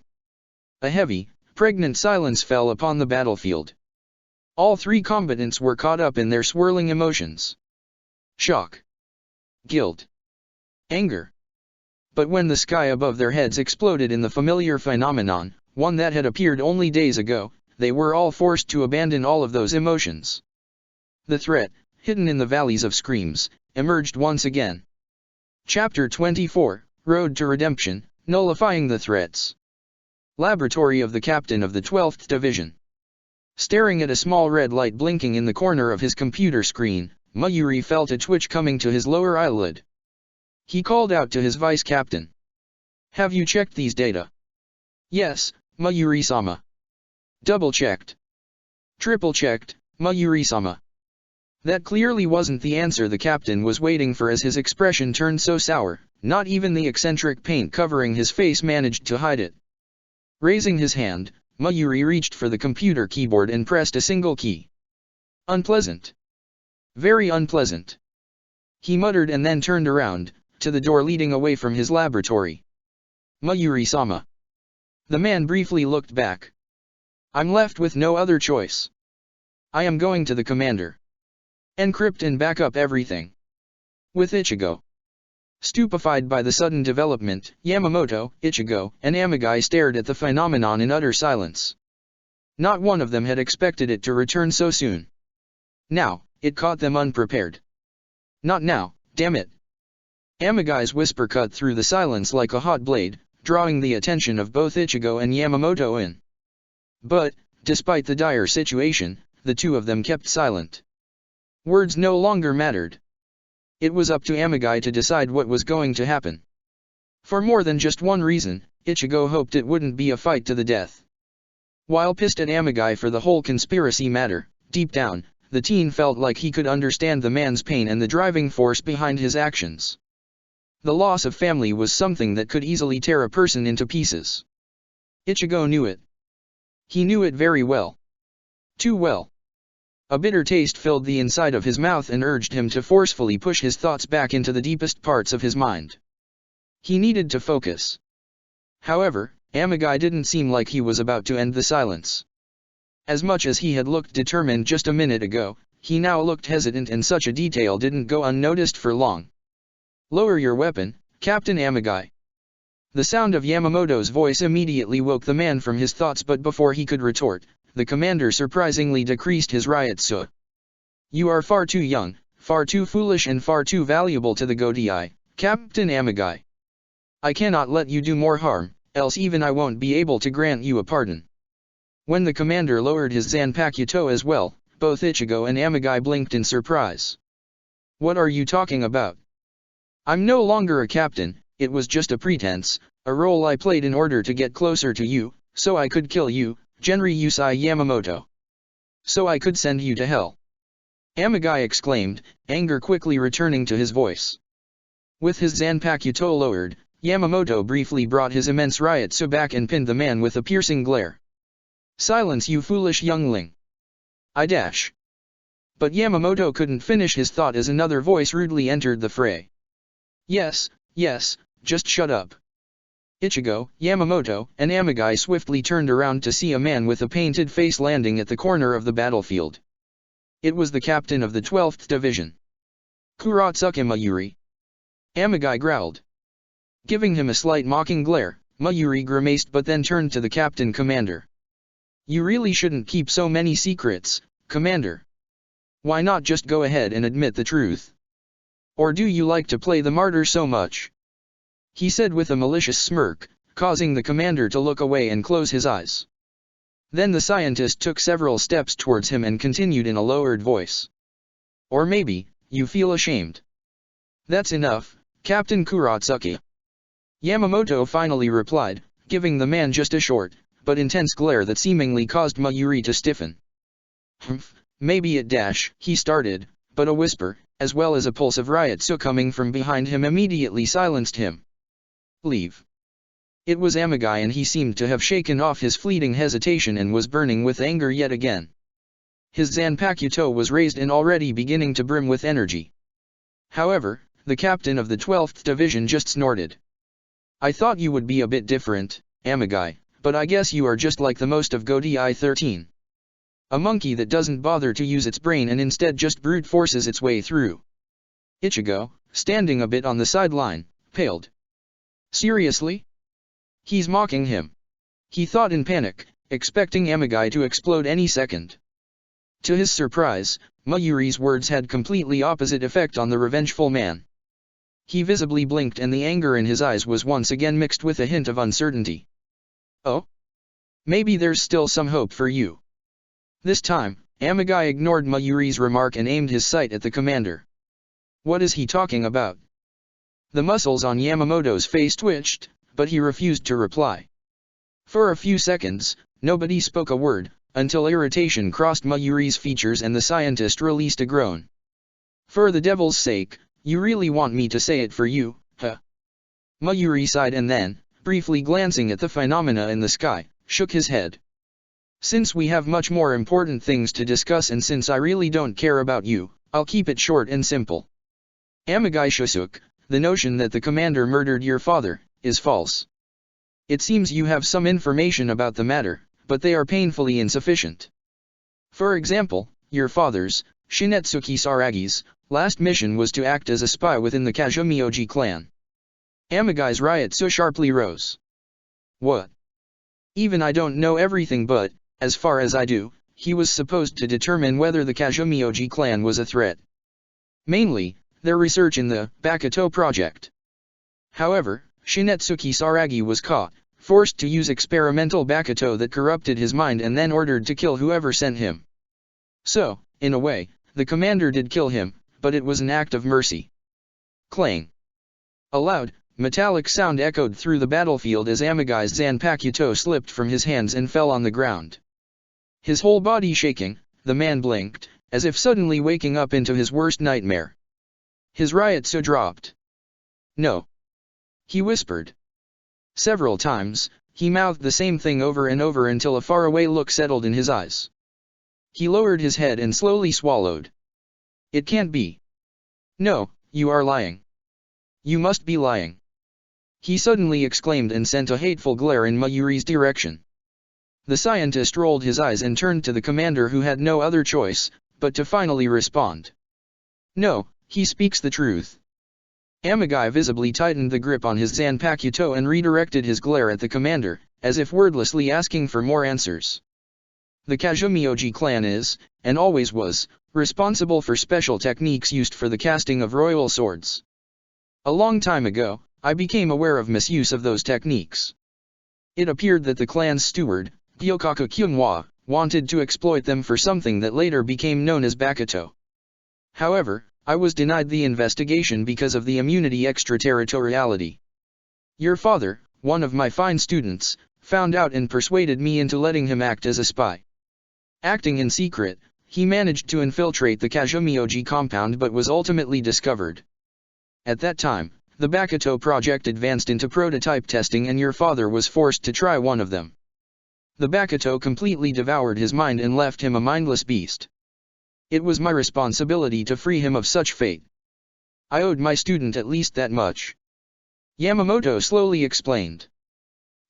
A heavy, pregnant silence fell upon the battlefield. All three combatants were caught up in their swirling emotions. Shock. Guilt. Anger. But when the sky above their heads exploded in the familiar phenomenon, one that had appeared only days ago, they were all forced to abandon all of those emotions. The threat, hidden in the valleys of screams, emerged once again. Chapter 24, Road to Redemption, Nullifying the Threats. Laboratory of the Captain of the 12th Division. Staring at a small red light blinking in the corner of his computer screen, Mayuri felt a twitch coming to his lower eyelid. He called out to his vice captain. Have you checked these data? Yes, Mayuri-sama. Double-checked. Triple-checked, Mayuri-sama. That clearly wasn't the answer the captain was waiting for as his expression turned so sour, not even the eccentric paint covering his face managed to hide it. Raising his hand, Mayuri reached for the computer keyboard and pressed a single key. Unpleasant. Very unpleasant. He muttered and then turned around, to the door leading away from his laboratory. Mayuri-sama. The man briefly looked back. I'm left with no other choice. I am going to the commander. Encrypt and back up everything. With Ichigo. Stupefied by the sudden development, Yamamoto, Ichigo, and Amagai stared at the phenomenon in utter silence. Not one of them had expected it to return so soon. Now, it caught them unprepared. Not now, damn it. Amagai's whisper cut through the silence like a hot blade, drawing the attention of both Ichigo and Yamamoto in. But, despite the dire situation, the two of them kept silent. Words no longer mattered. It was up to Amagai to decide what was going to happen. For more than just one reason, Ichigo hoped it wouldn't be a fight to the death. While pissed at Amagai for the whole conspiracy matter, deep down, the teen felt like he could understand the man's pain and the driving force behind his actions. The loss of family was something that could easily tear a person into pieces. Ichigo knew it. He knew it very well. Too well. A bitter taste filled the inside of his mouth and urged him to forcefully push his thoughts back into the deepest parts of his mind. He needed to focus. However, Amagai didn't seem like he was about to end the silence. As much as he had looked determined just a minute ago, he now looked hesitant and such a detail didn't go unnoticed for long. Lower your weapon, Captain Amagai. The sound of Yamamoto's voice immediately woke the man from his thoughts, but before he could retort, the commander surprisingly decreased his Ryutsu. You are far too young, far too foolish and far too valuable to the Godai, Captain Amagai. I cannot let you do more harm, else even I won't be able to grant you a pardon. When the commander lowered his Zanpakuto as well, both Ichigo and Amagai blinked in surprise. What are you talking about? I'm no longer a captain, it was just a pretense, a role I played in order to get closer to you, so I could kill you, Genryusai Yamamoto. So I could send you to hell. Amagai exclaimed, anger quickly returning to his voice. With his Zanpakuto lowered, Yamamoto briefly brought his immense Ryutsu back and pinned the man with a piercing glare. Silence, you foolish youngling. I dash. But Yamamoto couldn't finish his thought as another voice rudely entered the fray. Yes, just shut up. Ichigo, Yamamoto, and Amagai swiftly turned around to see a man with a painted face landing at the corner of the battlefield. It was the captain of the 12th Division. Kuratsuke Mayuri. Amagai growled. Giving him a slight mocking glare, Mayuri grimaced but then turned to the captain commander. You really shouldn't keep so many secrets, Commander. Why not just go ahead and admit the truth? Or do you like to play the martyr so much? He said with a malicious smirk, causing the commander to look away and close his eyes. Then the scientist took several steps towards him and continued in a lowered voice. Or maybe, you feel ashamed. That's enough, Captain Kuratsuki. Yamamoto finally replied, giving the man just a short, but intense glare that seemingly caused Mayuri to stiffen. Humph, maybe it he started, but a whisper, as well as a pulse of Ryotsu coming from behind him immediately silenced him. Leave. It was Amagai, and he seemed to have shaken off his fleeting hesitation and was burning with anger yet again. His Zanpakuto was raised and already beginning to brim with energy. However, the captain of the 12th Division just snorted. I thought you would be a bit different, Amagai, but I guess you are just like the most of Godi I-13. A monkey that doesn't bother to use its brain and instead just brute forces its way through. Ichigo, standing a bit on the sideline, paled. Seriously? He's mocking him. He thought in panic, expecting Amagai to explode any second. To his surprise, Mayuri's words had completely opposite effect on the revengeful man. He visibly blinked, and the anger in his eyes was once again mixed with a hint of uncertainty. Oh? Maybe there's still some hope for you. This time, Amagai ignored Mayuri's remark and aimed his sight at the commander. What is he talking about? The muscles on Yamamoto's face twitched, but he refused to reply. For a few seconds, nobody spoke a word, until irritation crossed Mayuri's features and the scientist released a groan. For the devil's sake, you really want me to say it for you, huh? Mayuri sighed and then, briefly glancing at the phenomena in the sky, shook his head. Since we have much more important things to discuss and since I really don't care about you, I'll keep it short and simple. Amagai Shusuke, the notion that the commander murdered your father, is false. It seems you have some information about the matter, but they are painfully insufficient. For example, your father's, Shinetsuki Saragi's, last mission was to act as a spy within the Kazumioji clan. Amagai's Ryotsu sharply rose. What? Even I don't know everything, but, as far as I do, he was supposed to determine whether the Kazumioji clan was a threat. Mainly, their research in the Bakuto project. However, Shinetsuki Saragi was caught, forced to use experimental Bakuto that corrupted his mind and then ordered to kill whoever sent him. So, in a way, the commander did kill him, but it was an act of mercy. Clang. A loud, metallic sound echoed through the battlefield as Amagai's Zanpakuto slipped from his hands and fell on the ground. His whole body shaking, the man blinked, as if suddenly waking up into his worst nightmare. His Ryotsu dropped. No. He whispered. Several times, he mouthed the same thing over and over until a faraway look settled in his eyes. He lowered his head and slowly swallowed. It can't be. No, you are lying. You must be lying. He suddenly exclaimed and sent a hateful glare in Mayuri's direction. The scientist rolled his eyes and turned to the commander, who had no other choice but to finally respond. No, he speaks the truth. Amagai visibly tightened the grip on his Zanpakuto and redirected his glare at the commander, as if wordlessly asking for more answers. The Kazumioji clan is, and always was, responsible for special techniques used for the casting of royal swords. A long time ago, I became aware of misuse of those techniques. It appeared that the clan's steward, Gyokaku Kyunhwa, wanted to exploit them for something that later became known as Bakuto. However, I was denied the investigation because of the immunity extraterritoriality. Your father, one of my fine students, found out and persuaded me into letting him act as a spy. Acting in secret, he managed to infiltrate the Kazumioji compound but was ultimately discovered. At that time, the Bakuto project advanced into prototype testing and your father was forced to try one of them. The Bakuto completely devoured his mind and left him a mindless beast. It was my responsibility to free him of such fate. I owed my student at least that much. Yamamoto slowly explained.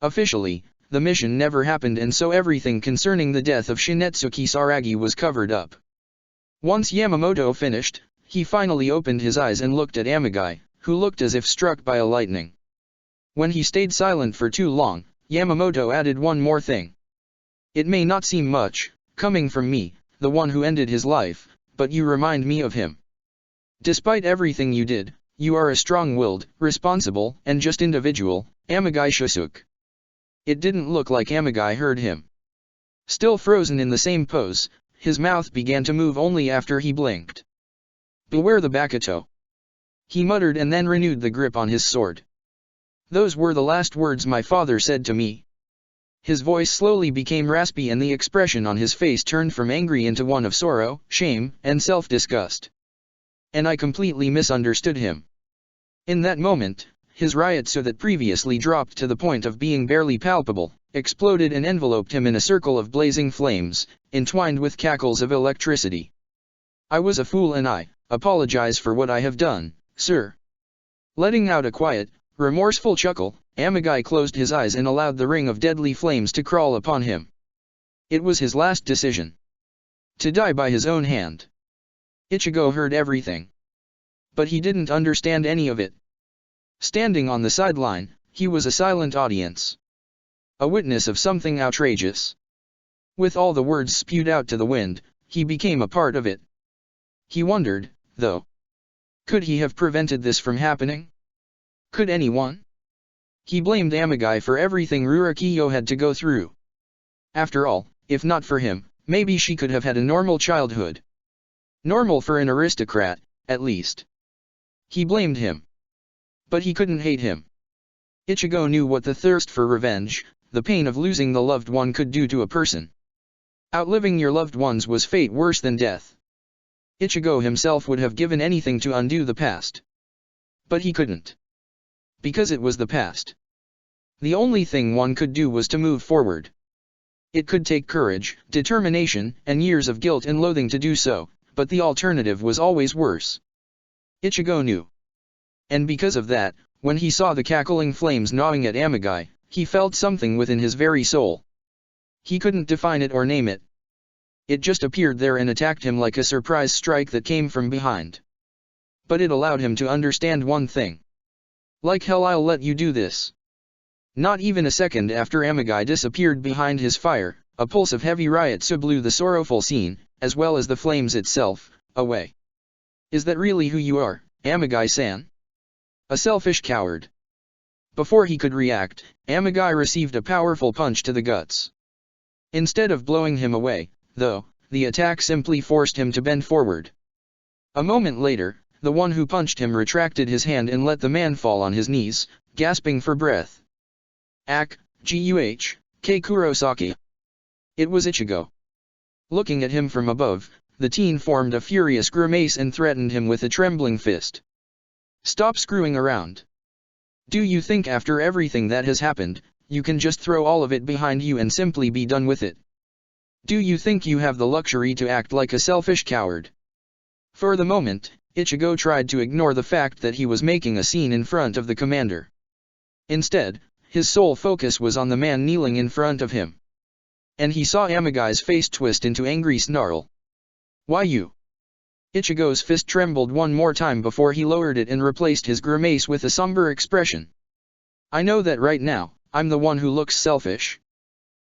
Officially, the mission never happened, and so everything concerning the death of Shinetsuki Saragi was covered up. Once Yamamoto finished, he finally opened his eyes and looked at Amagai, who looked as if struck by a lightning. When he stayed silent for too long, Yamamoto added one more thing. It may not seem much, coming from me, the one who ended his life, but you remind me of him. Despite everything you did, you are a strong-willed, responsible, and just individual, Amagai Shusuke. It didn't look like Amagai heard him. Still frozen in the same pose, his mouth began to move only after he blinked. Beware the Bakuto. He muttered and then renewed the grip on his sword. Those were the last words my father said to me. His voice slowly became raspy and the expression on his face turned from angry into one of sorrow, shame, and self-disgust. And I completely misunderstood him. In that moment, his Ryotsu that previously dropped to the point of being barely palpable, exploded and enveloped him in a circle of blazing flames, entwined with cackles of electricity. I was a fool and I apologize for what I have done, sir. Letting out a quiet, remorseful chuckle, Amagai closed his eyes and allowed the ring of deadly flames to crawl upon him. It was his last decision. To die by his own hand. Ichigo heard everything. But he didn't understand any of it. Standing on the sideline, he was a silent audience. A witness of something outrageous. With all the words spewed out to the wind, he became a part of it. He wondered, though. Could he have prevented this from happening? Could anyone? He blamed Amagai for everything Rurakiyo had to go through. After all, if not for him, maybe she could have had a normal childhood. Normal for an aristocrat, at least. He blamed him. But he couldn't hate him. Ichigo knew what the thirst for revenge, the pain of losing the loved one could do to a person. Outliving your loved ones was fate worse than death. Ichigo himself would have given anything to undo the past. But he couldn't. Because it was the past. The only thing one could do was to move forward. It could take courage, determination, and years of guilt and loathing to do so, but the alternative was always worse. Ichigo knew. And because of that, when he saw the cackling flames gnawing at Amagai, he felt something within his very soul. He couldn't define it or name it. It just appeared there and attacked him like a surprise strike that came from behind. But it allowed him to understand one thing. Like hell I'll let you do this. Not even a second after Amagai disappeared behind his fire, a pulse of heavy Ryotsu blew the sorrowful scene, as well as the flames itself, away. Is that really who you are, Amagai-san? A selfish coward. Before he could react, Amagai received a powerful punch to the guts. Instead of blowing him away, though, the attack simply forced him to bend forward. A moment later, the one who punched him retracted his hand and let the man fall on his knees, gasping for breath. Guh, K. Kurosaki. It was Ichigo. Looking at him from above, the teen formed a furious grimace and threatened him with a trembling fist. Stop screwing around. Do you think after everything that has happened, you can just throw all of it behind you and simply be done with it? Do you think you have the luxury to act like a selfish coward? For the moment, Ichigo tried to ignore the fact that he was making a scene in front of the commander. Instead, his sole focus was on the man kneeling in front of him. And he saw Amagai's face twist into angry snarl. Why you? Ichigo's fist trembled one more time before he lowered it and replaced his grimace with a somber expression. I know that right now, I'm the one who looks selfish.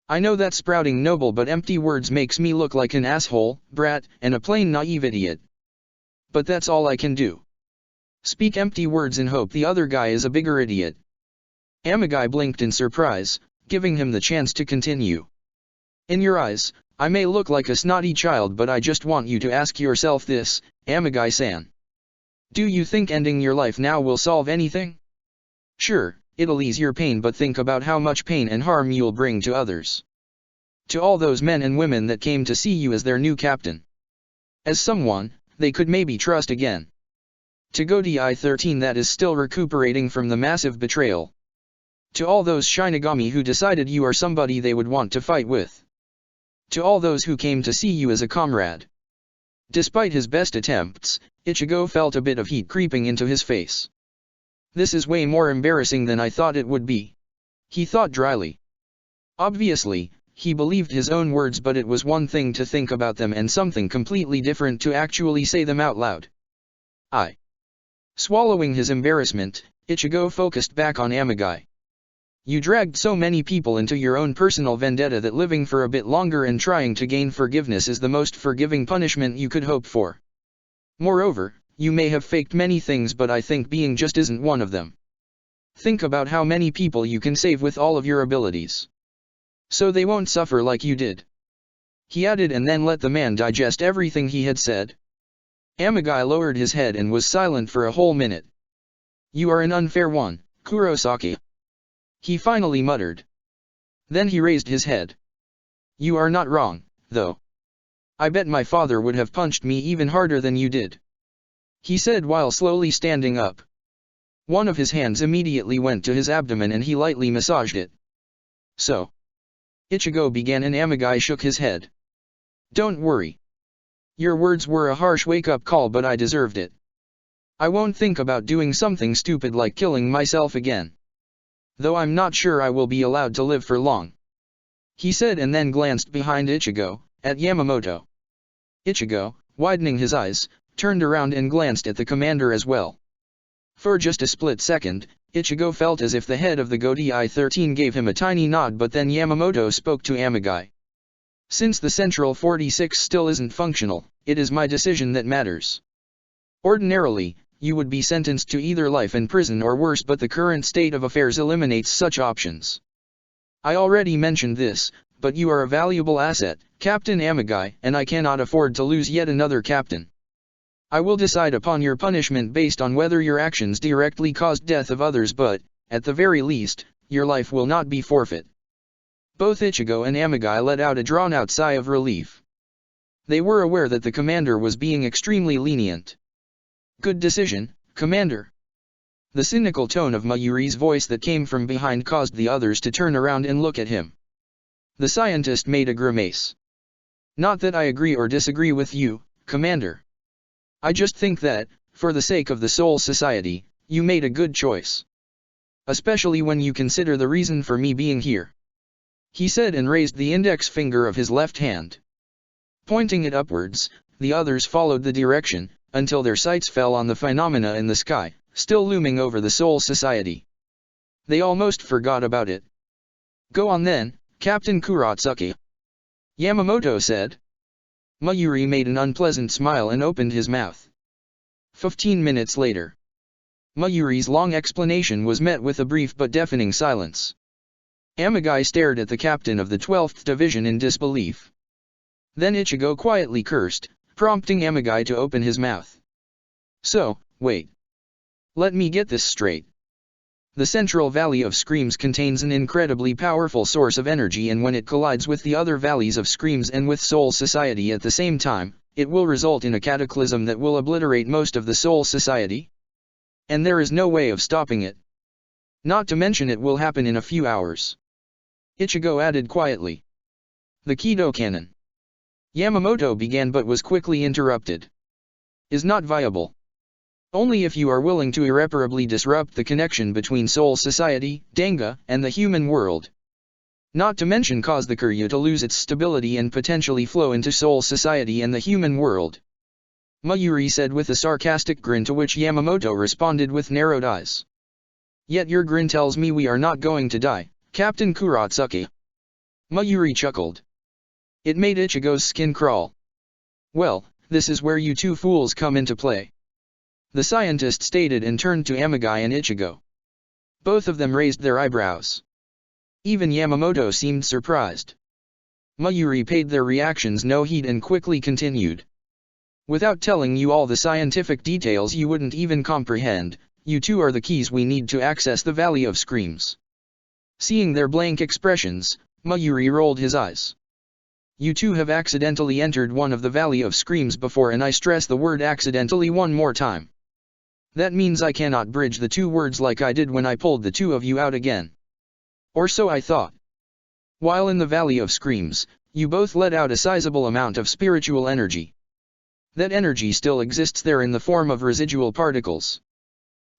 I know that sprouting noble but empty words makes me look like an asshole, brat, and a plain naive idiot. But that's all I can do. Speak empty words and hope the other guy is a bigger idiot. Amagai blinked in surprise, giving him the chance to continue. In your eyes, I may look like a snotty child, but I just want you to ask yourself this, Amagai-san. Do you think ending your life now will solve anything? Sure, it'll ease your pain, but think about how much pain and harm you'll bring to others. To all those men and women that came to see you as their new captain. As someone they could maybe trust again. To Godi 13 that is still recuperating from the massive betrayal. To all those Shinigami who decided you are somebody they would want to fight with. To all those who came to see you as a comrade. Despite his best attempts, Ichigo felt a bit of heat creeping into his face. This is way more embarrassing than I thought it would be. He thought dryly. Obviously, he believed his own words, but it was one thing to think about them and something completely different to actually say them out loud. Swallowing his embarrassment, Ichigo focused back on Amagai. You dragged so many people into your own personal vendetta that living for a bit longer and trying to gain forgiveness is the most forgiving punishment you could hope for. Moreover, you may have faked many things, but I think being just isn't one of them. Think about how many people you can save with all of your abilities. So they won't suffer like you did. He added, and then let the man digest everything he had said. Amagai lowered his head and was silent for a whole minute. You are an unfair one, Kurosaki. He finally muttered. Then he raised his head. You are not wrong, though. I bet my father would have punched me even harder than you did, he said while slowly standing up. One of his hands immediately went to his abdomen and he lightly massaged it. So? Ichigo began and Amagai shook his head. Don't worry. Your words were a harsh wake-up call, but I deserved it. I won't think about doing something stupid like killing myself again. Though I'm not sure I will be allowed to live for long, he said, and then glanced behind Ichigo, at Yamamoto. Ichigo, widening his eyes, turned around and glanced at the commander as well. For just a split second, Ichigo felt as if the head of the Godi I-13 gave him a tiny nod, but then Yamamoto spoke to Amagai. Since the Central 46 still isn't functional, it is my decision that matters. Ordinarily, you would be sentenced to either life in prison or worse, but the current state of affairs eliminates such options. I already mentioned this, but you are a valuable asset, Captain Amagai, and I cannot afford to lose yet another captain. I will decide upon your punishment based on whether your actions directly caused death of others, but, at the very least, your life will not be forfeit. Both Ichigo and Amagai let out a drawn-out sigh of relief. They were aware that the commander was being extremely lenient. Good decision, Commander. The cynical tone of Mayuri's voice that came from behind caused the others to turn around and look at him. The scientist made a grimace. Not that I agree or disagree with you, Commander. I just think that, for the sake of the Soul Society, you made a good choice. Especially when you consider the reason for me being here, he said, and raised the index finger of his left hand. Pointing it upwards, the others followed the direction, until their sights fell on the phenomena in the sky, still looming over the Soul Society. They almost forgot about it. Go on then, Captain Kurotsuki, Yamamoto said. Mayuri made an unpleasant smile and opened his mouth. 15 minutes later, Mayuri's long explanation was met with a brief but deafening silence. Amagai stared at the captain of the 12th Division in disbelief. Then Ichigo quietly cursed, prompting Amagai to open his mouth. So, wait. Let me get this straight. The Central Valley of Screams contains an incredibly powerful source of energy, and when it collides with the other valleys of Screams and with Soul Society at the same time, it will result in a cataclysm that will obliterate most of the Soul Society. And there is no way of stopping it. Not to mention it will happen in a few hours, Ichigo added quietly. The Kido Cannon, Yamamoto began but was quickly interrupted, is not viable. Only if you are willing to irreparably disrupt the connection between Soul Society, Danga, and the human world. Not to mention cause the Kiryu to lose its stability and potentially flow into Soul Society and the human world, Mayuri said with a sarcastic grin, to which Yamamoto responded with narrowed eyes. Yet your grin tells me we are not going to die, Captain Kurotsuki. Mayuri chuckled. It made Ichigo's skin crawl. Well, this is where you two fools come into play, the scientist stated, and turned to Amagai and Ichigo. Both of them raised their eyebrows. Even Yamamoto seemed surprised. Mayuri paid their reactions no heed and quickly continued. Without telling you all the scientific details you wouldn't even comprehend, you two are the keys we need to access the Valley of Screams. Seeing their blank expressions, Mayuri rolled his eyes. You two have accidentally entered one of the Valley of Screams before, and I stress the word accidentally one more time. That means I cannot bridge the two words like I did when I pulled the two of you out again. Or so I thought. While in the Valley of Screams, you both let out a sizable amount of spiritual energy. That energy still exists there in the form of residual particles.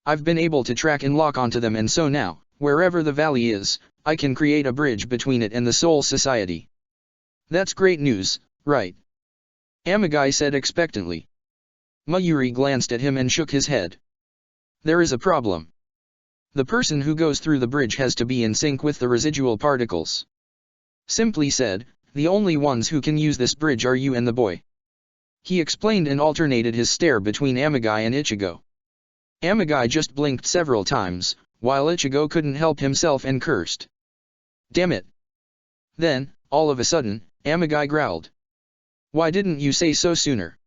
I've been able to track and lock onto them, and so now, wherever the valley is, I can create a bridge between it and the Soul Society. That's great news, right? Amagai said expectantly. Mayuri glanced at him and shook his head. There is a problem. The person who goes through the bridge has to be in sync with the residual particles. Simply said, the only ones who can use this bridge are you and the boy. He explained and alternated his stare between Amagai and Ichigo. Amagai just blinked several times, while Ichigo couldn't help himself and cursed. Damn it. Then, all of a sudden, Amagai growled. Why didn't you say so sooner?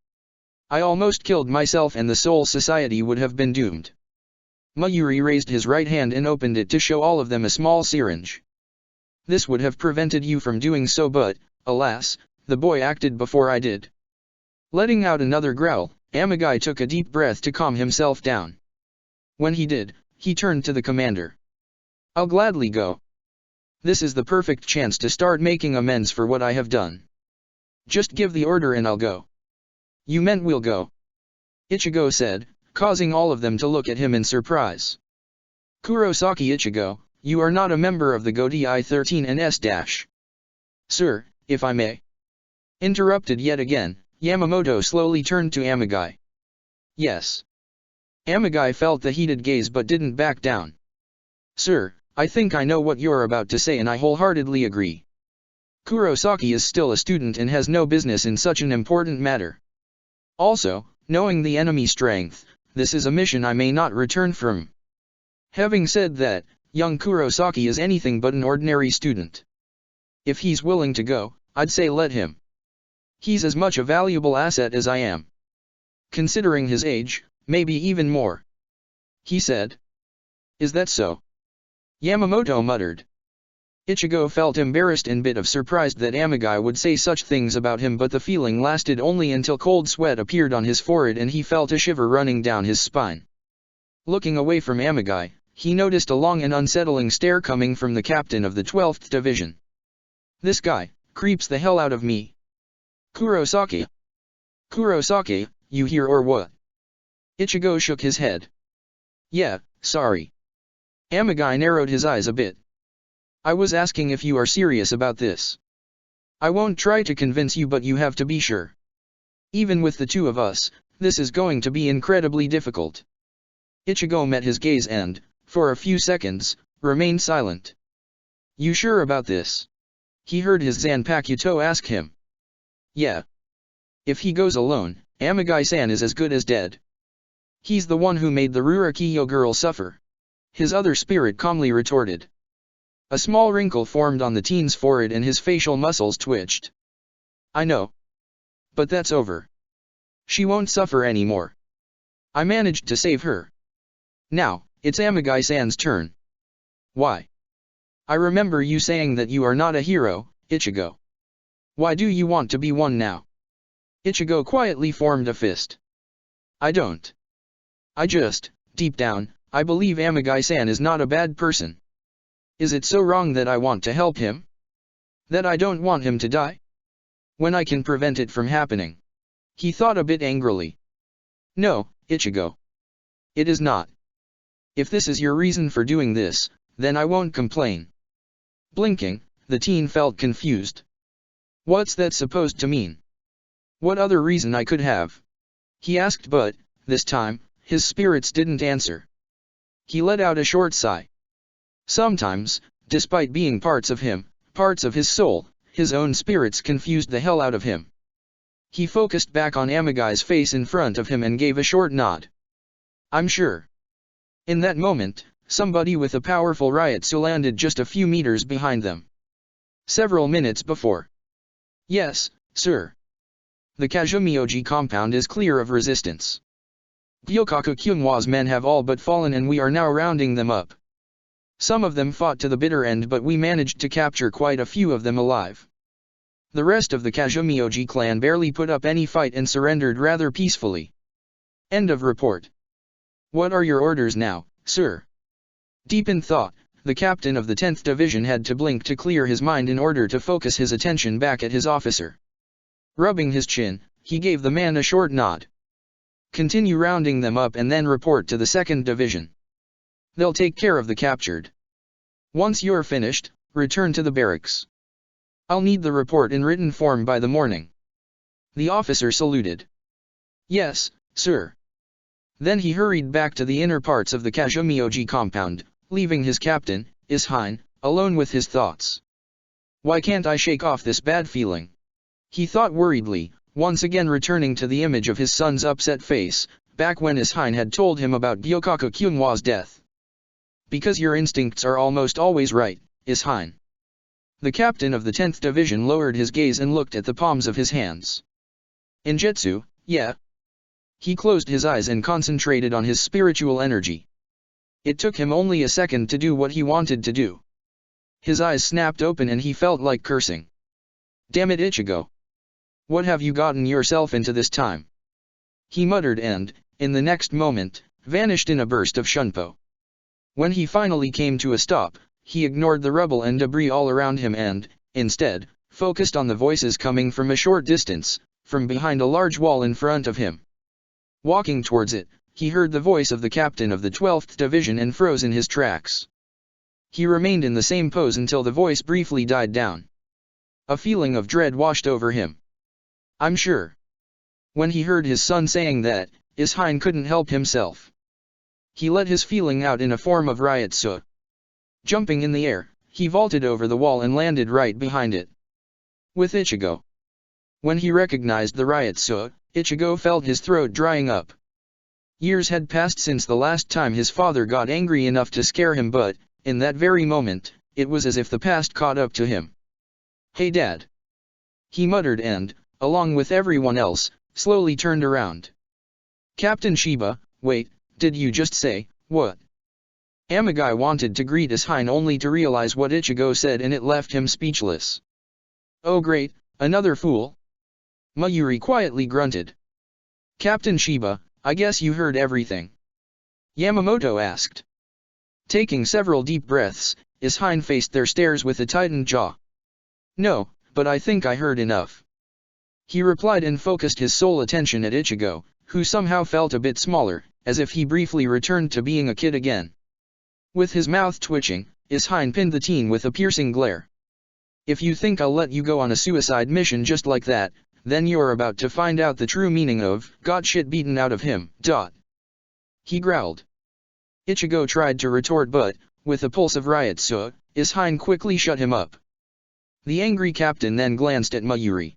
I almost killed myself and the Soul Society would have been doomed. Mayuri raised his right hand and opened it to show all of them a small syringe. This would have prevented you from doing so, but, alas, the boy acted before I did. Letting out another growl, Amagai took a deep breath to calm himself down. When he did, he turned to the commander. I'll gladly go. This is the perfect chance to start making amends for what I have done. Just give the order and I'll go. You meant we'll go? Ichigo said, causing all of them to look at him in surprise. Kurosaki Ichigo, you are not a member of the Godi I-13 and S-. Sir, if I may. Interrupted yet again, Yamamoto slowly turned to Amagai. Yes. Amagai felt the heated gaze but didn't back down. Sir, I think I know what you're about to say and I wholeheartedly agree. Kurosaki is still a student and has no business in such an important matter. Also, knowing the enemy's strength, this is a mission I may not return from. Having said that, young Kurosaki is anything but an ordinary student. If he's willing to go, I'd say let him. He's as much a valuable asset as I am. Considering his age, maybe even more. He said. Is that so? Yamamoto muttered. Ichigo felt embarrassed and bit of surprised that Amagai would say such things about him, but the feeling lasted only until cold sweat appeared on his forehead and he felt a shiver running down his spine. Looking away from Amagai, he noticed a long and unsettling stare coming from the captain of the 12th Division. This guy creeps the hell out of me. Kurosaki. Kurosaki, you here or what? Ichigo shook his head. Yeah, sorry. Amagai narrowed his eyes a bit. I was asking if you are serious about this. I won't try to convince you, but you have to be sure. Even with the two of us, this is going to be incredibly difficult. Ichigo met his gaze and, for a few seconds, remained silent. You sure about this? He heard his Zanpakuto ask him. Yeah. If he goes alone, Amagai-san is as good as dead. He's the one who made the Rurakiyo girl suffer. His other spirit calmly retorted. A small wrinkle formed on the teen's forehead and his facial muscles twitched. I know. But that's over. She won't suffer anymore. I managed to save her. Now, it's Amagai-san's turn. Why? I remember you saying that you are not a hero, Ichigo. Why do you want to be one now? Ichigo quietly formed a fist. I don't. I just, deep down, I believe Amagai-san is not a bad person. Is it so wrong that I want to help him? That I don't want him to die? When I can prevent it from happening? He thought a bit angrily. No, Ichigo. It is not. If this is your reason for doing this, then I won't complain. Blinking, the teen felt confused. What's that supposed to mean? What other reason I could have? He asked, but, this time, his spirits didn't answer. He let out a short sigh. Sometimes, despite being parts of him, parts of his soul, his own spirits confused the hell out of him. He focused back on Amagai's face in front of him and gave a short nod. I'm sure. In that moment, somebody with a powerful Ryutsu landed just a few meters behind them. Several minutes before. Yes, sir. The Kazumioji compound is clear of resistance. Gyokaku Kyunhwa's men have all but fallen and we are now rounding them up. Some of them fought to the bitter end, but we managed to capture quite a few of them alive. The rest of the Kazumioji clan barely put up any fight and surrendered rather peacefully. End of report. What are your orders now, sir? Deep in thought, the captain of the 10th Division had to blink to clear his mind in order to focus his attention back at his officer. Rubbing his chin, he gave the man a short nod. Continue rounding them up and then report to the 2nd Division. They'll take care of the captured. Once you're finished, return to the barracks. I'll need the report in written form by the morning. The officer saluted. Yes, sir. Then he hurried back to the inner parts of the Kazumioji compound, leaving his captain, Ishine, alone with his thoughts. Why can't I shake off this bad feeling? He thought worriedly, once again returning to the image of his son's upset face, back when Ishine had told him about Gyokaku Kyunhwa's death. Because your instincts are almost always right, Ishine. The captain of the 10th Division lowered his gaze and looked at the palms of his hands. In Jetsu, yeah. He closed his eyes and concentrated on his spiritual energy. It took him only a second to do what he wanted to do. His eyes snapped open and he felt like cursing. Damn it, Ichigo. What have you gotten yourself into this time? He muttered and, in the next moment, vanished in a burst of shunpo. When he finally came to a stop, he ignored the rubble and debris all around him and, instead, focused on the voices coming from a short distance, from behind a large wall in front of him. Walking towards it, he heard the voice of the captain of the 12th Division and froze in his tracks. He remained in the same pose until the voice briefly died down. A feeling of dread washed over him. I'm sure. When he heard his son saying that, Ishine couldn't help himself. He let his feeling out in a form of Ryutsu. Jumping in the air, he vaulted over the wall and landed right behind it. With Ichigo. When he recognized the Ryutsu, Ichigo felt his throat drying up. Years had passed since the last time his father got angry enough to scare him, but, in that very moment, it was as if the past caught up to him. Hey Dad. He muttered and, along with everyone else, slowly turned around. Captain Shiba, wait, did you just say, what? Amagai wanted to greet Ishine only to realize what Ichigo said and it left him speechless. Oh great, another fool? Mayuri quietly grunted. Captain Shiba, I guess you heard everything. Yamamoto asked. Taking several deep breaths, Ishine faced their stares with a tightened jaw. No, but I think I heard enough. He replied and focused his sole attention at Ichigo, who somehow felt a bit smaller, as if he briefly returned to being a kid again. With his mouth twitching, Ishine pinned the teen with a piercing glare. If you think I'll let you go on a suicide mission just like that, then you're about to find out the true meaning of, got shit beaten out of him, ... He growled. Ichigo tried to retort but, with a pulse of Ryutsu, Ishine quickly shut him up. The angry captain then glanced at Mayuri.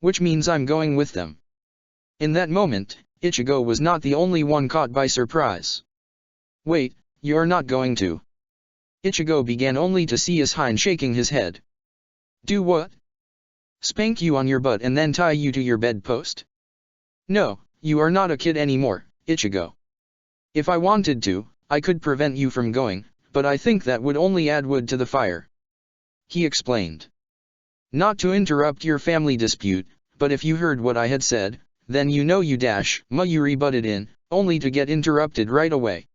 Which means I'm going with them. In that moment, Ichigo was not the only one caught by surprise. Wait, you're not going to. Ichigo began only to see Ishine shaking his head. Do what? Spank you on your butt and then tie you to your bedpost? No, you are not a kid anymore, Ichigo. If I wanted to, I could prevent you from going, but I think that would only add wood to the fire. He explained. Not to interrupt your family dispute, but if you heard what I had said, then you know you ... Mayuri butted in, only to get interrupted right away.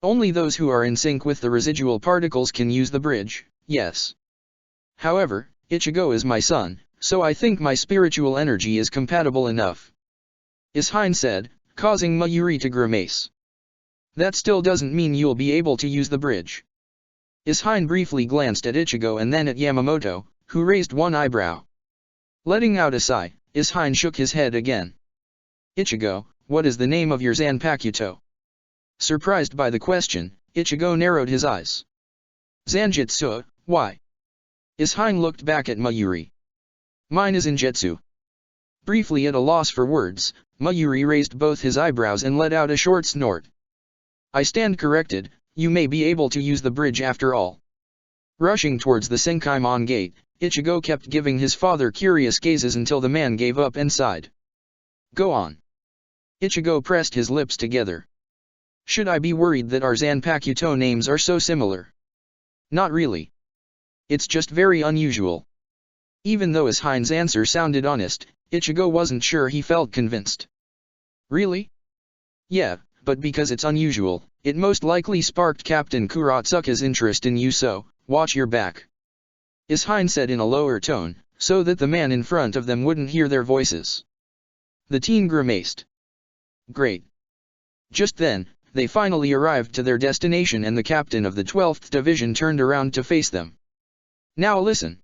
Only those who are in sync with the residual particles can use the bridge, yes. However, Ichigo is my son, so I think my spiritual energy is compatible enough. Ishine said, causing Mayuri to grimace. That still doesn't mean you'll be able to use the bridge. Ishine briefly glanced at Ichigo and then at Yamamoto, who raised one eyebrow. Letting out a sigh, Ishine shook his head again. Ichigo, what is the name of your Zanpakuto? Surprised by the question, Ichigo narrowed his eyes. Zanjutsu, why? Ishine looked back at Mayuri. Mine is Injutsu. Briefly at a loss for words, Mayuri raised both his eyebrows and let out a short snort. I stand corrected, you may be able to use the bridge after all. Rushing towards the Senkaimon gate, Ichigo kept giving his father curious gazes until the man gave up and sighed. Go on. Ichigo pressed his lips together. Should I be worried that our Zanpakuto names are so similar? Not really. It's just very unusual. Even though Ishine's answer sounded honest, Ichigo wasn't sure he felt convinced. Really? Yeah, but because it's unusual, it most likely sparked Captain Kuratsuka's interest in you, so, watch your back. Ishine said in a lower tone, so that the man in front of them wouldn't hear their voices. The teen grimaced. Great. Just then, they finally arrived to their destination and the captain of the 12th Division turned around to face them. Now listen.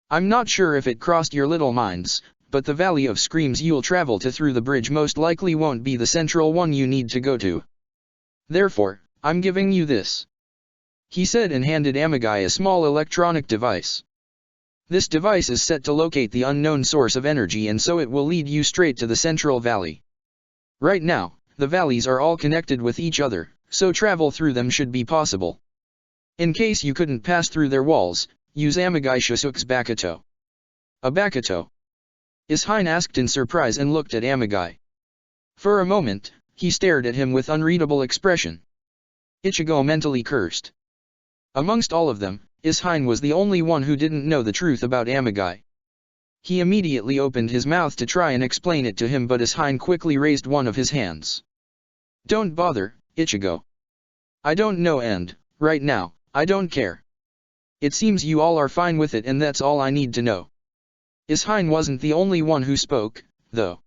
I'm not sure if it crossed your little minds, but the Valley of Screams you'll travel to through the bridge most likely won't be the central one you need to go to. Therefore, I'm giving you this. He said and handed Amagai a small electronic device. This device is set to locate the unknown source of energy and so it will lead you straight to the central valley. Right now, the valleys are all connected with each other, so travel through them should be possible. In case you couldn't pass through their walls, use Amagai Shisuke's Bakuto. A Bakuto? Ishine asked in surprise and looked at Amagai. For a moment, he stared at him with unreadable expression. Ichigo mentally cursed. Amongst all of them, Ishine was the only one who didn't know the truth about Amagai. He immediately opened his mouth to try and explain it to him, but Ishine quickly raised one of his hands. "Don't bother, Ichigo. I don't know, and, right now, I don't care. It seems you all are fine with it, and that's all I need to know." Ishine wasn't the only one who spoke, though.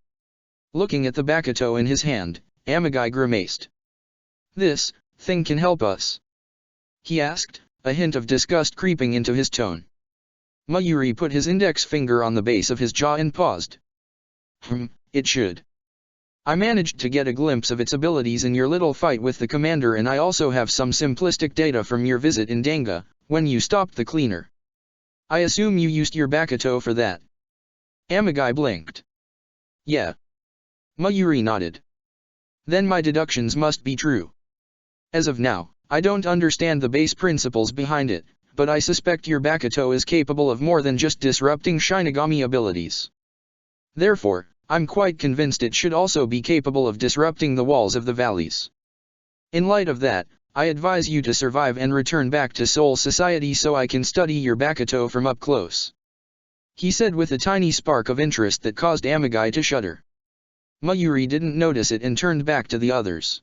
Looking at the Bakuto in his hand, Amagai grimaced. "This thing can help us?" he asked, a hint of disgust creeping into his tone. Mayuri put his index finger on the base of his jaw and paused. It should. I managed to get a glimpse of its abilities in your little fight with the commander, and I also have some simplistic data from your visit in Danga, when you stopped the cleaner. I assume you used your Bakuto for that." Amagai blinked. "Yeah." Mayuri nodded. "Then my deductions must be true. As of now, I don't understand the base principles behind it, but I suspect your Bakuto is capable of more than just disrupting Shinigami abilities. Therefore, I'm quite convinced it should also be capable of disrupting the walls of the valleys. In light of that, I advise you to survive and return back to Soul Society so I can study your Bakuto from up close," he said with a tiny spark of interest that caused Amagai to shudder. Mayuri didn't notice it and turned back to the others.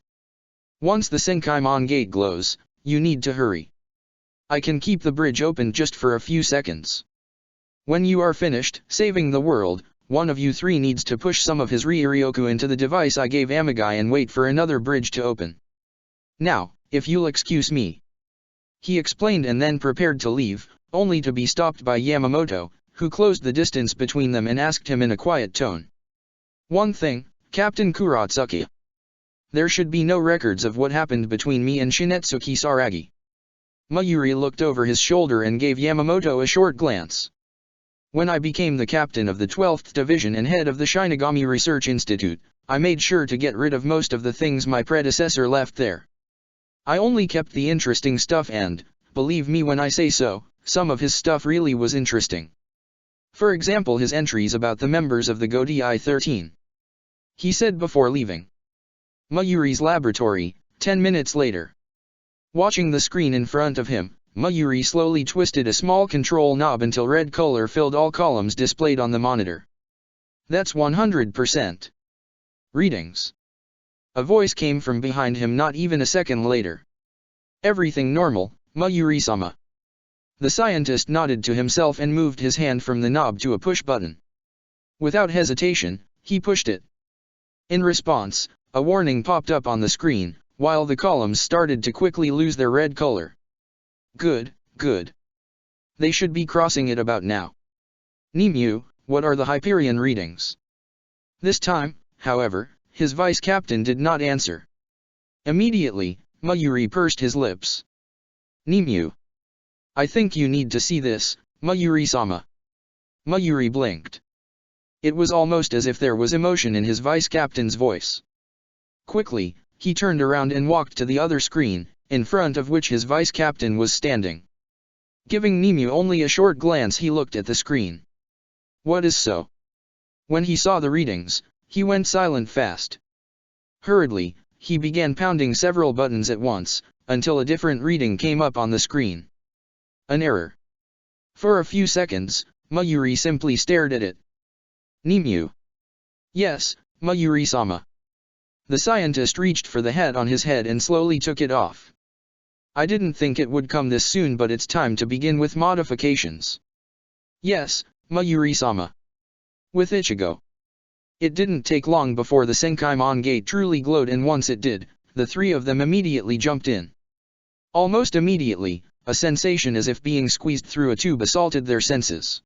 "Once the Senkaimon gate glows, you need to hurry. I can keep the bridge open just for a few seconds. When you are finished saving the world, one of you three needs to push some of his Ryuryoku into the device I gave Amagai and wait for another bridge to open. Now, if you'll excuse me," he explained, and then prepared to leave, only to be stopped by Yamamoto, who closed the distance between them and asked him in a quiet tone. "One thing, Captain Kuratsuki. There should be no records of what happened between me and Shinetsuki Saragi." Mayuri looked over his shoulder and gave Yamamoto a short glance. "When I became the captain of the 12th Division and head of the Shinigami Research Institute, I made sure to get rid of most of the things my predecessor left there. I only kept the interesting stuff, and, believe me when I say so, some of his stuff really was interesting. For example, his entries about the members of the Godai 13. He said before leaving Mayuri's laboratory, 10 minutes later. Watching the screen in front of him, Mayuri slowly twisted a small control knob until red color filled all columns displayed on the monitor. "That's 100%. Readings." A voice came from behind him not even a second later. "Everything normal, Mayuri-sama." The scientist nodded to himself and moved his hand from the knob to a push button. Without hesitation, he pushed it. In response, a warning popped up on the screen, while the columns started to quickly lose their red color. "Good, good. They should be crossing it about now. Nimue, what are the Hyperion readings?" This time, however, his vice captain did not answer. Immediately, Mayuri pursed his lips. "Nimue. I think you need to see this, Mayuri-sama." Mayuri blinked. It was almost as if there was emotion in his vice captain's voice. Quickly, he turned around and walked to the other screen, in front of which his vice captain was standing. Giving Nimue only a short glance, he looked at the screen. "What is so?" When he saw the readings, he went silent fast. Hurriedly, he began pounding several buttons at once, until a different reading came up on the screen. An error. For a few seconds, Mayuri simply stared at it. "Nimue." "Yes, Mayuri-sama." The scientist reached for the hat on his head and slowly took it off. "I didn't think it would come this soon, but it's time to begin with modifications." "Yes, Mayuri-sama." With Ichigo. It didn't take long before the Senkaimon gate truly glowed, and once it did, the three of them immediately jumped in. Almost immediately, a sensation as if being squeezed through a tube assaulted their senses.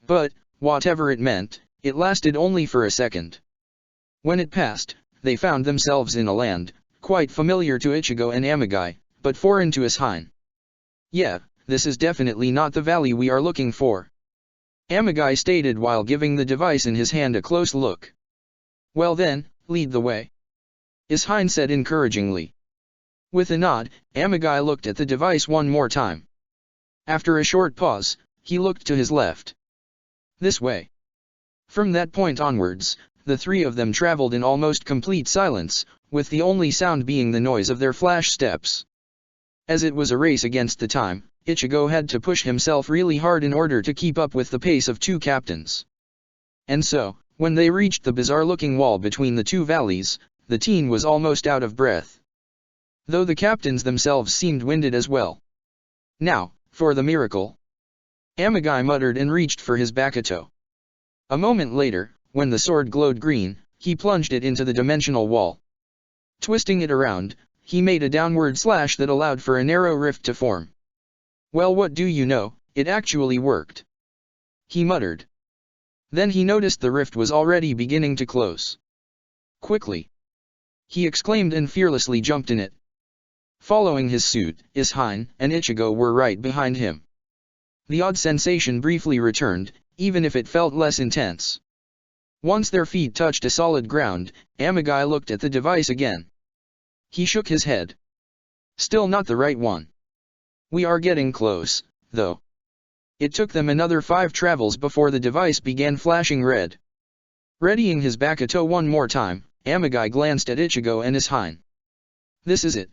But, whatever it meant, it lasted only for a second. When it passed, they found themselves in a land, quite familiar to Ichigo and Amagai, but foreign to Ishine. "Yeah, this is definitely not the valley we are looking for," Amagai stated while giving the device in his hand a close look. "Well then, lead the way," Ishine said encouragingly. With a nod, Amagai looked at the device one more time. After a short pause, he looked to his left. "This way." From that point onwards, the three of them traveled in almost complete silence, with the only sound being the noise of their flash steps. As it was a race against the time, Ichigo had to push himself really hard in order to keep up with the pace of two captains. And so, when they reached the bizarre-looking wall between the two valleys, the teen was almost out of breath. Though the captains themselves seemed winded as well. Now, for the miracle. Amagai muttered and reached for his Bakuto. A moment later, when the sword glowed green, he plunged it into the dimensional wall. Twisting it around, he made a downward slash that allowed for a narrow rift to form. Well, what do you know, it actually worked. He muttered. Then he noticed the rift was already beginning to close. Quickly! He exclaimed and fearlessly jumped in it. Following his suit, Ishine and Ichigo were right behind him. The odd sensation briefly returned, even if it felt less intense. Once their feet touched a solid ground, Amagai looked at the device again. He shook his head. Still not the right one. We are getting close, though. It took them another 5 travels before the device began flashing red. Readying his Bakuto one more time, Amagai glanced at Ichigo and Ishine. This is it.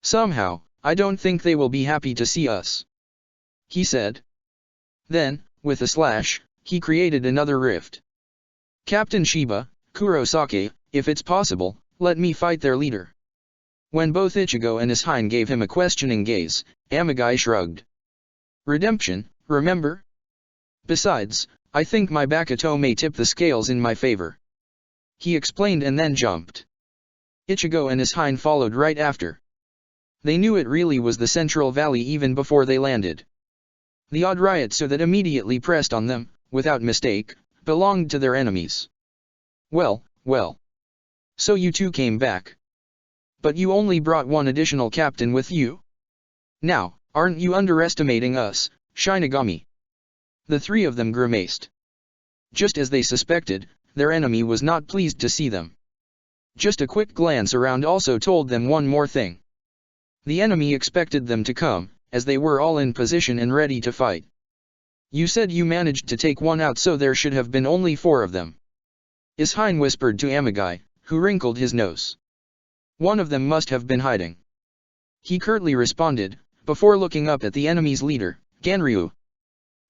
Somehow, I don't think they will be happy to see us. He said. Then, with a slash, he created another rift. Captain Shiba, Kurosaki, if it's possible, let me fight their leader. When both Ichigo and Ishine gave him a questioning gaze, Amagai shrugged. Redemption, remember? Besides, I think my Bakuto may tip the scales in my favor. He explained and then jumped. Ichigo and Ishine followed right after. They knew it really was the Central Valley even before they landed. The odd Ryotsu that immediately pressed on them, without mistake, belonged to their enemies. Well, well. So you two came back. But you only brought one additional captain with you? Now, aren't you underestimating us, Shinigami? The three of them grimaced. Just as they suspected, their enemy was not pleased to see them. Just a quick glance around also told them one more thing. The enemy expected them to come, as they were all in position and ready to fight. You said you managed to take one out, so there should have been only 4 of them. Ishine whispered to Amagai, who wrinkled his nose. One of them must have been hiding. He curtly responded, before looking up at the enemy's leader, Ganryu.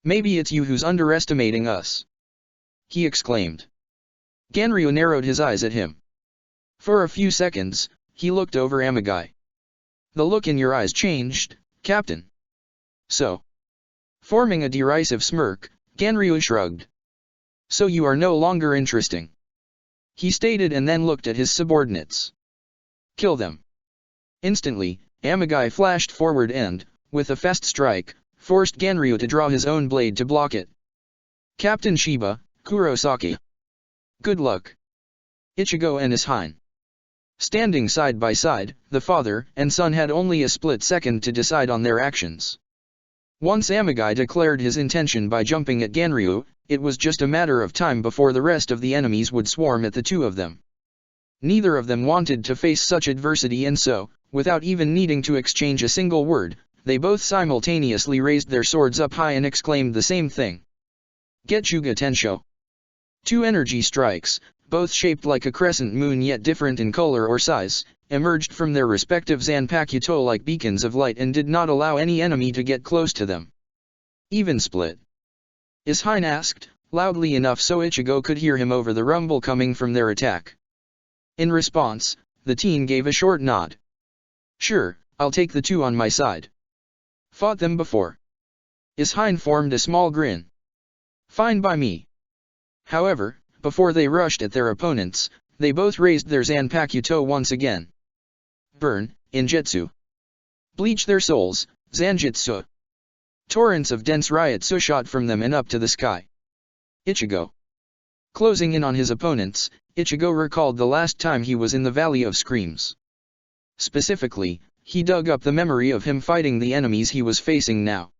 Maybe it's you who's underestimating us. He exclaimed. Ganryu narrowed his eyes at him. For a few seconds, he looked over Amagai. The look in your eyes changed, Captain. So. Forming a derisive smirk, Ganryu shrugged. So you are no longer interesting. He stated and then looked at his subordinates. Kill them. Instantly, Amagai flashed forward and, with a fast strike, forced Ganryu to draw his own blade to block it. Captain Shiba, Kurosaki. Good luck. Ichigo and Ishine. Standing side by side, the father and son had only a split second to decide on their actions. Once Amagai declared his intention by jumping at Ganryu, it was just a matter of time before the rest of the enemies would swarm at the two of them. Neither of them wanted to face such adversity, and so, without even needing to exchange a single word, they both simultaneously raised their swords up high and exclaimed the same thing. Getsuga Tensho. 2 energy strikes, both shaped like a crescent moon yet different in color or size, emerged from their respective Zanpakuto like beacons of light and did not allow any enemy to get close to them. Even split? Ishine asked, loudly enough so Ichigo could hear him over the rumble coming from their attack. In response, the teen gave a short nod. Sure, I'll take the 2 on my side. Fought them before. Ishine formed a small grin. Fine by me. However, before they rushed at their opponents, they both raised their Zanpakuto once again. Burn, Injutsu. Bleach their souls, Zanjutsu. Torrents of dense Ryotsu shot from them and up to the sky. Ichigo. Closing in on his opponents, Ichigo recalled the last time he was in the Valley of Screams. Specifically, he dug up the memory of him fighting the enemies he was facing now.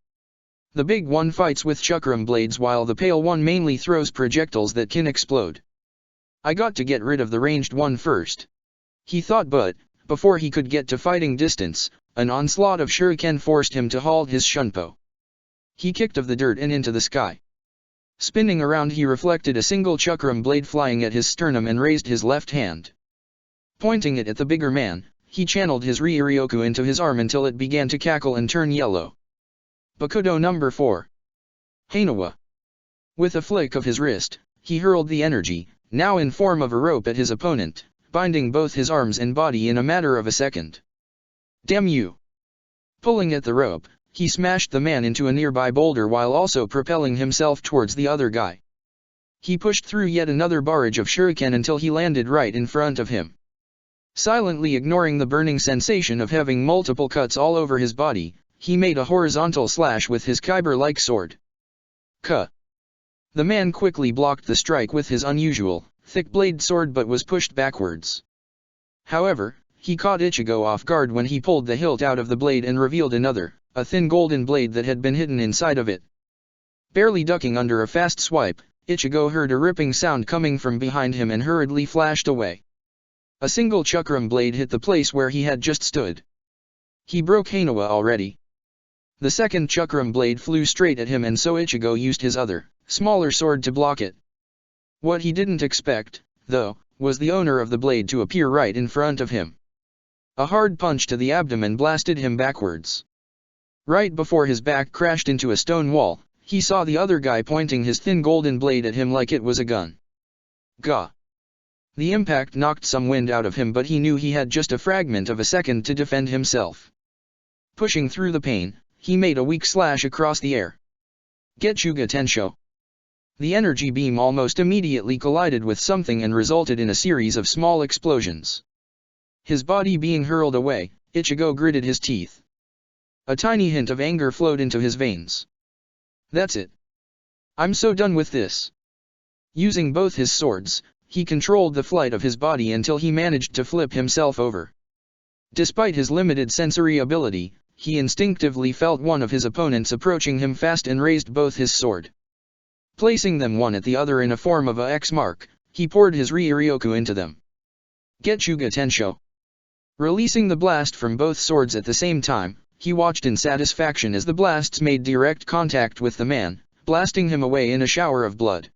The big one fights with chakram blades while the pale one mainly throws projectiles that can explode. I got to get rid of the ranged one first. He thought, but, before he could get to fighting distance, an onslaught of shuriken forced him to halt his shunpo. He kicked of the dirt and into the sky. Spinning around, he reflected a single chakram blade flying at his sternum and raised his left hand. Pointing it at the bigger man, he channeled his Ryuryoku into his arm until it began to cackle and turn yellow. Bakudo number 4. Hanawa. With a flick of his wrist, he hurled the energy, now in form of a rope, at his opponent, binding both his arms and body in a matter of a second. Damn you! Pulling at the rope, he smashed the man into a nearby boulder while also propelling himself towards the other guy. He pushed through yet another barrage of shuriken until he landed right in front of him. Silently ignoring the burning sensation of having multiple cuts all over his body, he made a horizontal slash with his kyber-like sword. Ka! The man quickly blocked the strike with his unusual, thick-bladed sword but was pushed backwards. However, he caught Ichigo off guard when he pulled the hilt out of the blade and revealed another, a thin golden blade that had been hidden inside of it. Barely ducking under a fast swipe, Ichigo heard a ripping sound coming from behind him and hurriedly flashed away. A single chakram blade hit the place where he had just stood. He broke Hanawa already. The second chakram blade flew straight at him, and so Ichigo used his other, smaller sword to block it. What he didn't expect, though, was the owner of the blade to appear right in front of him. A hard punch to the abdomen blasted him backwards. Right before his back crashed into a stone wall, he saw the other guy pointing his thin golden blade at him like it was a gun. Gah! The impact knocked some wind out of him, but he knew he had just a fragment of a second to defend himself. Pushing through the pain, he made a weak slash across the air. Getsuga Tensho. The energy beam almost immediately collided with something and resulted in a series of small explosions. His body being hurled away, Ichigo gritted his teeth. A tiny hint of anger flowed into his veins. That's it. I'm so done with this. Using both his swords, he controlled the flight of his body until he managed to flip himself over. Despite his limited sensory ability, he instinctively felt one of his opponents approaching him fast and raised both his sword. Placing them one at the other in a form of a X mark, he poured his Ryuryoku into them. Getsuga Tensho. Releasing the blast from both swords at the same time, he watched in satisfaction as the blasts made direct contact with the man, blasting him away in a shower of blood.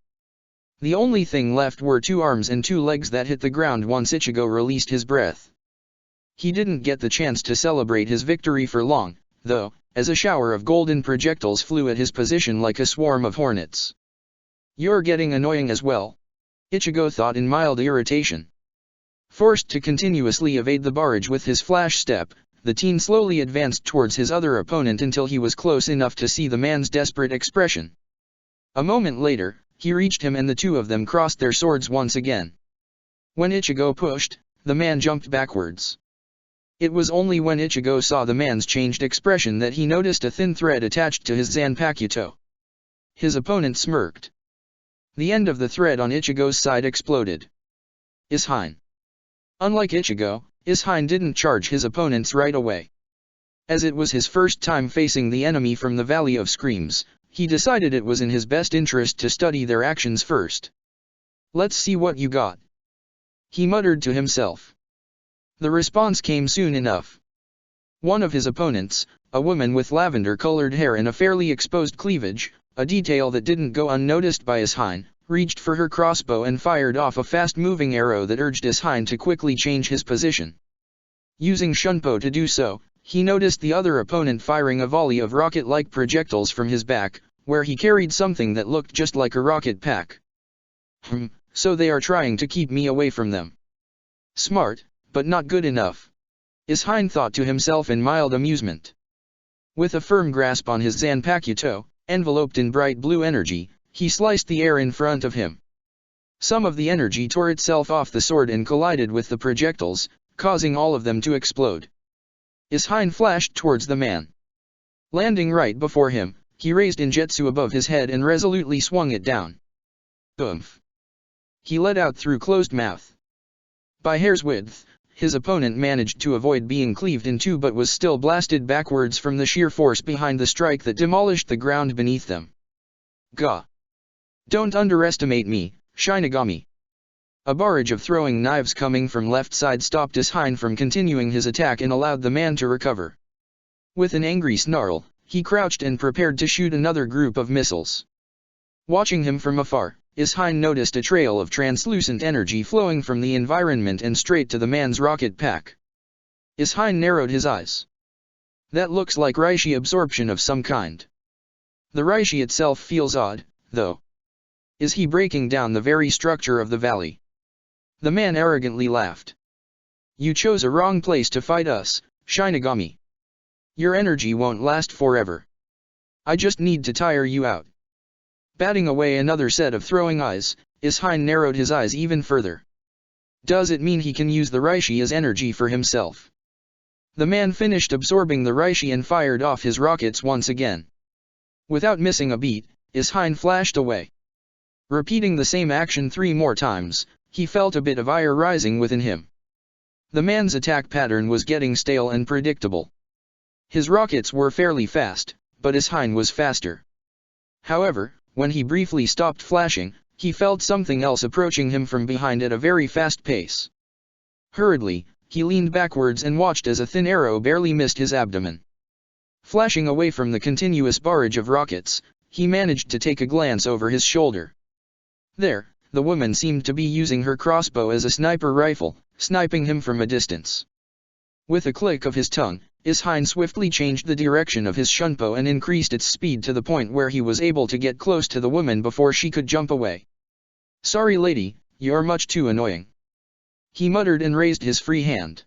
The only thing left were 2 arms and 2 legs that hit the ground once Ichigo released his breath. He didn't get the chance to celebrate his victory for long, though, as a shower of golden projectiles flew at his position like a swarm of hornets. You're getting annoying as well, Ichigo thought in mild irritation. Forced to continuously evade the barrage with his flash step, the teen slowly advanced towards his other opponent until he was close enough to see the man's desperate expression. A moment later, he reached him and the two of them crossed their swords once again. When Ichigo pushed, the man jumped backwards. It was only when Ichigo saw the man's changed expression that he noticed a thin thread attached to his Zanpakuto. His opponent smirked. The end of the thread on Ichigo's side exploded. Ishine. Unlike Ichigo, Ishine didn't charge his opponents right away. As it was his first time facing the enemy from the Valley of Screams, he decided it was in his best interest to study their actions first. Let's see what you got, he muttered to himself. The response came soon enough. One of his opponents, a woman with lavender-colored hair and a fairly exposed cleavage, a detail that didn't go unnoticed by Ishine, reached for her crossbow and fired off a fast-moving arrow that urged Ishine to quickly change his position. Using Shunpo to do so, he noticed the other opponent firing a volley of rocket-like projectiles from his back, where he carried something that looked just like a rocket pack. So they are trying to keep me away from them. Smart, but not good enough, Ishine thought to himself in mild amusement. With a firm grasp on his Zanpakuto, enveloped in bright blue energy, he sliced the air in front of him. Some of the energy tore itself off the sword and collided with the projectiles, causing all of them to explode. Ishine flashed towards the man. Landing right before him, he raised Injutsu above his head and resolutely swung it down. Oomph! He let out through closed mouth. By hair's width, his opponent managed to avoid being cleaved in two but was still blasted backwards from the sheer force behind the strike that demolished the ground beneath them. Gah! Don't underestimate me, Shinigami. A barrage of throwing knives coming from left side stopped Ishine from continuing his attack and allowed the man to recover. With an angry snarl, he crouched and prepared to shoot another group of missiles. Watching him from afar, Ishine noticed a trail of translucent energy flowing from the environment and straight to the man's rocket pack. Ishine narrowed his eyes. That looks like Reishi absorption of some kind. The Reishi itself feels odd, though. Is he breaking down the very structure of the valley? The man arrogantly laughed. You chose a wrong place to fight us, Shinigami. Your energy won't last forever. I just need to tire you out. Batting away another set of throwing eyes, Ishine narrowed his eyes even further. Does it mean he can use the Reishi as energy for himself? The man finished absorbing the Reishi and fired off his rockets once again. Without missing a beat, Ishine flashed away. Repeating the same action 3 more times, he felt a bit of ire rising within him. The man's attack pattern was getting stale and predictable. His rockets were fairly fast, but Ishine was faster. However, when he briefly stopped flashing, he felt something else approaching him from behind at a very fast pace. Hurriedly, he leaned backwards and watched as a thin arrow barely missed his abdomen. Flashing away from the continuous barrage of rockets, he managed to take a glance over his shoulder. There, the woman seemed to be using her crossbow as a sniper rifle, sniping him from a distance. With a click of his tongue, Ishine swiftly changed the direction of his shunpo and increased its speed to the point where he was able to get close to the woman before she could jump away. Sorry lady, you're much too annoying. He muttered and raised his free hand.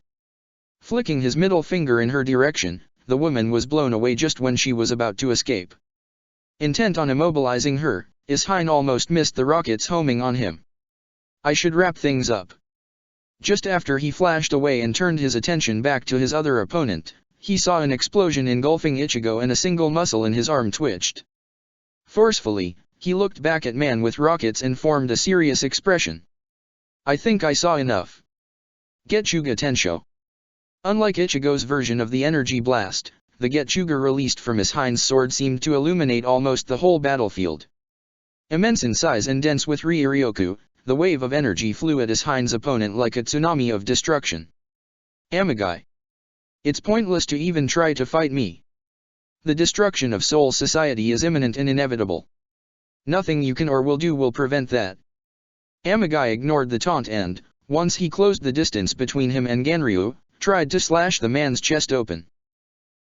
Flicking his middle finger in her direction, the woman was blown away just when she was about to escape. Intent on immobilizing her, Ishine almost missed the rockets homing on him. I should wrap things up. Just after he flashed away and turned his attention back to his other opponent, he saw an explosion engulfing Ichigo and a single muscle in his arm twitched. Forcefully, he looked back at man with rockets and formed a serious expression. I think I saw enough. Getsuga Tensho. Unlike Ichigo's version of the energy blast, the Getsuga released from Ishine's sword seemed to illuminate almost the whole battlefield. Immense in size and dense with Ryuryoku, the wave of energy flew at Ishine's opponent like a tsunami of destruction. Amagai. It's pointless to even try to fight me. The destruction of Soul Society is imminent and inevitable. Nothing you can or will do will prevent that. Amagai ignored the taunt and, once he closed the distance between him and Ganryu, tried to slash the man's chest open.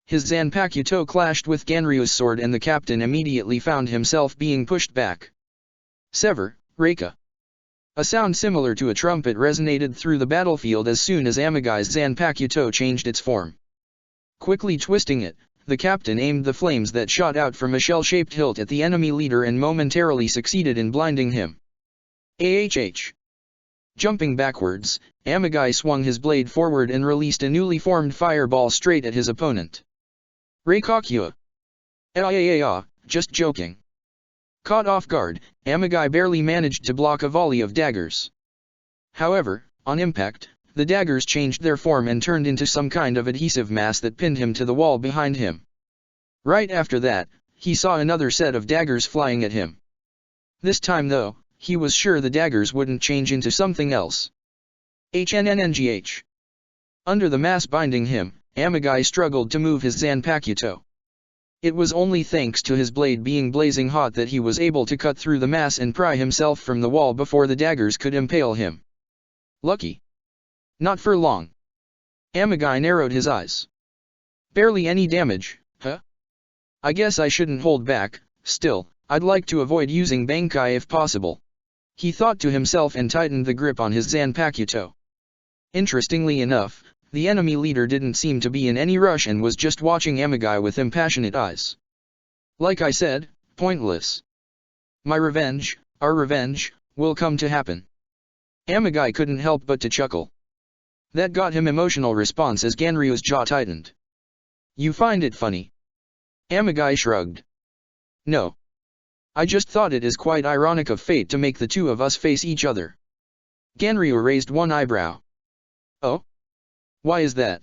His Zanpakuto clashed with Ganryu's sword and the captain immediately found himself being pushed back. Sever, Reika. A sound similar to a trumpet resonated through the battlefield as soon as Amagai's Zanpakuto changed its form. Quickly twisting it, the captain aimed the flames that shot out from a shell-shaped hilt at the enemy leader and momentarily succeeded in blinding him. AHH. Jumping backwards, Amagai swung his blade forward and released a newly formed fireball straight at his opponent. Reikakua. Just joking. Caught off guard, Amagai barely managed to block a volley of daggers. However, on impact, the daggers changed their form and turned into some kind of adhesive mass that pinned him to the wall behind him. Right after that, he saw another set of daggers flying at him. This time though, he was sure the daggers wouldn't change into something else. HNNNGH. Under the mass binding him, Amagai struggled to move his Zanpakuto. It was only thanks to his blade being blazing hot that he was able to cut through the mass and pry himself from the wall before the daggers could impale him. Lucky. Not for long. Amagai narrowed his eyes. Barely any damage, huh? I guess I shouldn't hold back, still, I'd like to avoid using Bankai if possible. He thought to himself and tightened the grip on his Zanpakuto. Interestingly enough, the enemy leader didn't seem to be in any rush and was just watching Amagai with impassionate eyes. Like I said, pointless. My revenge, our revenge, will come to happen. Amagai couldn't help but to chuckle. That got him emotional response as Ganryu's jaw tightened. You find it funny? Amagai shrugged. No. I just thought it is quite ironic of fate to make the two of us face each other. Ganryu raised one eyebrow. Oh? Why is that?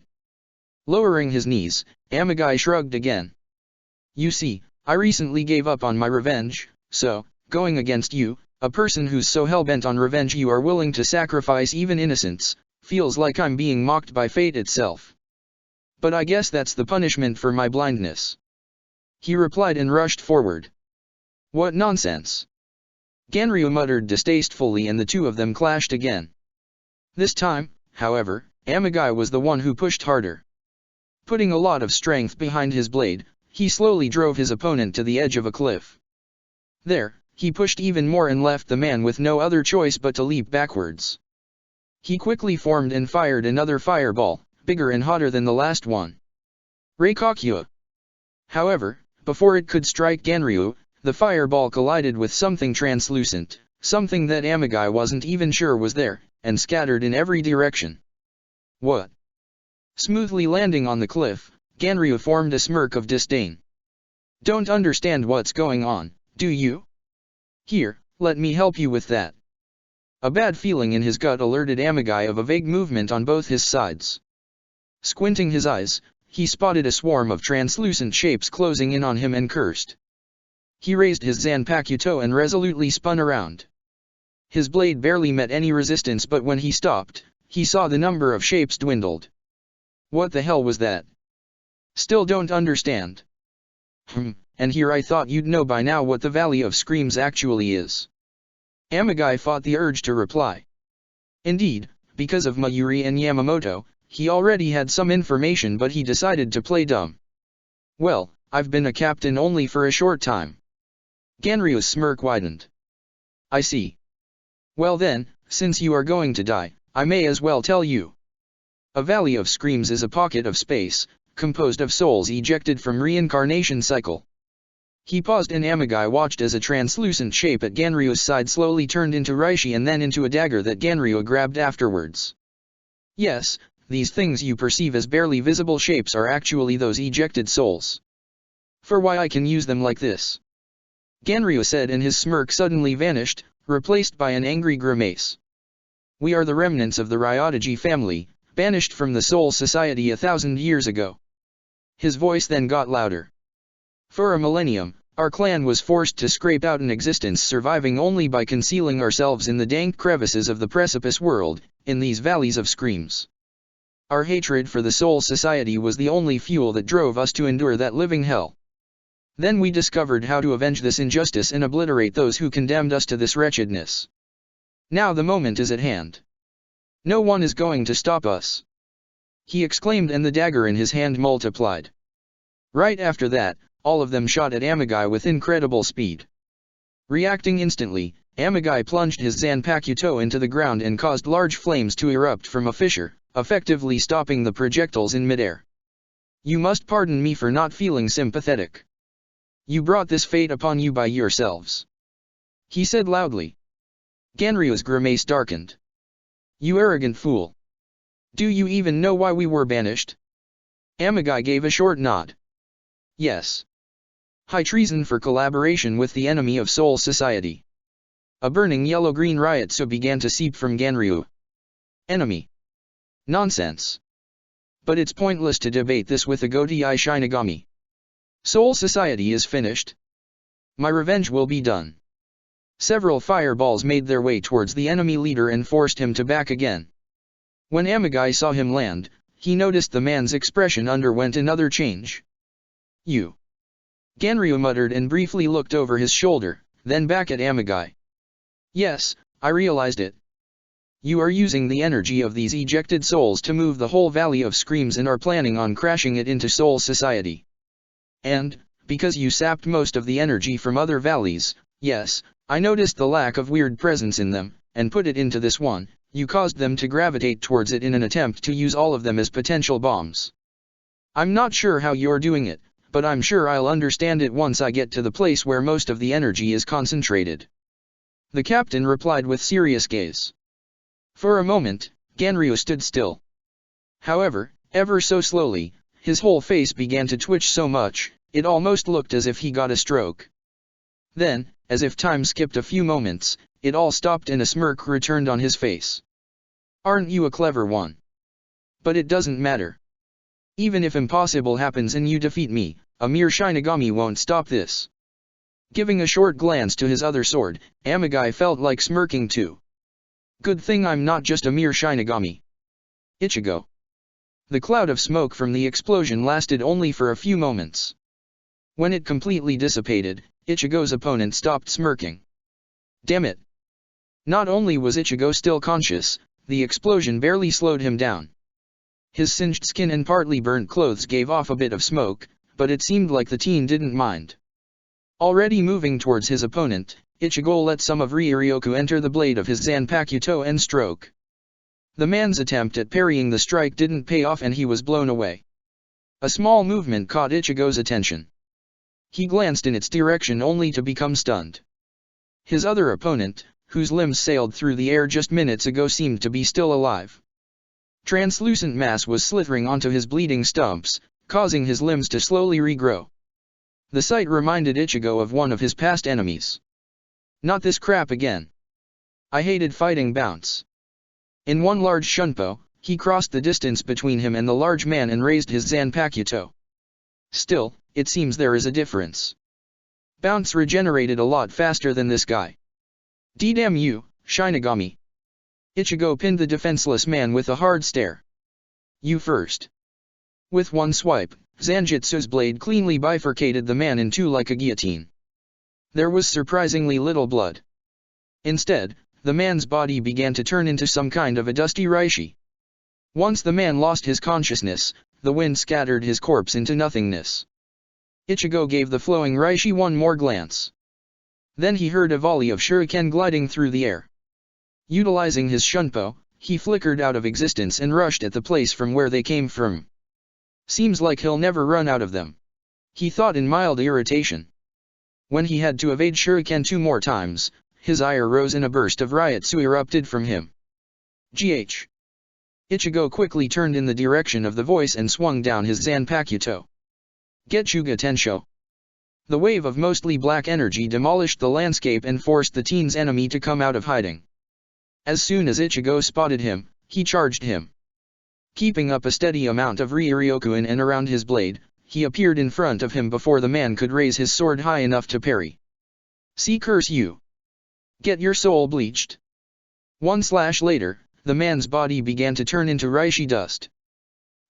Lowering his knees, Amagai shrugged again. You see, I recently gave up on my revenge, so, going against you, a person who's so hell-bent on revenge you are willing to sacrifice even innocence, feels like I'm being mocked by fate itself. But I guess that's the punishment for my blindness. He replied and rushed forward. What nonsense. Ganryu muttered distastefully, and the two of them clashed again. This time, however, Amagai was the one who pushed harder. Putting a lot of strength behind his blade, he slowly drove his opponent to the edge of a cliff. There, he pushed even more and left the man with no other choice but to leap backwards. He quickly formed and fired another fireball, bigger and hotter than the last one. Reikokyo. However, before it could strike Ganryu, the fireball collided with something translucent, something that Amagai wasn't even sure was there, and scattered in every direction. What? Smoothly landing on the cliff, Ganryu formed a smirk of disdain. Don't understand what's going on, do you? Here, let me help you with that. A bad feeling in his gut alerted Amagai of a vague movement on both his sides. Squinting his eyes, he spotted a swarm of translucent shapes closing in on him and cursed. He raised his Zanpakuto and resolutely spun around. His blade barely met any resistance, but when he stopped, he saw the number of shapes dwindled. What the hell was that? Still don't understand. And here I thought you'd know by now what the Valley of Screams actually is. Amagai fought the urge to reply. Indeed, because of Mayuri and Yamamoto, he already had some information, but he decided to play dumb. Well, I've been a captain only for a short time. Ganryu's smirk widened. I see. Well then, since you are going to die, I may as well tell you. A Valley of Screams is a pocket of space, composed of souls ejected from reincarnation cycle. He paused and Amagai watched as a translucent shape at Ganryu's side slowly turned into Reishi and then into a dagger that Ganryu grabbed afterwards. Yes, these things you perceive as barely visible shapes are actually those ejected souls. For why I can use them like this? Ganryu said, and his smirk suddenly vanished, replaced by an angry grimace. We are the remnants of the Ryodaji family, banished from the Soul Society 1,000 years ago. His voice then got louder. For a millennium, our clan was forced to scrape out an existence, surviving only by concealing ourselves in the dank crevices of the precipice world, in these valleys of screams. Our hatred for the Soul Society was the only fuel that drove us to endure that living hell. Then we discovered how to avenge this injustice and obliterate those who condemned us to this wretchedness. Now the moment is at hand. No one is going to stop us. He exclaimed, and the dagger in his hand multiplied. Right after that, all of them shot at Amagai with incredible speed. Reacting instantly, Amagai plunged his Zanpakuto into the ground and caused large flames to erupt from a fissure, effectively stopping the projectiles in midair. You must pardon me for not feeling sympathetic. You brought this fate upon you by yourselves. He said loudly. Ganryu's grimace darkened. You arrogant fool. Do you even know why we were banished? Amagai gave a short nod. Yes. High treason for collaboration with the enemy of Soul Society. A burning yellow-green ryotsu began to seep from Ganryu. Enemy. Nonsense. But it's pointless to debate this with the Gotei Shinigami. Soul Society is finished. My revenge will be done. Several fireballs made their way towards the enemy leader and forced him to back again. When Amagai saw him land, he noticed the man's expression underwent another change. You. Ganryu muttered and briefly looked over his shoulder, then back at Amagai. Yes, I realized it. You are using the energy of these ejected souls to move the whole Valley of Screams and are planning on crashing it into Soul Society. And, because you sapped most of the energy from other valleys, yes, I noticed the lack of weird presence in them, and put it into this one, you caused them to gravitate towards it in an attempt to use all of them as potential bombs. I'm not sure how you're doing it, but I'm sure I'll understand it once I get to the place where most of the energy is concentrated. The captain replied with serious gaze. For a moment, Ganryu stood still. However, ever so slowly, his whole face began to twitch so much, it almost looked as if he got a stroke. Then, as if time skipped a few moments, it all stopped and a smirk returned on his face. Aren't you a clever one? But it doesn't matter. Even if impossible happens and you defeat me, a mere Shinigami won't stop this. Giving a short glance to his other sword, Amagai felt like smirking too. Good thing I'm not just a mere Shinigami. Ichigo. The cloud of smoke from the explosion lasted only for a few moments. When it completely dissipated, Ichigo's opponent stopped smirking. Damn it! Not only was Ichigo still conscious, the explosion barely slowed him down. His singed skin and partly burnt clothes gave off a bit of smoke, but it seemed like the teen didn't mind. Already moving towards his opponent, Ichigo let some of Ryuryoku enter the blade of his Zanpakuto and stroke. The man's attempt at parrying the strike didn't pay off and he was blown away. A small movement caught Ichigo's attention. He glanced in its direction only to become stunned. His other opponent, whose limbs sailed through the air just minutes ago, seemed to be still alive. Translucent mass was slithering onto his bleeding stumps, causing his limbs to slowly regrow. The sight reminded Ichigo of one of his past enemies. Not this crap again. I hated fighting Bounce. In one large shunpo, he crossed the distance between him and the large man and raised his Zanpakuto. Still, it seems there is a difference. Bounce regenerated a lot faster than this guy. Damn you, Shinigami. Ichigo pinned the defenseless man with a hard stare. You first. With one swipe, Zanjutsu's blade cleanly bifurcated the man in two like a guillotine. There was surprisingly little blood. Instead, the man's body began to turn into some kind of a dusty reishi. Once the man lost his consciousness, the wind scattered his corpse into nothingness. Ichigo gave the flowing reishi one more glance. Then he heard a volley of shuriken gliding through the air. Utilizing his shunpo, he flickered out of existence and rushed at the place from where they came from. Seems like he'll never run out of them, he thought in mild irritation. When he had to evade shuriken 2 more times, his ire rose and a burst of ryotsu erupted from him. GH. Ichigo quickly turned in the direction of the voice and swung down his Zanpakuto. Getsuga Tensho. The wave of mostly black energy demolished the landscape and forced the teen's enemy to come out of hiding. As soon as Ichigo spotted him, he charged him. Keeping up a steady amount of Ryuryoku in and around his blade, he appeared in front of him before the man could raise his sword high enough to parry. See, curse you! Get your soul bleached! 1 slash later, the man's body began to turn into reishi dust.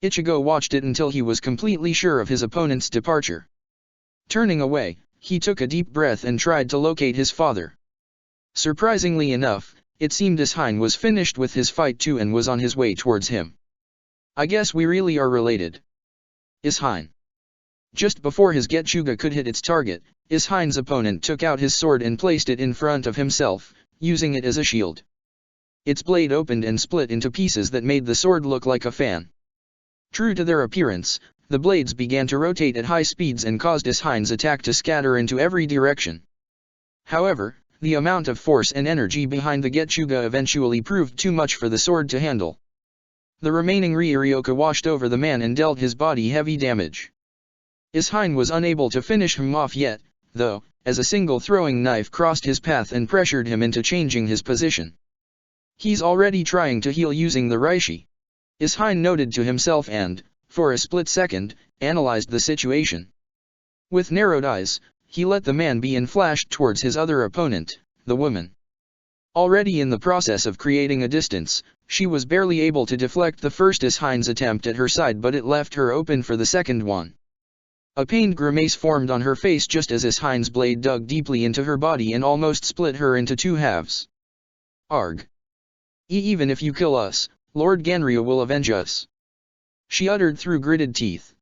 Ichigo watched it until he was completely sure of his opponent's departure. Turning away, he took a deep breath and tried to locate his father. Surprisingly enough, it seemed Ishine was finished with his fight too and was on his way towards him. I guess we really are related. Ishine. Just before his Getsuga could hit its target, Ishine's opponent took out his sword and placed it in front of himself, using it as a shield. Its blade opened and split into pieces that made the sword look like a fan. True to their appearance, the blades began to rotate at high speeds and caused Ishine's attack to scatter into every direction. However, the amount of force and energy behind the Getsuga eventually proved too much for the sword to handle. The remaining Ryuryoku washed over the man and dealt his body heavy damage. Ishine was unable to finish him off yet, though, as a single throwing knife crossed his path and pressured him into changing his position. He's already trying to heal using the reishi. Ishine noted to himself and, for a split second, analyzed the situation. With narrowed eyes, he let the man be and flashed towards his other opponent, the woman. Already in the process of creating a distance, she was barely able to deflect the first Ishine's attempt at her side, but it left her open for the second one. A pained grimace formed on her face just as Ishine's blade dug deeply into her body and almost split her into 2 halves. Arg. Even if you kill us, Lord Ganryu will avenge us, she uttered through gritted teeth.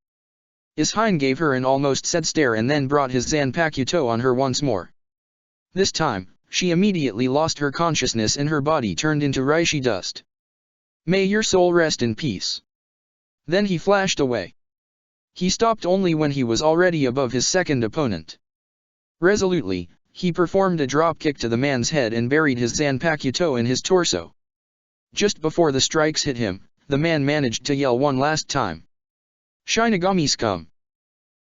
Ishine gave her an almost sad stare and then brought his Zanpakuto on her once more. This time, she immediately lost her consciousness and her body turned into reishi dust. May your soul rest in peace. Then he flashed away. He stopped only when he was already above his second opponent. Resolutely, he performed a drop kick to the man's head and buried his Zanpakuto in his torso. Just before the strikes hit him, the man managed to yell one last time. Shinigami scum!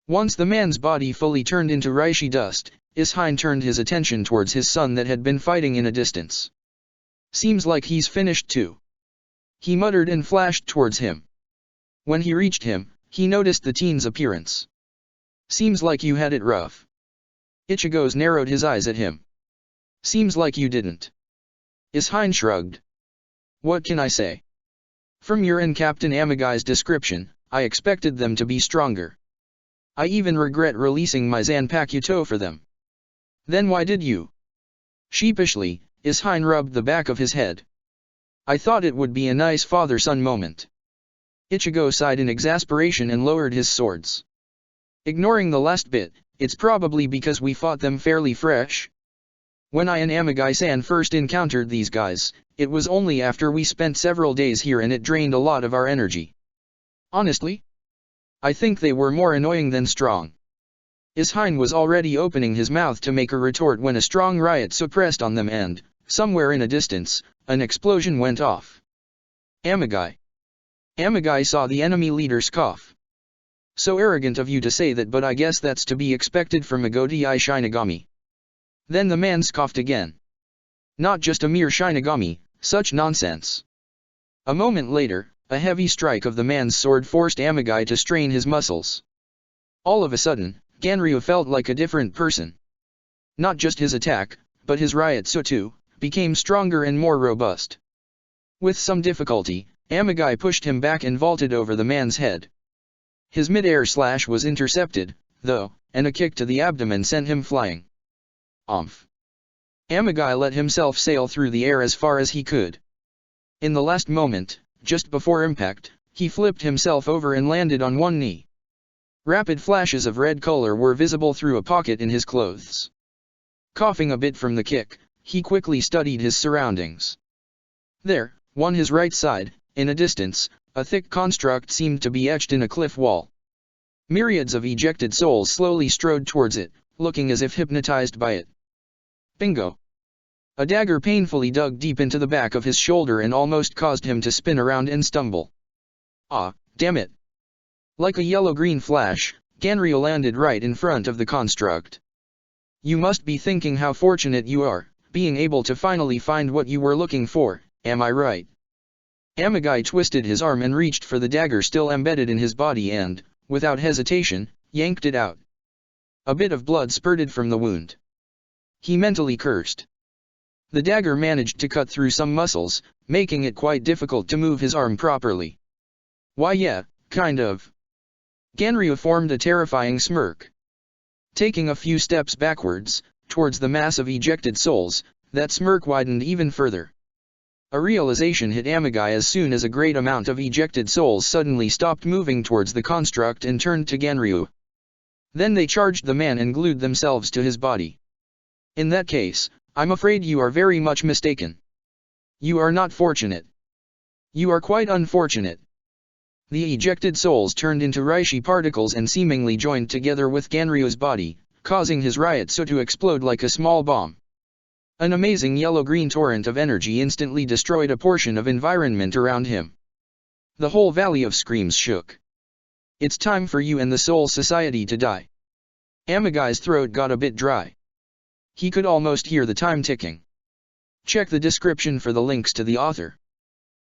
Once the man's body fully turned into reishi dust, Ishine turned his attention towards his son that had been fighting in a distance. Seems like he's finished too, he muttered and flashed towards him. When he reached him, he noticed the teen's appearance. Seems like you had it rough. Ichigo's narrowed his eyes at him. Seems like you didn't. Ishine shrugged. What can I say? From your and Captain Amagai's description, I expected them to be stronger. I even regret releasing my Zanpakuto for them. Then why did you? Sheepishly, Ishin rubbed the back of his head. I thought it would be a nice father-son moment. Ichigo sighed in exasperation and lowered his swords. Ignoring the last bit, it's probably because we fought them fairly fresh. When I and Amagai-san first encountered these guys, it was only after we spent several days here and it drained a lot of our energy. Honestly, I think they were more annoying than strong. Ishin was already opening his mouth to make a retort when a strong riot suppressed on them and, somewhere in a distance, an explosion went off. Amagai. Amagai saw the enemy leader scoff. So arrogant of you to say that, but I guess that's to be expected from a Godai Shinigami. Then the man scoffed again. Not just a mere Shinigami, such nonsense. A moment later, a heavy strike of the man's sword forced Amagai to strain his muscles. All of a sudden, Ganryu felt like a different person. Not just his attack, but his Ryutsu too, became stronger and more robust. With some difficulty, Amagai pushed him back and vaulted over the man's head. His mid-air slash was intercepted, though, and a kick to the abdomen sent him flying. Oomph. Amagai let himself sail through the air as far as he could. In the last moment, just before impact, he flipped himself over and landed on one knee. Rapid flashes of red color were visible through a pocket in his clothes. Coughing a bit from the kick, he quickly studied his surroundings. There, on his right side, in a distance, a thick construct seemed to be etched in a cliff wall. Myriads of ejected souls slowly strode towards it, looking as if hypnotized by it. Bingo! A dagger painfully dug deep into the back of his shoulder and almost caused him to spin around and stumble. Ah, damn it! Like a yellow-green flash, Ganryu landed right in front of the construct. You must be thinking how fortunate you are, being able to finally find what you were looking for, am I right? Amagai twisted his arm and reached for the dagger still embedded in his body and, without hesitation, yanked it out. A bit of blood spurted from the wound. He mentally cursed. The dagger managed to cut through some muscles, making it quite difficult to move his arm properly. Why yeah, kind of. Ganryu formed a terrifying smirk. Taking a few steps backwards, towards the mass of ejected souls, that smirk widened even further. A realization hit Amagai as soon as a great amount of ejected souls suddenly stopped moving towards the construct and turned to Ganryu. Then they charged the man and glued themselves to his body. In that case, I'm afraid you are very much mistaken. You are not fortunate. You are quite unfortunate. The ejected souls turned into Reishi particles and seemingly joined together with Ganryu's body, causing his Ryutsu to explode like a small bomb. An amazing yellow-green torrent of energy instantly destroyed a portion of environment around him. The whole Valley of Screams shook. It's time for you and the Soul Society to die. Amagai's throat got a bit dry. He could almost hear the time ticking. Check the description for the links to the author.